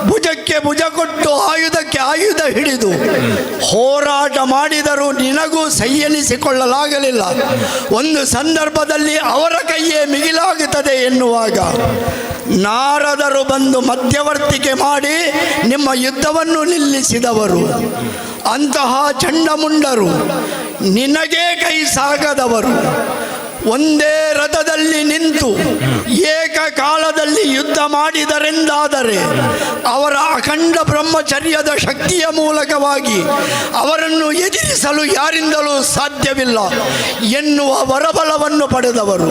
ಭುಜಕ್ಕೆ ಭುಜ ಕೊಟ್ಟು ಆಯುಧಕ್ಕೆ ಆಯುಧ ಹಿಡಿದು ಹೋರಾಟ ಮಾಡಿದರೂ ನಿನಗೂ ಸಂಯನಿಸಿಕೊಳ್ಳಲಾಗಲಿಲ್ಲ. ಒಂದು ಸಂದರ್ಭದಲ್ಲಿ ಅವರ ಕೈಯೇ ಮಿಗಿಲಾಗುತ್ತದೆ ಎನ್ನುವಾಗ ನಾರದರು ಬಂದು ಮಧ್ಯವರ್ತಿಕೆ ಮಾಡಿ ನಿಮ್ಮ ಯುದ್ಧವನ್ನು ನಿಲ್ಲಿಸಿದವರು. ಅಂತಹ ಚಂಡಮುಂಡರು ನಿನಗೇ ಕೈ ಸಾಗದವರು. ಒಂದೇ ರಥದಲ್ಲಿ ನಿಂತು ಏಕಕಾಲದಲ್ಲಿ ಯುದ್ಧ ಮಾಡಿದರೆಂದಾದರೆ ಅವರ ಅಖಂಡ ಬ್ರಹ್ಮಚರ್ಯದ ಶಕ್ತಿಯ ಮೂಲಕವಾಗಿ ಅವರನ್ನು ಎದುರಿಸಲು ಯಾರಿಂದಲೂ ಸಾಧ್ಯವಿಲ್ಲ ಎನ್ನುವ ವರಬಲವನ್ನು ಪಡೆದವರು.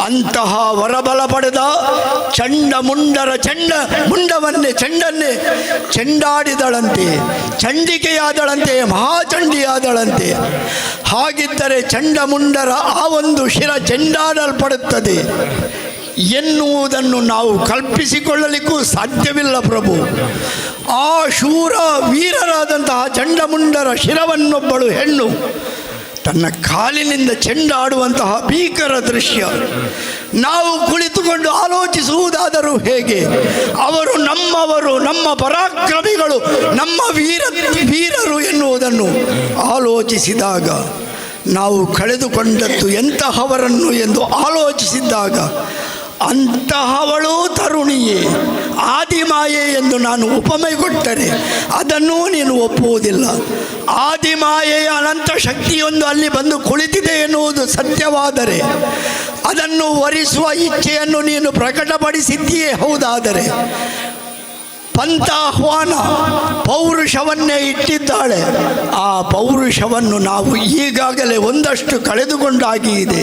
ಅಂತಹ ವರಬಲ ಪಡೆದ ಚಂಡಮುಂಡರ ಚಂಡನ್ನೇ ಚೆಂಡಾಡಿದಳಂತೆ, ಚಂಡಿಕೆಯಾದಳಂತೆ, ಮಹಾಚಂಡಿಯಾದಳಂತೆ. ಹಾಗಿದ್ದರೆ ಚಂಡಮುಂಡರ ಆ ಒಂದು ಶಿರ ಚೆಂಡಾಡಲ್ಪಡುತ್ತದೆ ಎನ್ನುವುದನ್ನು ನಾವು ಕಲ್ಪಿಸಿಕೊಳ್ಳಲಿಕ್ಕೂ ಸಾಧ್ಯವಿಲ್ಲ ಪ್ರಭು. ಆ ಶೂರ ವೀರರಾದಂತಹ ಚಂಡಮುಂಡರ ಶಿರವನ್ನೊಬ್ಬಳು ಹೆಣ್ಣು ತನ್ನ ಕಾಲಿನಿಂದ ಚೆಂಡಾಡುವಂತಹ ಭೀಕರ ದೃಶ್ಯ ನಾವು ಕುಳಿತುಕೊಂಡು ಆಲೋಚಿಸುವುದಾದರೂ ಹೇಗೆ? ಅವರು ನಮ್ಮವರು, ನಮ್ಮ ಪರಾಕ್ರಮಿಗಳು, ನಮ್ಮ ವೀರರು ಎನ್ನುವುದನ್ನು ಆಲೋಚಿಸಿದಾಗ ನಾವು ಕಳೆದುಕೊಂಡದ್ದು ಎಂತಹವರನ್ನು ಎಂದು ಆಲೋಚಿಸಿದ್ದಾಗ ಅಂತಹವಳು ತರುಣಿಯೇ, ಆದಿಮಾಯೆ ಎಂದು ನಾನು ಉಪಮೆ ಕೊಟ್ಟರೆ ಅದನ್ನೂ ನೀನು ಒಪ್ಪುವುದಿಲ್ಲ. ಆದಿಮಾಯೆಯ ಅನಂತ ಶಕ್ತಿಯೊಂದು ಅಲ್ಲಿ ಬಂದು ಕುಳಿತಿದೆ ಎನ್ನುವುದು ಸತ್ಯವಾದರೆ ಅದನ್ನು ವರಿಸುವ ಇಚ್ಛೆಯನ್ನು ನೀನು ಪ್ರಕಟಪಡಿಸಿದ್ದೀಯೇ ಹೌದಾದರೆ ಪಂಥಾಹ್ವಾನ ಪೌರುಷವನ್ನೇ ಇಟ್ಟಿದ್ದಾಳೆ. ಆ ಪೌರುಷವನ್ನು ನಾವು ಈಗಾಗಲೇ ಒಂದಷ್ಟು ಕಳೆದುಕೊಂಡಾಗಿ ಇದೆ,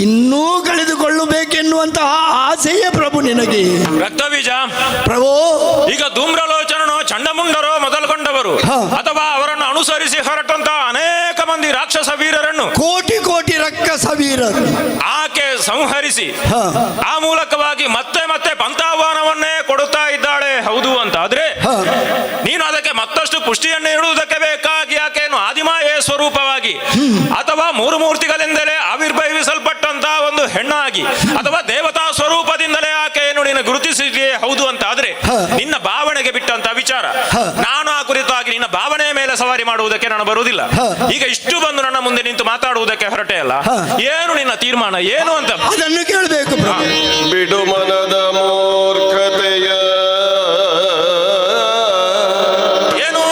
ಇನ್ನೂ ಕಳೆದುಕೊಳ್ಳಬೇಕೆನ್ನುವಂತಹ ಆಸೆಯೇ ಪ್ರಭು ನಿನಗೆ. ರಕ್ತಬೀಜ ಪ್ರಭು, ಈಗ ಧೂಮ್ರಲೋಚನನು ಚಂಡಮುಂಡರು ಮೊದಲುಗೊಂಡವರು ಅಥವಾ ಅವರನ್ನು ಅನುಸರಿಸಿ ಹೊರಟಂತಹ ಅನೇಕ ಮಂದಿ ರಾಕ್ಷಸ ವೀರರನ್ನು ಕೋಟಿ ರಕ್ಕಸ ವೀರರು ಆಕೆ ಸಂಹರಿಸಿ ಆ ಮೂಲಕವಾಗಿ ಮತ್ತೆ ಪಂಥಾಹ್ವಾನವನ್ನೇ ಕೊಡುತ್ತಾ ಇದ್ದಾಳೆ ಹೌದು ಅಂತ ಆದ್ರೆ ನೀನು ಅದಕ್ಕೆ ಮತ್ತಷ್ಟು ಪುಷ್ಟಿಯನ್ನು ನೀಡುವುದಕ್ಕೆ ಬೇಕಾಗಿ ಆಕೆಯನ್ನು ಆದಿಮಾಯೆ ಸ್ವರೂಪವಾಗಿ ಅಥವಾ ಮೂರು ಮೂರ್ತಿಗಳಿಂದಲೇ ಆವಿರ್ಭವಿಸಲ್ಪಟ್ಟಂತಹ ಒಂದು ಹೆಣ್ಣಾಗಿ ಅಥವಾ ದೇವತಾ ಸ್ವರೂಪದಿಂದಲೇ ಆಕೆಯನ್ನು ನೀನು ಗುರುತಿಸಿದೆಯೇ ಹೌದು ಅಂತ ಆದ್ರೆ ನಿನ್ನ ಭಾವನೆಗೆ ಬಿಟ್ಟಂತ ವಿಚಾರ. ನಾನು ಆ ಕುರಿತಾಗಿ ನಿನ್ನ ಭಾವನೆಯ ಮೇಲೆ ಸವಾರಿ ಮಾಡುವುದಕ್ಕೆ ನಾನು ಬರುವುದಿಲ್ಲ. ಈಗ ಇಷ್ಟು ಬಂದು ನನ್ನ ಮುಂದೆ ನಿಂತು ಮಾತಾಡುವುದಕ್ಕೆ ಹೊರಟೆ ಅಲ್ಲ, ಏನು ನಿನ್ನ ತೀರ್ಮಾನ ಏನು ಅಂತ ಅದನ್ನು ಕೇಳಬೇಕು. ಬಿಡು ಮನದ ಮೂರ್ಖತೆಯ, ಏನು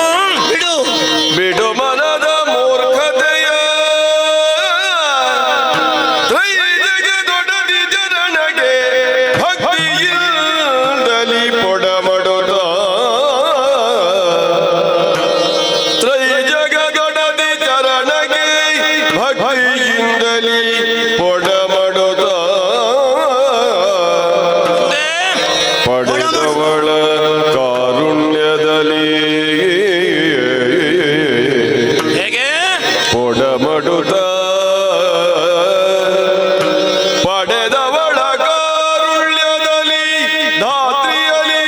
ಬಿಡು ಮನದ ಮೂರ್ಖತೆಯ, ತ್ರೈಜಗದೊಡದಿ ಜನನಗೆ ಭಕ್ತಿಯಿಂದಲಿ ಪೊಡಮಡುತ್ತ, ತ್ರೈಜಗದೊಡದಿ ಚರಣಗೆ ಭಕ್ತಿಯಿಂದಲಿ ಪೊಡಮಡುತ್ತ ಪಡೆದವಳ ಕಾರುಣ್ಯದಲ್ಲಿ ಹೇಗೆ ಪೊಡಮಡುತ್ತ ಪಡೆದವಳ ಕಾರುಣ್ಯದಲ್ಲಿ ಧಾತ್ರಿಯಲಿ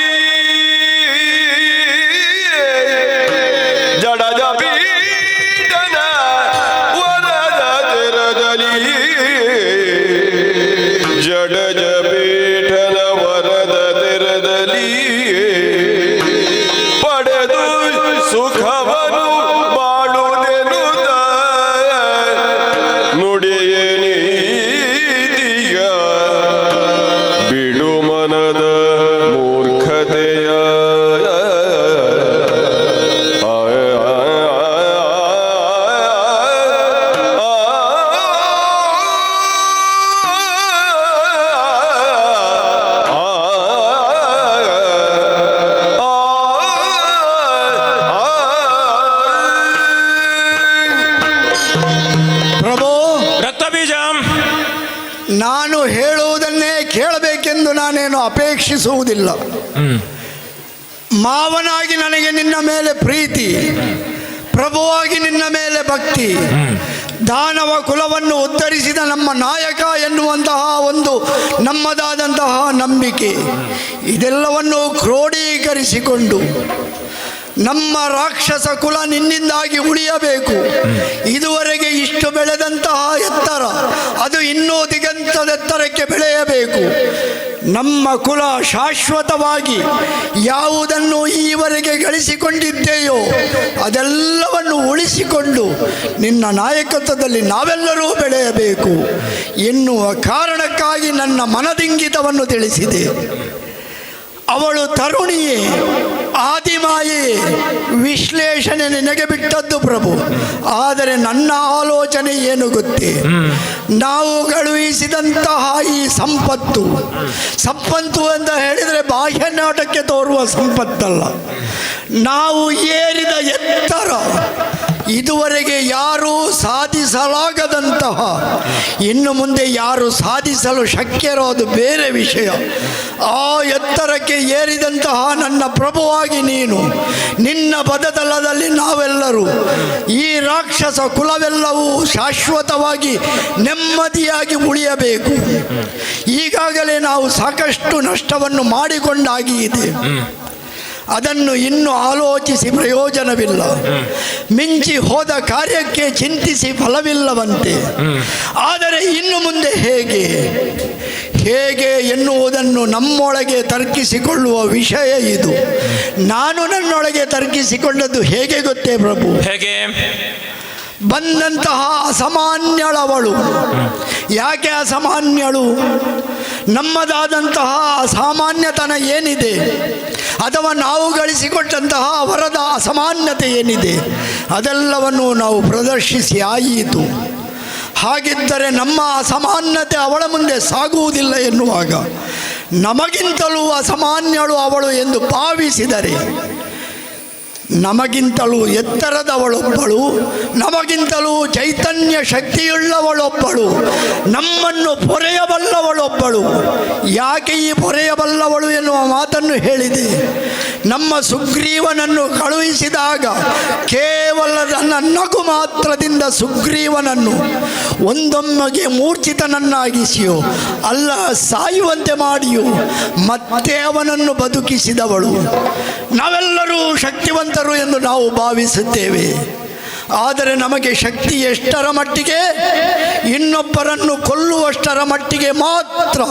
ಜಡಜ ಪೀಡನ ವರದ ತೆರದಲ್ಲಿ ನಾನು ಹೇಳುವುದನ್ನೇ ಕೇಳಬೇಕೆಂದು ನಾನೇನು ಅಪೇಕ್ಷಿಸುವುದಿಲ್ಲ. ಮಾವನಾಗಿ ನನಗೆ ನಿನ್ನ ಮೇಲೆ ಪ್ರೀತಿ, ಪ್ರಭುವಾಗಿ ನಿನ್ನ ಮೇಲೆ ಭಕ್ತಿ, ದಾನವ ಕುಲವನ್ನು ಉದ್ಧರಿಸಿದ ನಮ್ಮ ನಾಯಕ ಎನ್ನುವಂತಹ ಒಂದು ನಮ್ಮದಾದಂತಹ ನಂಬಿಕೆ, ಇದೆಲ್ಲವನ್ನು ಕ್ರೋಢೀಕರಿಸಿಕೊಂಡು ನಮ್ಮ ರಾಕ್ಷಸ ಕುಲ ನಿನ್ನಿಂದಾಗಿ ಉಳಿಯಬೇಕು. ಇದುವರೆಗೆ ಇಷ್ಟು ಬೆಳೆದಂತಹ ಎತ್ತರ ಅದು ಇನ್ನೂ ದಿಗಂತದೆತ್ತರಕ್ಕೆ ಬೆಳೆಯಬೇಕು. ನಮ್ಮ ಕುಲ ಶಾಶ್ವತವಾಗಿ ಯಾವುದನ್ನು ಈವರೆಗೆ ಗಳಿಸಿಕೊಂಡಿದ್ದೇಯೋ ಅದೆಲ್ಲವನ್ನು ಉಳಿಸಿಕೊಂಡು ನಿನ್ನ ನಾಯಕತ್ವದಲ್ಲಿ ನಾವೆಲ್ಲರೂ ಬೆಳೆಯಬೇಕು ಎನ್ನುವ ಕಾರಣಕ್ಕಾಗಿ ನನ್ನ ಮನದಿಂಗಿತವನ್ನು ತಿಳಿಸಿದೆ. ಅವಳು ತರುಣಿಯೇ, ಆದಿಮಾಯೆಯೇ, ವಿಶ್ಲೇಷಣೆ ನಿನಗೆ ಬಿಟ್ಟದ್ದು ಪ್ರಭು. ಆದರೆ ನನ್ನ ಆಲೋಚನೆ ಏನು ಗೊತ್ತೇ, ನಾವು ಕಳುಹಿಸಿದಂತಹ ಈ ಸಂಪತ್ತು ಅಂತ ಹೇಳಿದರೆ ಬಾಹ್ಯ ನಾಟಕ್ಕೆ ತೋರುವ ಸಂಪತ್ತಲ್ಲ. ನಾವು ಏರಿದ ಎತ್ತರ ಇದುವರೆಗೆ ಯಾರೂ ಸಾಧಿಸಲಾಗದಂತಹ, ಇನ್ನು ಮುಂದೆ ಯಾರು ಸಾಧಿಸಲು ಶಕ್ಯರೋ ಅದು ಬೇರೆ ವಿಷಯ. ಆ ಎತ್ತರಕ್ಕೆ ಏರಿದಂತಹ ನನ್ನ ಪ್ರಭುವಾಗಿ ನೀನು, ನಿನ್ನ ಪದತಲದಲ್ಲಿ ನಾವೆಲ್ಲರೂ, ಈ ರಾಕ್ಷಸ ಕುಲವೆಲ್ಲವೂ ಶಾಶ್ವತವಾಗಿ ನೆಮ್ಮದಿಯಾಗಿ ಉಳಿಯಬೇಕು. ಈಗಾಗಲೇ ನಾವು ಸಾಕಷ್ಟು ನಷ್ಟವನ್ನು ಮಾಡಿಕೊಂಡಾಗಿದೆ. ಅದನ್ನು ಇನ್ನೂ ಆಲೋಚಿಸಿ ಪ್ರಯೋಜನವಿಲ್ಲ. ಮಿಂಚಿ ಹೋದ ಕಾರ್ಯಕ್ಕೆ ಚಿಂತಿಸಿ ಫಲವಿಲ್ಲವಂತೆ. ಆದರೆ ಇನ್ನು ಮುಂದೆ ಹೇಗೆ ಎನ್ನುವುದನ್ನು ನಮ್ಮೊಳಗೆ ತರ್ಕಿಸಿಕೊಳ್ಳುವ ವಿಷಯ ಇದು. ನಾನು ನನ್ನೊಳಗೆ ತರ್ಕಿಸಿಕೊಂಡದ್ದು ಹೇಗೆ ಗೊತ್ತೇ ಪ್ರಭು? ಹೇಗೆ? ಬಂದಂತಹ ಅಸಾಮಾನ್ಯಳವಳು. ಯಾಕೆ ಅಸಾಮಾನ್ಯಳು? ನಮ್ಮದಾದಂತಹ ಅಸಾಮಾನ್ಯತನ ಏನಿದೆ, ಅಥವಾ ನಾವು ಗಳಿಸಿಕೊಟ್ಟಂತಹ ವರದ ಅಸಾಮಾನ್ಯತೆ ಏನಿದೆ, ಅದೆಲ್ಲವನ್ನು ನಾವು ಪ್ರದರ್ಶಿಸಿ ಆಯಿತು. ಹಾಗಿದ್ದರೆ ನಮ್ಮ ಅಸಾಮಾನ್ಯತೆ ಅವಳ ಮುಂದೆ ಸಾಗುವುದಿಲ್ಲ ಎನ್ನುವಾಗ, ನಮಗಿಂತಲೂ ಅಸಾಮಾನ್ಯಳು ಅವಳು ಎಂದು ಭಾವಿಸಿದರೆ, ನಮಗಿಂತಲೂ ಎತ್ತರದವಳೊಬ್ಬಳು, ನಮಗಿಂತಲೂ ಚೈತನ್ಯ ಶಕ್ತಿಯುಳ್ಳವಳೊಬ್ಬಳು, ನಮ್ಮನ್ನು ಪೊರೆಯಬಲ್ಲವಳೊಬ್ಬಳು. ಯಾಕೆ ಈ ಪೊರೆಯಬಲ್ಲವಳು ಎನ್ನುವ ಮಾತನ್ನು ಹೇಳಿದೆ? ನಮ್ಮ ಸುಗ್ರೀವನನ್ನು ಕಳುಹಿಸಿದಾಗ ಕೇವಲ ನನ್ನ ನಗು ಮಾತ್ರದಿಂದ ಸುಗ್ರೀವನನ್ನು ಒಂದೊಮ್ಮೆಗೆ ಮೂರ್ಛಿತನನ್ನಾಗಿಸಿಯೋ ಅಲ್ಲ, ಸಾಯುವಂತೆ ಮಾಡಿಯೋ ಮತ್ತೆ ಅವನನ್ನು ಬದುಕಿಸಿದವಳು. ನಾವೆಲ್ಲರೂ ಶಕ್ತಿವಂತರು ಎಂದು ನಾವು ಭಾವಿಸುತ್ತೇವೆ. ಆದರೆ ನಮಗೆ ಶಕ್ತಿ ಎಷ್ಟರ ಮಟ್ಟಿಗೆ? ಇನ್ನೊಬ್ಬರನ್ನು ಕೊಲ್ಲುವಷ್ಟರ ಮಟ್ಟಿಗೆ ಮಾತ್ರ.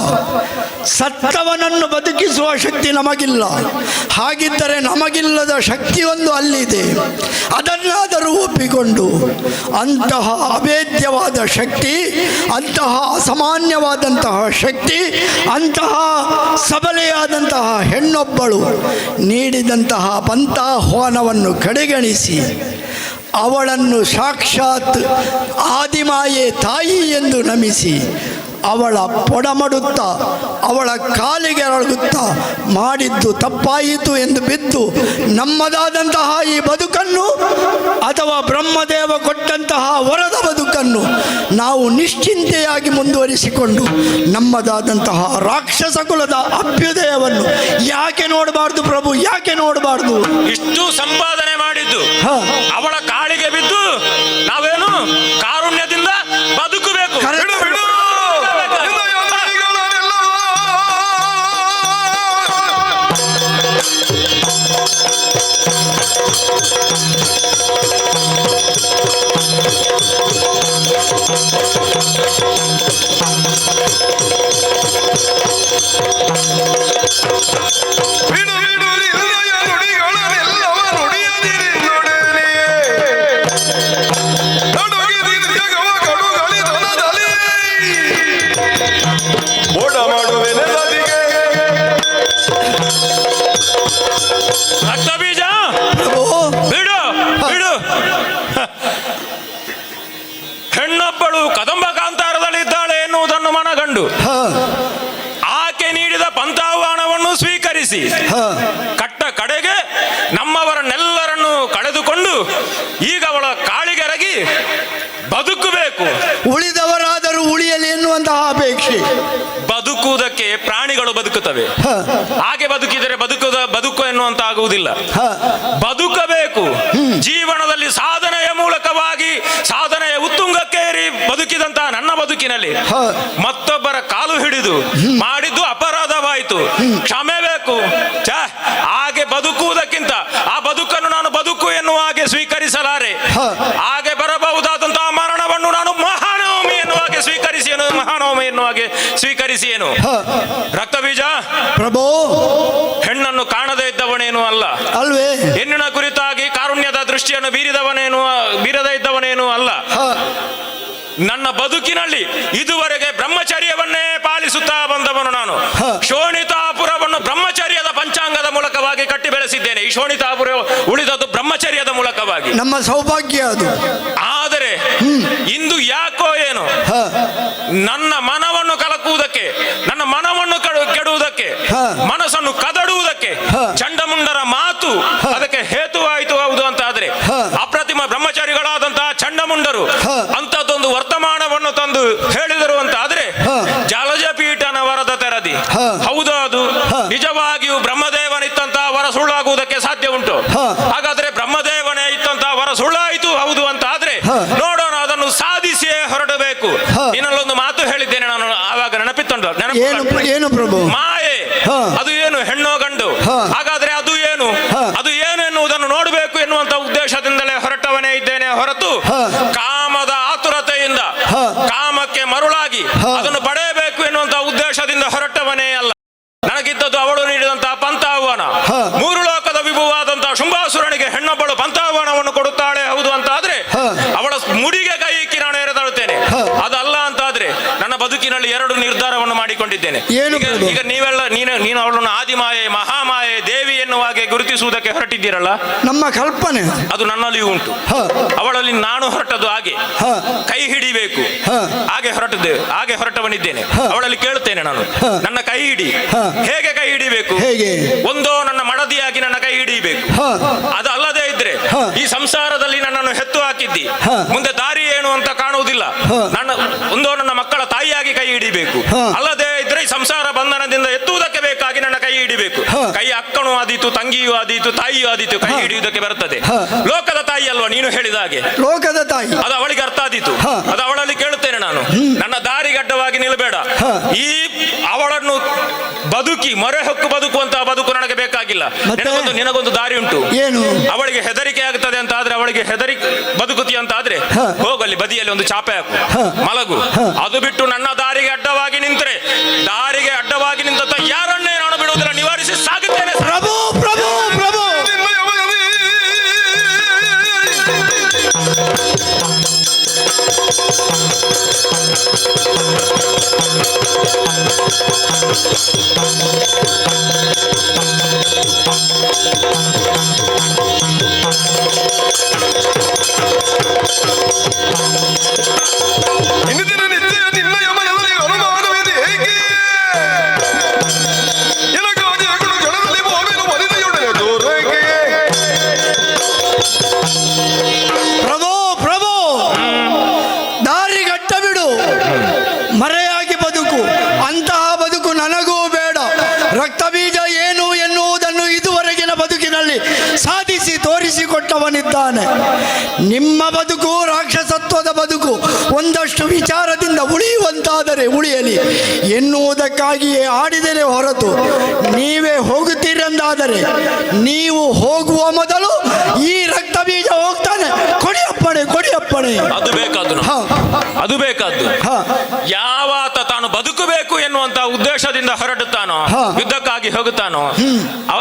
ಸತ್ತವನನ್ನು ಬದುಕಿಸುವ ಶಕ್ತಿ ನಮಗಿಲ್ಲ. ಹಾಗಿದ್ದರೆ ನಮಗಿಲ್ಲದ ಶಕ್ತಿಯೊಂದು ಅಲ್ಲಿದೆ. ಅದನ್ನಾದರೂ ಒಪ್ಪಿಕೊಂಡು ಅಂತಹ ಅಭೇದ್ಯವಾದ ಶಕ್ತಿ, ಅಂತಹ ಅಸಾಮಾನ್ಯವಾದಂತಹ ಶಕ್ತಿ, ಅಂತಹ ಸಬಲೆಯಾದಂತಹ ಹೆಣ್ಣೊಬ್ಬಳು ನೀಡಿದಂತಹ ಪಂಥಾಹ್ವಾನವನ್ನು ಕಡೆಗಣಿಸಿ ಅವಳನ್ನು ಸಾಕ್ಷಾತ್ ಆದಿಮಾಯೆ ತಾಯಿ ಎಂದು ನಮಿಸಿ ಅವಳ ಪೊಡಮಡುತ್ತಾ ಅವಳ ಕಾಲಿಗೆ ಅರಳುತ್ತಾ ಮಾಡಿದ್ದು ತಪ್ಪಾಯಿತು ಎಂದು ಬಿದ್ದು ನಮ್ಮದಾದಂತಹ ಈ ಬದುಕನ್ನು, ಅಥವಾ ಬ್ರಹ್ಮದೇವ ಕೊಟ್ಟಂತಹ ವರದ ಬದುಕನ್ನು ನಾವು ನಿಶ್ಚಿಂತೆಯಾಗಿ ಮುಂದುವರಿಸಿಕೊಂಡು ನಮ್ಮದಾದಂತಹ ರಾಕ್ಷಸ ಕುಲದ ಅಭ್ಯುದಯವನ್ನು ಯಾಕೆ ನೋಡಬಾರ್ದು ಪ್ರಭು? ಯಾಕೆ ನೋಡಬಾರ್ದು? ಇಷ್ಟು ಸಂಪಾದನೆ ಮಾಡಿದ್ದು ಅವಳ ಕಾಳಿಗೆ ಬಿದ್ದು ನಾವೇನು ಕಾರುಣ್ಯದಿಂದ ಬದುಕಬೇಕು. ಹೆಣ್ಣೊಬ್ಬಳು ಕದಂಬ ಕಾಂತಾರದಲ್ಲಿದ್ದಾಳೆ ಎನ್ನುವುದನ್ನು ಮನಗಂಡು ಆಕೆ ನೀಡಿದ ಪಂಥಾಹ್ವಾನವನ್ನು ಸ್ವೀಕರಿಸಿ ಕಟ್ಟ ಕಡೆಗೆ ನಮ್ಮವರನ್ನೆಲ್ಲರನ್ನು ಕಳೆದುಕೊಂಡು ಈಗ ಅವಳ ಕಾಳಿಗೆರಗಿ ಬದುಕಬೇಕು. ಉಳಿದವರಾದರೂ ಉಳಿಯಲಿ ಎನ್ನುವಂತಹ ಮಹಾಪೇಕ್ಷೆ. ಬದುಕುವುದಕ್ಕೆ ಪ್ರಾಣಿಗಳು ಬದುಕುತ್ತವೆ, ಹ, ಹಾಗೆ ಬದುಕಿದರೆ ಬದುಕು ಎನ್ನುವಂತ ಆಗುವುದಿಲ್ಲ. ಹ, ಬದುಕಬೇಕು. ಜೀವನದಲ್ಲಿ ಸಾಧನೆಯ ಮೂಲಕವಾಗಿ ಸಾಧನೆಯ ಉತ್ತುಂಗಕ್ಕೆ ಏರಿ ಬದುಕಿದಂತ ನನ್ನ ಬದುಕಿನಲ್ಲಿ ಹ. ಮತ್ತೊಬ್ಬರ ಕಾಲು ಹಿಡಿದು ಮಾಡಿದ್ದು ಅಪರಾಧವಾಯಿತು, ಕ್ಷಮೆ ಬೇಕು. ಹಾಗೆ ಬದುಕುವುದಕ್ಕಿಂತ ಆ ಬದುಕನ್ನು ನಾನು ಬದುಕು ಎನ್ನುವ ಹಾಗೆ ಸ್ವೀಕರಿಸಲಾರೆ. ಹ. ಹಾಗೆ ಬರಬಹುದಾದಂತಹ ಮರಣವನ್ನು ನಾನು ಮಹಾನವಮಿ ಎನ್ನುವ ಹಾಗೆ ಸ್ವೀಕರಿಸಿಯೇನು, ಮಹಾನವಮಿ ಎನ್ನುವ ಹಾಗೆ ಸ್ವೀಕರಿಸಿಯೇನು. ಹ. ರಕ್ತ ಬೀಜ ಪ್ರಭು ಹೆಣ್ಣನ್ನು ಕಾಣದೇ ಇದ್ದವನೇನು ಅಲ್ಲ, ಅಲ್ವೇ? ಹೆಣ್ಣಿನ ಕುರಿತಾಗಿ ಕಾರುಣ್ಯದ ದೃಷ್ಟಿಯನ್ನು ಬೀರದೇ ಇದ್ದವನೇನು ಅಲ್ಲ. ಹ, ನನ್ನ ಬದುಕಿನಲ್ಲಿ ಇದುವರೆಗೆ ಬ್ರಹ್ಮಚರ್ಯವನ್ನೇ ಪಾಲಿಸುತ್ತಾ ಬಂದವನು ನಾನು. ಹ. ಶೋಣಿತಾಪುರವನ್ನು ಬ್ರಹ್ಮಚರ್ಯದ ಪಂಚಾಂಗದ ಮೂಲಕವಾಗಿ ಕಟ್ಟಿ ಬೆಳೆಸಿದ್ದೇನೆ. ಈ ಶೋಣಿತಾಪುರ ಉಳಿದದ್ದು ಬ್ರಹ್ಮಚರ್ಯದ ಮೂಲಕವಾಗಿ. ನಮ್ಮ ಸೌಭಾಗ್ಯ ಅದು. ಆದರೆ ಇಂದು ಯಾಕೋ ಏನು ಹ, ನನ್ನ ಮನವನ್ನು ಕಲಕುವುದಕ್ಕೆ, ನನ್ನ ಮನವನ್ನು ಕೆಡುವುದಕ್ಕೆ, ಹ. ಮನಸ್ಸನ್ನು ಕದಡುವುದಕ್ಕೆ ಹ. ಚಂಡಮುಂಡರ ಮಾತು ಅದಕ್ಕೆ ಹೇತುವಾಯಿತು. ಹೌದು ಅಂತ ಆದ್ರೆ ಹ. ಅಪ್ರತಿಮ ಬ್ರಹ್ಮಚಾರಿಗಳಾದಂತಹ ಚಂಡಮುಂಡರು ಹ. ಅಂತದ್ದೊಂದು ವರ್ತಮಾನವನ್ನು ತಂದು ಹೇಳಿದರು ಅಂತ ಆದ್ರೆ ಹ. ಜಲಜಪೀಠನ ವರದ ತೆರದಿ. ಹ. ಹೌದು, ಅದು ಹ. ನಿಜವಾಗಿಯೂ ಬ್ರಹ್ಮದೇವನಿತ್ತಂತಹ ವರ ಸುಳ್ಳಾಗುವುದಕ್ಕೆ ಸಾಧ್ಯ ಉಂಟು. ಹ. ಹಾಗಾದ್ರೆ ಬ್ರಹ್ಮದೇವನೇ ಇತ್ತಂತಹ ವರ ಸುಳ್ಳಾಯಿತು ಹೌದು ಅಂತ ಆದ್ರೆ ಹ. ನೋಡೋಣ, ಅದನ್ನು ಸಾಧಿಸಿಯೇ ಹೊರಡಬೇಕು. ಹ. ಇನ್ನೊಂದು ಮಾತು ಹೇಳಿದ್ದೇನೆ ನಾನು ಆವಾಗ, ನೆನಪಿತ್ತುಂಟು? ಏನು ಪ್ರಭು? ಮಾಯೆ. ಹ. ಅದು ಏನು, ಹೆಣ್ಣೋ ಗಂಡು? ಹ. ಹಾಗಾದ್ರೆ ಅದು ಏನು, ಹ. ಅದು ಏನು ಎನ್ನುವುದನ್ನು ನೋಡಬೇಕು ಎನ್ನುವಂತ ಉದ್ದೇಶದಿಂದಲೇ ಹೊರಟವನೇ ಇದ್ದೇನೆ ಹೊರತು ಹ. ಕಾಮದ ಆತುರತೆಯಿಂದ ಹ. ಕಾಮಕ್ಕೆ ಮರುಳಾಗಿ ಹ. ಅದನ್ನು ಪಡೆಯಬೇಕು ಎನ್ನುವಂತ ಉದ್ದೇಶದಿಂದ ಹೊರಟವನೇ ಅಲ್ಲ. ನನಗಿದ್ದದ್ದು ಅವಳು ನೀಡಿದಂತಹ ಪಂಥಾಹ್ವಾನ. ಹ. ಮೂರು ಲೋಕದ ವಿಭುವಾದಂತಹ ಶುಂಭಾಸುರನಿಗೆ ಹೆಣ್ಣೊಬ್ಬಳು ಪಂಥಾಹ್ವಾನವನ್ನು ಕೊಡುತ್ತಾಳೆ ಹೌದು ಅಂತ ಆದ್ರೆ ಹ. ಅವಳ ಮುಡಿಗೆ ಕೈ ಇಕ್ಕಿ ನಾನು ಎರೆದಾಡುತ್ತೇನೆ. ಹ. ಅದಲ್ಲ ಅಂತ ಆದ್ರೆ ನನ್ನ ಬದುಕಿನಲ್ಲಿ ಎರಡು ನಿರ್ಧಾರವನ್ನು ಮಾಡಿಕೊಂಡಿದ್ದೇನೆ. ಏನು ಪ್ರಭು? ಈಗ ನೀವೆಲ್ಲ ನೀನು ಅವಳನ್ನು ಆದಿಮಾಯೆ, ಮಹಾಮಾಯೆ, ದೇವಿ ಎನ್ನುವ ಹಾಗೆ ಗುರುತಿಸುವುದಕ್ಕೆ ಹೊರಟಿದ್ದೀರಲ್ಲ, ನಮ್ಮ ಕಲ್ಪನೆ ಅದು ನನ್ನಲ್ಲಿಯೂ ಉಂಟು. ಹ. ಅವಳಲ್ಲಿ ನಾನು ಹೊರಟದ್ದು ಹಾಗೆ, ಹ. ಕೈ ಹಿಡಿಬೇಕು ಹ. ಹಾಗೆ ಹೊರಟವನಿದ್ದೇನೆ. ಹ. ಅವಳಲ್ಲಿ ಕೇಳ್ತೇನೆ ನಾನು, ಹ. ನನ್ನ ಕೈ ಹಿಡಿ. ಹ. ಹೇಗೆ ಕೈ ಹಿಡಿಬೇಕು? ಹೇಗೆ? ಒಂದೋ ನನ್ನ ಮಡದಿಯಾಗಿ ನನ್ನ ಕೈ ಹಿಡಿಬೇಕು. ಹ. ಅದಲ್ಲದೆ ಇದ್ರೆ ಹ. ಈ ಸಂಸಾರದಲ್ಲಿ ನನ್ನನ್ನು ಹೆತ್ತು ಹಾಕಿದ್ದಿ, ಹ. ಮುಂದೆ ದಾರಿ ಏನು ಅಂತ ಕಾಣುವುದಿಲ್ಲ. ಹ. ನನ್ನ ಮಕ್ಕಳ ತಾಯಿಯಾಗಿ ಕೈ ಹಿಡಿಬೇಕು. ಹ. ಅಲ್ಲದೆ ಇದ್ರೆ ಈ ಸಂಸಾರ ಬಂಧನದಿಂದ ಎತ್ತುವುದಕ್ಕೆ ಬೇಕಾಗಿ ನನ್ನ ಕೈ ಹಿಡಿಬೇಕು. ಹ. ಕೈ ಅಕ್ಕನೂ ಆದೀತು, ತಂಗಿಯೂ ಆದೀತು, ತಾಯಿಯೂ ಆದೀತು, ಕೈ ಹ. ಹಿಡಿಯುವುದಕ್ಕೆ ಬರುತ್ತದೆ. ಹ. ಲೋಕದ ತಾಯಿ ಅಲ್ವಾ ನೀನು ಹೇಳಿದ ಹಾಗೆ, ಲೋಕದ ತಾಯಿ. ಅದು ಅವಳಿಗೆ ಅರ್ಥ ಆದೀತು. ಹ. ಅದು ಅವಳಲ್ಲಿ ಕೇಳುತ್ತೇನೆ ನಾನು, ನನ್ನ ದಾರಿಗಡ್ಡವಾಗಿ ನಿಲ್ಲಬೇಡ. ಹ. ಈ ಅವಳನ್ನು ಬದುಕಿ ಮೊರೆ ಹೊಕ್ಕು ಬದುಕುವಂತಹ ಬದುಕು ನನಗೆ ಬೇಕಾಗಿಲ್ಲ. ಮತ್ತೆ? ನಿನಗೊಂದು ದಾರಿ ಉಂಟು. ಏನು? ಅವಳಿಗೆ ಹೆದರಿಕೆ ಆಗುತ್ತದೆ ಅಂತ ಆದ್ರೆ, ಅವಳಿಗೆ ಹೆದರಿಕೆ ಬದುಕುತ್ತಿ ಅಂತ ಆದ್ರೆ ಹ. ಹೋಗಲ್ಲಿ ಬದಿಯಲ್ಲಿ ಒಂದು ಚಾಪೆ ಹಾಕು, ಹ. ಮಲಗು. ಹ. ಅದು ಬಿಟ್ಟು ನನ್ನ ದಾರಿಗೆ ಅಡ್ಡವಾಗಿ ನಿಂತರೆ, ದಾರಿಗೆ ಅಡ್ಡವಾಗಿ ನಿಂತ ಯಾರನ್ನೇ ನಾನು ಬಿಡುವುದಿಲ್ಲ, ನಿವಾರಿಸಿ ಸಾಗುತ್ತೇನೆ. ಪ್ರಭು ಪ್ರಭು ಪ್ರಭು ಇಂದಿನ ನಿತ್ಯ ನಿನ್ನಯ ಮನದಲ್ಲಿ ಅನುಮಾನವಿದೆ ಏಕೆ? ಎಲಗಾದಿ ಅಗಳು ಜಡದಲ್ಲಿ ಹೋವೆನು ಮರಿದೆಯೊಡನೆ ದೂರಕ್ಕೆ. ಪ್ರಭು ಪ್ರಭು ದಾರಿಗಟ್ಟ ಬಿಡು, ಮರೆಯಾಗಿ ಬದುಕು. ಅಂತಹ ಬದುಕು ನನಗೂ ಬೇಡ. ರಕ್ತ ಬೀಜ ಏನು ಎನ್ನುವುದನ್ನು ಇದುವರೆಗಿನ ಬದುಕಿನಲ್ಲಿ ಸಾಧಿಸಿ ತೋರಿಸಿಕೊಟ್ಟವನಿದ್ದಾನೆ. ನಿಮ್ಮ ಬದುಕು ರಾಕ್ಷಸತ್ವದ ಬದುಕು. ಒಂದಷ್ಟು ವಿಚಾರದಿಂದ ಉಳಿಯುವಂತಾದರೆ ಉಳಿಯಲಿ ಎನ್ನುವುದಕ್ಕಾಗಿಯೇ ಆಡಿದರೆ ಹೊರತು, ನೀವೇ ಹೋಗುತ್ತೀರೆಂದಾದರೆ ನೀವು ಹೋಗುವ ಮೊದಲು ಈ ರಕ್ತ ಬೀಜ ಹೋಗ್ತಾನೆ. ಕೊಡಿಯಪ್ಪಣೆ. ಅದು ಬೇಕಾದ್ದು, ಹ. ಅದು ಬೇಕಾದ್ದು. ಹ. ಯಾವಾತ ತಾನು ಬದುಕಬೇಕು ಎನ್ನುವಂತ ಉದ್ದೇಶದಿಂದ ಹೊರಡುತ್ತಾನೋ, ಹ. ಯುದ್ಧಕ್ಕಾಗಿ ಹೋಗುತ್ತಾನೋ,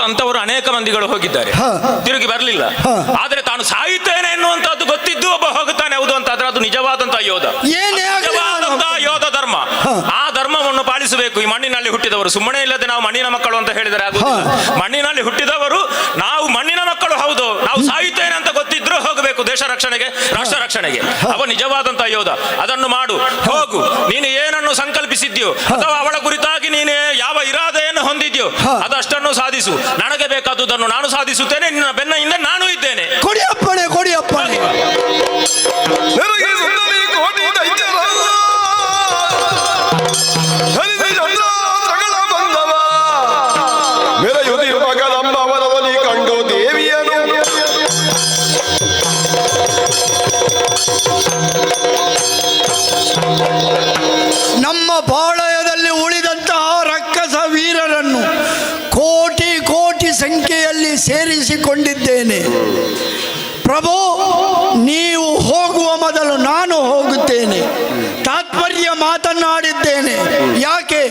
ಅಂತವರು ಅನೇಕ ಮಂದಿಗಳು ಹೋಗಿದ್ದಾರೆ, ಹ. ತಿರುಗಿ ಬರಲಿಲ್ಲ. ಹ. ಆದ್ರೆ ತಾನು ಸಾಯುತ್ತೇನೆ ಎನ್ನುವಂತದ್ದು ಗೊತ್ತಿದ್ದು ಒಬ್ಬ ಹೋಗುತ್ತಾನೆ ಹೌದು ಅಂತ ಆದ್ರೆ, ಅದು ನಿಜವಾದಂತಹ ಯೋಧ, ಏನೇ ಆಗಲಿ ನಿಜವಾದಂತಹ ಯೋಧ ಧರ್ಮ. ಹ. ಆ ಧರ್ಮವನ್ನು ಪಾಲಿಸಬೇಕು ಈ ಮಣ್ಣಿನಲ್ಲಿ ಹುಟ್ಟಿದವರು. ಸುಮ್ಮನೆ ಇಲ್ಲದೆ ನಾವು ಮಣ್ಣಿನ ಮಕ್ಕಳು ಅಂತ ಹೇಳಿದರೆ ಆಗುವುದಿಲ್ಲ. ಹ. ಮಣ್ಣಿನಲ್ಲಿ ಹುಟ್ಟಿದವರು ನಾವು ಮಣ್ಣಿನ ಮಕ್ಕಳು ಹೌದು. ನಾವು ಸಾಯುತ್ತೇನೆ ಅಂತ ಗೊತ್ತಿದ್ರು ಹೋಗಬೇಕು ದೇಶ ರಕ್ಷಣೆಗೆ, ರಾಷ್ಟ್ರ ರಕ್ಷಣೆಗೆ. ಅವ ನಿಜವಾದಂತಹ ಯೋಧ. ಅದನ್ನು ಮಾಡು, ಹೋಗು. ನೀನು ಏನನ್ನು ಸಂಕಲ್ಪಿಸಿದ್ಯೋ ಅಥವಾ ಅವಳ ಕುರಿತಾಗಿ ನೀನು ಯಾವ ಇರಾದೆಯನ್ನು ಹೊಂದಿದ್ಯೋ ಅದಷ್ಟನ್ನು ಸಾಧಿಸು. ನನಗೆ ಬೇಕಾದುದನ್ನು ನಾನು ಸಾಧಿಸುತ್ತೇನೆ. ನಿನ್ನ ಬೆನ್ನ ಹಿಂದೆ ನಾನು ಇದ್ದೇನೆ. ಕೊಡಿಯಪ್ಪಣೆ. ನನಗೆ ಸುಂದರಿ ಕೋಟಿ ದೈತ್ಯರಲ್ಲ. ಹರಿದ ಚಂದ್ರಾಸಗಳ ಬಂದವ ಮೆರೆಯುತ್ತಿರುವ ಕದಂಬವನದಲ್ಲಿ ಕಂಡು ದೇವಿಯನು ನಮ್ಮ ಪಾಳಯದಲ್ಲಿ ಉಳಿದಂತಹ ರಕ್ಕಸ ವೀರರನ್ನು ಕೋಟಿ ಕೋಟಿ ಸಂಖ್ಯೆಯಲ್ಲಿ ಸೇರಿಸಿಕೊಂಡಿದ್ದೇನೆ. ಪ್ರಭು, ನೀವು ಹೋಗುವ ಮೊದಲು ನಾನು ಹೋಗುತ್ತೇನೆ. ತಾತ್ಪರ್ಯ ಮಾತನಾಡಿದ್ದೇನೆ. ಯಾಕೆ?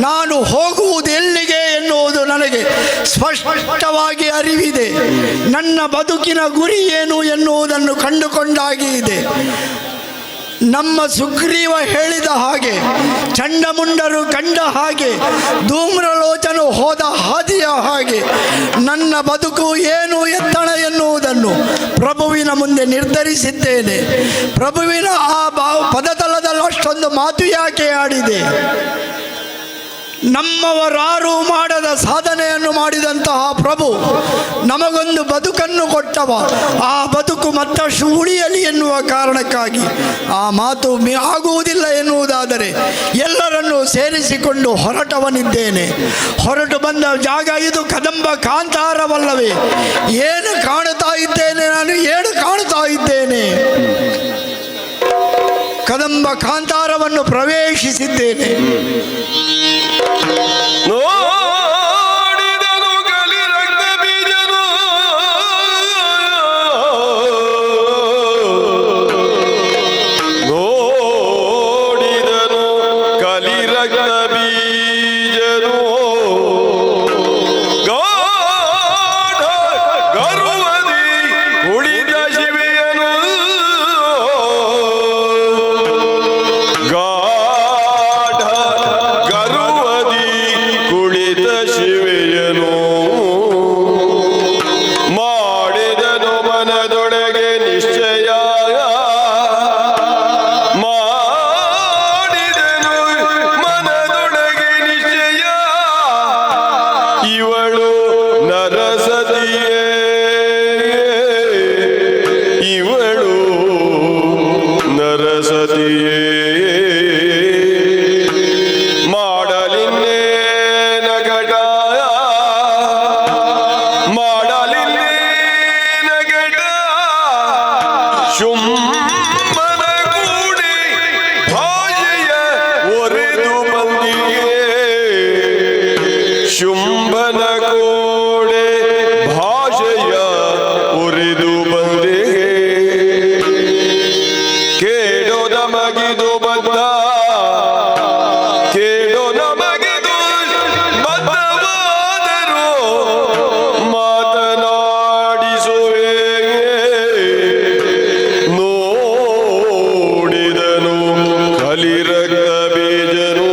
ನಾನು ಹೋಗುವುದು ಎಲ್ಲಿಗೆ ಎನ್ನುವುದು ನನಗೆ ಸ್ಪಷ್ಟವಾಗಿ ಅರಿವಿದೆ. ನನ್ನ ಬದುಕಿನ ಗುರಿ ಏನು ಎನ್ನುವುದನ್ನು ಕಂಡುಕೊಂಡಾಗಿ ಇದೆ. ನಮ್ಮ ಸುಗ್ರೀವ ಹೇಳಿದ ಹಾಗೆ, ಚಂಡಮುಂಡರು ಕಂಡ ಹಾಗೆ, ಧೂಮ್ರಲೋಚನು ಹೋದ ಹಾದಿಯ ಹಾಗೆ ನನ್ನ ಬದುಕು ಏನು ಎತ್ತಣ ಎನ್ನುವುದನ್ನು ಪ್ರಭುವಿನ ಮುಂದೆ ನಿರ್ಧರಿಸಿದ್ದೇನೆ. ಪ್ರಭುವಿನ ಆ ಪದತಲದಲ್ಲಿ ಅಷ್ಟೊಂದು ಮಾತು ಯಾಕೆ ಆಡಿದೆ? ನಮ್ಮವರಾರೂ ಮಾಡದ ಸಾಧನೆಯನ್ನು ಮಾಡಿದಂತಹ ಪ್ರಭು ನಮಗೊಂದು ಬದುಕನ್ನು ಕೊಟ್ಟವ. ಆ ಬದುಕು ಮತ್ತಷ್ಟು ಉಳಿಯಲಿ ಎನ್ನುವ ಕಾರಣಕ್ಕಾಗಿ ಆ ಮಾತು ಆಗುವುದಿಲ್ಲ ಎನ್ನುವುದಾದರೆ ಎಲ್ಲರನ್ನೂ ಸೇರಿಸಿಕೊಂಡು ಹೊರಟವನಿದ್ದೇನೆ. ಹೊರಟು ಬಂದ ಜಾಗ ಇದು ಕದಂಬ ಕಾಂತಾರವಲ್ಲವೇ? ಏನು ಕಾಣುತ್ತಾ ಇದ್ದೇನೆ ನಾನು? ಏನು ಕಾಣುತ್ತಾ ಇದ್ದೇನೆ? ಕದಂಬ ಕಾಂತಾರವನ್ನು ಪ್ರವೇಶಿಸಿದ್ದೇನೆ. ನೋಡಿದನು ಕಲಿರಕ್ತ ಬೀಜನು ನೋಡಿದನು ಕಲಿರಕ್ತ ಬೀಜನು ಗಾಢ ಗರ್ವದಿ ಉಳಿದ ಶಿವೆಯನು ಗಾಢ ಗರ್ವದಿ ಕುಳಿತ ಶಿವೆಯನು ಮಾಡಿದನು ಮನದೊಳಗೆ ನಿಶ್ಚಯ ಮಾಡಿದನು ಮನದೊಳಗೆ ನಿಶ್ಚಯ ಇವಳು ನರಸತಿಯೇ ಇವಳು ನರಸತಿಯೇ ಮಾಡಲಿನ್ನೇನ ಘಟ ಮಾಡಲಿನ್ನೇನ ಘಟ ಶುಂಭನ ಕೂಡಿ ಭಾಷೆಯ ಒರೆದು ಬಂದಿಗೆ ಶುಂಭನ ಕೂಡೆ ಭಾಷೆಯ ಒರೆದು ಬಂದಿಗೆ ಕೇಳೋ ನಮಗಿದು ಬದ್ಧ ಕೇಳೋ ನಮಗಿದು ಬದ್ಧವಾದರೂ ಮಾತನಾಡಿಸುವೆ ನೋಡಿದನು ಕಲಿರಕ್ತ ಬೀಜನು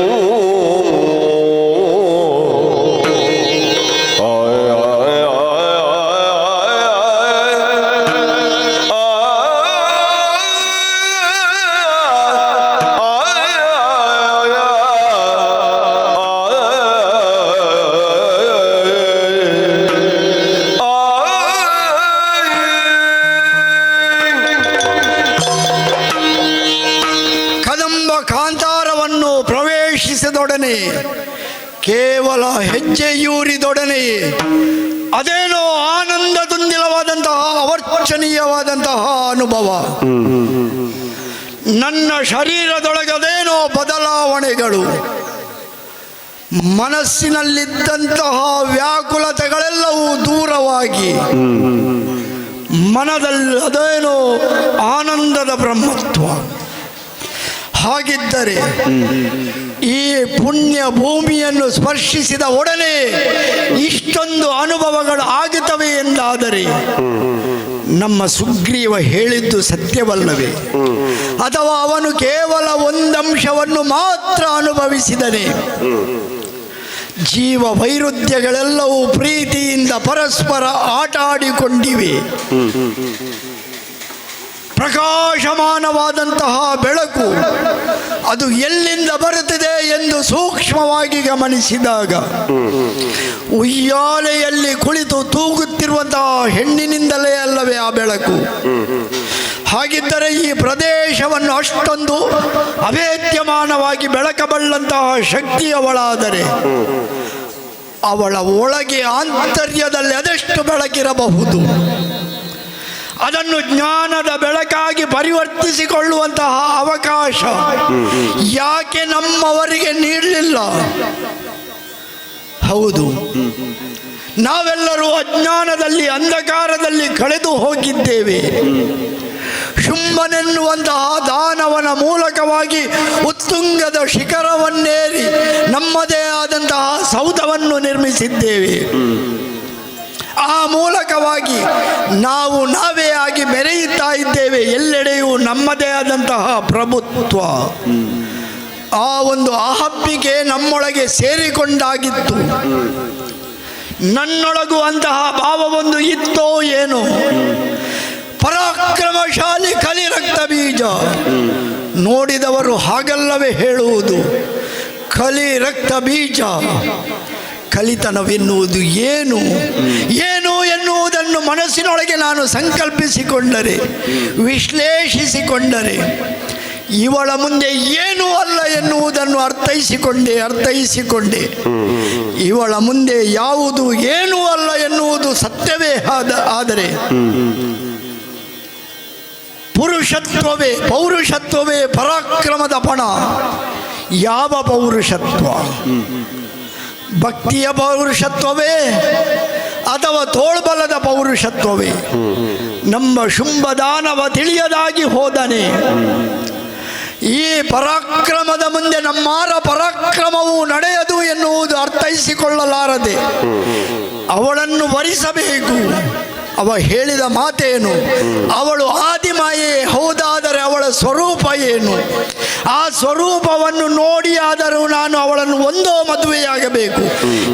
ಕದಂಬ ಕಾಂತಾರವನ್ನು ಪ್ರವೇಶಿಸಿದೊಡನೆ, ಕೇವಲ ಹೆಜ್ಜೆಯೂರಿದೊಡನೆ ಅದೇನೋ ಆನಂದದುಂದಿಲವಾದಂತಹ ಅವರ್ಚನೀಯವಾದಂತಹ ಅನುಭವ. ನನ್ನ ಶರೀರದೊಳಗದೇನೋ ಬದಲಾವಣೆಗಳು, ಮನಸ್ಸಿನಲ್ಲಿದ್ದಂತಹ ವ್ಯಾಕುಲತೆಗಳೆಲ್ಲವೂ ದೂರವಾಗಿ ಮನದಲ್ಲಿ ಅದೇನೋ ಆನಂದದ ಬ್ರಹ್ಮತ್ವ. ಹಾಗಿದ್ದರೆ ಈ ಪುಣ್ಯ ಭೂಮಿಯನ್ನು ಸ್ಪರ್ಶಿಸಿದ ಒಡನೆ ಇಷ್ಟೊಂದು ಅನುಭವಗಳು ಆಗುತ್ತವೆ ಎಂದಾದರೆ ನಮ್ಮ ಸುಗ್ರೀವ ಹೇಳಿದ್ದು ಸತ್ಯವಲ್ಲವೇ? ಅಥವಾ ಅವನು ಕೇವಲ ಒಂದಂಶವನ್ನು ಮಾತ್ರ ಅನುಭವಿಸಿದನೆ? ಜೀವ ವೈರುಧ್ಯಗಳೆಲ್ಲವೂ ಪ್ರೀತಿಯಿಂದ ಪರಸ್ಪರ ಆಟ ಆಡಿಕೊಂಡಿವೆ. ಪ್ರಕಾಶಮಾನವಾದಂತಹ ಬೆಳಕು ಅದು ಎಲ್ಲಿಂದ ಬರುತ್ತಿದೆ ಎಂದು ಸೂಕ್ಷ್ಮವಾಗಿ ಗಮನಿಸಿದಾಗ ಉಯ್ಯಾಲೆಯಲ್ಲಿ ಕುಳಿತು ತೂಗುತ್ತಿರುವಂತಹ ಹೆಣ್ಣಿನಿಂದಲೇ ಅಲ್ಲವೇ ಆ ಬೆಳಕು? ಹಾಗಿದ್ದರೆ ಈ ಪ್ರದೇಶವನ್ನು ಅಷ್ಟೊಂದು ಅಭೇದ್ಯಮಾನವಾಗಿ ಬೆಳಕಬಲ್ಲಂತಹ ಶಕ್ತಿಯವಳಾದರೆ ಅವಳ ಒಳಗೆ ಆಂತರ್ಯದಲ್ಲಿ ಅದೆಷ್ಟು ಬೆಳಕಿರಬಹುದು? ಅದನ್ನು ಜ್ಞಾನದ ಬೆಳಕಾಗಿ ಪರಿವರ್ತಿಸಿಕೊಳ್ಳುವಂತಹ ಅವಕಾಶ ಯಾಕೆ ನಮ್ಮವರಿಗೆ ನೀಡಲಿಲ್ಲ? ಹೌದು, ನಾವೆಲ್ಲರೂ ಅಜ್ಞಾನದಲ್ಲಿ ಅಂಧಕಾರದಲ್ಲಿ ಕಳೆದು ಹೋಗಿದ್ದೇವೆ. ಶುಂಭನೆನ್ನುವಂತಹ ದಾನವನ ಮೂಲಕವಾಗಿ ಉತ್ತುಂಗದ ಶಿಖರವನ್ನೇರಿ ನಮ್ಮದೇ ಆದಂತಹ ಸೌಧವನ್ನು ನಿರ್ಮಿಸಿದ್ದೇವೆ. ಆ ಮೂಲಕವಾಗಿ ನಾವು ನಾವೇ ಆಗಿ ಮೆರೆಯುತ್ತಾ ಇದ್ದೇವೆ. ಎಲ್ಲೆಡೆಯೂ ನಮ್ಮದೇ ಆದಂತಹ ಪ್ರಭುತ್ವ, ಆ ಒಂದು ಅಹಬ್ಬಿಕೆ ನಮ್ಮೊಳಗೆ ಸೇರಿಕೊಂಡಾಗಿತ್ತು. ನನ್ನೊಳಗೂ ಅಂತಹ ಭಾವವೊಂದು ಇತ್ತೋ ಏನೋ. ಪರಾಕ್ರಮಶಾಲಿ ಕಲಿ ರಕ್ತ ಬೀಜ ನೋಡಿದವರು ಹಾಗಲ್ಲವೇ ಹೇಳುವುದು. ಕಲಿ ರಕ್ತ ಬೀಜ, ಕಲಿತನವೆನ್ನುವುದು ಏನು ಏನು ಎನ್ನುವುದನ್ನು ಮನಸ್ಸಿನೊಳಗೆ ನಾನು ಸಂಕಲ್ಪಿಸಿಕೊಂಡರೆ, ವಿಶ್ಲೇಷಿಸಿಕೊಂಡರೆ, ಇವಳ ಮುಂದೆ ಏನೂ ಅಲ್ಲ ಎನ್ನುವುದನ್ನು ಅರ್ಥೈಸಿಕೊಂಡೆ. ಇವಳ ಮುಂದೆ ಯಾವುದು ಏನೂ ಅಲ್ಲ ಎನ್ನುವುದು ಸತ್ಯವೇ ಆದರೆ ಪೌರುಷತ್ವವೇ ಪರಾಕ್ರಮದ ಪಣ. ಯಾವ ಪೌರುಷತ್ವ? ಭಕ್ತಿಯ ಪೌರುಷತ್ವವೇ ಅಥವಾ ತೋಳ್ಬಲದ ಪೌರುಷತ್ವವೇ? ನಮ್ಮ ಶುಂಭದಾನವ ತಿಳಿಯದಾಗಿ ಹೋದನೆ. ಈ ಪರಾಕ್ರಮದ ಮುಂದೆ ನಮ್ಮಾರ ಪರಾಕ್ರಮವು ನಡೆಯದು ಎನ್ನುವುದು ಅರ್ಥೈಸಿಕೊಳ್ಳಲಾರದೆ ಅವಳನ್ನು ವರಿಸಬೇಕು. ಅವ ಹೇಳಿದ ಮಾತೇನು? ಅವಳು ಆದಿಮಾಯೆ ಹೌದಾದರೆ ಅವಳ ಸ್ವರೂಪ ಏನು? ಆ ಸ್ವರೂಪವನ್ನು ನೋಡಿ ಆದರೂ ನಾನು ಅವಳನ್ನು ಒಂದೋ ಮದುವೆಯಾಗಬೇಕು.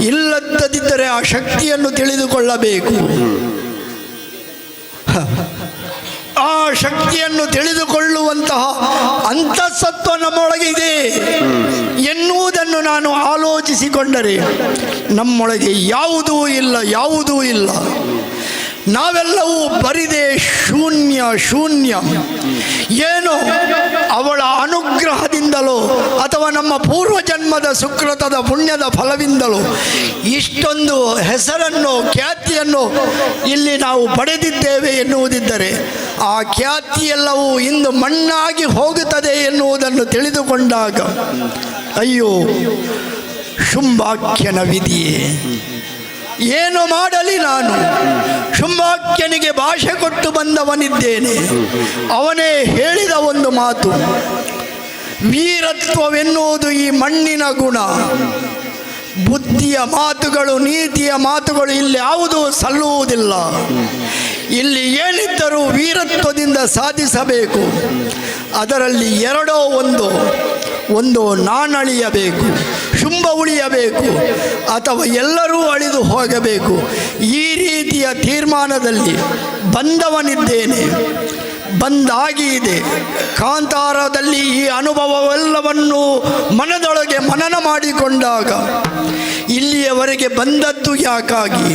ಇಲ್ಲದಿದ್ದರೆ ಆ ಶಕ್ತಿಯನ್ನು ತಿಳಿದುಕೊಳ್ಳಬೇಕು. ಆ ಶಕ್ತಿಯನ್ನು ತಿಳಿದುಕೊಳ್ಳುವಂತಹ ಅಂತಃಸತ್ವ ನಮ್ಮೊಳಗಿದೆ ಎನ್ನುವುದನ್ನು ನಾನು ಆಲೋಚಿಸಿಕೊಂಡರೆ ನಮ್ಮೊಳಗೆ ಯಾವುದೂ ಇಲ್ಲ. ನಾವೆಲ್ಲವೂ ಬರಿದೆ ಶೂನ್ಯ. ಏನೋ ಅವಳ ಅನುಗ್ರಹದಿಂದಲೋ ಅಥವಾ ನಮ್ಮ ಪೂರ್ವಜನ್ಮದ ಸುಕೃತದ ಪುಣ್ಯದ ಫಲವಿಂದಲೋ ಇಷ್ಟೊಂದು ಹೆಸರನ್ನು, ಖ್ಯಾತಿಯನ್ನು ಇಲ್ಲಿ ನಾವು ಪಡೆದಿದ್ದೇವೆ ಎನ್ನುವುದಿದ್ದರೆ ಆ ಖ್ಯಾತಿಯೆಲ್ಲವೂ ಇಂದು ಮಣ್ಣಾಗಿ ಹೋಗುತ್ತದೆ ಎನ್ನುವುದನ್ನು ತಿಳಿದುಕೊಂಡಾಗ ಅಯ್ಯೋ, ಶುಂಭಾಖ್ಯನ ವಿಧಿಯೇ, ಏನು ಮಾಡಲಿ ನಾನು? ಶುಂಭಾಖ್ಯನಿಗೆ ಭಾಷೆ ಕೊಟ್ಟು ಬಂದವನಿದ್ದೇನೆ. ಅವನೇ ಹೇಳಿದ ಒಂದು ಮಾತು, ವೀರತ್ವವೆನ್ನುವುದು ಈ ಮಣ್ಣಿನ ಗುಣ. ಬುದ್ಧಿಯ ಮಾತುಗಳು, ನೀತಿಯ ಮಾತುಗಳು ಇಲ್ಲಿ ಯಾವುದೂ ಸಲ್ಲುವುದಿಲ್ಲ. ಇಲ್ಲಿ ಏನಿದ್ದರೂ ವೀರತ್ವದಿಂದ ಸಾಧಿಸಬೇಕು. ಅದರಲ್ಲಿ ಎರಡೋ ಒಂದು ನಾನಳಿಯಬೇಕು, ಶುಂಭ ಉಳಿಯಬೇಕು, ಅಥವಾ ಎಲ್ಲರೂ ಅಳಿದು ಹೋಗಬೇಕು. ಈ ರೀತಿಯ ತೀರ್ಮಾನದಲ್ಲಿ ಬಂದವನಿದ್ದೇನೆ. ಬಂದಾಗಿದೆ. ಕಾಂತಾರದಲ್ಲಿ ಈ ಅನುಭವವೆಲ್ಲವನ್ನು ಮನದೊಳಗೆ ಮನನ ಮಾಡಿಕೊಂಡಾಗ ಇಲ್ಲಿಯವರೆಗೆ ಬಂದದ್ದು ಯಾಕಾಗಿ?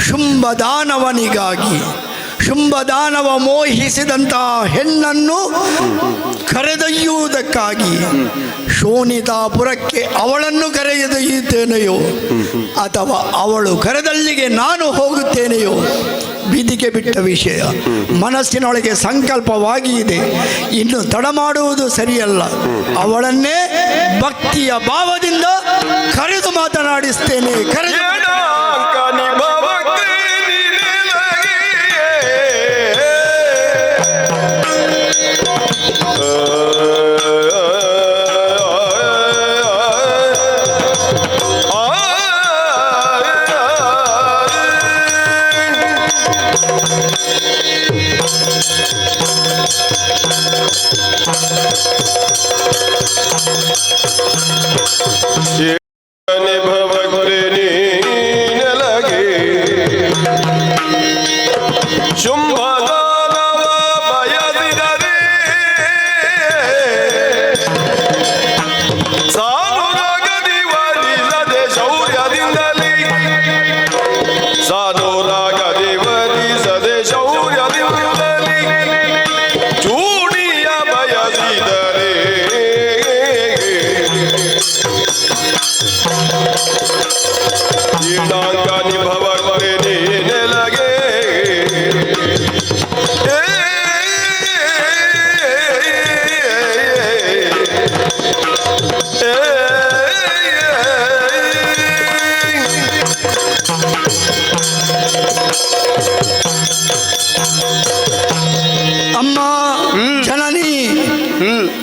ಶುಂಭದಾನವನಿಗಾಗಿ. ಶುಂಭದಾನವ ಮೋಹಿಸಿದಂತಹ ಹೆಣ್ಣನ್ನು ಕರೆದೊಯ್ಯುವುದಕ್ಕಾಗಿ. ಶೋಣಿತಾಪುರಕ್ಕೆ ಅವಳನ್ನು ಕರೆದೊಯ್ಯುತ್ತೇನೆಯೋ ಅಥವಾ ಅವಳು ಕರೆದಲ್ಲಿಗೆ ನಾನು ಹೋಗುತ್ತೇನೆಯೋ ಬಿದಿಗೆ ಬಿಟ್ಟ ವಿಷಯ. ಮನಸ್ಸಿನೊಳಗೆ ಸಂಕಲ್ಪವಾಗಿ ಇದೆ, ಇನ್ನು ತಡ ಮಾಡುವುದು ಸರಿಯಲ್ಲ. ಅವಳನ್ನೇ ಭಕ್ತಿಯ ಭಾವದಿಂದ ಕರೆದು ಮಾತನಾಡಿಸ್ತೇನೆ.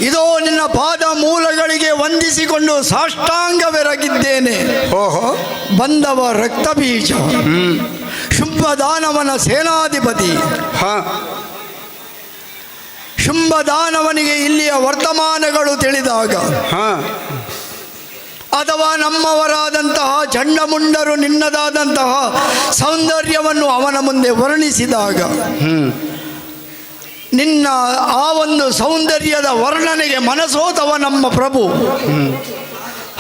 ಇದೋ ನಿನ್ನ ಪಾದ ಮೂಲಗಳಿಗೆ ವಂದಿಸಿಕೊಂಡು ಸಾಷ್ಟಾಂಗವೆರಗಿದ್ದೇನೆ. ಓಹೋ, ಬಂದವ ರಕ್ತ ಬೀಜ, ಶುಂಭದಾನವನ ಸೇನಾಧಿಪತಿ. ಹಾ, ಶುಂಭದಾನವನಿಗೆ ಇಲ್ಲಿಯ ವರ್ತಮಾನಗಳು ತಿಳಿದಾಗ, ಹಾ, ಅಥವಾ ನಮ್ಮವರಾದಂತಹ ಚಂಡಮುಂಡರು ನಿನ್ನದಾದಂತಹ ಸೌಂದರ್ಯವನ್ನು ಅವನ ಮುಂದೆ ವರ್ಣಿಸಿದಾಗ, ನಿನ್ನ ಆ ಒಂದು ಸೌಂದರ್ಯದ ವರ್ಣನೆಗೆ ಮನಸೋತವ ನಮ್ಮ ಪ್ರಭು.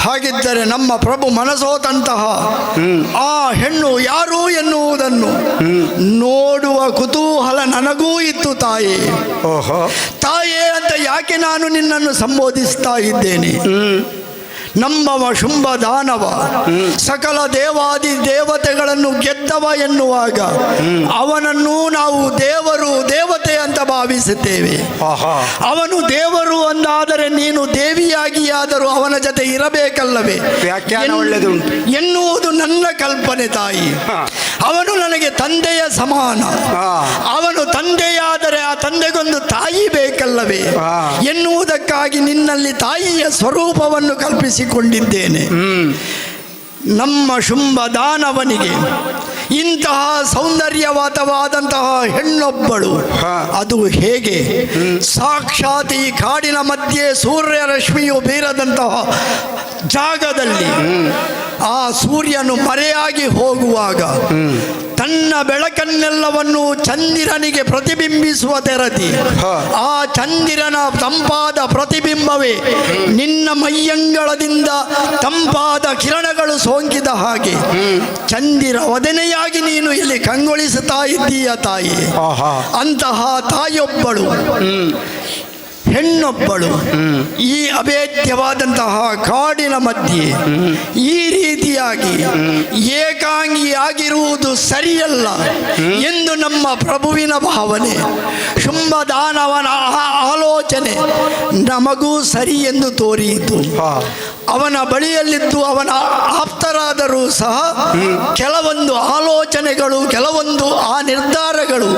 ಹಾಗಿದ್ದರೆ ನಮ್ಮ ಪ್ರಭು ಮನಸೋತಂತಹ ಆ ಹೆಣ್ಣು ಯಾರು ಎನ್ನುವುದನ್ನು ನೋಡುವ ಕುತೂಹಲ ನನಗೂ ಇತ್ತು ತಾಯೇ. ಓಹೋ, ತಾಯೇ ಅಂತ ಯಾಕೆ ನಾನು ನಿನ್ನನ್ನು ಸಂಬೋಧಿಸ್ತಾ ಇದ್ದೇನೆ? ನಮ್ಮವ ಶುಂಭ ದಾನವ ಸಕಲ ದೇವಾದಿ ದೇವತೆಗಳನ್ನು ಗೆದ್ದವ ಎನ್ನುವಾಗ ಅವನನ್ನು ನಾವು ದೇವರು ದೇವತೆ ಅಂತ ಭಾವಿಸುತ್ತೇವೆ. ಆಹಾ, ಅವನು ದೇವರು ಅಂದಾದರೆ ನೀನು ದೇವಿಯಾಗಿಯಾದರೂ ಅವನ ಜೊತೆ ಇರಬೇಕಲ್ಲವೇ ವ್ಯಾಖ್ಯಾನ ಒಳ್ಳೆದುಂಟು ಎನ್ನುವುದು ನನ್ನ ಕಲ್ಪನೆ ತಾಯಿ. ಅವನು ನನಗೆ ತಂದೆಯ ಸಮಾನ. ಅವನು ತಂದೆಯಾದರೆ ಆ ತಂದೆಗೊಂದು ತಾಯಿ ಬೇಕಲ್ಲವೇ ಎನ್ನುವುದಕ್ಕಾಗಿ ನಿನ್ನಲ್ಲಿ ತಾಯಿಯ ಸ್ವರೂಪವನ್ನು ಕಲ್ಪಿಸಿಕೊಂಡಿದ್ದೇನೆ. ನಮ್ಮ ಶುಂಭ ದಾನವನಿಗೆ ಇಂತಹ ಸೌಂದರ್ಯವಾದವಾದಂತಹ ಹೆಣ್ಣೊಬ್ಬಳು, ಅದು ಹೇಗೆ? ಸಾಕ್ಷಾತ್ ಈ ಕಾಡಿನ ಮಧ್ಯೆ ಸೂರ್ಯ ರಶ್ಮಿಯು ಬೀರದಂತಹ ಜಾಗದಲ್ಲಿ ಆ ಸೂರ್ಯನು ಮರೆಯಾಗಿ ಹೋಗುವಾಗ ತನ್ನ ಬೆಳಕನ್ನೆಲ್ಲವನ್ನು ಚಂದಿರನಿಗೆ ಪ್ರತಿಬಿಂಬಿಸುವ ತೆರದಿ, ಆ ಚಂದಿರನ ತಂಪಾದ ಪ್ರತಿಬಿಂಬವೇ ನಿನ್ನ ಮೈಯಂಗಳದಿಂದ ತಂಪಾದ ಕಿರಣಗಳು ಸೋಂಕಿದ ಹಾಗೆ ಚಂದಿರ ವದನೆಯಾಗಿ ನೀನು ಇಲ್ಲಿ ಕಂಗೊಳಿಸುತ್ತಾ ಇದ್ದೀಯ ತಾಯಿ. ಅಂತಹ ತಾಯಿಯೊಬ್ಬಳು, ಹೆಣ್ಣೊಬ್ಬಳು ಈ ಅಭೇದ್ಯವಾದಂತಹ ಕಾಡಿನ ಮಧ್ಯೆ ಈ ರೀತಿಯಾಗಿ ಏಕಾಂಗಿಯಾಗಿರುವುದು ಸರಿಯಲ್ಲ ಎಂದು ನಮ್ಮ ಪ್ರಭುವಿನ ಭಾವನೆ. ಶುಂಭದಾನವನ ಆಲೋಚನೆ ನಮಗೂ ಸರಿ ಎಂದು ತೋರಿಯಿತು. ಅವನ ಬಳಿಯಲ್ಲಿದ್ದು ಅವನ ಆಪ್ತರಾದರೂ ಸಹ ಕೆಲವೊಂದು ಆಲೋಚನೆಗಳು, ಕೆಲವೊಂದು ಆ ನಿರ್ಧಾರಗಳು,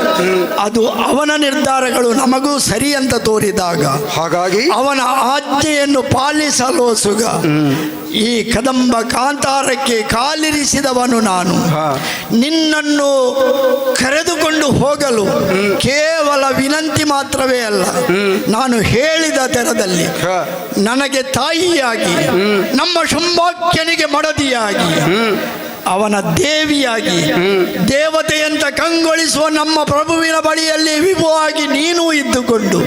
ಅದು ಅವನ ನಿರ್ಧಾರಗಳು ನಮಗೂ ಸರಿ ಅಂತ ತೋರಿದಾಗ ಹಾಗಾಗಿ ಅವನ ಆಜ್ಞೆಯನ್ನು ಪಾಲಿಸಲೋಸುಗ ಈ ಕದಂಬ ಕಾಂತಾರಕ್ಕೆ ಕಾಲಿರಿಸಿದವನು ನಾನು. ನಿನ್ನನ್ನು ಕರೆದುಕೊಂಡು ಹೋಗಲು ಕೇವಲ ವಿನಂತಿ ಮಾತ್ರವೇ ಅಲ್ಲ, ನಾನು ಹೇಳಿದ ತೆರದಲ್ಲಿ ನನಗೆ ತಾಯಿಯಾಗಿ, ನಮ್ಮ ಶುಂಭಾಖ್ಯನಿಗೆ ಮಡದಿಯಾಗಿ, ಅವನ ದೇವಿಯಾಗಿ, ದೇವತೆಯಂತ ಕಂಗೊಳಿಸುವ ನಮ್ಮ ಪ್ರಭುವಿನ ಬಳಿಯಲ್ಲಿ ವಿಭುವಾಗಿ ನೀನು ಇದ್ದುಕೊಂಡು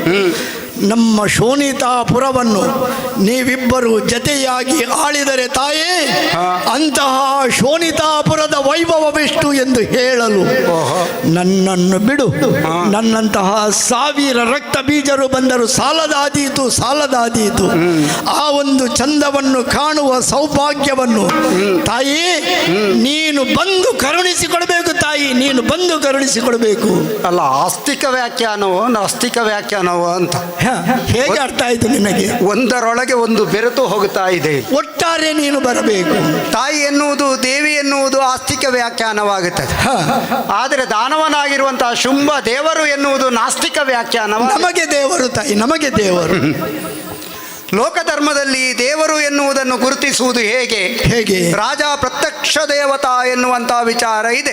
ನಮ್ಮ ಶೋಣಿತಾಪುರವನ್ನು ನೀವಿಬ್ಬರು ಜತೆಯಾಗಿ ಆಳಿದರೆ ತಾಯೇ, ಅಂತಹ ಶೋಣಿತಾಪುರದ ವೈಭವವೆಷ್ಟು ಎಂದು ಹೇಳಲು ನನ್ನನ್ನು ಬಿಡು. ನನ್ನಂತಹ ಸಾವಿರ ರಕ್ತ ಬೀಜರು ಬಂದರು ಸಾಲದಾದೀತು, ಸಾಲದಾದೀತು. ಆ ಒಂದು ಚಂದವನ್ನು ಕಾಣುವ ಸೌಭಾಗ್ಯವನ್ನು ತಾಯಿ ನೀನು ಬಂದು ಕರುಣಿಸಿಕೊಡಬೇಕು. ತಾಯಿ ನೀನು ಬಂದು ಕರುಣಿಸಿಕೊಡಬೇಕು. ಅಲ್ಲ, ಆಸ್ತಿಕ ವ್ಯಾಖ್ಯಾನವೋ ನಾಸ್ತಿಕ ವ್ಯಾಖ್ಯಾನವೋ ಅಂತ ಹೇಗೆ ಅರ್ಥ ಆಯಿತು ನಿನಗೆ? ಒಂದರೊಳಗೆ ಒಂದು ಬೆರೆತು ಹೋಗುತ್ತಾ ಇದೆ. ಒಟ್ಟಾರೆ ನೀನು ಬರಬೇಕು. ತಾಯಿ ಎನ್ನುವುದು, ದೇವಿ ಎನ್ನುವುದು ಆಸ್ತಿಕ ವ್ಯಾಖ್ಯಾನವಾಗುತ್ತದೆ. ಆದರೆ ದಾನವನಾಗಿರುವಂತಹ ಶುಂಭ ದೇವರು ಎನ್ನುವುದು ನಾಸ್ತಿಕ ವ್ಯಾಖ್ಯಾನ. ನಮಗೆ ದೇವರು ತಾಯಿ, ನಮಗೆ ದೇವರು. ಲೋಕಧರ್ಮದಲ್ಲಿ ದೇವರು ಎನ್ನುವುದನ್ನು ಗುರುತಿಸುವುದು ಹೇಗೆ? ರಾಜ ಪ್ರತ್ಯಕ್ಷ ದೇವತಾ ಎನ್ನುವಂತಹ ವಿಚಾರ ಇದೆ.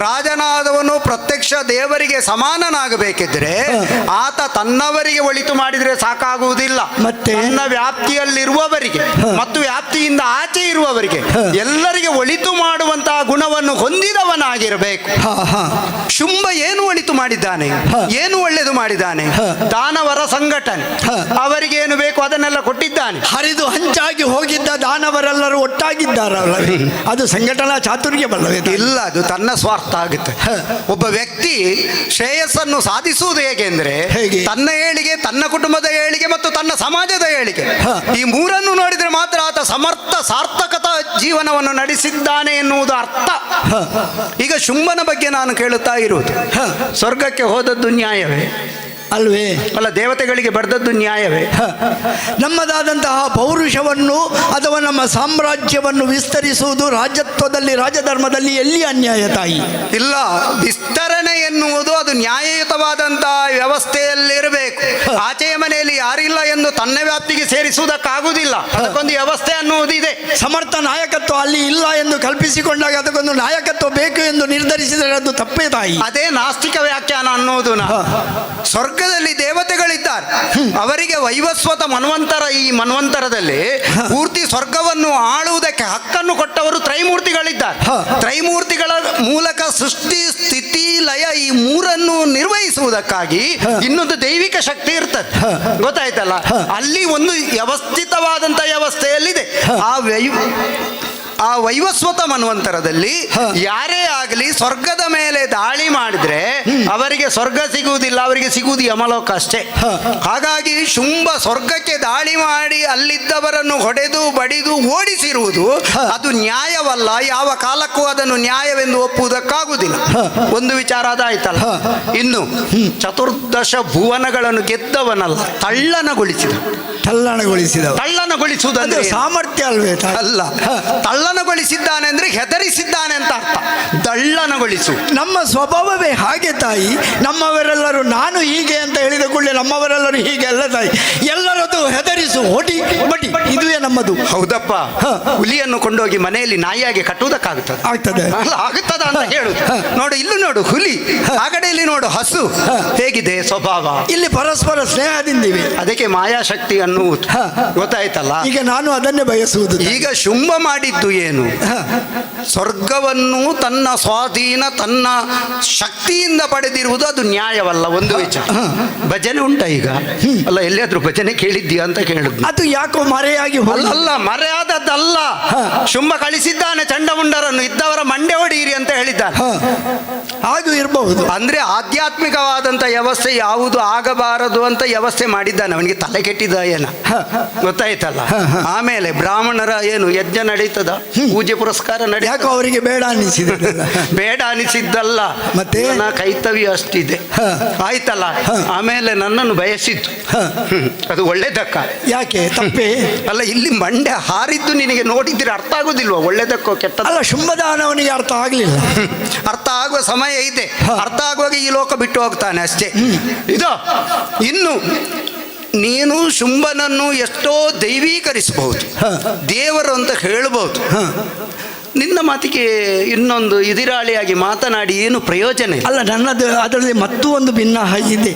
ರಾಜನಾದವನು ಪ್ರತ್ಯಕ್ಷ ದೇವರಿಗೆ ಸಮಾನನಾಗಬೇಕಿದ್ರೆ ಆತ ತನ್ನವರಿಗೆ ಒಳಿತು ಮಾಡಿದರೆ ಸಾಕಾಗುವುದಿಲ್ಲ. ಮತ್ತೆ ತನ್ನ ವ್ಯಾಪ್ತಿಯಲ್ಲಿರುವವರಿಗೆ ಮತ್ತು ವ್ಯಾಪ್ತಿಯಿಂದ ಆಚೆ ಇರುವವರಿಗೆ ಎಲ್ಲರಿಗೆ ಒಳಿತು ಮಾಡುವಂತಹ ಗುಣವನ್ನು ಹೊಂದಿದವನಾಗಿರಬೇಕು. ಶುಂಭ ಏನು ಒಳಿತು ಮಾಡಿದ್ದಾನೆ, ಏನು ಒಳ್ಳೆಯದು ಮಾಡಿದ್ದಾನೆ? ದಾನವರ ಸಂಘಟನೆ, ಅವರಿಗೇನು ಬೇಕು ಅದನ್ನೆಲ್ಲ ಕೊಟ್ಟಿದ್ದಾನೆ. ಹರಿದು ಹಂಚಾಗಿ ಹೋಗಿದ್ದ ದಾನವರೆಲ್ಲರೂ ಒಟ್ಟಾಗಿದ್ದಾರಲ್ಲ, ಅದು ಸಂಘಟನಾ ಚಾತುರ್ಯವಲ್ಲವೇ? ಇಲ್ಲ, ಅದು ತನ್ನ ಸ್ವಾರ್ಥ ಆಗುತ್ತೆ. ಒಬ್ಬ ವ್ಯಕ್ತಿ ಶ್ರೇಯಸ್ಸನ್ನು ಸಾಧಿಸುವುದು ಹೇಗೆ ಅಂದ್ರೆ ತನ್ನ ಏಳಿಗೆ, ತನ್ನ ಕುಟುಂಬದ ಏಳಿಗೆ ಮತ್ತು ತನ್ನ ಸಮಾಜದ ಏಳಿಗೆ, ಈ ಮೂರನ್ನು ನೋಡಿದ್ರೆ ಮಾತ್ರ ಆತ ಸಮರ್ಥ ಸಾರ್ಥಕತ ಜೀವನವನ್ನು ನಡೆಸಿದ್ದಾನೆ ಎನ್ನುವುದು ಅರ್ಥ. ಈಗ ಶುಂಭನ ಬಗ್ಗೆ ನಾನು ಕೇಳುತ್ತಾ ಇರುವುದು, ಸ್ವರ್ಗಕ್ಕೆ ಹೋದದ್ದು ನ್ಯಾಯವೇ? ಅಲ್ವೇ? ಅಲ್ಲ, ದೇವತೆಗಳಿಗೆ ಬರೆದದ್ದು ನ್ಯಾಯವೇ? ನಮ್ಮದಾದಂತಹ ಪೌರುಷವನ್ನು ಅಥವಾ ನಮ್ಮ ಸಾಮ್ರಾಜ್ಯವನ್ನು ವಿಸ್ತರಿಸುವುದು ರಾಜತ್ವದಲ್ಲಿ, ರಾಜಧರ್ಮದಲ್ಲಿ ಎಲ್ಲಿ ಅನ್ಯಾಯ ತಾಯಿ? ಇಲ್ಲ, ವಿಸ್ತರಣೆ ಎನ್ನುವುದು ಅದು ನ್ಯಾಯಯುತವಾದಂತಹ ವ್ಯವಸ್ಥೆಯಲ್ಲಿರಬೇಕು. ಆಚೆಯ ಮನೆಯಲ್ಲಿ ಯಾರಿಲ್ಲ ಎಂದು ತನ್ನ ವ್ಯಾಪ್ತಿಗೆ ಸೇರಿಸುವುದಕ್ಕಾಗುವುದಿಲ್ಲ. ಅದಕ್ಕೊಂದು ವ್ಯವಸ್ಥೆ ಅನ್ನುವುದು ಇದೆ. ಸಮರ್ಥ ನಾಯಕತ್ವ ಅಲ್ಲಿ ಇಲ್ಲ ಎಂದು ಕಲ್ಪಿಸಿಕೊಂಡಾಗ ಅದಕ್ಕೊಂದು ನಾಯಕತ್ವ ಬೇಕು ಎಂದು ನಿರ್ಧರಿಸಿದರೆ ಅದು ತಪ್ಪೇ ತಾಯಿ. ಅದೇ ನಾಸ್ತಿಕ ವ್ಯಾಖ್ಯಾನ ಅನ್ನೋದು. ಸ್ವರ್ಗದಲ್ಲಿ ದೇವತೆಗಳಿದ್ದಾರೆ, ಅವರಿಗೆ ವೈವಸ್ವತ ಮನ್ವಂತರ, ಈ ಮನ್ವಂತರದಲ್ಲಿ ಪೂರ್ತಿ ಸ್ವರ್ಗವನ್ನು ಆಳುವುದಕ್ಕೆ ಹಕ್ಕನ್ನು ಕೊಟ್ಟವರು ತ್ರೈಮೂರ್ತಿಗಳಿದ್ದಾರೆ. ತ್ರೈಮೂರ್ತಿಗಳ ಮೂಲಕ ಸೃಷ್ಟಿ, ಸ್ಥಿತಿ, ಲಯ ಈ ಮೂರನ್ನು ನಿರ್ವಹಿಸುವುದಕ್ಕಾಗಿ ಇನ್ನೊಂದು ದೈವಿಕ ಶಕ್ತಿ ಇರ್ತದೆ, ಗೊತ್ತಾಯ್ತಲ್ಲ? ಅಲ್ಲಿ ಒಂದು ವ್ಯವಸ್ಥಿತವಾದಂಥ ವ್ಯವಸ್ಥೆಯಲ್ಲಿದೆ. ಆ ವೈವಸ್ವತ ಮನ್ವಂತರದಲ್ಲಿ ಯಾರೇ ಆಗಲಿ ಸ್ವರ್ಗದ ಮೇಲೆ ದಾಳಿ ಮಾಡಿದ್ರೆ ಅವರಿಗೆ ಸ್ವರ್ಗ ಸಿಗುವುದಿಲ್ಲ, ಅವರಿಗೆ ಸಿಗುವುದು ಯಮಲೋಕ ಅಷ್ಟೇ. ಹಾಗಾಗಿ ಶುಂಭ ಸ್ವರ್ಗಕ್ಕೆ ದಾಳಿ ಮಾಡಿ ಅಲ್ಲಿದ್ದವರನ್ನು ಹೊಡೆದು ಬಡಿದು ಓಡಿಸಿರುವುದು ಅದು ನ್ಯಾಯವಲ್ಲ. ಯಾವ ಕಾಲಕ್ಕೂ ಅದನ್ನು ನ್ಯಾಯವೆಂದು ಒಪ್ಪುವುದಕ್ಕಾಗುವುದಿಲ್ಲ. ಒಂದು ವಿಚಾರ ಅದಾಯ್ತಲ್ಲ. ಇನ್ನು ಚತುರ್ದಶ ಭುವನಗಳನ್ನು ಗೆದ್ದವನಲ್ಲ, ತಳ್ಳನಗೊಳಿಸುವುದಂದ್ರೆ ಸಾಮರ್ಥ್ಯ ಅಲ್ವೇ? ಅಲ್ಲ, ತಳ್ಳನಗೊಳಿಸಿದ್ದಾನೆ ಅಂದ್ರೆ ಹೆದರಿಸಿದ್ದಾನೆ ಅಂತ ಅರ್ಥ. ತಳ್ಳನಗೊಳಿಸು ನಮ್ಮ ಸ್ವಭಾವವೇ ಹಾಗೆ ತಾಯಿ. ನಮ್ಮವರೆಲ್ಲರೂ ನಾನು ಹೀಗೆ ಅಂತ ಹೇಳಿದ ಕೂಡಲೇ ನಮ್ಮವರೆಲ್ಲರೂ ಹೀಗೆ ಅಲ್ಲ ತಾಯಿ. ಎಲ್ಲರದ್ದು ಹೆದರಿಸು, ಹೊಡಿ ಬಡಿ, ಇದುವೇ ನಮ್ಮದು. ಹೌದಪ್ಪ, ಹುಲಿಯನ್ನು ಕೊಂಡೋಗಿ ಮನೆಯಲ್ಲಿ ನಾಯಿಯಾಗಿ ಕಟ್ಟುವುದಕ್ಕಾಗುತ್ತದೆ? ಆಗುತ್ತದ ಅಂತ ಹೇಳುದು. ನೋಡು, ಇಲ್ಲೂ ನೋಡು ಹುಲಿ, ಆ ಕಡೆಯಲ್ಲಿ ನೋಡು ಹಸು, ಹೇಗಿದೆ ಸ್ವಭಾವ. ಇಲ್ಲಿ ಪರಸ್ಪರ ಸ್ನೇಹದಿಂದಿವೆ. ಅದಕ್ಕೆ ಮಾಯಾಶಕ್ತಿ ಅನ್ನುವುದು, ಗೊತ್ತಾಯ್ತಲ್ಲ? ಈಗ ನಾನು ಅದನ್ನೇ ಬಯಸುವುದು. ಈಗ ಶುಂಭ ಮಾಡಿದ್ದು ಏನು? ಸ್ವರ್ಗವನ್ನು ತನ್ನ ಸ್ವಾಧೀನ, ತನ್ನ ಶಕ್ತಿಯಿಂದ ಪಡೆದಿರುವುದು ಅದು ನ್ಯಾಯವಲ್ಲ. ಒಂದು ವಿಚಾರ. ಭಜನೆ ಉಂಟ ಈಗ? ಅಲ್ಲ, ಎಲ್ಲಿಯಾದ್ರೂ ಭಜನೆ ಕೇಳಿದ್ದೀಯಾ ಅಂತ ಕೇಳುದು. ಅದು ಯಾಕೋ ಮರೆಯಾಗಿ ಅಲ್ಲ, ಮರೆಯಾದದ್ದಲ್ಲ. ಶುಂಭ ಕಳಿಸಿದ್ದಾನೆ ಚಂಡಮುಂಡರನ್ನು, ಇದ್ದವರ ಮಂಡೆ ಹೊಡೀರಿ ಅಂತ ಹೇಳಿದ್ದಾನೆ. ಹಾಗೂ ಇರಬಹುದು. ಅಂದ್ರೆ ಆಧ್ಯಾತ್ಮಿಕವಾದಂತ ವ್ಯವಸ್ಥೆ ಯಾವುದು ಆಗಬಾರದು ಅಂತ ವ್ಯವಸ್ಥೆ ಮಾಡಿದ್ದಾನೆ. ಅವನಿಗೆ ತಲೆ ಕೆಟ್ಟಿದ ಏನ, ಗೊತ್ತಾಯ್ತಲ್ಲ? ಆಮೇಲೆ ಬ್ರಾಹ್ಮಣರ ಏನು ಯಜ್ಞ ನಡೀತದ, ಪೂಜೆ ಪುರಸ್ಕಾರ ನಡೀತದ. ಯಾಕೋ ಅವರಿಗೆ ಬೇಡ ಅನಿಸಿದೆ. ಬೇಡ ಅನಿಸಿದ್ದಲ್ಲ, ಮತ್ತೆ ಕೈತವ್ಯ ಅಷ್ಟಿದೆ, ಆಯ್ತಲ್ಲ? ಆಮೇಲೆ ನನ್ನನ್ನು ಬಯಸಿದ್ದು, ಅದು ಒಳ್ಳೇದಕ್ಕ? ಯಾಕೆ ತಪ್ಪೇ? ಅಲ್ಲ, ಇಲ್ಲಿ ಮಂಡೆ ಹಾರಿದ್ದು ನಿನಗೆ ನೋಡಿದ್ರೆ ಅರ್ಥ ಆಗುದಿಲ್ವಾ? ಒಳ್ಳೇದಕ್ಕೋ ಕೆಟ್ಟ? ಅಲ್ಲ, ಶುಂಭದಾನವನಿಗೆ ಅರ್ಥ ಆಗಲಿಲ್ಲ. ಅರ್ಥ ಆಗುವ ಸಮಯ ಇದೆ. ಅರ್ಥ ಆಗುವಾಗ ಈ ಲೋಕ ಬಿಟ್ಟು ಹೋಗ್ತಾನೆ ಅಷ್ಟೇ. ಇದು ಇನ್ನು ನೀನು ಶುಂಭನನ್ನು ಎಷ್ಟೋ ದೈವೀಕರಿಸಬಹುದು, ದೇವರು ಅಂತ ಹೇಳಬಹುದು. ನಿನ್ನ ಮಾತಿಗೆ ಇನ್ನೊಂದು ಎದುರಾಳಿಯಾಗಿ ಮಾತನಾಡಿ ಏನು ಪ್ರಯೋಜನ ಇಲ್ಲ. ಅಲ್ಲ, ನನ್ನದು ಅದರಲ್ಲಿ ಮತ್ತೂ ಒಂದು ಭಿನ್ನ ಇದೆ.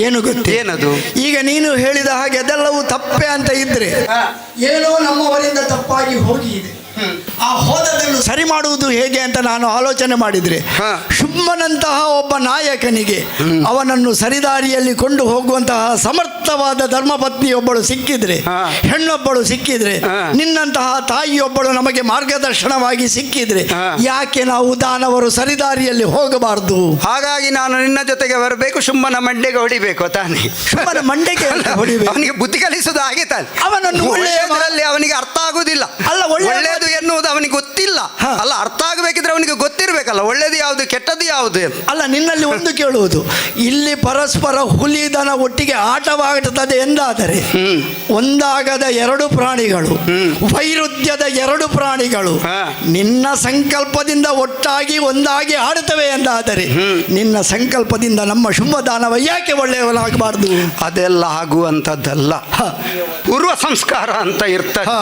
ಏನು ಗೊತ್ತೇ? ಏನದು? ಈಗ ನೀನು ಹೇಳಿದ ಹಾಗೆ ಅದೆಲ್ಲವೂ ತಪ್ಪೆ ಅಂತ ಇದ್ರೆ, ಏನೋ ನಮ್ಮವರಿಂದ ತಪ್ಪಾಗಿ ಹೋಗಿ ಇದೆ, ಆ ಹೋದದನ್ನು ಸರಿ ಮಾಡುವುದು ಹೇಗೆ ಅಂತ ನಾನು ಆಲೋಚನೆ ಮಾಡಿದ್ರೆ, ಶುಂಭನಂತಹ ಒಬ್ಬ ನಾಯಕನಿಗೆ ಅವನನ್ನು ಸರಿದಾರಿಯಲ್ಲಿ ಕೊಂಡು ಹೋಗುವಂತಹ ಸಮರ್ಥವಾದ ಧರ್ಮಪತ್ನಿಯೊಬ್ಬಳು ಸಿಕ್ಕಿದ್ರೆ, ಹೆಣ್ಣೊಬ್ಬಳು ಸಿಕ್ಕಿದ್ರೆ, ನಿನ್ನಂತಹ ತಾಯಿಯೊಬ್ಬಳು ನಮಗೆ ಮಾರ್ಗದರ್ಶನವಾಗಿ ಸಿಕ್ಕಿದ್ರೆ, ಯಾಕೆ ನಾವು ದಾನವರು ಸರಿದಾರಿಯಲ್ಲಿ ಹೋಗಬಾರದು? ಹಾಗಾಗಿ ನಾನು ನಿನ್ನ ಜೊತೆಗೆ ಬರಬೇಕು, ಶುಂಭನ ಮಂಡೆಗೆ ಹೊಡಿಬೇಕು ತಾನೆ? ಶುಂಭನ ಮಂಡೆಗೆ ಹೊಡಿಬೇಕು. ಅವನಿಗೆ ಬುದ್ಧಿ ಕಲಿಸುವುದು ಹಾಗೆ ತಾನೆ? ಅವನನ್ನು ಒಳ್ಳೆಯದರಲ್ಲಿ ಅವನಿಗೆ ಅರ್ಥ ಆಗುವುದಿಲ್ಲ. ಅಲ್ಲ, ಒಳ್ಳೆಯದು ಎನ್ನುವುದು ಅವನಿಗೆ ಗೊತ್ತಿಲ್ಲ. ಅಲ್ಲ, ಅರ್ಥ ಆಗಬೇಕಿದ್ರೆ ಅವನಿಗೆ ಗೊತ್ತಿರಬೇಕಲ್ಲ, ಒಳ್ಳೇದು ಯಾವುದು ಕೆಟ್ಟದ್ದು ಯಾವುದು. ಅಲ್ಲ, ನಿನ್ನಲ್ಲಿ ಒಂದು ಕೇಳುವುದು, ಇಲ್ಲಿ ಪರಸ್ಪರ ಹುಲಿದನ ಒಟ್ಟಿಗೆ ಆಟವಾಗುತ್ತದೆ ಎಂದಾದರೆ, ಒಂದಾಗದ ಎರಡು ಪ್ರಾಣಿಗಳು, ವೈರುಧ್ಯದ ಎರಡು ಪ್ರಾಣಿಗಳು ನಿನ್ನ ಸಂಕಲ್ಪದಿಂದ ಒಟ್ಟಾಗಿ ಒಂದಾಗಿ ಆಡುತ್ತವೆ ಎಂದಾದರೆ, ನಿನ್ನ ಸಂಕಲ್ಪದಿಂದ ನಮ್ಮ ಶುಂಭದಾನವ ಯಾಕೆ ಒಳ್ಳೆಯವನಾಗಬಾರ್ದು? ಅದೆಲ್ಲ ಆಗುವಂಥದ್ದಲ್ಲ, ಪೂರ್ವ ಸಂಸ್ಕಾರ ಅಂತ ಇರ್ತದೆ.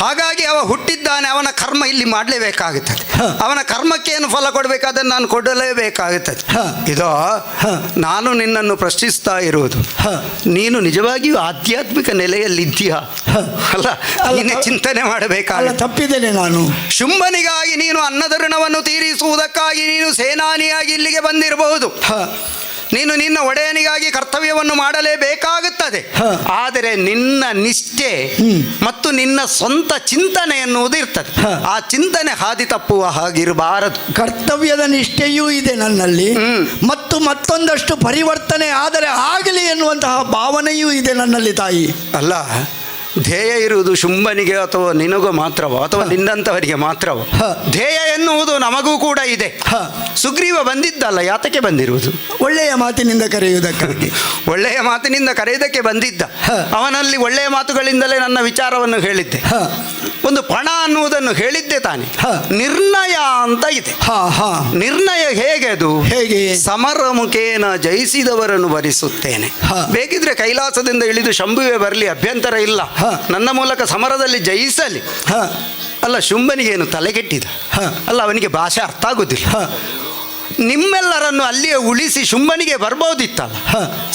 ಹಾಗಾಗಿ ಅವ ಹುಟ್ಟಿದ್ದಾನೆ, ಅವನ ಕರ್ಮ ಇಲ್ಲಿ ಮಾಡಲೇಬೇಕಾಗುತ್ತದೆ. ಅವನ ಕರ್ಮಕ್ಕೆ ಏನು ಫಲ ಕೊಡಬೇಕು ಅದನ್ನು ನಾನು ಕೊಡಲೇಬೇಕಾಗುತ್ತದೆ. ಇದೋ ನಾನು ನಿನ್ನನ್ನು ಪ್ರಶ್ನಿಸ್ತಾ ಇರುವುದು, ನೀನು ನಿಜವಾಗಿಯೂ ಆಧ್ಯಾತ್ಮಿಕ ನೆಲೆಯಲ್ಲಿದ್ದೀಯಾ? ಅಲ್ಲ, ನೀನೇ ಚಿಂತನೆ ಮಾಡಬೇಕಾಗ. ತಪ್ಪಿದ್ದೇನೆ ನಾನು. ಶುಂಭನಿಗಾಗಿ ನೀನು ಅನ್ನದ ಋಣವನ್ನು ತೀರಿಸುವುದಕ್ಕಾಗಿ ನೀನು ಸೇನಾನಿಯಾಗಿ ಇಲ್ಲಿಗೆ ಬಂದಿರಬಹುದು. ನೀನು ನಿನ್ನ ಒಡೆಯನಿಗಾಗಿ ಕರ್ತವ್ಯವನ್ನು ಮಾಡಲೇಬೇಕಾಗುತ್ತದೆ. ಆದರೆ ನಿನ್ನ ನಿಷ್ಠೆ ಮತ್ತು ನಿನ್ನ ಸ್ವಂತ ಚಿಂತನೆ ಎನ್ನುವುದು ಇರ್ತದೆ. ಆ ಚಿಂತನೆ ಹಾದಿ ತಪ್ಪುವ ಹಾಗಿರಬಾರದು. ಕರ್ತವ್ಯದ ನಿಷ್ಠೆಯೂ ಇದೆ ನನ್ನಲ್ಲಿ, ಮತ್ತು ಮತ್ತೊಂದಷ್ಟು ಪರಿವರ್ತನೆ ಆದರೆ ಆಗಲಿ ಎನ್ನುವಂತಹ ಭಾವನೆಯೂ ಇದೆ ನನ್ನಲ್ಲಿ ತಾಯಿ. ಅಲ್ಲ, ಧ್ಯೇಯ ಇರುವುದು ಶುಂಭನಿಗೆ ಅಥವಾ ನಿನಗೂ ಮಾತ್ರವೋ ಅಥವಾ ನಿನ್ನಂಥವರಿಗೆ ಮಾತ್ರವೋ? ಧ್ಯೇಯ ಎನ್ನುವುದು ನಮಗೂ ಕೂಡ ಇದೆ. ಸುಗ್ರೀವ ಬಂದಿದ್ದಲ್ಲ, ಯಾತಕ್ಕೆ ಬಂದಿರುವುದು? ಒಳ್ಳೆಯ ಮಾತಿನಿಂದ ಕರೆಯುವುದಕ್ಕಾಗಿ. ಒಳ್ಳೆಯ ಮಾತಿನಿಂದ ಕರೆಯುವುದಕ್ಕೆ ಬಂದಿದ್ದ. ಅವನಲ್ಲಿ ಒಳ್ಳೆಯ ಮಾತುಗಳಿಂದಲೇ ನನ್ನ ವಿಚಾರವನ್ನು ಹೇಳಿದ್ದೆ. ಒಂದು ಪಣ ಅನ್ನುವುದನ್ನು ಹೇಳಿದ್ದೆ ತಾನೆ. ನಿರ್ಣಯ ಅಂತ ಇದೆ. ನಿರ್ಣಯ ಹೇಗೆ? ಅದು ಹೇಗೆ? ಸಮರ ಮುಖೇನ ಜಯಿಸಿದವರನ್ನು ವರಿಸುತ್ತೇನೆ. ಬೇಕಿದ್ರೆ ಕೈಲಾಸದಿಂದ ಇಳಿದು ಶಂಭುವೆ ಬರಲಿ, ಅಭ್ಯಂತರ ಇಲ್ಲ. ನನ್ನ ಮೂಲಕ ಸಮರದಲ್ಲಿ ಜಯಿಸಲಿ. ಅಲ್ಲ, ಶುಂಭನಿಗೇನು ತಲೆಗೆಟ್ಟಿದ? ಅಲ್ಲ, ಅವನಿಗೆ ಭಾಷೆ ಅರ್ಥ ಆಗುದಿಲ್ಲ. ನಿಮ್ಮೆಲ್ಲರನ್ನು ಅಲ್ಲಿಯೇ ಉಳಿಸಿ ಶುಂಭನಿಗೆ ಬರ್ಬೋದಿತ್ತಲ್ಲ.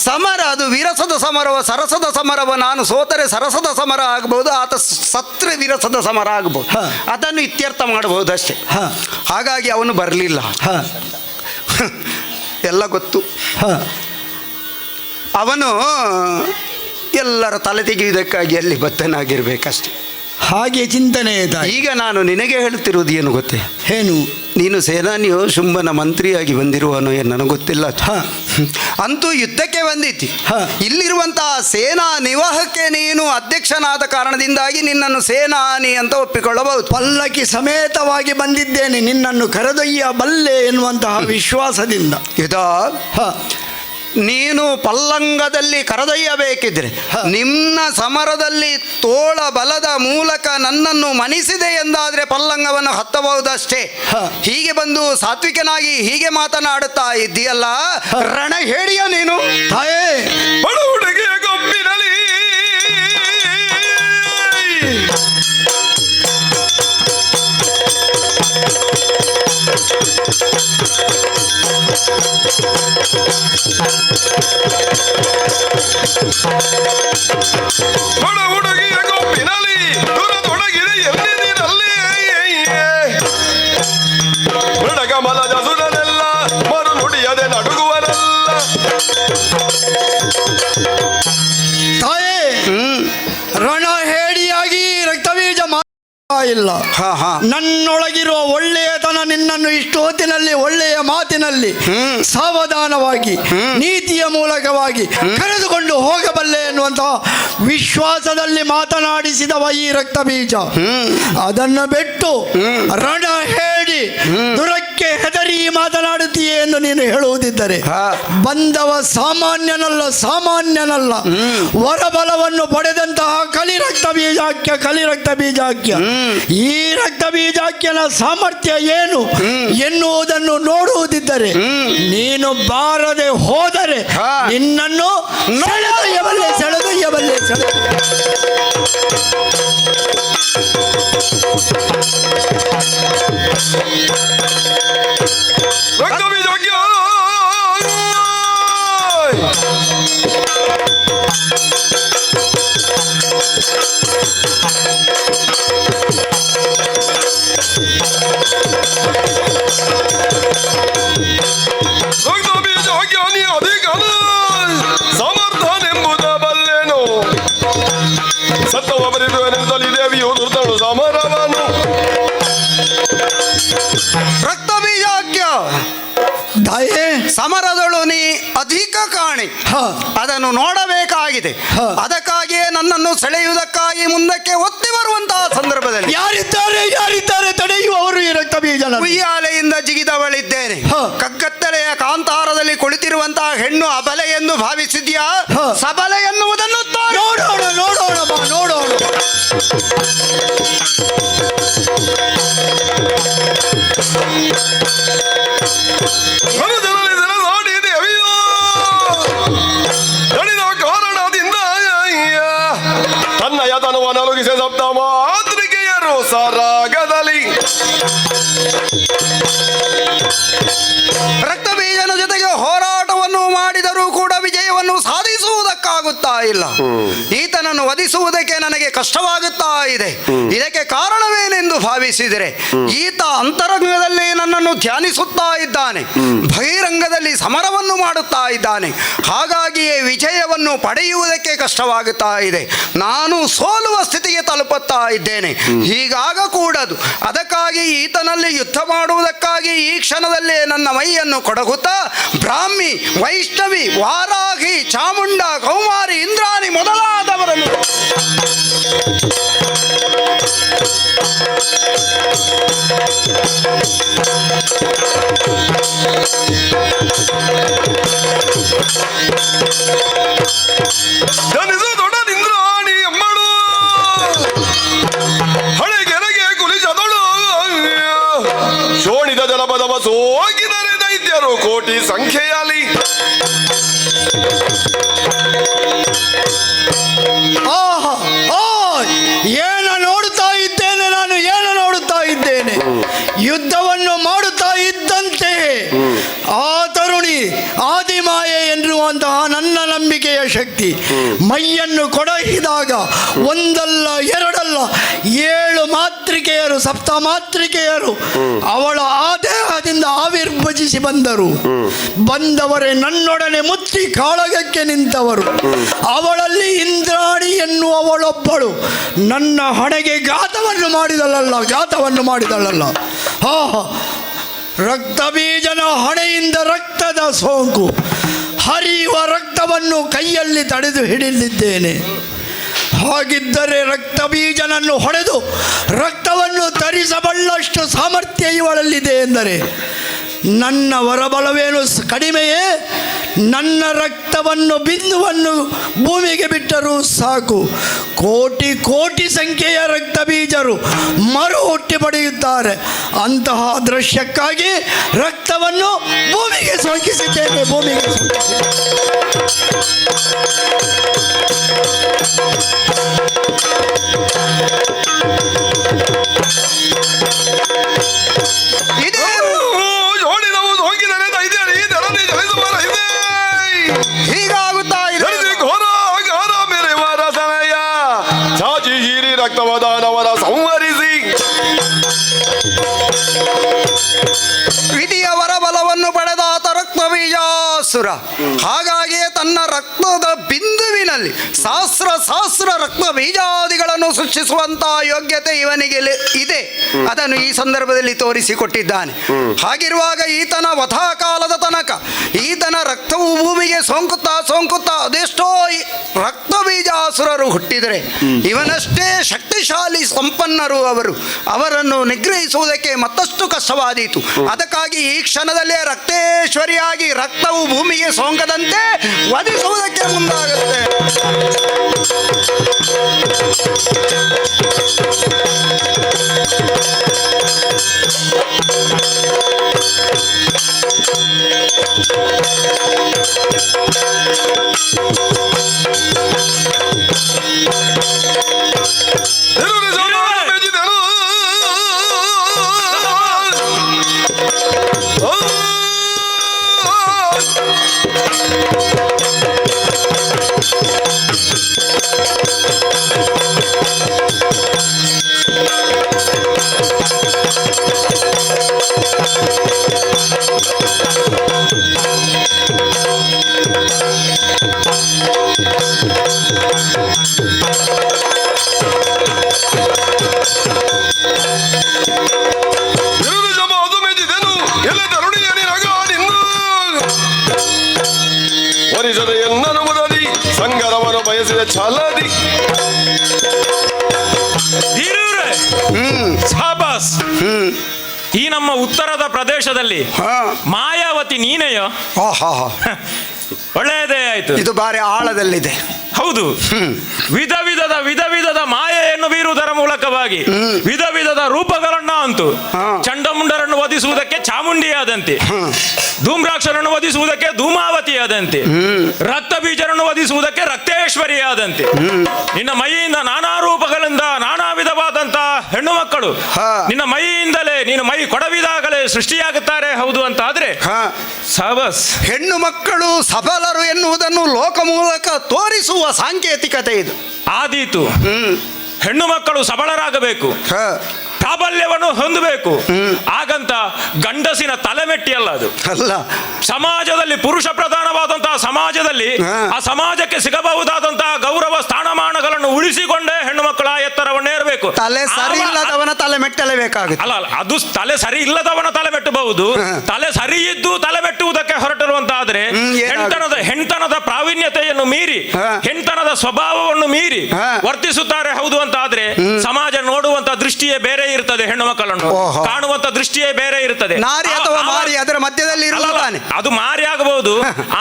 ಸಮರ ಅದು ವಿರಸದ ಸಮರವ, ಸರಸದ ಸಮರವ. ನಾನು ಸೋತರೆ ಸರಸದ ಸಮರ ಆಗಬಹುದು, ಆತ ಸತ್ರೆ ವಿರಸದ ಸಮರ ಆಗಬಹುದು. ಅದನ್ನು ಇತ್ಯರ್ಥ ಮಾಡಬಹುದು ಅಷ್ಟೇ. ಹಾಗಾಗಿ ಅವನು ಬರಲಿಲ್ಲ. ಎಲ್ಲ ಗೊತ್ತು. ಅವನು ಎಲ್ಲರ ತಲೆ ತೆಗೆಯುವುದಕ್ಕಾಗಿ ಅಲ್ಲಿ ಬದ್ಧನಾಗಿರ್ಬೇಕಷ್ಟೆ. ಹಾಗೆ ಚಿಂತನೆ. ಈಗ ನಾನು ನಿನಗೆ ಹೇಳುತ್ತಿರುವುದು ಏನು ಗೊತ್ತೇ? ಏನು? ನೀನು ಸೇನಾನಿಯೋ ಶುಂಭನ ಮಂತ್ರಿಯಾಗಿ ಬಂದಿರುವನೋ ಏನು ನನಗೆ ಗೊತ್ತಿಲ್ಲ. ಅಂತೂ ಯುದ್ಧಕ್ಕೆ ಬಂದಿತ್ತು. ಇಲ್ಲಿರುವಂತಹ ಸೇನಾ ನಿವಾಹಕ್ಕೆ ನೀನು ಅಧ್ಯಕ್ಷನಾದ ಕಾರಣದಿಂದಾಗಿ ನಿನ್ನನ್ನು ಸೇನಾನಿ ಅಂತ ಒಪ್ಪಿಕೊಳ್ಳಬಹುದು. ಪಲ್ಲಕ್ಕಿ ಸಮೇತವಾಗಿ ಬಂದಿದ್ದೇನೆ, ನಿನ್ನನ್ನು ಕರೆದೊಯ್ಯ ಬಲ್ಲೆ ಎನ್ನುವಂತಹ ವಿಶ್ವಾಸದಿಂದ. ಇದಾ ನೀನು ಪಲ್ಲಂಗದಲ್ಲಿ ಕರೆದೊಯ್ಯಬೇಕಿದ್ರೆ ನಿನ್ನ ಸಮರದಲ್ಲಿ ತೋಳ ಬಲದ ಮೂಲಕ ನನ್ನನ್ನು ಮಣಿಸಿದೆ ಎಂದಾದರೆ ಪಲ್ಲಂಗವನ್ನು ಹತ್ತಬಹುದಷ್ಟೇ. ಹೀಗೆ ಬಂದು ಸಾತ್ವಿಕನಾಗಿ ಹೀಗೆ ಮಾತನಾಡುತ್ತಾ ಇದ್ದೀಯಲ್ಲ, ರಣ ಹೇಳಿಯ ನೀನು? ತಾಯೇ, ಹುಡುಗಿಯ ಗೊಬ್ಬಿನಲಿ ಹುಡುಗಿಯ ಗೊಬ್ಬಿನಲಿ ದುರದೊಡಗಿದೆ ಎಲ್ಲಿನಲ್ಲಿ ಮೃಡಗಮಲದ ಸುರನೆಲ್ಲ ಮರು ನುಡಿಯದೆ ನಡುಗುವರೆಲ್ಲ. ತಾಯೇ, ರಣ ಹೇಡಿಯಾಗಿ ರಕ್ತಬೀಜ ಇಲ್ಲ. ನನ್ನೊಳಗಿರುವ ಒಳ್ಳೆಯತನ ನಿನ್ನನ್ನು ಇಷ್ಟು ಹೊತ್ತಿನಲ್ಲಿ ಒಳ್ಳೆಯ ಮಾತಿನಲ್ಲಿ ಸಾವಧಾನವಾಗಿ ನೀತಿಯ ಮೂಲಕವಾಗಿ ಕರೆದುಕೊಂಡು ಹೋಗಬಲ್ಲೆ ಎನ್ನುವಂತಹ ವಿಶ್ವಾಸದಲ್ಲಿ ಮಾತನಾಡಿಸಿದವ ಈ ರಕ್ತ ಬೀಜ. ಅದನ್ನು ಬಿಟ್ಟು ರಣ ಹೇಳಿ ದುರಕ್ಕೆ ಹೆದರಿ ಮಾತನಾಡುತ್ತೀಯೇ ಎಂದು ನೀನು ಹೇಳುವುದಿದ್ದರೆ, ಬಂದವ ಸಾಮಾನ್ಯನಲ್ಲ. ವರಬಲವನ್ನು ಪಡೆದಂತಹ ಕಲಿರಕ್ತ ಬೀಜಾಕ್ಯ ಈ ರಕ್ತ ಬೀಜಾಕ್ಯನ ಸಾಮರ್ಥ್ಯ ಏನು ಎನ್ನುವುದನ್ನು ನೋಡುವುದಿದ್ದರೆ, ನೀನು ಬಾರದೆ ಹೋದರೆ ನಿನ್ನನ್ನು ಸೆಳೆದೊಯ್ಯಬಲ್ಲೆ. ಸಮರ್ಥನೆಂಬುದ ಬಲ್ಲೆನು ಸತ್ತವ ಬರಿದುವನೆಂದಲಿ ದೇವಿಯು ದುರ್ದಳು ಸಮರವನು. ರಕ್ತ ಬೀಜಾಕ್ಯ ತಾಯೇ, ಸಮರದಳು ನೀ ಅಧಿಕ ಕಾಣಿ. ಅದನ್ನು ನೋಡಬೇಕಾಗಿದೆ. ಅದಕ್ಕಾಗಿಯೇ ನನ್ನನ್ನು ಸೆಳೆಯುವುದಕ್ಕಾಗಿ ಮುಂದಕ್ಕೆ ಒತ್ತಿ ಬರುವಂತಹ ಸಂದರ್ಭದಲ್ಲಿ ಯಾರಿದ್ದಾರೆ ತಡೆಯುವವರು ಈ ರಕ್ತ ಬೀಜ? ಉಯ್ಯಾಲೆಯಿಂದ ಜಿಗಿದವಳಿದ್ದೇನೆ. ಕಗ್ಗತ್ತಲೆಯ ಕಾಂತಾರದಲ್ಲಿ ಕುಳಿತಿರುವಂತಹ ಹೆಣ್ಣು ಅಬಲೆ ಎಂದು ಭಾವಿಸಿದ್ಯಾ? ಸಬಲೆ ಎನ್ನುವುದನ್ನು ನೋಡೋಣ. ನಡೆದ ಕಾರಣದಿಂದ ತನ್ನಯ ತನುವ ನಲುಗಿಸಿ ಸಪ್ತ ಮಾತೃಕೆಯರು ಸರಾಗದಲ್ಲಿ ರಕ್ತಬೀಜನ ಜೊತೆಗೆ ಹೋರಾಟವನ್ನು ಮಾಡಿದರೂ ಕೂಡ ವಿಜಯವನ್ನು ಸಾಧಿಸುವುದಕ್ಕಾಗುತ್ತಾ ಇಲ್ಲ. ಈತನನ್ನು ವಧಿಸುವುದಕ್ಕೆ ನನಗೆ ಕಷ್ಟವಾಗುತ್ತಾ ಇದೆ. ಇದಕ್ಕೆ ಕಾರಣವೇನೆಂದು ಭಾವಿಸಿದರೆ, ಈತ ಅಂತರಂಗದಲ್ಲಿ ನನ್ನನ್ನು ಧ್ಯಾನಿಸುತ್ತಾ ಇದ್ದಾನೆ, ಬಹಿರಂಗದಲ್ಲಿ ಸಮರವನ್ನು ಮಾಡುತ್ತಾ ಇದ್ದಾನೆ. ಹಾಗಾಗಿಯೇ ವಿಜಯವನ್ನು ಪಡೆಯುವುದಕ್ಕೆ ಕಷ್ಟವಾಗುತ್ತಾ ಇದೆ. ನಾನು ಸೋಲುವ ಸ್ಥಿತಿಗೆ ತಲುಪುತ್ತಾ ಇದ್ದೇನೆ. ಹೀಗಾಗಕೂಡದು. ಅದಕ್ಕಾಗಿ ಈತನಲ್ಲಿ ಯುದ್ಧ ಮಾಡುವುದಕ್ಕಾಗಿ ಈ ಕ್ಷಣದಲ್ಲೇ ನನ್ನ ಮೈಯನ್ನು ಕೊಡಗುತ್ತಾ ಬ್ರಾಹ್ಮಿ, ವೈಷ್ಣವಿ, ವಾರಾಹಿ, ಚಾಮುಂಡ, ಕೌಮಾರಿ, ಇಂದ್ರಾಣಿ ಮೊದಲಾದವರನ್ನು ಜನಿಸು ದೊಡ್ಡದಿಂದ್ರಾಣಿ ಅಮ್ಮಳು ಹಳೆಗೆರೆಗೆ ಕುಲಿಸದಳು ಶೋಣಿದ ಜನಪದವ ಸೋಗಿದರೆ ದೈತ್ಯರು ಕೋಟಿ ಸಂಖ್ಯೆಯಲ್ಲಿ ಆಹಾ ಆ ಏನು ನೋಡುತ್ತಾ ಇದ್ದೇನೆ ನಾನು, ಏನು ನೋಡುತ್ತಾ ಇದ್ದೇನೆ. ಯುದ್ಧವನ್ನು ಮಾಡುತ್ತಾ ಇದ್ದಂತೆ ಆ ತರುಣಿ ಆದಿಮಾಯೆ ಎನ್ನುವಂತಹ ನನ್ನ ನಂಬಿಕೆಯ ಶಕ್ತಿ ಮೈಯನ್ನು ಕೊಡಹಿದಾಗ ಒಂದಲ್ಲ ಎರಡಲ್ಲ 7 ಮಾತೃಕೆಯರು, 7 ಮಾತೃಕೆಯರು ಅವಳ ಆ ದೇಹದಿಂದ ಆವಿರ್ಭಜಿಸಿ ಬಂದವರೇ ನನ್ನೊಡನೆ ಮುತ್ತಿ ಕಾಳಗಕ್ಕೆ ನಿಂತವರು. ಅವಳಲ್ಲಿ ಇಂದ್ರಾಣಿ ಎನ್ನುವವಳೊಬ್ಬಳು ನನ್ನ ಹಣೆಗೆ ಘಾತವನ್ನು ಮಾಡಿದಳಲ್ಲ. ಆಹಾ, ರಕ್ತಬೀಜನ ಹಣೆಯಿಂದ ರಕ್ತದ ಸೋಂಕು, ಹರಿಯುವ ರಕ್ತವನ್ನು ಕೈಯಲ್ಲಿ ತಡೆದು ಹಿಡಿದಿದ್ದೇನೆ. ಹಾಗಿದ್ದರೆ ರಕ್ತಬೀಜನನ್ನು ಹೊಡೆದು ರಕ್ತವನ್ನು ತರಿಸಬಲ್ಲಷ್ಟು ಸಾಮರ್ಥ್ಯ ಇವಳಲ್ಲಿದೆ ಎಂದರೆ ನನ್ನ ವರಬಲವೇನು ಕಡಿಮೆಯೇ? ನನ್ನ ರಕ್ತವನ್ನು ಬಿಂದುವನ್ನು ಭೂಮಿಗೆ ಬಿಟ್ಟರೂ ಸಾಕು, ಕೋಟಿ ಕೋಟಿ ಸಂಖ್ಯೆಯ ರಕ್ತ ಬೀಜರು ಮರು ಹುಟ್ಟಿ ಪಡೆಯುತ್ತಾರೆ. ಅಂತಹ ದೃಶ್ಯಕ್ಕಾಗಿ ರಕ್ತವನ್ನು ಭೂಮಿಗೆ ಸೋಂಕಿಸಿದ್ದೇನೆ. ಇದೇ ಜೋಡಿದವು ಹೋಗಿದರೆ ದೈತ್ಯರಿ ಧರಣಿ ಜನಿಸುವರ ಇದೆ ಹೀಗಾಗುತ್ತಾ ಇದೆ. ಘೋರ ಘೋರ ಮೆರೆವರ ಸಮಯ ಚಾಚಿ ಹೀರಿ ರಕ್ತವದಾನವರ ಸಂಹರಿಸಿ ವಿಧಿಯ ವರಬಲವನ್ನು ಪಡೆದಾತ ರಕ್ತ ಬೀಜಾಸುರ. ಹಾಗಾಗಿಯೇ ತನ್ನ ರಕ್ತದ ಬಿಂದುವಿನಲ್ಲಿ ಸಹಸ್ರ ರಕ್ತ ಬೀಜಾದಿಗಳನ್ನು ಸೃಷ್ಟಿಸುವಂತಹ ಯೋಗ್ಯತೆ ಇವನಿಗೆ ಇದೆ. ಅದನ್ನು ಈ ಸಂದರ್ಭದಲ್ಲಿ ತೋರಿಸಿಕೊಟ್ಟಿದ್ದಾನೆ. ಹಾಗಿರುವಾಗ ಈತನ ವಧಾಕಾಲದ ತನಕ ಈತನ ರಕ್ತವು ಭೂಮಿಗೆ ಸೋಂಕುತ್ತಾ ಅದೆಷ್ಟೋ ರಕ್ತ ಬೀಜಾಸುರರು ಹುಟ್ಟಿದರೆ ಇವನಷ್ಟೇ ಶಕ್ತಿಶಾಲಿ ಸಂಪನ್ನರು ಅವರನ್ನು ನಿಗ್ರಹಿಸುವುದಕ್ಕೆ ಮತ್ತಷ್ಟು ಕಷ್ಟವಾದೀತು. ಅದಕ್ಕಾಗಿ ಈ ಕ್ಷಣದಲ್ಲೇ ರಕ್ತೇಶ್ವರಿಯಾಗಿ ರಕ್ತವು ಭೂಮಿಗೆ ಸೋಂಕದಂತೆ ವಧಿಸುವುದಕ್ಕೆ ಮುಂದಾಗುತ್ತೆ. ಮೆಜಿದನು ಎಲ್ಲ ತರುಣಿಯನಿ ನಗಾಡಿಂದು ವರಿಸದ ಎನ್ನನುವುದದಿ ಸಂಗರವನ್ನು ಬಯಸಿದ ಛಲದಿ ಸಾಬಾಸ್. ಈ ನಮ್ಮ ಉತ್ತರದ ಪ್ರದೇಶದಲ್ಲಿ ಮಾಯಾವತಿ ನೀನೆಯೋ? ಒಳ್ಳೆಯದೇ ಆಯ್ತು. ಇದು ಬಾರಿ ಆಳದಲ್ಲಿದೆ. ಹೌದು, ವಿಧ ವಿಧದ ಮಾಯೆಯನ್ನು ಬೀರುವುದರ ಮೂಲಕವಾಗಿ ವಿಧ ವಿಧದ ರೂಪಗಳನ್ನ ಅಂತೂ ಚಂಡಮುಂಡರನ್ನು ವಧಿಸುವುದಕ್ಕೆ ಚಾಮುಂಡಿಯಾದಂತೆ, ಧೂಮ್ರಾಕ್ಷರನ್ನು ವಧಿಸುವುದಕ್ಕೆ ಧೂಮಾವತಿಯಾದಂತೆ, ರಕ್ತ ಬೀಜರನ್ನು ವಧಿಸುವುದಕ್ಕೆ ರಕ್ತೇಶ್ವರಿಯಾದಂತೆ ನಿನ್ನ ಮೈಯಿಂದ ನಾನಾ ರೂಪಗಳಿಂದ ನಾನಾ ವಿಧವಾದಂತಹ ಹೆಣ್ಣು ಮಕ್ಕಳು ನಿನ್ನ ಮೈಯಿಂದಲೇ ನೀನು ಮೈ ಕೊಡವಿದಾಗಲೇ ಸೃಷ್ಟಿಯಾಗುತ್ತಾರೆ. ಹೌದು ಅಂತ ಆದ್ರೆ ಸಾಬಸ್, ಹೆಣ್ಣು ಮಕ್ಕಳು ಸಫಲರು ಎನ್ನುವುದನ್ನು ಲೋಕ ಮೂಲಕ ತೋರಿಸುವ ಸಾಂಕೇತಿಕತೆ ಇದು. ಆದೀತು, ಹೆಣ್ಣು ಮಕ್ಕಳು ಸಬಲರಾಗಬೇಕು, ಪ್ರಾಬಲ್ಯವನ್ನು ಹೊಂದಬೇಕು. ಹಾಗಂತ ಗಂಡಸಿನ ತಲೆಮೆಟ್ಟಿ ಅಲ್ಲ ಅದು. ಅಲ್ಲ, ಸಮಾಜದಲ್ಲಿ ಪುರುಷ ಪ್ರಧಾನವಾದಂತಹ ಸಮಾಜದಲ್ಲಿ ಆ ಸಮಾಜಕ್ಕೆ ಸಿಗಬಹುದಾದಂತಹ ಗೌರವ ಸ್ಥಾನಮಾನಗಳನ್ನು ಉಳಿಸಿಕೊಂಡೇ ಹೆಣ್ಣು ಮಕ್ಕಳ ಎತ್ತರವನ್ನೇರಬೇಕು. ತಲೆ ಸರಿ ಇಲ್ಲದವನ ತಲೆ ಮೆಟ್ಟಲೇಬೇಕಾಗುತ್ತೆ. ಅಲ್ಲ, ಅದು ತಲೆ ಸರಿ ಇಲ್ಲದವನ ತಲೆ ಮೆಟ್ಟಬಹುದು. ತಲೆ ಸರಿ ಇದ್ದು ತಲೆ ಮೆಟ್ಟುವುದಕ್ಕೆ ಹೊರಟಿರುವಂತಾದ್ರೆ ಹೆಣ್ತನದ ಪ್ರಾವೀಣ್ಯತೆಯನ್ನು ಮೀರಿ ಹೆಣ್ತನದ ಸ್ವಭಾವವನ್ನು ಮೀರಿ ವರ್ತಿಸುತ್ತಾರೆ. ಹೌದು ಅಂತ ಆದ್ರೆ ಸಮಾಜ ನೋಡುವಂತ ದೃಷ್ಟಿ ದೃಷ್ಟಿಯೇ ಬೇರೆ ಇರ್ತದೆ. ಹೆಣ್ಣು ಮಕ್ಕಳನ್ನು ಓಹೋ. ಕಾಣುವಂತ ದೃಷ್ಟಿಯೇ ಬೇರೆ ಇರ್ತದೆ. ನಾರಿ ಅಥವಾ ಮಾರಿ ಅದರ ಮಧ್ಯದಲ್ಲಿ ಅಲ್ಲ, ಇರುವುದು ತಾನೆ. ಅದು ಮಾರಿ ಆಗಬಹುದು.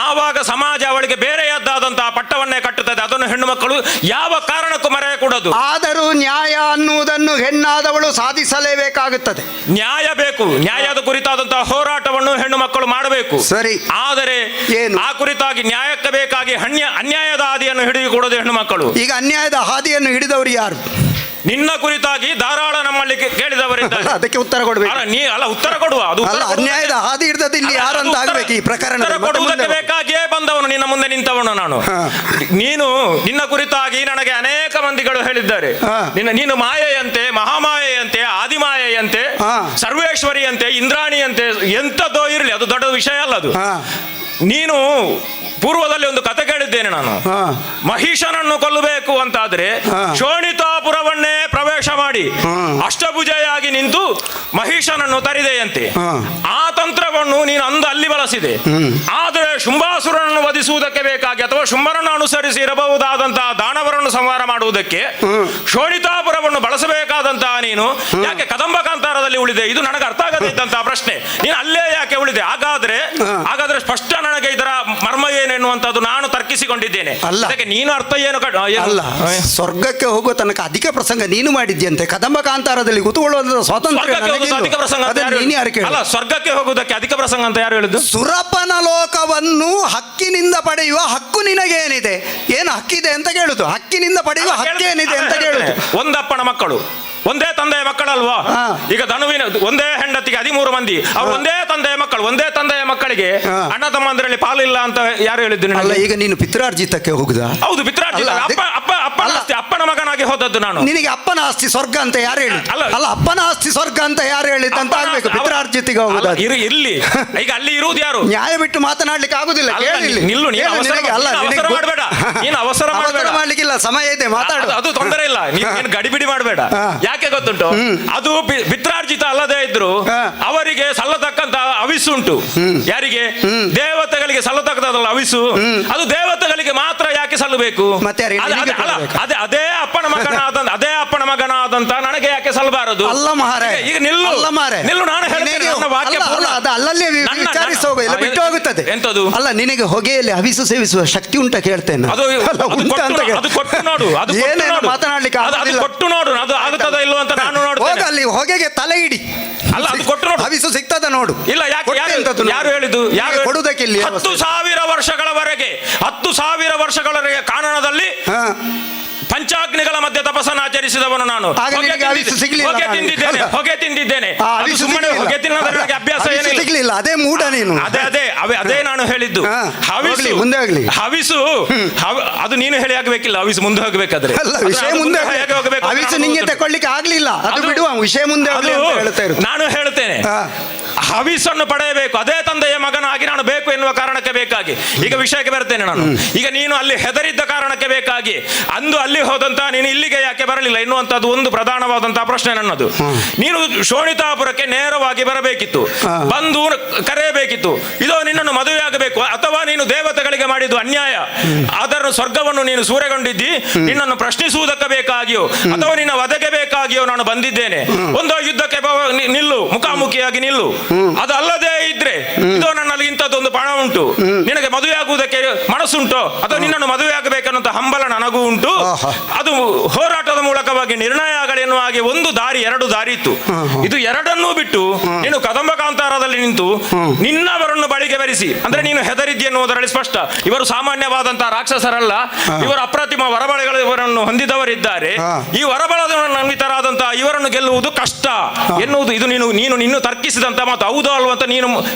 ಆವಾಗ ಸಮಾಜ ಅವಳಿಗೆ ಬೇರೆಯದ್ದಾದಂತಹ ಪಟ್ಟವನ್ನೇ ಕಟ್ಟುತ್ತದೆ. ಅದನ್ನು ಹೆಣ್ಣು ಮಕ್ಕಳು ಯಾವ ಕಾರಣಕ್ಕೂ ಮರೆಯಕೂಡದು. ಆದರೂ ನ್ಯಾಯ ಅನ್ನುವುದನ್ನು ಹೆಣ್ಣಾದವಳು ಸಾಧಿಸಲೇಬೇಕಾಗುತ್ತದೆ. ನ್ಯಾಯ ಬೇಕು. ನ್ಯಾಯದ ಕುರಿತಾದಂತಹ ಹೋರಾಟವನ್ನು ಹೆಣ್ಣು ಮಕ್ಕಳು ಮಾಡಬೇಕು. ಸರಿ. ಆದರೆ ಏನು? ಆ ಕುರಿತಾಗಿ ನ್ಯಾಯಕ್ಕೆ ಬೇಕಾಗಿ ಅನ್ಯಾಯದ ಹಾದಿಯನ್ನು ಹಿಡಿದುಕೊಡೋದು ಹೆಣ್ಣು ಮಕ್ಕಳು. ಈಗ ಅನ್ಯಾಯದ ಹಾದಿಯನ್ನು ಹಿಡಿದವರು ಯಾರು? ನಿನ್ನ ಕುರಿತಾಗಿ ಧಾರಾಳ ನಮ್ಮಲ್ಲಿ ಕೇಳಿದವರಿದ್ದಾರೆ. ಅದಕ್ಕೆ ಉತ್ತರ ಕೊಡಬೇಕು. ಅಲ್ಲ ಉತ್ತರ ಕೊಡುವ. ಅದು ಉತ್ತರ ಅಲ್ಲ, ಕೊಡುವುದಕ್ಕೆ- ಅನ್ಯಾಯದ ಹಾದಿ ಹಿಡಿದದ್ದು ಇಲ್ಲಿ ಅಲ್ಲ, ಯಾರಂತ ಅದು ಉತ್ತರ- ಆಗ್ಬೇಕು ಈ ಪ್ರಕರಣ. ಉತ್ತರ ಕೊಡುವುದಕ್ಕೆ ಬೇಕಾಗಿಯೇ ಬಂದವನು, ನಿನ್ನ ಮುಂದೆ ನಿಂತವನು ನಾನು. ನೀನು ನಿನ್ನ ಕುರಿತಾಗಿ ನನಗೆ ಅನೇಕ ಮಂದಿಗಳು ಹೇಳಿದ್ದಾರೆ. ನೀನು ಮಾಯೆಯಂತೆ, ಮಹಾಮಾಯೆಯಂತೆ, ಆದಿಮಾಯೆಯಂತೆ, ಸರ್ವೇಶ್ವರಿಯಂತೆ, ಇಂದ್ರಾಣಿಯಂತೆ, ಎಂಥದ್ದೋ ಇರಲಿ, ಅದು ದೊಡ್ಡ ವಿಷಯ ಅಲ್ಲ ಅದು. ನೀನು ಪೂರ್ವದಲ್ಲಿ ಒಂದು ಕತೆ ಕೇಳಿದ್ದೇನೆ ನಾನು. ಮಹಿಷನನ್ನು ಕೊಲ್ಲಬೇಕು ಅಂತಾದ್ರೆ ಶೋಣಿತಾಪುರವನ್ನೇ ಪ್ರವೇಶ ಮಾಡಿ ಅಷ್ಟಭುಜೆಯಾಗಿ ನಿಂತು ಮಹಿಷನನ್ನು ತರಿದೆಯಂತೆ. ಆ ತಂತ್ರವನ್ನು ನೀನು ಅಂದು ಅಲ್ಲಿ ಬಳಸಿದೆ. ಆದರೆ ಶುಂಭಾಸುರನನ್ನು ವಧಿಸುವುದಕ್ಕೆ ಬೇಕಾಗಿ ಅಥವಾ ಶುಂಭನನ್ನು ಅನುಸರಿಸಿ ಇರಬಹುದಾದಂತಹ ದಾನವರನ್ನು ಸಂಹಾರ ಮಾಡುವುದಕ್ಕೆ ಶೋಣಿತಾಪುರವನ್ನು ಬಳಸಬೇಕಾದಂತಹ ನೀನು ಯಾಕೆ ಕದಂಬ ಕಾಂತಾರದಲ್ಲಿ ಉಳಿದೆ? ಇದು ನನಗೆ ಅರ್ಥ ಆಗದೇ ಇದ್ದಂತಹ ಪ್ರಶ್ನೆ. ನೀನು ಅಲ್ಲೇ ಯಾಕೆ ಉಳಿದೆ? ಹಾಗಾದ್ರೆ ಸ್ಪಷ್ಟ ನನಗೆ ಇದರ ಮರ್ಮ ಏನೆನ್ನುವಂಥದ್ದು ನಾನು ತರ್ಕಿಸಿಕೊಂಡಿದ್ದೇನೆ. ಅದಕ್ಕೆ ನೀನು ಅರ್ಥ ಏನು? ಅಲ್ಲ, ಸ್ವರ್ಗಕ್ಕೆ ಹೋಗುವ ತನಕ ಅಧಿಕ ಪ್ರಸಂಗ ನೀನು ಮಾಡಿದ್ಯಂತೆ. ಕದಂಬ ಕಾಂತಾರದಲ್ಲಿ ಕೂತುಕೊಳ್ಳುವಂತ ಸ್ವಾತಂತ್ರ್ಯ ಅಧಿಕ ಪ್ರಸಂಗ ಅಲ್ಲ. ಸ್ವರ್ಗಕ್ಕೆ ಹೋಗುವುದಕ್ಕೆ ಅಧಿಕ ಪ್ರಸಂಗ ಅಂತ ಯಾರು ಹೇಳಿದ್ದು? ಸುರಪನ ಲೋಕವನ್ನು ಹಕ್ಕಿನಿಂದ ಪಡೆಯುವ ಹಕ್ಕು ನಿನಗೇನಿದೆ? ಏನು ಹಕ್ಕಿದೆ ಅಂತ ಕೇಳುದು? ಹಕ್ಕಿನಿಂದ ಪಡೆಯುವ ಹಕ್ಕೇನಿದೆ ಅಂತ ಕೇಳುದು? ಒಂದಪ್ಪನ ಮಕ್ಕಳು, ಒಂದೇ ತಂದೆಯ ಮಕ್ಕಳಲ್ವಾ? ಈಗ ಧನುವಿನ ಒಂದೇ ಹೆಂಡತಿಗೆ 13 ಮಂದಿ, ಅವ್ರು ಒಂದೇ ತಂದೆಯ ಮಕ್ಕಳು. ಒಂದೇ ತಂದೆಯ ಮಕ್ಕಳಿಗೆ ಅಣ್ಣ ತಮ್ಮಂದರಲ್ಲಿ ಪಾಲು ಇಲ್ಲ ಅಂತ ಯಾರು ಹೇಳಿದ್ದು? ಅಲ್ಲ, ಈಗ ನೀನು ಪಿತ್ರಾರ್ಜಿತಕ್ಕೆ ಹೋಗುದಾ? ಹೌದು, ಪಿತ್ರಾರ್ಜಿತ. ಅಪ್ಪನ ಮಗನಾಗಿ ಹೋದದ್ದು ನಾನು. ನಿನಗೆ ಅಪ್ಪನ ಆಸ್ತಿ ಸ್ವರ್ಗ ಅಂತ ಯಾರು ಹೇಳಿದ್ದು? ಅಲ್ಲ, ಅಪ್ಪನ ಆಸ್ತಿ ಸ್ವರ್ಗ ಅಂತ ಯಾರು ಹೇಳಿದ್ದು ಅಂತ ಆಗ್ಬೇಕು. ಪಿತ್ರಾರ್ಜಿತಿಗೆ ಹೋಗುದಾ? ಇರ್ಲಿ, ಈಗ ಅಲ್ಲಿ ಇರುವುದು ಯಾರು? ನ್ಯಾಯ ಬಿಟ್ಟು ಮಾತನಾಡ್ಲಿಕ್ಕೆ ಆಗುದಿಲ್ಲ. ನಿಲ್ಲು, ನೀನು ಅವಸರ ಮಾಡಬೇಡ. ನೀನು ಅವಸರ ಮಾಡ್ಲಿಕ್ಕಿಲ್ಲ, ಸಮಯ ಇದೆ, ಮಾತಾಡು. ಅದು ತೊಂದರೆ ಇಲ್ಲ. ನೀನು ಗಡಿಬಿಡಿ ಮಾಡಬೇಡ. ಯಾಕೆ ಗೊತ್ತುಂಟು? ಅದು ಪಿತ್ರಾರ್ಜಿತ ಅಲ್ಲದೆ ಇದ್ರು ಅವರಿಗೆ ಸಲ್ಲತಕ್ಕಂತ ಅವಿಸುಂಟು. ಯಾರಿಗೆ? ದೇವತೆಗಳಿಗೆ ಸಲ್ಲತಕ್ಕಂತ ಅವಿಸು. ಅದು ದೇವತೆಗಳಿಗೆ ಮಾತ್ರ ಯಾಕೆ ಸಲ್ಲಬೇಕು? ಅದೇ ಅಪ್ಪನ ಮಗನಾದಂತ ನನಗೆ ಯಾಕೆ ಸಲ್ಲಬಾರದು? ಅಲ್ಲ ಮಹಾರಾಯ, ಈಗ ನಿಲ್ಲು, ನಾನು ಹೇಳ್ತೇನೆ. ನನ್ನ ವಾಕ್ಯ ಅಲ್ಲಲ್ಲಿ ವಿಚಾರಿಸಿ ಹೋಗ, ಇಲ್ಲ ಬಿಟ್ಟು ಹೋಗುತ್ತದೆ. ಎಂತದು? ಅಲ್ಲ, ನಿನಗೆ ಹೊಗೆಯಲ್ಲಿ ಹವಿಸು ಸೇವಿಸುವ ಶಕ್ತಿ ಉಂಟ ಕೇಳ್ತೇನೆ. ಅದು ಕೊಟ್ಟು ನೋಡು. ಅದು ಏನೇನು ಮಾತನಾಡ್ಲಿಕ್ಕೆ ಕೊಟ್ಟು ನೋಡು. ಅದು ಆಗುತ್ತದ ಇಲ್ವ ಅಂತ ನಾನು ನೋಡ್ತೇನೆ. ಅಲ್ಲಿ ಹೊಗೆಗೆ ತಲೆ ಇಡಿ. ಅಲ್ಲ, ಅದು ಕೊಟ್ಟು ನೋಡು. ಹವಿಸು ಸಿಗ್ತದ ನೋಡು. ಇಲ್ಲ, ಯಾರು ಹೇಳಿದ್ದು? ಕೊಡುವುದಕ್ಕೆ ಇಲ್ಲಿ 10,000 ವರ್ಷಗಳವರೆಗೆ 10,000 ವರ್ಷಗಳವರೆಗೆ ಕಾನನದಲ್ಲಿ ಪಂಚಾಗ್ನಿಗಳ ಮಧ್ಯೆ ತಪಸ್ಸನ್ನು ಆಚರಿಸಿದವನು ನಾನು. ಹೊಗೆ ತಿಂದಿದ್ದೇನೆ. ಸುಮ್ಮನೆ ಹೊಗೆ ತಿನ್ನೋದ್ರ ನನಗೆ ಅಭ್ಯಾಸ ಏನಿಲ್ಲ. ಅದೇ ಮೂಢ ನೀನು. ಅದೇ ನಾನು ಹೇಳಿದ್ದು. ಹವಿಸು ಅದು ನೀನು ಹೇಳಿ ಆಗಬೇಕಿಲ್ಲ. ಹವಿಸು ಮುಂದೆ ಹೋಗ್ಬೇಕಾದ್ರೆ ವಿಷಯ ಮುಂದೆ ಹೋಗಬೇಕು. ಹವಿಸು ನಿಂಗೆ ತಕೊಳ್ಳಿಕ್ಕೆ ಆಗ್ಲಿಲ್ಲ, ಅದು ಬಿಡುವ. ವಿಷಯ ಮುಂದೆ ನಾನು ಹೇಳ್ತೇನೆ. ಹವಿಸನ್ನು ಪಡೆಯಬೇಕು. ಅದೇ ತಂದೆಯ ಮಗನಾಗಿ ನಾನು ಬೇಕು ಎನ್ನುವ ಕಾರಣಕ್ಕೆ ಬೇಕಾಗಿ ಈಗ ವಿಷಯಕ್ಕೆ ಬರ್ತೇನೆ ನಾನು. ಈಗ ನೀನು ಅಲ್ಲಿ ಹೆದರಿದ್ದ ಕಾರಣಕ್ಕೆ ಬೇಕಾಗಿ ಅಂದು ಅಲ್ಲಿ ಹೋದಂತ ನೀನು ಇಲ್ಲಿಗೆ ಯಾಕೆ ಬರಲಿಲ್ಲ ಎನ್ನುವಂತದ್ದು ಒಂದು ಪ್ರಧಾನವಾದಂತಹ ಪ್ರಶ್ನೆ ನನ್ನದು. ನೀನು ಶೋಣಿತಾಪುರಕ್ಕೆ ನೇರವಾಗಿ ಬರಬೇಕಿತ್ತು, ಬಂದು ಕರೆಯಬೇಕಿತ್ತು. ಇದೋ ನಿನ್ನನ್ನು ಮದುವೆಯಾಗಬೇಕು, ಅಥವಾ ನೀನು ದೇವತೆಗಳಿಗೆ ಮಾಡಿದ್ದು ಅನ್ಯಾಯ, ಅದರ ಸ್ವರ್ಗವನ್ನು ನೀನು ಸೂರೆಗೊಂಡಿದ್ದಿ, ನಿನ್ನನ್ನು ಪ್ರಶ್ನಿಸುವುದಕ್ಕೆ ಬೇಕಾಗಿಯೋ ಅಥವಾ ನಿನ್ನ ವಧೆಗೆ ಬೇಕಾಗಿಯೋ ನಾನು ಬಂದಿದ್ದೇನೆ. ಒಂದು ಯುದ್ಧಕ್ಕೆ ನಿಲ್ಲು, ಮುಖಾಮುಖಿಯಾಗಿ ನಿಲ್ಲು. ಅದಲ್ಲದೆ ಇದ್ರೆ ಇದೋ ನನ್ನಲ್ಲಿ ಇಂಥದ್ದೊಂದು ಪಣ ಉಂಟು, ನಿನಗೆ ಮದುವೆ ಆಗುವುದಕ್ಕೆ ಮನಸ್ಸುಂಟು, ಅಥವಾ ನಿನ್ನನ್ನು ಮದುವೆ ಆಗಬೇಕನ್ನುವಂತ ಹಂಬಲ ನನಗೂ ಉಂಟು, ಅದು ಹೋರಾಟದ ಮೂಲಕವಾಗಿ ನಿರ್ಣಯ ಆಗಲಿ ಎನ್ನುವ ಹಾಗೆ ಒಂದು ದಾರಿ, 2 ದಾರಿ ಇತ್ತು. ಇದು ಎರಡನ್ನೂ ಬಿಟ್ಟು ನೀನು ಕದಂಬ ಕಾಂತಾರದಲ್ಲಿ ನಿಂತು ನಿನ್ನವರನ್ನು ಬಳಿಗೆ ಬರಿಸಿ, ಅಂದ್ರೆ ನೀನು ಹೆದರಿದ್ದಿ ಎನ್ನುವುದರಲ್ಲಿ ಸ್ಪಷ್ಟ. ಇವರು ಸಾಮಾನ್ಯವಾದಂತಹ ರಾಕ್ಷಸರಲ್ಲ, ಇವರು ಅಪ್ರತಿಮ ವರಬಳಗಳನ್ನು ಹೊಂದಿದವರಿದ್ದಾರೆ. ಈ ವರಬಳದವರನ್ವಿತರಾದಂತಹ ಇವರನ್ನು ಗೆಲ್ಲುವುದು ಕಷ್ಟ ಎನ್ನುವುದು ಇದು ನೀನು ತರ್ಕಿಸಿದಂತ ಮಾತು. ಹೌದೋ ಅಲ್ವ ಅಂತ ನೀನು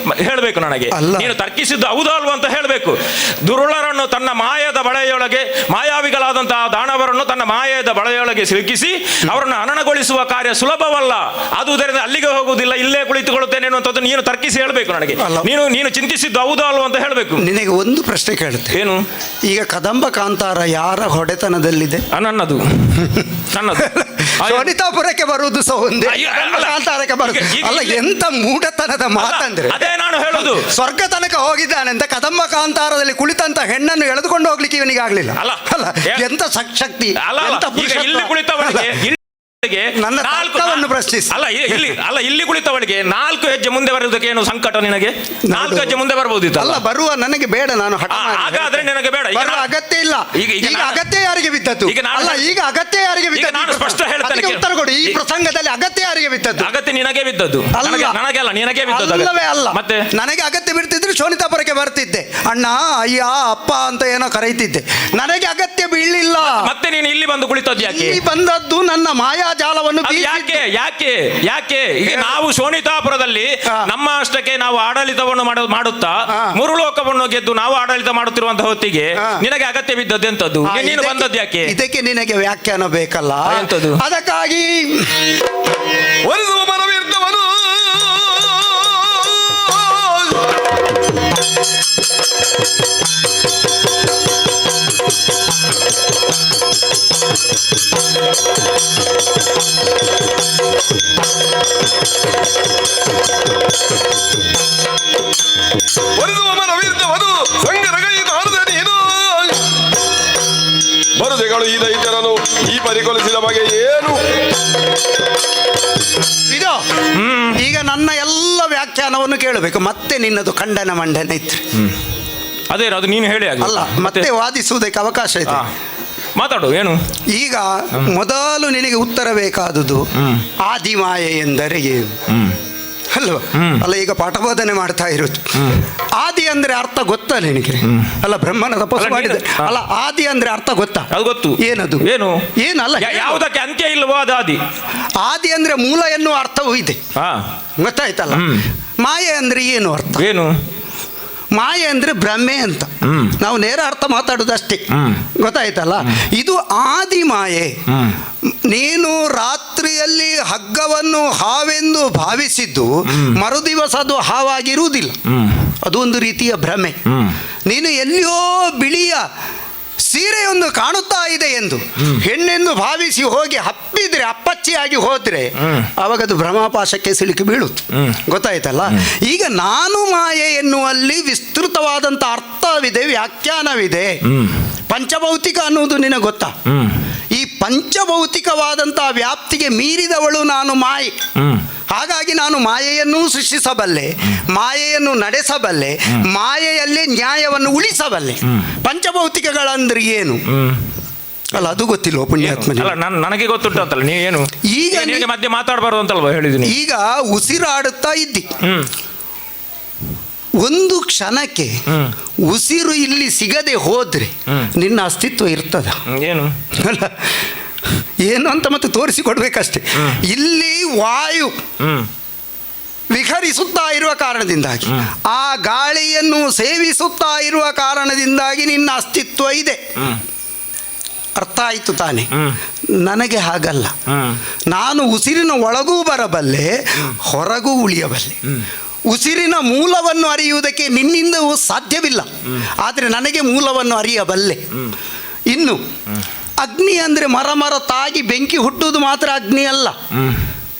ಹೇಳಬೇಕು ನನಗೆ. ನೀನು ತರ್ಕಿಸಿದ್ದು ಹೌದೋ ಅಲ್ವ ಅಂತ ಹೇಳಬೇಕು. ದುರುಳರನ್ನು ತನ್ನ ಮಾಯದ ಬಳೆಯೊಳಗೆ, ಮಾಯಾವಿಗಳಾದಂತಹ ದಾನವರನ್ನು ತನ್ನ ಮಾಯದ ಬಳೆಯೊಳಗೆ ಸಿಲುಕಿಸಿ ಅವರನ್ನು ಹನನಗೊಳಿಸುವ ಕಾರ್ಯ ಸುಲಭವಲ್ಲ. ಆದುದರಿಂದ ಅಲ್ಲಿಗೆ ಹೋಗುವುದಿಲ್ಲ, ಇಲ್ಲೇ ಕುಳಿತುಕೊಳ್ಳುತ್ತೇನೆ ಎನ್ನುವಂಥದ್ದು ನೀನು ತರ್ಕಿಸಿ ಹೇಳಬೇಕು ನನಗೆ. ನೀನು ಚಿಂತಿಸಿದ್ದು ಹೌದೋ ಅಲ್ವ ಅಂತ ಹೇಳಬೇಕು. ನಿನಗೆ ಒಂದು ಪ್ರಶ್ನೆ ಕೇಳುತ್ತೆ. ಏನು? ಈಗ ಕದಂಬ ಕಾಂತಾರ ಯಾರ ಹೊಡೆತನದಲ್ಲಿದೆ? ನನ್ನದು. ಶೋಣಿತಾಪುರಕ್ಕೆ ಬರುವುದು ಸಹ ಒಂದೇ, ಕಾಂತಾರಕ್ಕೆ ಬರುವುದು ಅಲ್ಲ. ಎಂತ ಮೂಢತನದ ಮಾತಂದ್ರೆ ಅದೇ ನಾನು ಹೇಳುದು. ಸ್ವರ್ಗ ತನಕ ಹೋಗಿದ್ದಾನೆ ಅಂತ ಕದಂಬ ಕಾಂತಾರದಲ್ಲಿ ಕುಳಿತಂತ ಹೆಣ್ಣನ್ನು ಎಳೆದುಕೊಂಡು ಹೋಗ್ಲಿಕ್ಕೆ ಇವನಿಗೆ ಆಗ್ಲಿಲ್ಲ. ಅಲ್ಲ, ಎಂತ ಶಕ್ತಿ, ಇಲ್ಲಿ ಕುಳಿತವನಿಗೆ ನನ್ನ ತರ್ಕವನ್ನು ಪ್ರಶ್ನಿಸಿ. ಇಲ್ಲಿ ಕುಳಿತವಳಿಗೆ 4 ಹೆಜ್ಜೆ ಮುಂದೆ ಬರುವುದಕ್ಕೆ ಏನು ಸಂಕಟ ನಿನಗೆ? 4 ಹೆಜ್ಜೆ ಮುಂದೆ ಬರ್ಬೋದಿತ್ತು. ಅಲ್ಲ, ಬರುವ ನನಗೆ ಬೇಡ, ನಾನು ಹಠ ಮಾಡಿ. ಹಾಗಾದ್ರೆ ನಿನಗೆ ಬೇಡ, ಬರುವ ಅಗತ್ಯ ಇಲ್ಲ. ಈಗ ಅಗತ್ಯ ಯಾರಿಗೆ ಬಿದ್ದದ್ದು? ಈಗ ಅಗತ್ಯ ಯಾರಿಗೆ ಬಿದ್ದದ್ದು? ನಾನು ಸ್ಪಷ್ಟ ಹೇಳ್ತೇನೆ, ಉತ್ತರ ಕೊಡಿ. ಈ ಪ್ರಸಂಗದಲ್ಲಿ ಅಗತ್ಯ ಯಾರಿಗೆ ಬಿದ್ದದ್ದು? ಅಗತ್ಯ ನಿನಗೆ ಬಿದ್ದದ್ದು. ನನಗೆ ಅಲ್ಲ, ನಿನಗೆ ಬಿದ್ದದ್ದು. ಅಲ್ಲವೇ ಅಲ್ಲ. ಮತ್ತೆ ನನಗೆ ಅಗತ್ಯ ಬಿಡ್ತಿದ್ರೆ ಶೋಣಿತಾಪುರಕ್ಕೆ ಬರ್ತಿದ್ದೆ, ಅಣ್ಣ ಅಯ್ಯ ಅಪ್ಪ ಅಂತ ಏನೋ ಕರೀತಿದ್ದೆ. ನನಗೆ ಅಗತ್ಯ ಬೀಳಲಿಲ್ಲ. ಮತ್ತೆ ನೀನು ಇಲ್ಲಿ ಬಂದು ಕುಳಿತದ್ದು ಯಾಕೆ? ಇಲ್ಲಿ ಬಂದದ್ದು ನನ್ನ ಮಾಯಾಜಾಲವನ್ನು ಯಾಕೆ ಯಾಕೆ ಯಾಕೆ? ಈಗ ನಾವು ಶೋಣಿತಾಪುರದಲ್ಲಿ ನಮ್ಮ ಅಷ್ಟಕ್ಕೆ ನಾವು ಆಡಳಿತವನ್ನು ಮಾಡುತ್ತಾ ಮುರುಲೋಕವನ್ನು ಗೆದ್ದು ನಾವು ಆಡಳಿತ ಮಾಡುತ್ತಿರುವಂತಹ ಹೊತ್ತಿಗೆ ನಿನಗೆ ಅಗತ್ಯ ಬಿದ್ದದ್ದು ಎಂತದ್ದು? ನೀನು ಬಂದದ್ದು ಯಾಕೆ? ಇದಕ್ಕೆ ನಿನಗೆ ವ್ಯಾಖ್ಯಾನ ಬೇಕಲ್ಲ. ಎಂತದ್ದು? ಅದಕ್ಕಾಗಿ ಒಲಿಸುವ ಮನವಿರ್ತವನು ಒಲಿಸುವ ಮನವಿರ್ತವನು ಸಂಗರಗೈದಾರದೆ ನೀನು ಬರುದೆಗಳು ಈ ದೈತ್ಯರನು ಈ ಪರಿಗೊಳಿಸಿದ ಬಗೆ ಏನು? ಇದು ಈಗ ನನ್ನ ಎಲ್ಲ ವ್ಯಾಖ್ಯಾನವನ್ನು ಕೇಳಬೇಕು. ಮತ್ತೆ ನಿನ್ನದು ಖಂಡನ ಮಂಡನೆ ಇತ್ತು. ಅದೇ ಅದು ನೀನು ಹೇಳಿ. ಅಲ್ಲ, ಮತ್ತೆ ವಾದಿಸುವುದಕ್ಕೆ ಅವಕಾಶ ಇದೆ. ಮಾತಾಡು. ಏನು ಈಗ ಮೊದಲು ನಿನಗೆ ಉತ್ತರ ಬೇಕಾದುದು ಆದಿಮಾಯೆ ಎಂದರೆ ಏನು ಅಲ್ವಾ? ಅಲ್ಲ, ಈಗ ಪಾಠಬೋಧನೆ ಮಾಡ್ತಾ ಇರೋದು. ಆದಿ ಅಂದ್ರೆ ಅರ್ಥ ಗೊತ್ತಾ ನಿನಗೆ? ಅಲ್ಲ, ಬ್ರಹ್ಮನ ತಪಸ್ಸು ಮಾಡಿದೆ. ಅಲ್ಲ, ಆದಿ ಅಂದ್ರೆ ಅರ್ಥ ಗೊತ್ತಾ? ಅದು ಗೊತ್ತು. ಏನದು? ಏನು? ಏನಲ್ಲ, ಯಾವುದಕ್ಕೆ ಅಂತ್ಯ ಇಲ್ಲವೋ ಅದು ಆದಿ. ಆದಿ ಅಂದ್ರೆ ಮೂಲ ಎನ್ನುವ ಅರ್ಥವೂ ಇದೆ, ಗೊತ್ತಾಯ್ತಲ್ಲ. ಮಾಯೆ ಅಂದ್ರೆ ಏನು ಅರ್ಥ? ಏನು? ಮಾಯೆ ಅಂದ್ರೆ ಭ್ರಮೆ ಅಂತ. ನಾವು ನೇರ ಅರ್ಥ ಮಾತಾಡುದಷ್ಟೇ, ಗೊತ್ತಾಯ್ತಲ್ಲ. ಇದು ಆದಿ ಮಾಯೆ. ನೀನು ರಾತ್ರಿಯಲ್ಲಿ ಹಗ್ಗವನ್ನು ಹಾವೆಂದು ಭಾವಿಸಿದ್ದು ಮರುದಿವಸ ಅದು ಹಾವಾಗಿರುವುದಿಲ್ಲ. ಅದು ಒಂದು ರೀತಿಯ ಭ್ರಮೆ. ನೀನು ಎಲ್ಲಿಯೋ ಬಿಳಿಯ ಸೀರೆಯೊಂದು ಕಾಣುತ್ತಾ ಇದೆ ಎಂದು ಹೆಣ್ಣೆಂದು ಭಾವಿಸಿ ಹೋಗಿ ಹಪ್ಪಿದ್ರೆ, ಅಪ್ಪಚ್ಚಿಯಾಗಿ ಹೋದ್ರೆ ಅವಾಗ ಅದು ಭ್ರಮಾಪಾಶಕ್ಕೆ ಸಿಲುಕಿ ಬೀಳುತ್ತೆ, ಗೊತ್ತಾಯ್ತಲ್ಲ. ಈಗ ನಾನು ಮಾಯೆ ಎನ್ನುವಲ್ಲಿ ವಿಸ್ತೃತವಾದಂಥ ಅರ್ಥವಿದೆ, ವ್ಯಾಖ್ಯಾನವಿದೆ. ಪಂಚಭೌತಿಕ ಅನ್ನುವುದು ನಿನಗೆ ಗೊತ್ತಾ? ಈ ಪಂಚಭೌತಿಕವಾದಂಥ ವ್ಯಾಪ್ತಿಗೆ ಮೀರಿದವಳು ನಾನು ಮಾಯೆ. ಹಾಗಾಗಿ ನಾನು ಮಾಯೆಯನ್ನು ಸೃಷ್ಟಿಸಬಲ್ಲೆ, ಮಾಯೆಯನ್ನು ನಡೆಸಬಲ್ಲೆ, ಮಾಯೆಯಲ್ಲಿ ನ್ಯಾಯವನ್ನು ಉಳಿಸಬಲ್ಲೆ. ಪಂಚಭೌತಿಕಗಳಂದ್ರೆ ಏನು ಅಲ್ಲ, ಅದು ಗೊತ್ತಿಲ್ಲ ಪುಣ್ಯಾತ್ಮ. ನನಗೆ ಗೊತ್ತುಂಟು ಅಂತಲ್ಲ, ನೀವೇನು ಈಗ ಮಧ್ಯೆ ಮಾತಾಡಬಾರ್ದು ಅಂತಲ್ವ ಹೇಳಿದ್ದೀನಿ. ಈಗ ಉಸಿರಾಡುತ್ತಾ ಇದ್ದಿ, ಒಂದು ಕ್ಷಣಕ್ಕೆ ಉಸಿರು ಇಲ್ಲಿ ಸಿಗದೆ ಹೋದ್ರೆ ನಿನ್ನ ಅಸ್ತಿತ್ವ ಇರ್ತದ? ಏನು ಅಲ್ಲ, ಏನು ಅಂತ ಮತ್ತೆ ತೋರಿಸಿಕೊಡ್ಬೇಕಷ್ಟೆ. ಇಲ್ಲಿ ವಾಯು ವಿಹರಿಸುತ್ತಾ ಇರುವ ಕಾರಣದಿಂದಾಗಿ, ಆ ಗಾಳಿಯನ್ನು ಸೇವಿಸುತ್ತಾ ಇರುವ ಕಾರಣದಿಂದಾಗಿ ನಿನ್ನ ಅಸ್ತಿತ್ವ ಇದೆ. ಅರ್ಥ ಆಯಿತು ತಾನೆ? ನನಗೆ ಹಾಗಲ್ಲ. ನಾನು ಉಸಿರಿನ ಒಳಗೂ ಬರಬಲ್ಲೆ, ಹೊರಗೂ ಉಳಿಯಬಲ್ಲೆ. ಉಸಿರಿನ ಮೂಲವನ್ನು ಅರಿಯುವುದಕ್ಕೆ ನಿನ್ನಿಂದವೂ ಸಾಧ್ಯವಿಲ್ಲ, ಆದರೆ ನನಗೆ ಮೂಲವನ್ನು ಅರಿಯಬಲ್ಲೆ. ಇನ್ನು ಅಗ್ನಿ ಅಂದರೆ ಮರ ತಾಗಿ ಬೆಂಕಿ ಹುಟ್ಟುವುದು ಮಾತ್ರ ಅಗ್ನಿ ಅಲ್ಲ.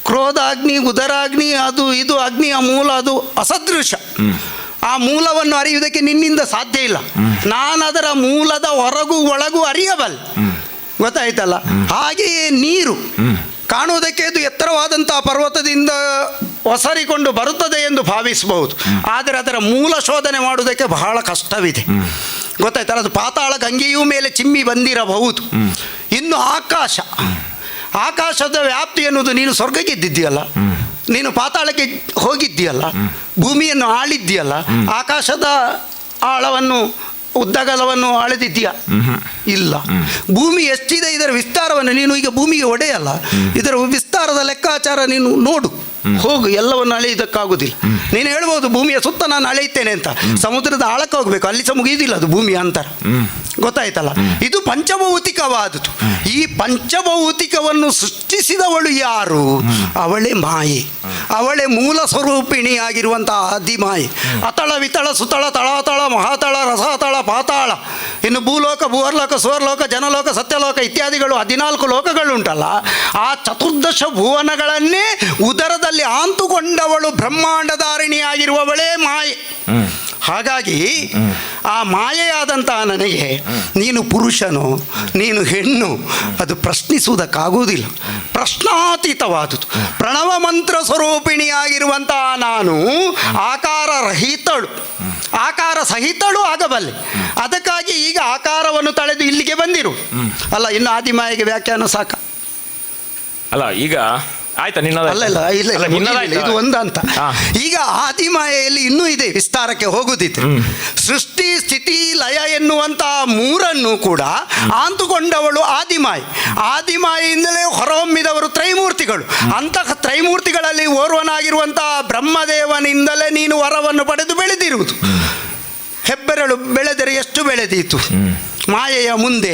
ಕ್ರೋಧ ಅಗ್ನಿ, ಉದರಾಗ್ನಿ, ಅದು ಇದು ಅಗ್ನಿಯ ಮೂಲ, ಅದು ಅಸದೃಶ. ಆ ಮೂಲವನ್ನು ಅರಿಯುವುದಕ್ಕೆ ನಿನ್ನಿಂದ ಸಾಧ್ಯ ಇಲ್ಲ. ನಾನು ಅದರ ಮೂಲದ ಹೊರಗೂ ಒಳಗೂ ಅರಿಯಬಲ್ಲೆ, ಗೊತ್ತಾಯ್ತಲ್ಲ. ಹಾಗೆಯೇ ನೀರು ಕಾಣುವುದಕ್ಕೆ ಅದು ಎತ್ತರವಾದಂಥ ಪರ್ವತದಿಂದ ಒಸರಿಕೊಂಡು ಬರುತ್ತದೆ ಎಂದು ಭಾವಿಸಬಹುದು, ಆದರೆ ಅದರ ಮೂಲ ಶೋಧನೆ ಮಾಡುವುದಕ್ಕೆ ಬಹಳ ಕಷ್ಟವಿದೆ, ಗೊತ್ತಾಯ್ತಲ್ಲ. ಅದು ಪಾತಾಳ ಗಂಗೆಯೂ ಮೇಲೆ ಚಿಮ್ಮಿ ಬಂದಿರಬಹುದು. ಇನ್ನು ಆಕಾಶದ ವ್ಯಾಪ್ತಿ ಎನ್ನುವುದು, ನೀನು ಸ್ವರ್ಗಕ್ಕೆ ಇದ್ದಿದ್ದೀಯಲ್ಲ, ನೀನು ಪಾತಾಳಕ್ಕೆ ಹೋಗಿದ್ದೀಯಲ್ಲ, ಭೂಮಿಯನ್ನು ಆಳಿದ್ದೀಯಲ್ಲ, ಆಕಾಶದ ಆಳವನ್ನು ಉದ್ದಗಲವನ್ನು ಅಳೆದಿದ್ದೀಯಾ? ಇಲ್ಲ. ಭೂಮಿ ಎಷ್ಟಿದೆ ಇದರ ವಿಸ್ತಾರವನ್ನು ನೀನು ಈಗ ಭೂಮಿಗೆ ಒಡೆಯಲ್ಲ, ಇದರ ವಿಸ್ತಾರದ ಲೆಕ್ಕಾಚಾರ ನೀನು ನೋಡು, ಹೋಗು, ಎಲ್ಲವನ್ನು ಅಳೆಯುವುದಕ್ಕಾಗುವುದಿಲ್ಲ. ನೀನು ಹೇಳ್ಬೋದು ಭೂಮಿಯ ಸುತ್ತ ನಾನು ಅಳೆಯುತ್ತೇನೆ ಅಂತ, ಸಮುದ್ರದ ಆಳಕ್ಕೆ ಹೋಗಬೇಕು, ಅಲ್ಲಿ ಸಹ ಮುಗಿಯುವುದಿಲ್ಲ ಅದು ಭೂಮಿಯ ಅಂತರ, ಗೊತ್ತಾಯ್ತಲ್ಲ. ಇದು ಪಂಚಭೌತಿಕವಾದುದು. ಈ ಪಂಚಭೌತಿಕವನ್ನು ಸೃಷ್ಟಿಸಿದವಳು ಯಾರು? ಅವಳೇ ಮಾಯೆ, ಅವಳೇ ಮೂಲ ಸ್ವರೂಪಿಣಿಯಾಗಿರುವಂತಹ ಆದಿಮಾಯೆ. ಅತಳ ವಿತಳ ಸುತಳ ತಳಾತಳ ಮಹಾತಳ ರಸಾತಳ ಪಾತಾಳ, ಇನ್ನು ಭೂಲೋಕ, ಭೂವರ್ಲೋಕ, ಸುವರ್ಲೋಕ, ಜನಲೋಕ, ಸತ್ಯಲೋಕ ಇತ್ಯಾದಿಗಳು 14 ಲೋಕಗಳುಂಟಲ್ಲ, ಆ ಚತುರ್ದಶ ಭುವನಗಳನ್ನೇ ಉದರದಲ್ಲಿ ಆಂತುಕೊಂಡವಳು ಬ್ರಹ್ಮಾಂಡಧಾರಿಣಿಯಾಗಿರುವವಳೇ ಮಾಯೆ. ಹಾಗಾಗಿ ಆ ಮಾಯೆಯಾದಂತಹ ನನಗೆ ನೀನು ಪುರುಷನೋ ನೀನು ಹೆಣ್ಣು ಅದು ಪ್ರಶ್ನಿಸುವುದಕ್ಕಾಗುವುದಿಲ್ಲ. ಪ್ರಶ್ನಾತೀತವಾದುದು. ಪ್ರಣವ ಮಂತ್ರ ಸ್ವರೂಪಿಣಿಯಾಗಿರುವಂತಹ ನಾನು ಆಕಾರ ರಹಿತಳು, ಆಕಾರ ಸಹಿತಳು ಆಗಬಲ್ಲೆ. ಅದಕ್ಕಾಗಿ ಈಗ ಆಕಾರವನ್ನು ತಳೆದು ಇಲ್ಲಿಗೆ ಬಂದಿರು. ಅಲ್ಲ, ಇನ್ನು ಆದಿಮಾಯೆಗೆ ವ್ಯಾಖ್ಯಾನ ಸಾಕ? ಅಲ್ಲ, ಈಗ ಆಯ್ತಾ ನಿನ್ನ ಇದು ಒಂದು ಅಂತ. ಈಗ ಆದಿಮಾಯೆಯಲ್ಲಿ ಇನ್ನೂ ಇದೆ, ವಿಸ್ತಾರಕ್ಕೆ ಹೋಗುದಿದೆ. ಸೃಷ್ಟಿ ಸ್ಥಿತಿ ಲಯ ಎನ್ನುವಂತಹ ಮೂರನ್ನು ಕೂಡ ಆಂತುಕೊಂಡವಳು ಆದಿಮಾಯೆ. ಆದಿಮಾಯೆಯಿಂದಲೇ ಹೊರಹೊಮ್ಮಿದವರು ತ್ರೈಮೂರ್ತಿಗಳು. ಅಂತಹ ತ್ರೈಮೂರ್ತಿಗಳಲ್ಲಿ ಓರ್ವನಾಗಿರುವಂತಹ ಬ್ರಹ್ಮದೇವನಿಂದಲೇ ನೀನು ವರವನ್ನು ಪಡೆದು ಬೆಳೆದಿರುವುದು. ಹೆಬ್ಬೆರಳು ಬೆಳೆದರೆ ಎಷ್ಟು ಬೆಳೆದೀತು ಮಾಯೆಯ ಮುಂದೆ,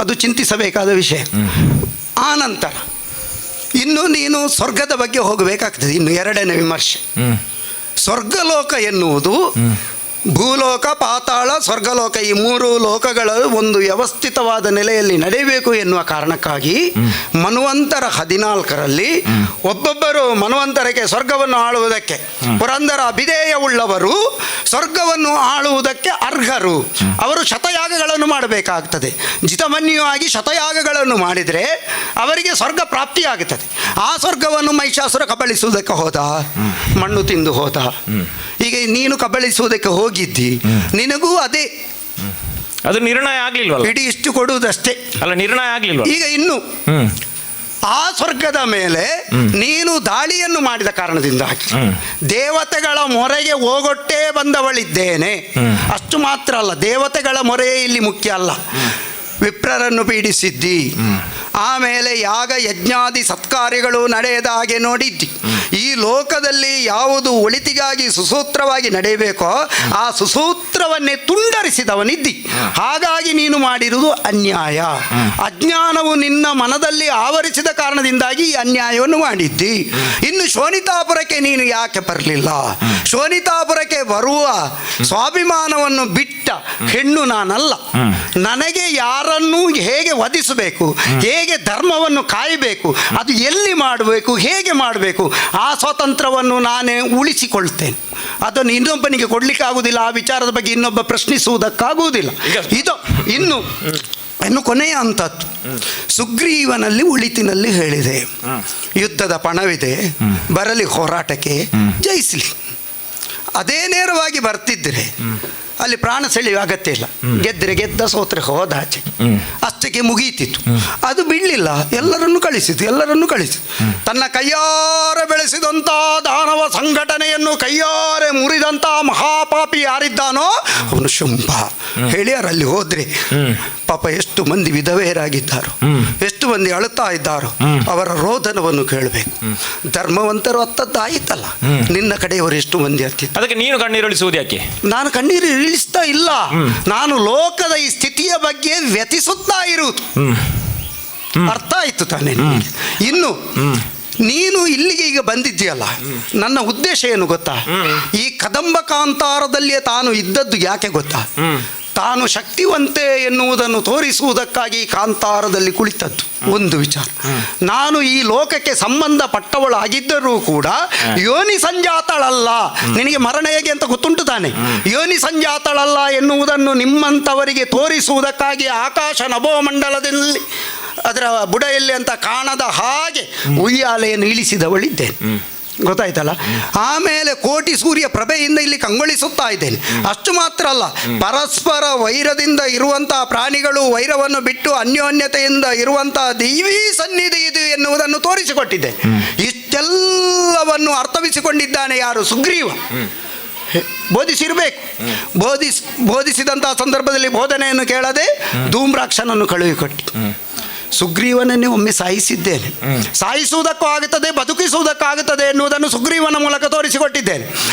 ಅದು ಚಿಂತಿಸಬೇಕಾದ ವಿಷಯ. ಆನಂತರ ಇನ್ನು ನೀನು ಸ್ವರ್ಗದ ಬಗ್ಗೆ ಹೋಗಬೇಕಾಗ್ತದೆ. ಇನ್ನು ಎರಡನೇ ವಿಮರ್ಶೆ. ಸ್ವರ್ಗಲೋಕ ಎನ್ನುವುದು ಭೂಲೋಕ, ಪಾತಾಳ, ಸ್ವರ್ಗಲೋಕ, ಈ ಮೂರು ಲೋಕಗಳು ಒಂದು ವ್ಯವಸ್ಥಿತವಾದ ನೆಲೆಯಲ್ಲಿ ನಡೆಯಬೇಕು ಎನ್ನುವ ಕಾರಣಕ್ಕಾಗಿ ಮನ್ವಂತರ 14ರಲ್ಲಿ ಒಬ್ಬೊಬ್ಬರು ಮನ್ವಂತರಕ್ಕೆ ಸ್ವರ್ಗವನ್ನು ಆಳುವುದಕ್ಕೆ ಪುರಂದರ ಅಭಿಧೇಯವುಳ್ಳವರು ಸ್ವರ್ಗವನ್ನು ಆಳುವುದಕ್ಕೆ ಅರ್ಹರು. ಅವರು ಶತಯಾಗಗಳನ್ನು ಮಾಡಬೇಕಾಗ್ತದೆ. ಜಿತಮನ್ಯುವಾಗಿ ಶತಯಾಗಗಳನ್ನು ಮಾಡಿದರೆ ಅವರಿಗೆ ಸ್ವರ್ಗ ಪ್ರಾಪ್ತಿಯಾಗುತ್ತದೆ. ಆ ಸ್ವರ್ಗವನ್ನು ಮಹಿಷಾಸುರ ಕಬಳಿಸುವುದಕ್ಕೆ ಹೋದ, ಮಣ್ಣು ತಿಂದು ಹೋದ. ಈಗ ನೀನು ಕಬಳಿಸುವುದಕ್ಕೆ ಹೋಗಿದ್ದಿ, ನಿನಗೂ ಅದೇ. ಅದು ನಿರ್ಣಯ ಆಗ್ಲಿಲ್ವಲ್ಲ, ಇಡೀ ಇಷ್ಟು ಕೊಡುವುದಷ್ಟೇ. ಅಲ್ಲ, ನಿರ್ಣಯ ಆಗ್ಲಿಲ್ವ. ಈಗ ಇನ್ನು ಆ ಸ್ವರ್ಗದ ಮೇಲೆ ನೀನು ದಾಳಿಯನ್ನು ಮಾಡಿದ ಕಾರಣದಿಂದಾಗಿ ದೇವತೆಗಳ ಮೊರೆಗೆ ಹೋಗೊಟ್ಟೇ ಬಂದವಳಿದ್ದೇನೆ. ಅಷ್ಟು ಮಾತ್ರ ಅಲ್ಲ, ದೇವತೆಗಳ ಮೊರೆಯೇ ಇಲ್ಲಿ ಮುಖ್ಯ ಅಲ್ಲ. ವಿಪ್ರರನ್ನು ಪೀಡಿಸಿದ್ದಿ, ಆಮೇಲೆ ಯಾಗ ಯಜ್ಞಾದಿ ಸತ್ಕಾರ್ಯಗಳು ನಡೆಯದ ಹಾಗೆ ನೋಡಿದ್ದಿ. ಈ ಲೋಕದಲ್ಲಿ ಯಾವುದು ಒಳಿತಿಗಾಗಿ ಸುಸೂತ್ರವಾಗಿ ನಡೆಯಬೇಕೋ ಆ ಸುಸೂತ್ರವನ್ನೇ ತುಂಡರಿಸಿದವನಿದ್ದಿ. ಹಾಗಾಗಿ ನೀನು ಮಾಡಿರುವುದು ಅನ್ಯಾಯ. ಅಜ್ಞಾನವು ನಿನ್ನ ಮನದಲ್ಲಿ ಆವರಿಸಿದ ಕಾರಣದಿಂದಾಗಿ ಈ ಅನ್ಯಾಯವನ್ನು ಮಾಡಿದ್ದಿ. ಇನ್ನು ಶೋಣಿತಾಪುರಕ್ಕೆ ನೀನು ಯಾಕೆ ಬರಲಿಲ್ಲ? ಶೋಣಿತಾಪುರಕ್ಕೆ ಬರುವ ಸ್ವಾಭಿಮಾನವನ್ನು ಬಿಟ್ಟ ಹೆಣ್ಣು ನಾನಲ್ಲ. ನನಗೆ ಯಾರನ್ನು ಹೇಗೆ ವಧಿಸಬೇಕು, ಹೇಗೆ ಧರ್ಮವನ್ನು ಕಾಯಬೇಕು, ಅದು ಎಲ್ಲಿ ಮಾಡಬೇಕು, ಹೇಗೆ ಮಾಡಬೇಕು, ಆ ಸ್ವಾತಂತ್ರ್ಯವನ್ನು ನಾನೇ ಉಳಿಸಿಕೊಳ್ತೇನೆ. ಅದನ್ನು ಇನ್ನೊಬ್ಬನಿಗೆ ಕೊಡಲಿಕ್ಕಾಗುವುದಿಲ್ಲ. ಆ ವಿಚಾರದ ಬಗ್ಗೆ ಇನ್ನೊಬ್ಬ ಪ್ರಶ್ನಿಸುವುದಕ್ಕಾಗುವುದಿಲ್ಲ. ಇದು ಇನ್ನು ಕೊನೆಯ ಅಂತದ್ದು ಸುಗ್ರೀವನಲ್ಲಿ ಒಳಿತಿನಲ್ಲಿ ಹೇಳಿದೆ, ಯುದ್ಧದ ಪಣವಿದೆ, ಬರಲಿ ಹೋರಾಟಕ್ಕೆ, ಜಯಿಸಲಿ. ಅದೇ ನೇರವಾಗಿ ಬರ್ತಿದ್ದರೆ ಅಲ್ಲಿ ಪ್ರಾಣ ಸೆಳೆಯುವ ಅಗತ್ಯ ಇಲ್ಲ. ಗೆದ್ದರೆ ಗೆದ್ದ, ಸೋತ್ರೆ ಹೋದ ಆಚೆ, ಅಷ್ಟಕ್ಕೆ ಮುಗೀತಿತ್ತು. ಅದು ಬಿಡಲಿಲ್ಲ, ಎಲ್ಲರನ್ನು ಕಳಿಸಿತು. ತನ್ನ ಕೈಯಾರೆ ಬೆಳೆಸಿದಂಥ ದಾನವ ಸಂಘಟನೆಯನ್ನು ಕೈಯಾರೆ ಮುರಿದಂಥ ಮಹಾಪಾಪಿ ಯಾರಿದ್ದಾನೋ ಅವನು ಶುಂಭ ಹೇಳಿ ಅವರಲ್ಲಿ ಹೋದ್ರೆ ಪಾಪ ಎಷ್ಟು ಮಂದಿ ವಿಧವೆಯರಾಗಿದ್ದಾರೋ, ಎಷ್ಟು ಮಂದಿ ಅಳುತ್ತಾ ಇದ್ದಾರೋ, ಅವರ ರೋದನವನ್ನು ಕೇಳಬೇಕು. ಧರ್ಮವಂತರು ಅತ್ತದ್ದಾಯಿತಲ್ಲ, ನಿನ್ನ ಕಡೆಯವರು ಎಷ್ಟು ಮಂದಿ ಹತ್ತಿತ್ತು. ಅದಕ್ಕೆ ನೀನು ಕಣ್ಣೀರಿಳಿಸುವುದು ಯಾಕೆ? ನಾನು ಕಣ್ಣೀರು ಇಳಿಸ್ತಾ ಇಲ್ಲ, ನಾನು ಲೋಕದ ಈ ಸ್ಥಿತಿಯ ಬಗ್ಗೆ ವ್ಯಥಿಸುತ್ತಾ ಇರುವುದು. ಅರ್ಥ ಆಯ್ತು ತಾನೇ? ಇನ್ನು ನೀನು ಇಲ್ಲಿಗೆ ಈಗ ಬಂದಿದ್ದೀಯಲ್ಲ, ನನ್ನ ಉದ್ದೇಶ ಏನು ಗೊತ್ತಾ? ಈ ಕದಂಬ ಕಾಂತಾರದಲ್ಲಿಯೇ ತಾನು ಇದ್ದದ್ದು ಯಾಕೆ ಗೊತ್ತಾ? ತಾನು ಶಕ್ತಿವಂತೆ ಎನ್ನುವುದನ್ನು ತೋರಿಸುವುದಕ್ಕಾಗಿ ಕಾಂತಾರದಲ್ಲಿ ಕುಳಿತದ್ದು ಒಂದು ವಿಚಾರ. ನಾನು ಈ ಲೋಕಕ್ಕೆ ಸಂಬಂಧಪಟ್ಟವಳಾಗಿದ್ದರೂ ಕೂಡ ಯೋನಿ ಸಂಜಾತಳಲ್ಲ. ನಿನಗೆ ಮರಣ ಹೇಗೆ ಅಂತ ಗೊತ್ತುಂಟು ತಾನೆ? ಯೋನಿ ಸಂಜಾತಳಲ್ಲ ಎನ್ನುವುದನ್ನು ನಿಮ್ಮಂಥವರಿಗೆ ತೋರಿಸುವುದಕ್ಕಾಗಿ ಆಕಾಶ ನಭೋಮಂಡಲದಲ್ಲಿ ಅದರ ಬುಡಯಲ್ಲಿ ಅಂತ ಕಾಣದ ಹಾಗೆ ಉಯ್ಯಾಲೆಯನ್ನು ಇಳಿಸಿದವಳಿದ್ದೇನೆ. ಗೊತ್ತಾಯ್ತಲ್ಲ? ಆಮೇಲೆ ಕೋಟಿ ಸೂರ್ಯ ಪ್ರಭೆಯಿಂದ ಇಲ್ಲಿ ಕಂಗೊಳಿಸುತ್ತಾ ಇದ್ದೇನೆ. ಅಷ್ಟು ಮಾತ್ರ ಅಲ್ಲ, ಪರಸ್ಪರ ವೈರದಿಂದ ಇರುವಂತಹ ಪ್ರಾಣಿಗಳು ವೈರವನ್ನು ಬಿಟ್ಟು ಅನ್ಯೋನ್ಯತೆಯಿಂದ ಇರುವಂತಹ ದೈವೀ ಸನ್ನಿಧಿ ಇದು ಎನ್ನುವುದನ್ನು ತೋರಿಸಿಕೊಟ್ಟಿದ್ದೆ. ಇಷ್ಟೆಲ್ಲವನ್ನು ಅರ್ಥವಿಸಿಕೊಂಡಿದ್ದಾನೆ ಯಾರು? ಸುಗ್ರೀವ. ಬೋಧಿಸಿರಬೇಕು. ಬೋಧಿಸಿದಂತಹ ಸಂದರ್ಭದಲ್ಲಿ ಬೋಧನೆಯನ್ನು ಕೇಳದೆ ಧೂಮ್ರಾಕ್ಷನನ್ನು ಕಳುಹಿಕೊಟ್ಟು ಸುಗ್ರೀವನನ್ನೇ ಒಮ್ಮೆ ಸಾಯಿಸಿದ್ದೇನೆ. ಸಾಯಿಸುವುದಕ್ಕೂ ಆಗುತ್ತದೆ, ಬದುಕಿಸುವುದಕ್ಕಾಗುತ್ತದೆ ಎನ್ನುವುದನ್ನು ಸುಗ್ರೀವನ ಮೂಲಕ ತೋರಿಸಿಕೊಟ್ಟಿದ್ದೇನೆ.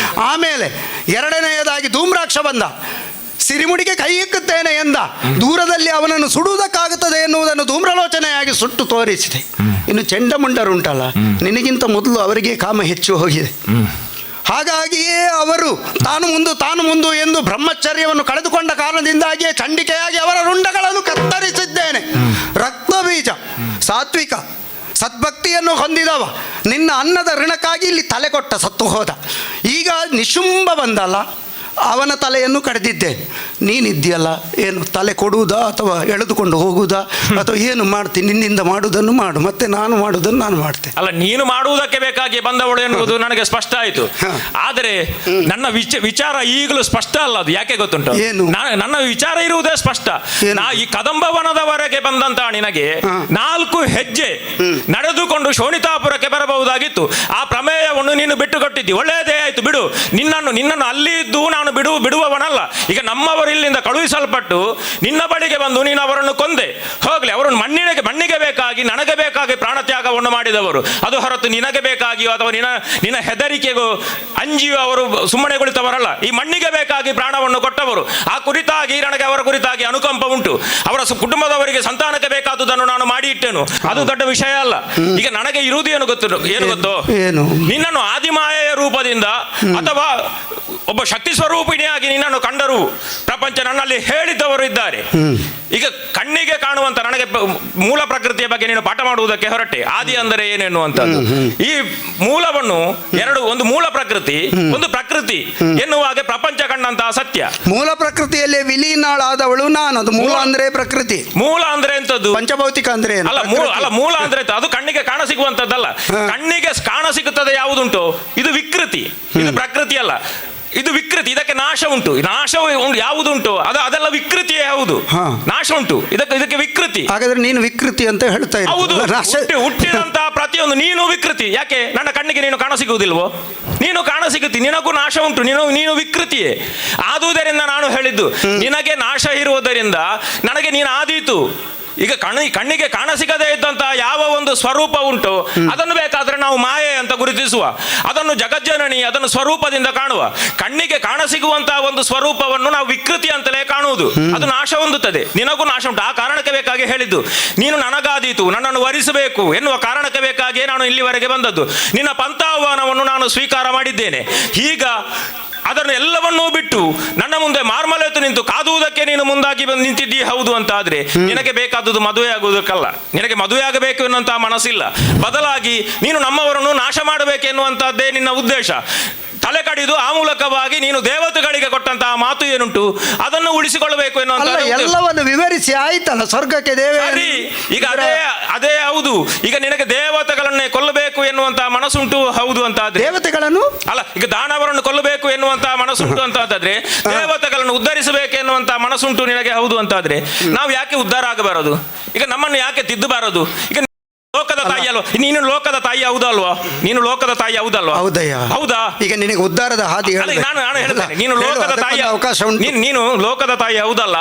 ಆಮೇಲೆ ಎರಡನೆಯದಾಗಿ ಧೂಮ್ರಾಕ್ಷ ಬಂದ, ಸಿರಿಮುಡಿಗೆ ಕೈ ಇಕ್ಕುತ್ತೇನೆ ಎಂದ, ದೂರದಲ್ಲಿ ಅವನನ್ನು ಸುಡುವುದಕ್ಕಾಗುತ್ತದೆ ಎನ್ನುವುದನ್ನು ಧೂಮ್ರಲೋಚನೆಯಾಗಿ ಸುಟ್ಟು ತೋರಿಸಿದೆ. ಇನ್ನು ಚಂಡಮುಂಡರುಂಟಲ್ಲ, ನಿನಗಿಂತ ಮೊದಲು ಅವರಿಗೆ ಕಾಮ ಹೆಚ್ಚು ಹೋಗಿದೆ. ಹಾಗಾಗಿಯೇ ಅವರು ತಾನು ಮುಂದು ಎಂದು ಬ್ರಹ್ಮಚರ್ಯವನ್ನು ಕಳೆದುಕೊಂಡ ಕಾರಣದಿಂದಾಗಿಯೇ ಚಂಡಿಕೆಯಾಗಿ ಅವರ ರುಂಡಗಳನ್ನು ಕತ್ತರಿಸಿದ್ದೇನೆ. ರಕ್ತ ಬೀಜ ಸಾತ್ವಿಕ ಸದ್ಭಕ್ತಿಯನ್ನು ಹೊಂದಿದವ ನಿನ್ನ ಅನ್ನದ ಋಣಕ್ಕಾಗಿ ಇಲ್ಲಿ ತಲೆ ಕೊಟ್ಟ, ಸತ್ತು ಹೋದ. ಈಗ ನಿಶುಂಭ ಬಂದಲ್ಲ, ಅವನ ತಲೆಯನ್ನು ಕಡಿದಿದ್ದೇನೆ. ನೀನಿದ್ದೀಯಲ್ಲ, ಏನು ತಲೆ ಕೊಡುವುದಾ ಅಥವಾ ಎಳೆದುಕೊಂಡು ಹೋಗುವುದಾ ಅಥವಾ ಏನು ಮಾಡ್ತೀನಿ? ನಿನ್ನಿಂದ ಮಾಡುವುದನ್ನು ಮಾಡು, ಮತ್ತೆ ನಾನು ಮಾಡುವುದನ್ನು ನಾನು ಮಾಡ್ತೇನೆ. ಅಲ್ಲ, ನೀನು ಮಾಡುವುದಕ್ಕೆ ಬೇಕಾಗಿ ಬಂದವಳು ಎನ್ನುವುದು ನನಗೆ ಸ್ಪಷ್ಟ ಆಯಿತು. ಆದರೆ ನನ್ನ ವಿಚಾರ ಈಗಲೂ ಸ್ಪಷ್ಟ ಅಲ್ಲ. ಅದು ಯಾಕೆ ಗೊತ್ತುಂಟು? ಏನು? ನನ್ನ ವಿಚಾರ ಇರುವುದೇ ಸ್ಪಷ್ಟ. ನಾ ಈ ಕದಂಬವನದವರೆಗೆ ಬಂದಂತ ನಿನಗೆ 4 ಹೆಜ್ಜೆ ನಡೆದುಕೊಂಡು ಶೋಣಿತಾಪುರಕ್ಕೆ ಬರಬಹುದಾಗಿತ್ತು. ಆ ಪ್ರಮೇಯವನ್ನು ನೀನು ಬಿಟ್ಟುಕೊಟ್ಟಿದ್ದಿ. ಒಳ್ಳೆಯದೇ ಆಯ್ತು, ಬಿಡು. ನಿನ್ನನ್ನು ಅಲ್ಲಿ ಇದ್ದು ನಾನು ಬಿಡುವವನಲ್ಲ. ಈಗ ನಮ್ಮವರು ಇಲ್ಲಿಂದ ಕಳುಹಿಸಲ್ಪಟ್ಟು ನಿನ್ನ ಬಳಿಗೆ ಬಂದು ನೀನು ಅವರನ್ನು ಕೊಂದೆ. ಹೋಗ್ಲಿ, ಅವರನ್ನು ಮಣ್ಣಿಗೆ ಬೇಕಾಗಿ ನನಗೆ ಬೇಕಾಗಿ ಪ್ರಾಣತ್ಯಾಗವನ್ನು ಮಾಡಿದವರು. ಅದು ಹೊರತು ನಿನಗೆ ಬೇಕಾಗಿಯೋ ಅಥವಾ ನಿನ್ನ ಹೆದರಿಕೆಗೂ ಅಂಜಿಯೋ ಅವರು ಸುಮ್ಮನೆ ಕುಳಿತವರಲ್ಲ. ಈ ಮಣ್ಣಿಗೆ ಬೇಕಾಗಿ ಪ್ರಾಣವನ್ನು ಕೊಟ್ಟವರು. ಆ ಕುರಿತಾಗಿ ನನಗೆ ಅವರ ಕುರಿತಾಗಿ ಅನುಕಂಪ ಉಂಟು. ಅವರ ಕುಟುಂಬದವರಿಗೆ ಸಂತಾನಕ್ಕೆ ಬೇಕಾದುದನ್ನು ನಾನು ಮಾಡಿ ಇಟ್ಟೆನು. ಅದು ದೊಡ್ಡ ವಿಷಯ ಅಲ್ಲ. ಈಗ ನನಗೆ ಇರುವುದು ಏನು ಗೊತ್ತು? ನಿನ್ನನ್ನು ಆದಿಮಾಯೆಯ ರೂಪದಿಂದ ಅಥವಾ ಒಬ್ಬ ಶಕ್ತಿ ಸ್ವರೂಪಿಣಿಯಾಗಿ ನಿನ್ನನ್ನು ಕಂಡರು ಪ್ರಪಂಚ ನನ್ನಲ್ಲಿ ಹೇಳಿದ್ದವರು ಇದ್ದಾರೆ. ಈಗ ಕಣ್ಣಿಗೆ ಕಾಣುವಂತ ನನಗೆ ಮೂಲ ಪ್ರಕೃತಿಯ ಬಗ್ಗೆ ನೀನು ಪಾಠ ಮಾಡುವುದಕ್ಕೆ ಹೊರಟೆ. ಆದಿ ಅಂದರೆ ಏನೆನ್ನುವಂಥದ್ದು. ಈ ಮೂಲವನ್ನು ಒಂದು ಮೂಲ ಪ್ರಕೃತಿ, ಒಂದು ಪ್ರಕೃತಿ ಎನ್ನುವಾಗ ಪ್ರಪಂಚ ಕಂಡಂತಹ ಸತ್ಯ. ಮೂಲ ಪ್ರಕೃತಿಯಲ್ಲೇ ವಿಲೀನಾಳಾದವಳು ನಾನು. ಅದು ಮೂಲ ಅಂದ್ರೆ ಪ್ರಕೃತಿ. ಮೂಲ ಅಂದ್ರೆ ಎಂತದ್ದು? ಪಂಚಭೌತಿಕ ಅಂದ್ರೆ ಅಲ್ಲ, ಮೂಲ ಅಂದ್ರೆ ಅದು ಕಣ್ಣಿಗೆ ಕಾಣಸಿಗುವಂತದ್ದಲ್ಲ. ಕಣ್ಣಿಗೆ ಕಾಣಸಿಗುತ್ತದೆ ಯಾವುದುಂಟು, ಇದು ವಿಕೃತಿ. ಇದು ಪ್ರಕೃತಿ ಅಲ್ಲ, ಇದು ವಿಕೃತಿ. ಇದಕ್ಕೆ ನಾಶ ಉಂಟು. ಯಾವುದುಂಟು ಅದೆಲ್ಲ ವಿಕೃತಿಯೇ. ಹೌದು, ನಾಶ ಉಂಟು. ಇದಕ್ಕೆ ವಿಕೃತಿ. ಹಾಗಾದ್ರೆ ನೀನು ವಿಕೃತಿ ಅಂತ ಹೇಳ್ತಾ ಇದ್ದೀಯ. ಹೌದು, ಹುಟ್ಟಿದಂತಹ ಪ್ರತಿಯೊಂದು ನೀನು ವಿಕೃತಿ. ಯಾಕೆ? ನನ್ನ ಕಣ್ಣಿಗೆ ನೀನು ಕಾಣಸಿಗುವುದಿಲ್ವೋ? ನೀನು ಕಾಣಸಿಗುತ್ತಿ, ನಿನಗೂ ನಾಶ ಉಂಟು. ನೀನು ವಿಕೃತಿಯೇ. ಆದುದರಿಂದ ನಾನು ಹೇಳಿದ್ದು, ನಿನಗೆ ನಾಶ ಇರುವುದರಿಂದ ನನಗೆ ನೀನು ಆದೀತು. ಈಗ ಕಣ್ಣಿಗೆ ಕಾಣಸಿಗದೇ ಇದ್ದಂತಹ ಯಾವ ಒಂದು ಸ್ವರೂಪ ಉಂಟು ಅದನ್ನು ಬೇಕಾದ್ರೆ ನಾವು ಮಾಯೆ ಅಂತ ಗುರುತಿಸುವ. ಅದನ್ನು ಜಗಜ್ಜನನಿ, ಅದನ್ನು ಸ್ವರೂಪದಿಂದ ಕಾಣುವ. ಕಣ್ಣಿಗೆ ಕಾಣಸಿಗುವಂತಹ ಒಂದು ಸ್ವರೂಪವನ್ನು ನಾವು ವಿಕೃತಿ ಅಂತಲೇ ಕಾಣುವುದು. ಅದು ನಾಶ ಹೊಂದುತ್ತದೆ. ನಿನಗೂ ನಾಶ ಉಂಟು. ಆ ಕಾರಣಕ್ಕೆ ಬೇಕಾಗಿ ಹೇಳಿದ್ದು. ನೀನು ನನಗಾದೀತು, ನನ್ನನ್ನು ವರಿಸಬೇಕು ಎನ್ನುವ ಕಾರಣಕ್ಕೆ ಬೇಕಾಗಿಯೇ ನಾನು ಇಲ್ಲಿವರೆಗೆ ಬಂದದ್ದು. ನಿನ್ನ ಪಂಥಾಹ್ವಾನವನ್ನು ನಾನು ಸ್ವೀಕಾರ ಮಾಡಿದ್ದೇನೆ. ಈಗ ಅದನ್ನು ಎಲ್ಲವನ್ನೂ ಬಿಟ್ಟು ನನ್ನ ಮುಂದೆ ಮಾರ್ಮಲೆತ್ತು ನಿಂತು ಕಾದುವುದಕ್ಕೆ ನೀನು ಮುಂದಾಗಿ ನಿಂತಿದ್ದೀ. ಹೌದು ಅಂತ ಆದ್ರೆ ನಿನಗೆ ಬೇಕಾದುದು ಮದುವೆ ಆಗುವುದಕ್ಕಲ್ಲ. ನಿನಗೆ ಮದುವೆ ಆಗಬೇಕು ಎನ್ನುವಂತಹ ಮನಸ್ಸಿಲ್ಲ. ಬದಲಾಗಿ ನೀನು ನಮ್ಮವರನ್ನು ನಾಶ ಮಾಡಬೇಕೆನ್ನುವಂತಹದ್ದೇ ನಿನ್ನ ಉದ್ದೇಶ. ತಲೆ ಕಡಿದು ಆ ಮೂಲಕವಾಗಿ ನೀನು ದೇವತೆಗಳಿಗೆ ಕೊಟ್ಟಂತಹ ಮಾತು ಏನುಂಟು ಅದನ್ನು ಉಳಿಸಿಕೊಳ್ಳಬೇಕು ಎನ್ನುವಂತ ಎಲ್ಲವನ್ನು ವಿವರಿಸಿ ಆಯ್ತಲ್ಲ. ಸ್ವರ್ಗಕ್ಕೆ ಈಗ ಅದೇ ಹೌದು. ಈಗ ನಿನಗೆ ದೇವತೆಗಳನ್ನೇ ಕೊಲ್ಲಬೇಕು ಎನ್ನುವಂತಹ ಮನಸ್ಸುಂಟು. ಹೌದು ಅಂತ ಆದ್ರೆ ದೇವತೆಗಳನ್ನು ಅಲ್ಲ, ಈಗ ದಾನವರನ್ನು ಕೊಲ್ಲಬೇಕು ಎನ್ನುವಂತಹ ಮನಸ್ಸುಂಟು ಅಂತ ಆದ್ರೆ ದೇವತೆಗಳನ್ನು ಉದ್ಧರಿಸಬೇಕು ಎನ್ನುವಂತಹ ಮನಸ್ಸುಂಟು ನಿನಗೆ. ಹೌದು ಅಂತಾದ್ರೆ ನಾವು ಯಾಕೆ ಉದ್ಧಾರ ಆಗಬಾರದು? ಈಗ ನಮ್ಮನ್ನು ಯಾಕೆ ತಿದ್ದಬಾರದು? ಈಗ ಲೋಕದ ತಾಯಿ ಅಲ್ವಾ ನೀನು? ಲೋಕದ ತಾಯಿ ಹೌದಲ್ವಾ ನೀನು? ಲೋಕದ ತಾಯಿ ಹೌದಲ್ವಾ? ಹೌದಾ? ಈಗ ನಿನಗೆ ಉದ್ಧಾರದ ಹಾದಿ ನಾನು ಹೇಳ್ತೇನೆ. ನೀನು ಲೋಕದ ತಾಯಿ ಅವಕಾಶ ಉಂಟು. ನೀನು ಲೋಕದ ತಾಯಿ ಹೌದಲ್ಲ?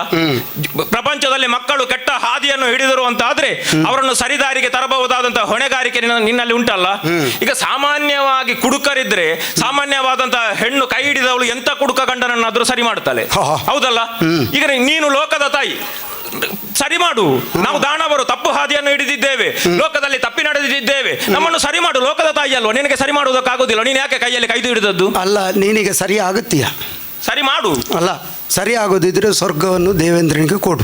ಪ್ರಪಂಚದಲ್ಲಿ ಮಕ್ಕಳು ಕೆಟ್ಟ ಹಾದಿಯನ್ನು ಹಿಡಿದರು ಅಂತ ಆದ್ರೆ ಅವರನ್ನು ಸರಿದಾರಿಗೆ ತರಬಹುದಾದಂತಹ ಹೊಣೆಗಾರಿಕೆ ನಿನ್ನಲ್ಲಿ ಉಂಟಲ್ಲ. ಈಗ ಸಾಮಾನ್ಯವಾಗಿ ಕುಡುಕರಿದ್ರೆ ಸಾಮಾನ್ಯವಾದಂತಹ ಹೆಣ್ಣು ಕೈ ಹಿಡಿದವಳು ಎಂತ ಕುಡುಕ ಗಂಡನನ್ನಾದ್ರೂ ಸರಿ ಮಾಡ್ತಾಳೆ. ಹೌದಲ್ಲ? ಈಗ ನೀನು ಲೋಕದ ತಾಯಿ, ಸರಿ ಮಾಡು. ನಾವು ದಾನವರು ತಪ್ಪು ಹಾದಿಯನ್ನು ಹಿಡಿದಿದ್ದೇವೆ, ಲೋಕದಲ್ಲಿ ತಪ್ಪಿ ನಡೆದಿದ್ದೇವೆ, ನಮ್ಮನ್ನು ಸರಿ ಮಾಡು. ಲೋಕದ ತಾಯಿ ಅಲ್ವಾ, ನಿನಗೆ ಸರಿ ಮಾಡುವುದಕ್ಕಾಗೋದಿಲ್ಲ. ನೀನು ಯಾಕೆ ಕೈಯಲ್ಲಿ ಕೈದು ಹಿಡಿದದ್ದು? ಅಲ್ಲ, ನೀನೀಗ ಸರಿ ಆಗುತ್ತೀಯ, ಸರಿ ಮಾಡು. ಅಲ್ಲ, ಸರಿ ಆಗೋದಿದ್ರೆ ಸ್ವರ್ಗವನ್ನು ದೇವೇಂದ್ರನಿಗೆ ಕೊಡು.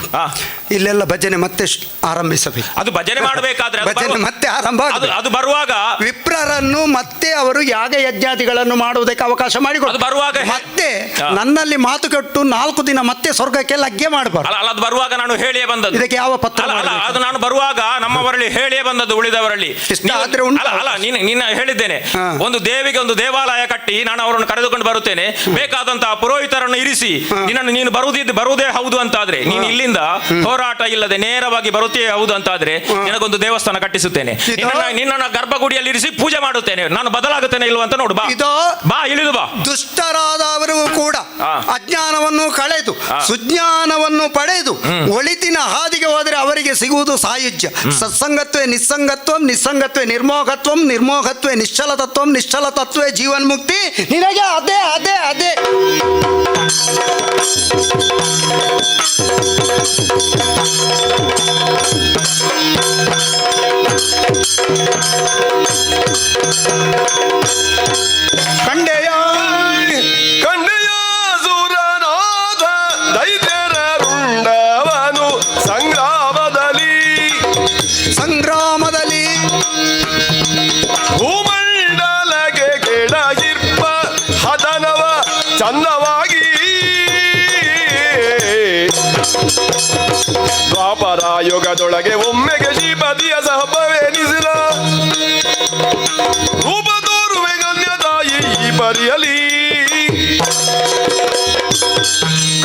ಇಲ್ಲೆಲ್ಲ ಭಜನೆ ಮತ್ತೆ ಆರಂಭಿಸಬೇಕು. ಅದು ಭಜನೆ ಮಾಡಬೇಕಾದ್ರೆ ಭಜನೆ ಮತ್ತೆ ಆರಂಭ. ಅದು ಬರುವಾಗ ವಿಪ್ರರನ್ನು ಮತ್ತೆ ಅವರು ಯಾಗ ಯಜ್ಞಾದಿಗಳನ್ನು ಮಾಡುವುದಕ್ಕೆ ಅವಕಾಶ ಮಾಡಿಕೊಡು. ಬರುವಾಗ ಮತ್ತೆ ನನ್ನಲ್ಲಿ ಮಾತು ಕೆಟ್ಟು 4 ದಿನ ಮತ್ತೆ ಸ್ವರ್ಗಕ್ಕೆ ಲಗ್ಗೆ ಮಾಡಬಾರ್ದು. ಅಲ್ಲ, ಅದು ಬರುವಾಗ ನಾನು ಹೇಳಿಯೇ ಬಂದದ್ದು. ಇದಕ್ಕೆ ಯಾವ ಪತ್ರ? ಅದು ನಾನು ಬರುವಾಗ ನಮ್ಮವರಲ್ಲಿ ಹೇಳಿಯೇ ಬಂದದ್ದು. ಉಳಿದವರಲ್ಲಿ ಅಲ್ಲ, ನೀನು ಹೇಳಿದ್ದೇನೆ. ಒಂದು ದೇವಿಗೆ ಒಂದು ದೇವಾಲಯ ಕಟ್ಟಿ ನಾನು ಅವರನ್ನು ಕರೆದುಕೊಂಡು ಬರುತ್ತೇನೆ. ಬೇಕಾದಂತಹ ಪುರೋಹಿತರನ್ನು ಇರಿಸಿ ನೀನು ಬರುವುದೇ ಹೌದು ಅಂತಾದ್ರೆ, ನೀನು ಇಲ್ಲಿಂದ ಹೋರಾಟ ಇಲ್ಲದೆ ನೇರವಾಗಿ ಬರುತ್ತೇ ಹೌದು ಅಂತಾದ್ರೆ ನಿನಗೊಂದು ದೇವಸ್ಥಾನ ಕಟ್ಟಿಸುತ್ತೇನೆ. ನಿನ್ನ ಗರ್ಭಗುಡಿಯಲ್ಲಿ ಇರಿಸಿ ಪೂಜೆ ಮಾಡುತ್ತೇನೆ. ನಾನು ಬದಲಾಗುತ್ತೇನೆ ಇಲ್ವ ಅಂತ ನೋಡು. ಬಾ, ಇಳಿದು ಬಾ. ದುಷ್ಟರಾದವರಿಗೂ ಕೂಡ ಅಜ್ಞಾನವನ್ನು ಕಳೆದು ಸುಜ್ಞಾನವನ್ನು ಪಡೆದು ಒಳಿತಿನ ಹಾದಿಗೆ ಹೋದರೆ ಅವರಿಗೆ ಸಿಗುವುದು ಸಾಯುಜ್ಯ. ಸತ್ಸಂಗತ್ವೇ ನಿಸ್ಸಂಗತ್ವಂ, ನಿಸ್ಸಂಗತ್ವೇ ನಿರ್ಮೋಹತ್ವಂ, ನಿರ್ಮೋಹತ್ವೇ ನಿಶ್ಚಲ ತತ್ವಂ, ನಿಶ್ಚಲ ತತ್ವೇ ಜೀವನ್ಮುಕ್ತಿ. ನಿನಗೆ ಅದೇ ಅದೇ ಅದೇ. ಕಂಡೆಯ ಸುರನಾಥ ದೈತ್ಯರ ರುಂಡವನು ಸಂಗ್ರಾಮದಲ್ಲಿ ಭೂಮಂಡಲಕ್ಕೆ ಕೆಳಗಿರ್ಪ ಹದನವ ಚಂದವಾಗಿ ದ್ವಾಪರ ಯುಗದೊಳಗೆ ಒಮ್ಮೆಗೆ ಶ್ರೀಪತಿಯ ಸಹಪವೆನಿಸಿದ ರೂಪ ತೋರುವೆ ಗಣ್ಯತಾಯಿ ಈ ಪರಿಯಲಿ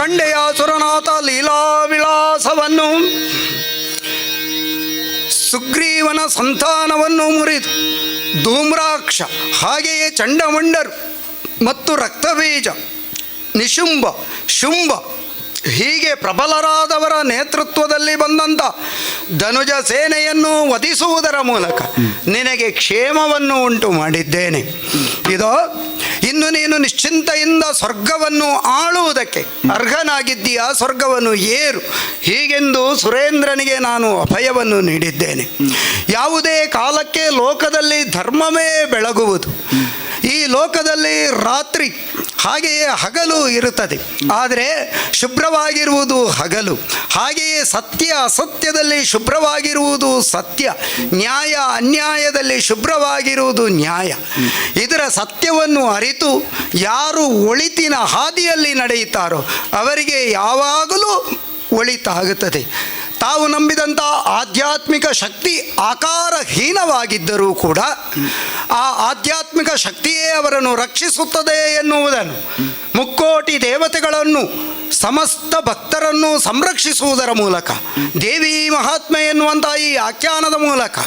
ಕಂಡೆಯ ಸುರನಾಥ ಲೀಲಾ ವಿಳಾಸವನ್ನು ಸುಗ್ರೀವನ ಸಂತಾನವನ್ನು ಮುರಿದು ಧೂಮ್ರಾಕ್ಷ ಹಾಗೆಯೇ ಚಂಡಮುಂಡರು ಮತ್ತು ರಕ್ತಬೀಜ ನಿಶುಂಭ ಶುಂಭ ಹೀಗೆ ಪ್ರಬಲರಾದವರ ನೇತೃತ್ವದಲ್ಲಿ ಬಂದಂಥ ಧನುಜ ಸೇನೆಯನ್ನು ವಧಿಸುವುದರ ಮೂಲಕ ನಿನಗೆ ಕ್ಷೇಮವನ್ನು ಉಂಟು ಮಾಡಿದ್ದೇನೆ. ಇದೋ ಇನ್ನು ನೀನು ನಿಶ್ಚಿಂತೆಯಿಂದ ಸ್ವರ್ಗವನ್ನು ಆಳುವುದಕ್ಕೆ ಅರ್ಹನಾಗಿದ್ದೀಯ, ಸ್ವರ್ಗವನ್ನು ಏರು ಹೀಗೆಂದು ಸುರೇಂದ್ರನಿಗೆ ನಾನು ಅಭಯವನ್ನು ನೀಡಿದ್ದೇನೆ. ಯಾವುದೇ ಕಾಲಕ್ಕೆ ಲೋಕದಲ್ಲಿ ಧರ್ಮವೇ ಬೆಳಗುವುದು. ಈ ಲೋಕದಲ್ಲಿ ರಾತ್ರಿ ಹಾಗೆಯೇ ಹಗಲು ಇರುತ್ತದೆ, ಆದರೆ ಶುಭ್ರವಾಗಿರುವುದು ಹಗಲು. ಹಾಗೆಯೇ ಸತ್ಯ ಅಸತ್ಯದಲ್ಲಿ ಶುಭ್ರವಾಗಿರುವುದು ಸತ್ಯ, ನ್ಯಾಯ ಅನ್ಯಾಯದಲ್ಲಿ ಶುಭ್ರವಾಗಿರುವುದು ನ್ಯಾಯ. ಇದರ ಸತ್ಯವನ್ನು ಅರಿತು ಯಾರು ಒಳಿತಿನ ಹಾದಿಯಲ್ಲಿ ನಡೆಯುತ್ತಾರೋ ಅವರಿಗೆ ಯಾವಾಗಲೂ ಒಳಿತಾಗುತ್ತದೆ. ತಾವು ನಂಬಿದಂಥ ಆಧ್ಯಾತ್ಮಿಕ ಶಕ್ತಿ ಆಕಾರಹೀನವಾಗಿದ್ದರೂ ಕೂಡ ಆ ಆಧ್ಯಾತ್ಮಿಕ ಶಕ್ತಿಯೇ ಅವರನ್ನು ರಕ್ಷಿಸುತ್ತದೆ ಎನ್ನುವುದನ್ನು, ಮುಕ್ಕೋಟಿ ದೇವತೆಗಳನ್ನು ಸಮಸ್ತ ಭಕ್ತರನ್ನು ಸಂರಕ್ಷಿಸುವುದರ ಮೂಲಕ, ದೇವಿ ಮಹಾತ್ಮೆ ಎನ್ನುವಂಥ ಈ ಆಖ್ಯಾನದ ಮೂಲಕ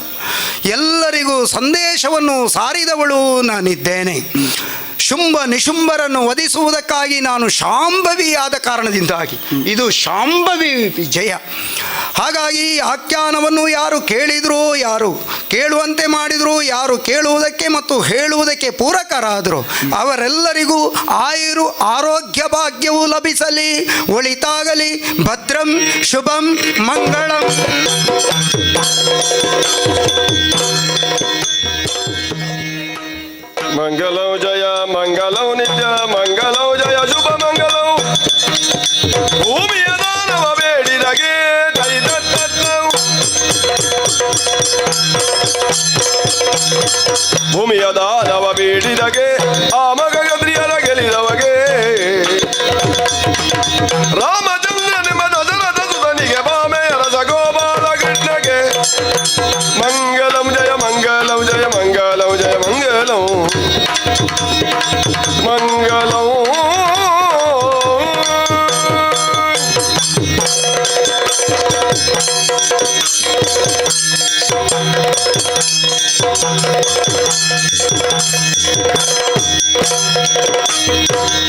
ಎಲ್ಲರಿಗೂ ಸಂದೇಶವನ್ನು ಸಾರಿದವಳು ನಾನಿದ್ದೇನೆ. ಶುಂಭ ನಿಶುಂಭರನ್ನು ವಧಿಸುವುದಕ್ಕಾಗಿ ನಾನು ಶಾಂಭವಿಯಾದ ಕಾರಣದಿಂದಾಗಿ ಇದು ಶಾಂಭವಿ ವಿಜಯ. ಹಾಗಾಗಿ ಈ ಆಖ್ಯಾನವನ್ನು ಯಾರು ಕೇಳಿದರೂ, ಯಾರು ಕೇಳುವಂತೆ ಮಾಡಿದರು, ಯಾರು ಕೇಳುವುದಕ್ಕೆ ಮತ್ತು ಹೇಳುವುದಕ್ಕೆ ಪೂರಕರಾದರು ಅವರೆಲ್ಲರಿಗೂ ಆಯುರು ಆರೋಗ್ಯ ಭಾಗ್ಯವು ಲಭಿಸಲಿ, ಒಳಿತಾಗಲಿ. ಭದ್ರಂ ಶುಭಂ ಮಂಗಳಂ. ಮಂಗಲೌ ಜಯ ಮಂಗಲೌ ನಿತ್ಯ ಮಂಗಲೌ ಜಯ ಶುಭ ಮಂಗಲೌ ಭೂಮಿಯ ದಾನವ ಬೇಡಿದಗೆ ಭೂಮಿಯ ದಾನವ ಬೇಡಿದಗೆ ಆ ಮಗ ಗದ್ರಿಯರ ಗೆಲಿದವಗೆ ರಾಮಚಂದ್ರನ ದಶರಥ ಸುತನಿಗೆ ಬಾಮೆಯರ ಸಗೋಪಾಲ ಕೃಷ್ಣಗೆ ಮಂಗಲಂ ಜಯ ಮಂಗಲಂ ಜಯ ಮಂಗಲಂ ಜಯ ಮಂಗಲಂ ಮಂಗಲಂ.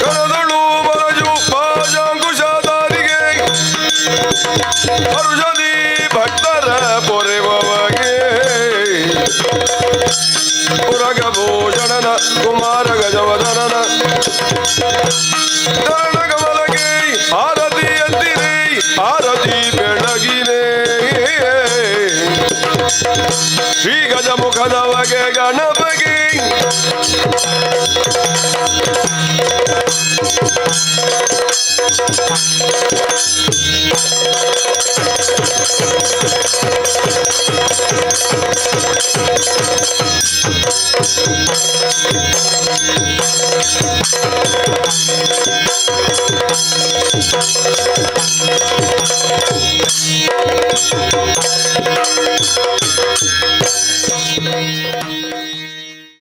ಕರದಳು ಬರಜು ಪಾಜಾಂಕುಶಾದಾರಿಗೆ ಹರುಷದಿ ಭಕ್ತರ ಪೊರೆವಗೆ ಪುರಗಭೂಷಣನ ಕುಮಾರ ಗಜವದನನ ಕಮಲಗೆ ಆರತಿ ಎದ್ದಿರಿ ಆರತಿ ಬೆಳಗಿನೇ ಶ್ರೀ ಗಜಮುಖದವಗೆ ಗಣಪಗೆ